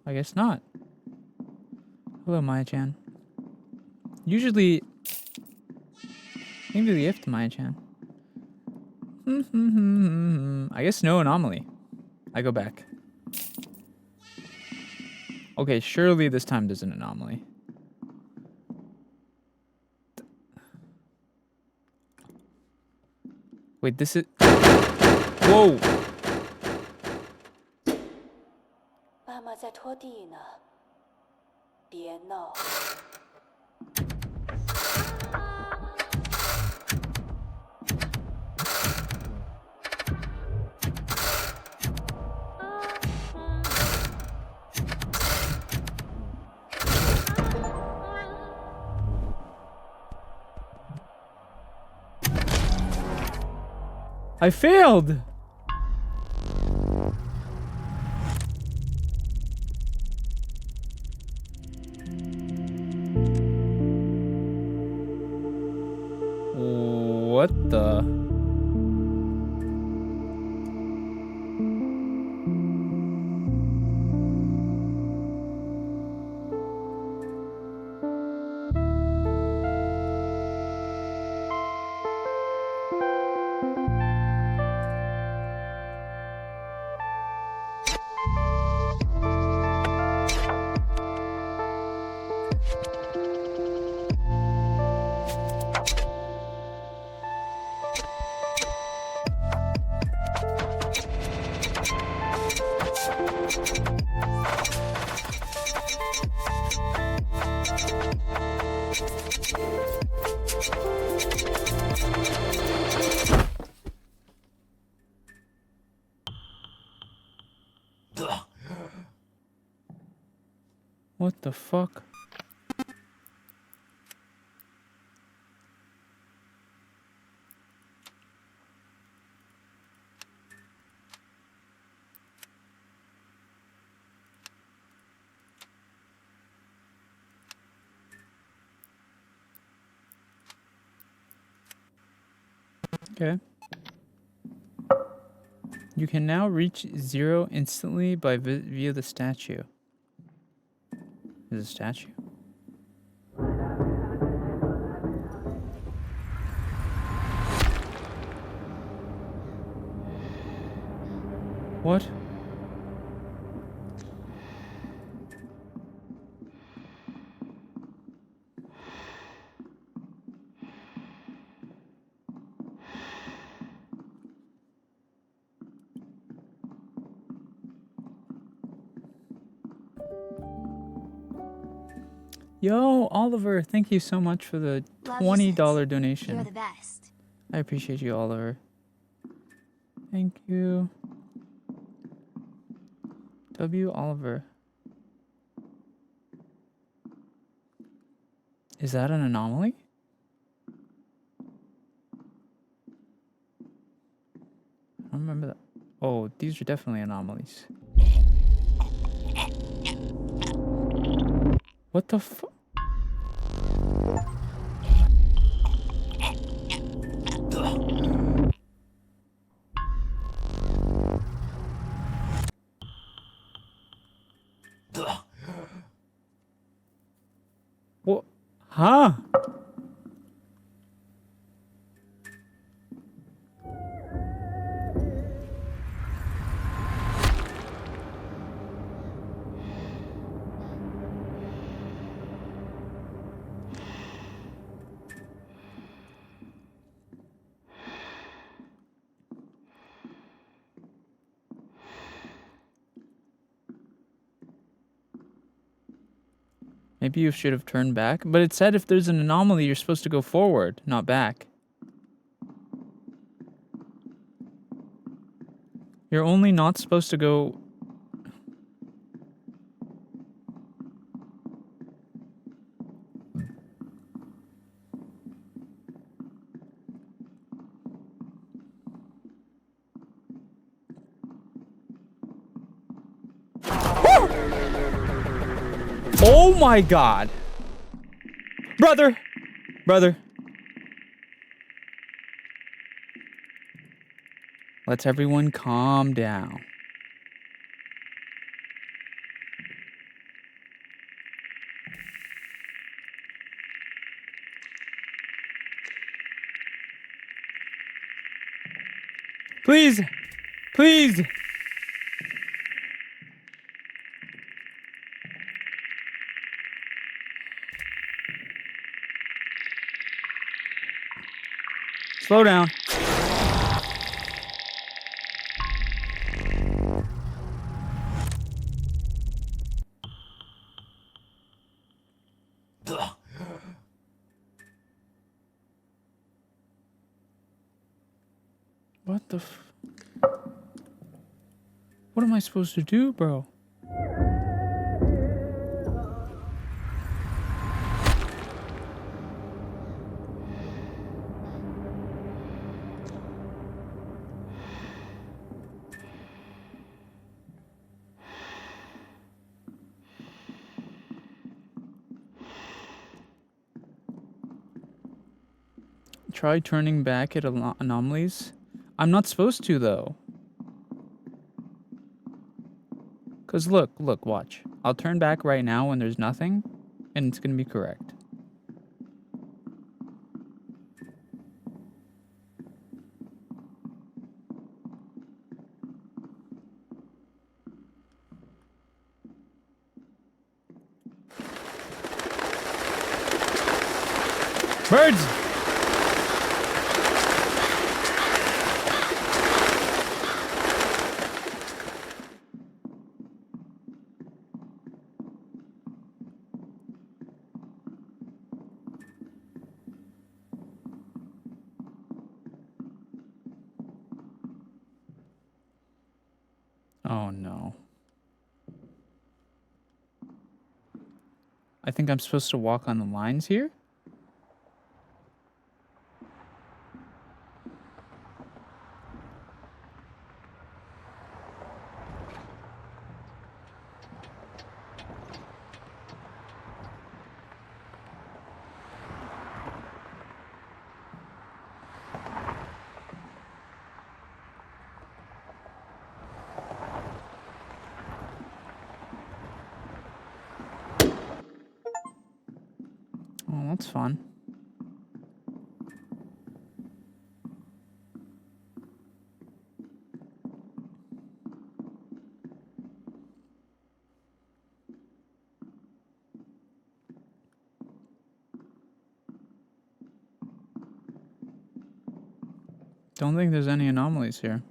Speaker 1: I guess not. Hello, Maya-chan. Usually... Maybe the gift, Maya-chan. I guess no anomaly. I go back. Okay, surely this time there's an anomaly. Wait, this is... Whoa!
Speaker 5: 妈妈在拖地呢，别闹。
Speaker 1: I failed! What the? What the fuck? Okay. You can now reach 0 instantly by via the statue. Is a statue? What? Yo, Oliver, thank you so much for the
Speaker 3: Love you,
Speaker 1: $20
Speaker 3: Senz.
Speaker 1: donation.
Speaker 3: You're the best.
Speaker 1: I appreciate you, Oliver. Thank you. W. Oliver. Is that an anomaly? I don't remember that. Oh, these are definitely anomalies. What the fuck? What? Huh? Maybe you should have turned back. But it said if there's an anomaly, you're supposed to go forward, not back. You're only not supposed to go... Oh my god! Brother! Brother. Let's everyone calm down. Please! Please! Slow down. What the f... What am I supposed to do, bro? Try turning back at anomalies. I'm not supposed to, though. Because look, watch. I'll turn back right now when there's nothing, and it's going to be correct. Birds! Oh no. I think I'm supposed to walk on the lines here? Oh, that's fun. Don't think there's any anomalies here.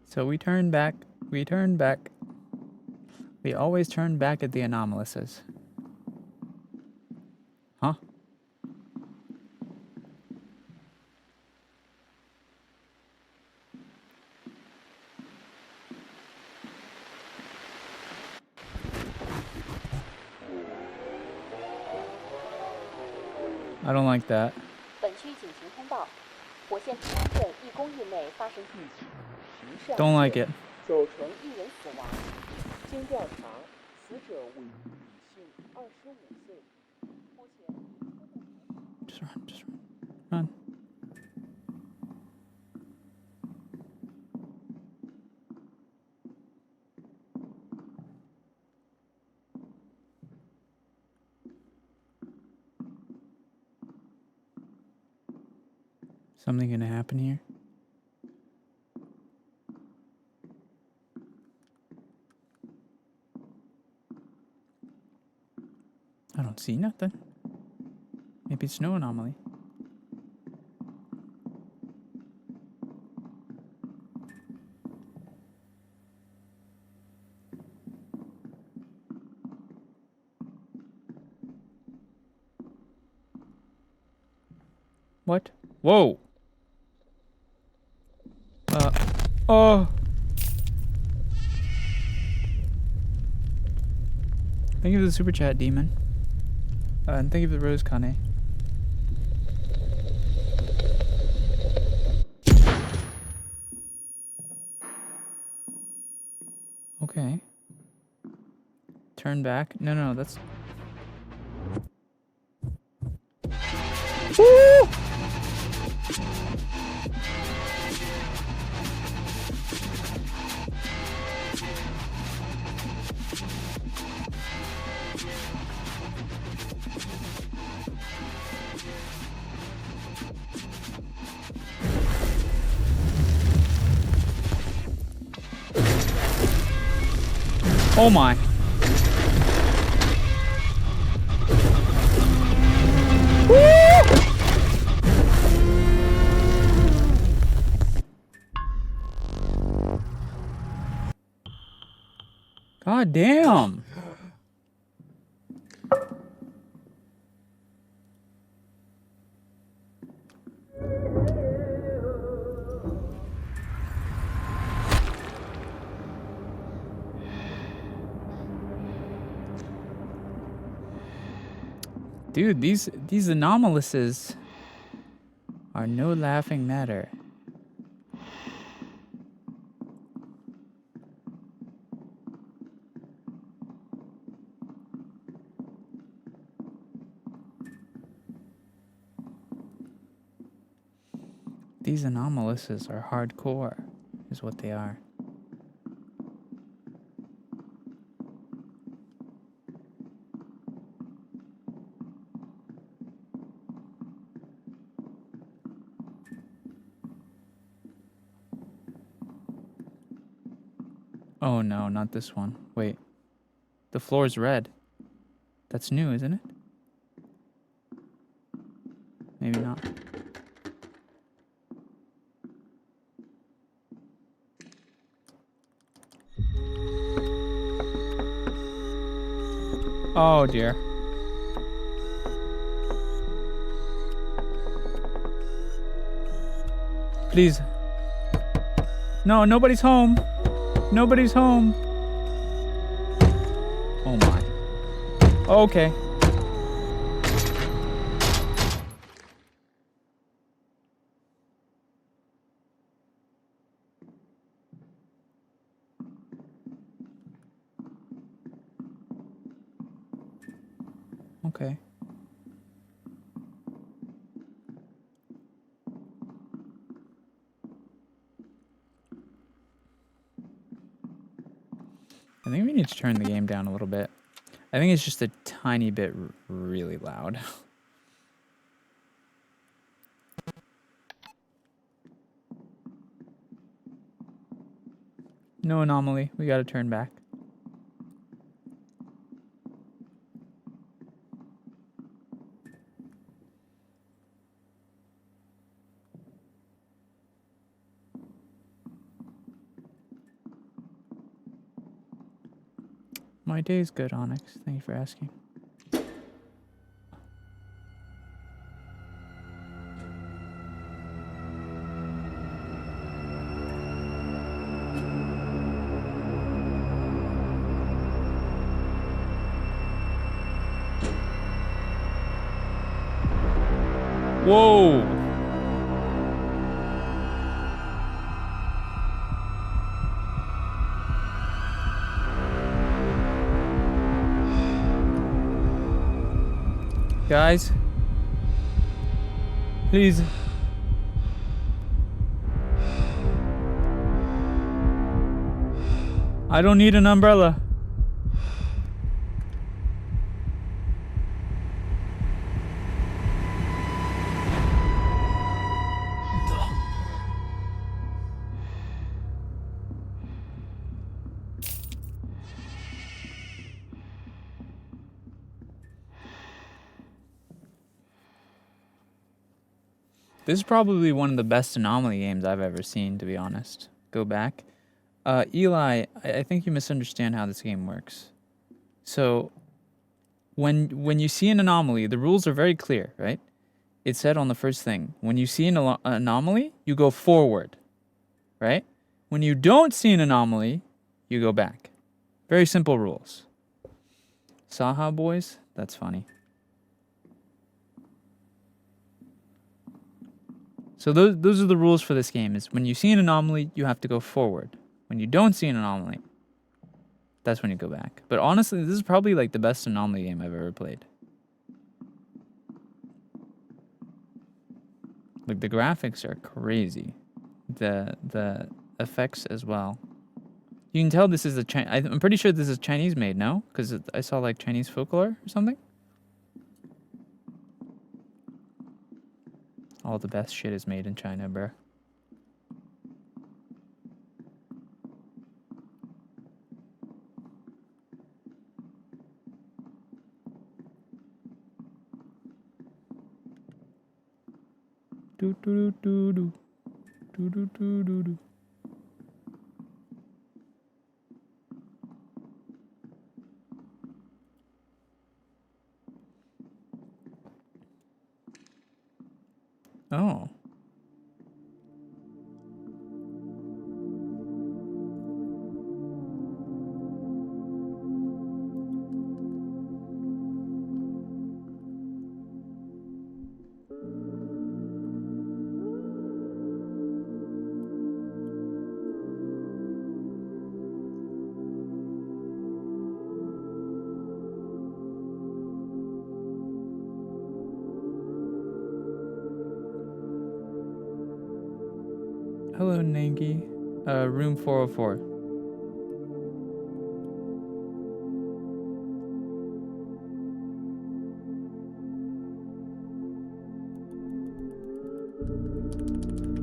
Speaker 1: So we turn back. We turn back. We always turn back at the anomalies. Huh? I don't like that.
Speaker 5: 本区警情通报：火线平安镇1公里内发生地区刑事案
Speaker 1: Don't like it.
Speaker 5: ，9成1人死亡。经调查，死者为女性，25岁。目前。
Speaker 1: Just run, just run. Run. Something gonna happen here? I don't see nothing. Maybe it's no anomaly. What? Whoa. Oh. Thank you for the super chat, Demon. And thank you for the rose, Kane. Okay. Turn back. No, that's... Woo! Oh my. God damn. Dude, these anomalies are no laughing matter. These anomalies are hardcore, is what they are. Oh no, not this one. Wait. The floor's red. That's new, isn't it? Maybe not. Oh dear. Please. No, nobody's home. Nobody's home. Oh my. Okay. Okay. I think we need to turn the game down a little bit. I think it's just a tiny bit really loud. No anomaly. We gotta turn back. My day's good, Onyx. Thank you for asking. Whoa! Guys, please. I don't need an umbrella. This is probably one of the best anomaly games I've ever seen, to be honest. Go back. Eli, I think you misunderstand how this game works. So, when you see an anomaly, the rules are very clear, right? it said on the first thing, when you see an anomaly, you go forward, right? When you don't see an anomaly, you go back. Very simple rules. Saha boys? That's funny. So those are the rules for this game, is when you see an anomaly, you have to go forward. When you don't see an anomaly, that's when you go back. But honestly, this is probably like the best anomaly game I've ever played. Like, the graphics are crazy. The effects as well. You can tell this is I'm pretty sure this is Chinese made, no? Because I saw like Chinese folklore or something. All the best shit is made in China, bruh. Do do do do do do do do do. Oh. Hello, Nangi. Room 404.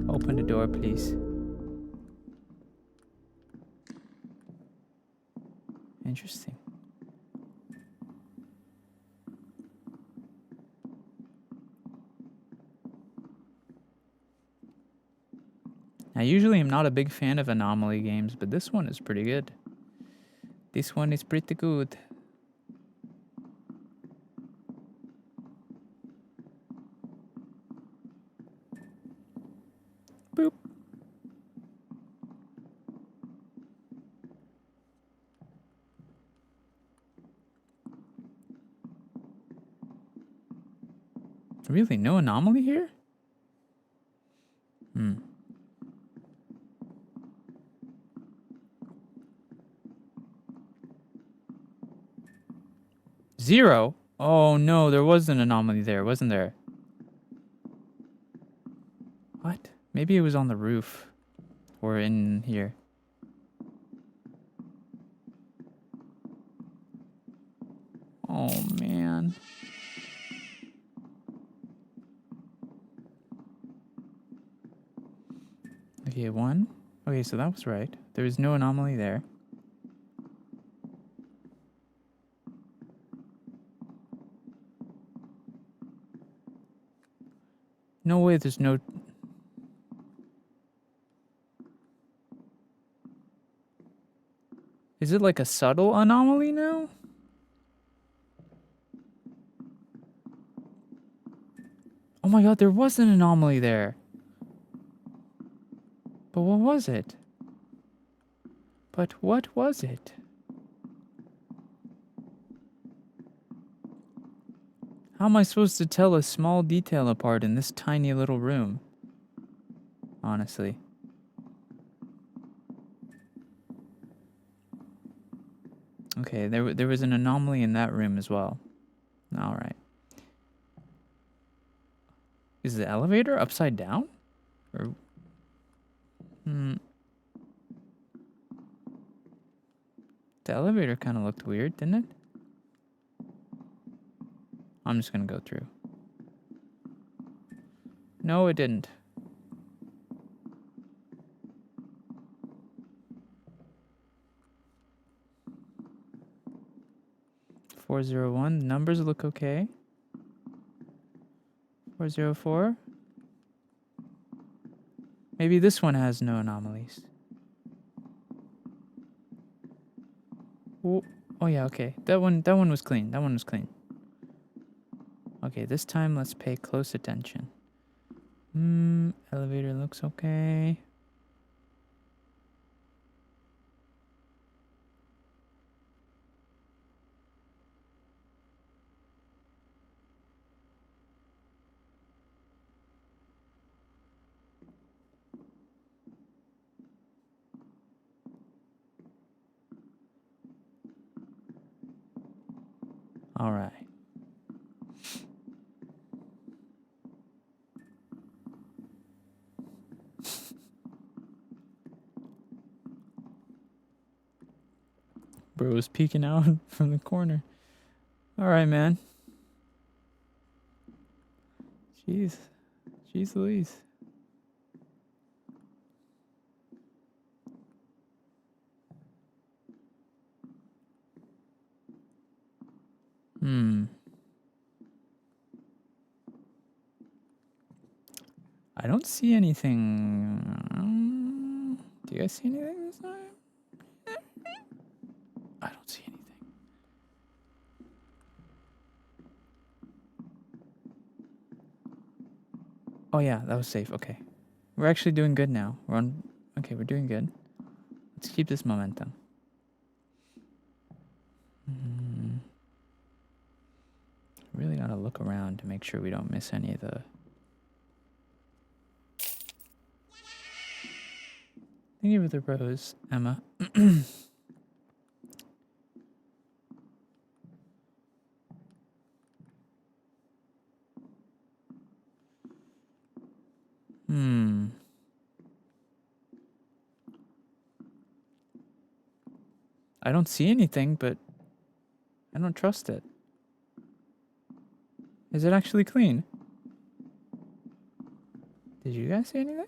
Speaker 1: Open the door, please. Interesting. I usually am not a big fan of anomaly games, but this one is pretty good. This one is pretty good. Boop. Really, no anomaly here? Hmm. Zero? Oh no, there was an anomaly there, wasn't there? What? Maybe it was on the roof. Or in here. Oh man. Okay, one. Okay, so that was right. There was no anomaly there. No way there's no... Is it like a subtle anomaly now? Oh my god, there was an anomaly there. But what was it? But what was it? How am I supposed to tell a small detail apart in this tiny little room? Honestly. Okay, there was an anomaly in that room as well. Alright. Is the elevator upside down? Or... The elevator kind of looked weird, didn't it? I'm just gonna go through. No, it didn't. $401. Numbers look okay. 404. Maybe this one has no anomalies. Oh yeah, okay. That one was clean. That one was clean. Okay, this time let's pay close attention. Elevator looks okay. All right. Bro was peeking out from the corner. All right, man. Jeez. Jeez Louise. I don't see anything. Do you guys see anything this time? I don't see anything. Oh yeah, that was safe. Okay. We're actually doing good now. We're on... Okay, we're doing good. Let's keep this momentum. Really gotta look around to make sure we don't miss any of the... Thank you for the rose, Emma. I don't see anything, but I don't trust it. Is it actually clean? Did you guys see anything?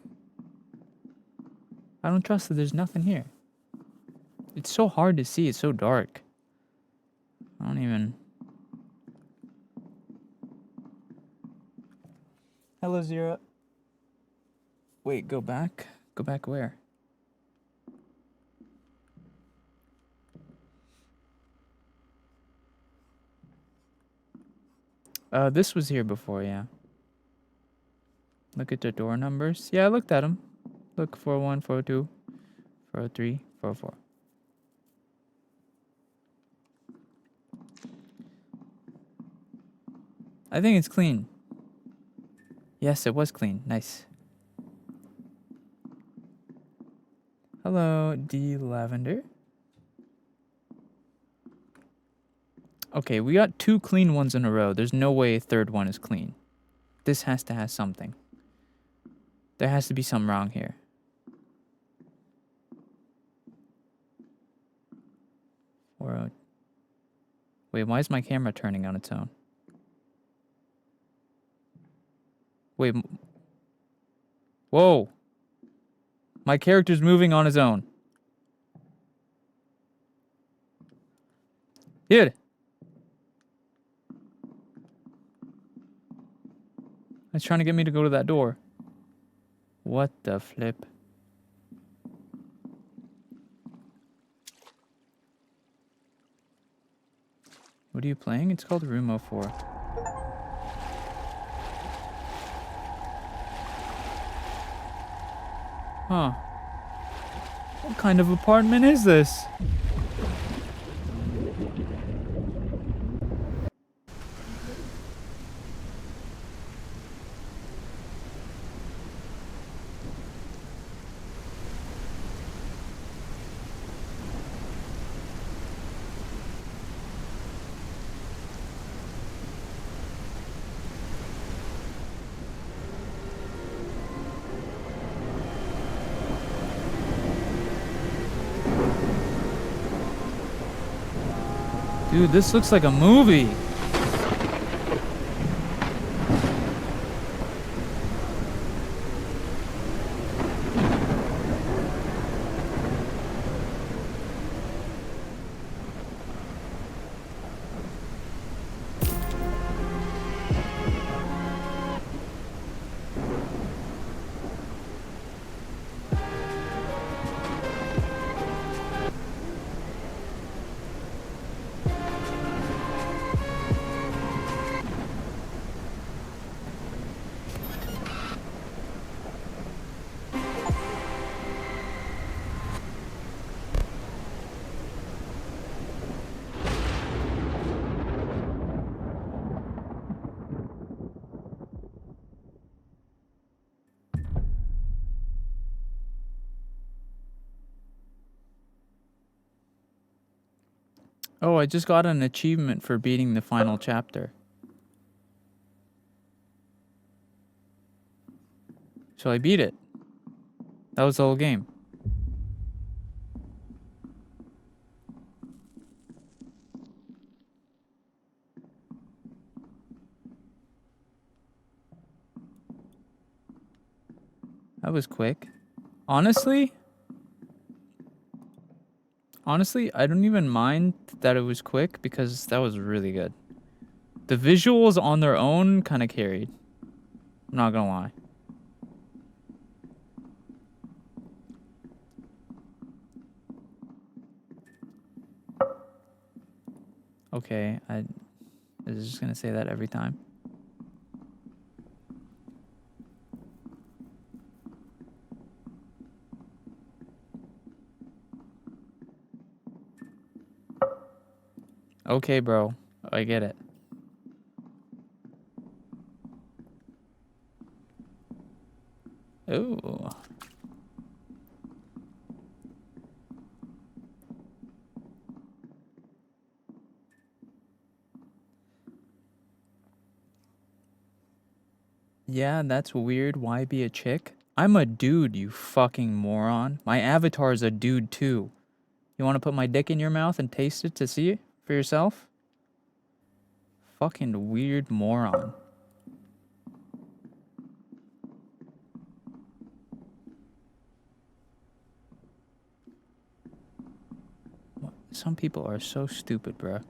Speaker 1: I don't trust that there's nothing here. It's so hard to see. It's so dark. I don't even... Hello, Zero. Wait, go back? Go back where? This was here before, yeah. Look at the door numbers. Yeah, I looked at them. Look, 401, 402, 403, 404. I think it's clean. Yes, it was clean. Nice. Hello, D. Lavender. Okay, we got 2 clean ones in a row. There's no way a third one is clean. This has to have something. There has to be something wrong here. Wait, why is my camera turning on its own? Wait. Whoa. My character's moving on his own. Dude. It's trying to get me to go to that door. What the flip? What are you playing? It's called Room 04. Huh. What kind of apartment is this? Dude, this looks like a movie. Oh, I just got an achievement for beating the final chapter. So I beat it. That was the whole game. That was quick. Honestly, I don't even mind that it was quick because that was really good. The visuals on their own kind of carried. I'm not gonna lie. Okay, I was just gonna say that every time. Okay, bro. I get it. Ooh. Yeah, that's weird. Why be a chick? I'm a dude, you fucking moron. My avatar is a dude too. You want to put my dick in your mouth and taste it to see it for yourself? Fucking weird moron. Some people are so stupid, bruh.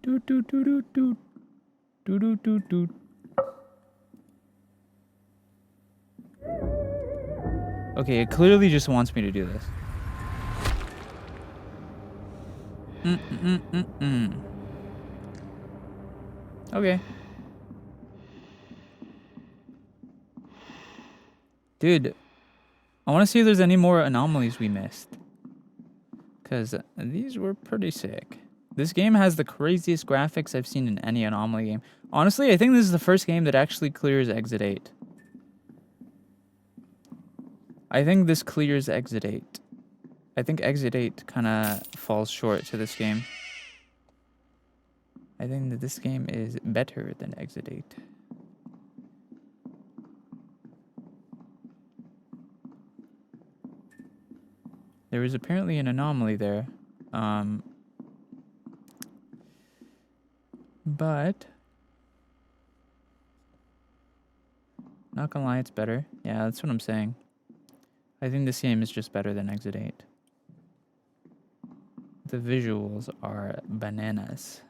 Speaker 1: Doot doot doot doot doot. Doot doot doot doot. Okay, it clearly just wants me to do this. Okay. Dude, I want to see if there's any more anomalies we missed. Because these were pretty sick. This game has the craziest graphics I've seen in any anomaly game. Honestly, I think this is the first game that actually clears Exit 8. I think this clears Exit 8. I think Exit 8 kind of falls short to this game. I think that this game is better than Exit 8. There was apparently an anomaly there. But not gonna lie, it's better. Yeah, that's what I'm saying. I think this game is just better than Exit 8. The visuals are bananas.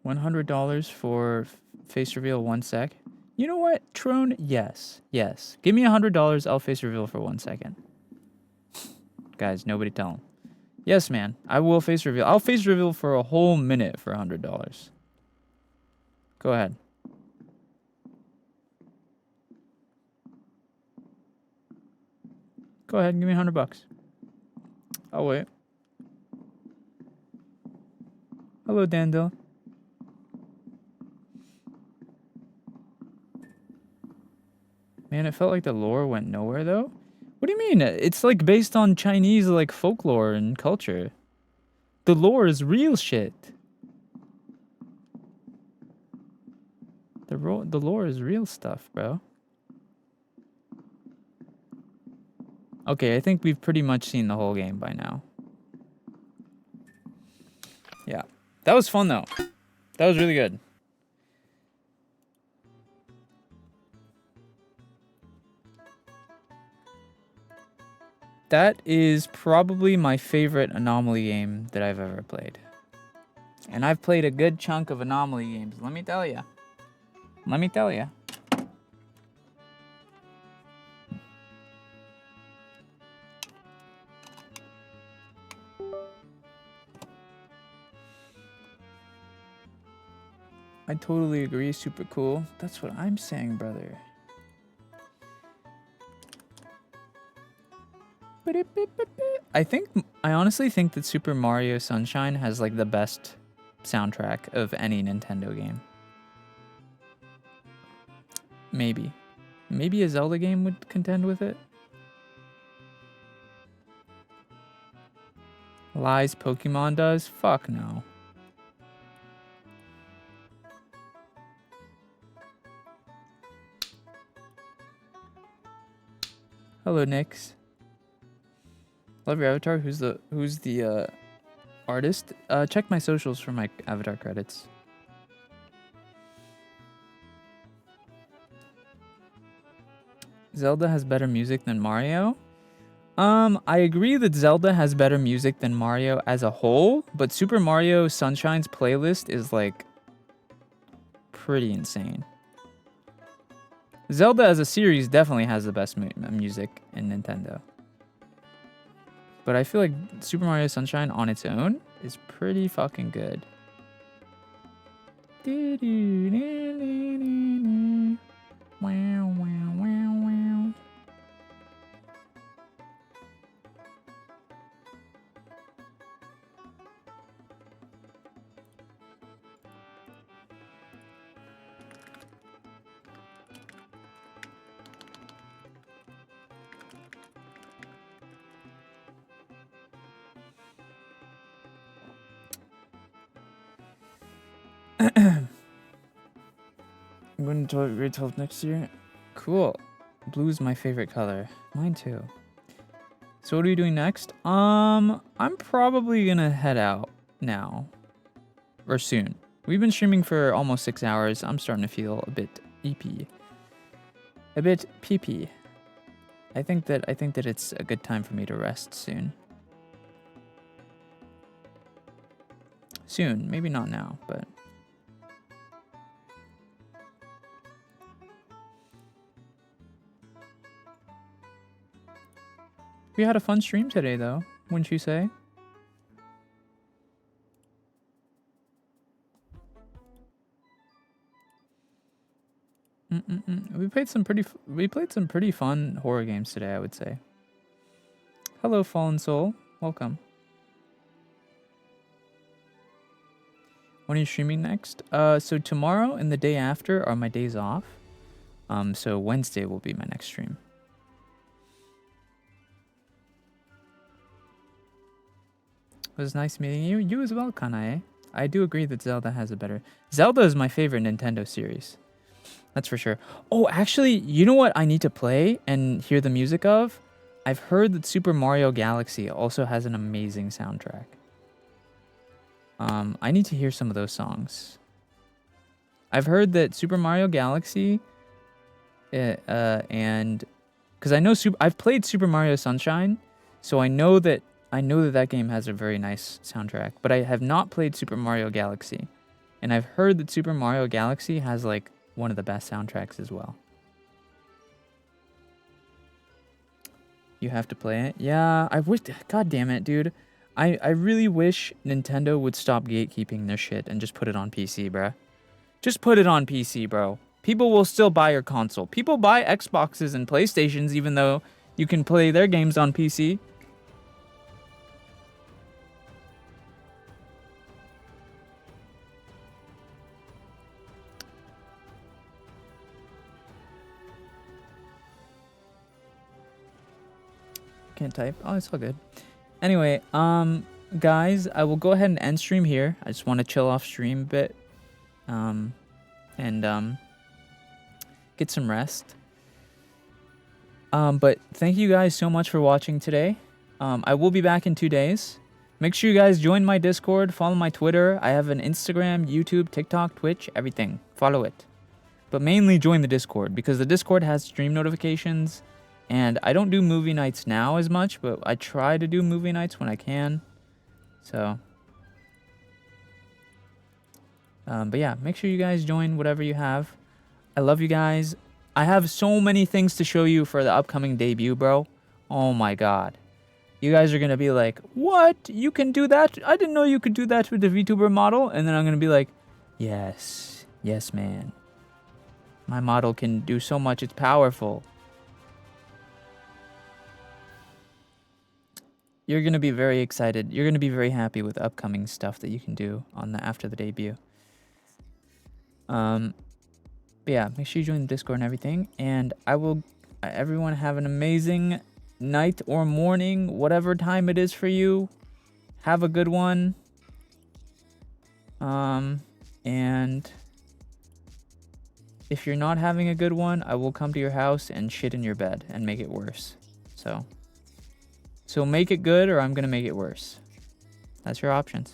Speaker 1: $100 for face reveal 1 sec. You know what, Trone? Yes. Yes. Give me $100, I'll face reveal for 1 second. Guys, nobody tell him. Yes, man. I will face reveal. I'll face reveal for a whole minute for $100. Go ahead. Go ahead and give me $100. I'll wait. Hello, Dandel. Man, it felt like the lore went nowhere, though. What do you mean? It's like based on Chinese like folklore and culture. The lore is real shit. The lore is real stuff, bro. Okay, I think we've pretty much seen the whole game by now. Yeah. That was fun, though. That was really good. That is probably my favorite Anomaly game that I've ever played. And I've played a good chunk of Anomaly games, let me tell you. Let me tell you. I totally agree, super cool. That's what I'm saying, brother. I honestly think that Super Mario Sunshine has like the best soundtrack of any Nintendo game. Maybe. Maybe a Zelda game would contend with it. Lies Pokemon does? Fuck no. Hello, Nix. Love your avatar. Who's the artist? Check my socials for my avatar credits. Zelda has better music than Mario. I agree that Zelda has better music than Mario as a whole, but Super Mario Sunshine's playlist is like pretty insane. Zelda as a series definitely has the best music in Nintendo. But I feel like Super Mario Sunshine on its own is pretty fucking good. Wow, wow, wow, wow. I'm going to grade 12 next year. Cool. Blue is my favorite color. Mine too. So what are you doing next? I'm probably gonna head out now. Or soon. We've been streaming for almost 6 hours. I'm starting to feel a bit EP. A bit pee-pee. I think that it's a good time for me to rest soon. Soon, maybe not now, but we had a fun stream today, though, wouldn't you say? We played some pretty fun horror games today, I would say. Hello, Fallen Soul. Welcome. When are you streaming next? So tomorrow and the day after are my days off. So Wednesday will be my next stream. It was nice meeting you. You as well, Kanae. I do agree that Zelda has a better... Zelda is my favorite Nintendo series. That's for sure. Oh, actually, you know what I need to play and hear the music of? I've heard that Super Mario Galaxy also has an amazing soundtrack. I need to hear some of those songs. I've heard that Super Mario Galaxy... and... Because I know... I've played Super Mario Sunshine, so I know that that game has a very nice soundtrack, but I have not played Super Mario Galaxy. And I've heard that Super Mario Galaxy has, like, one of the best soundtracks as well. You have to play it? Yeah, I wish... God damn it, dude. I really wish Nintendo would stop gatekeeping their shit and just put it on PC, bruh. Just put it on PC, bro. People will still buy your console. People buy Xboxes and PlayStations even though you can play their games on PC. Can't type. Oh, it's all good. Anyway, guys, I will go ahead and end stream here. I just want to chill off stream a bit. And get some rest. But thank you guys so much for watching today. I will be back in 2 days. Make sure you guys join my Discord, follow my Twitter. I have an Instagram, YouTube, TikTok, Twitch, everything. Follow it. But mainly join the Discord because the Discord has stream notifications. And I don't do movie nights now as much, but I try to do movie nights when I can. So. But yeah, make sure you guys join whatever you have. I love you guys. I have so many things to show you for the upcoming debut, bro. Oh my god. You guys are going to be like, what? You can do that? I didn't know you could do that with the VTuber model. And then I'm going to be like, yes. Yes, man. My model can do so much. It's powerful. You're going to be very excited. You're going to be very happy with upcoming stuff that you can do on after the debut. But yeah, make sure you join the Discord and everything. And I will, everyone have an amazing night or morning, whatever time it is for you. Have a good one. And if you're not having a good one, I will come to your house and shit in your bed and make it worse. So make it good or I'm gonna make it worse. That's your options.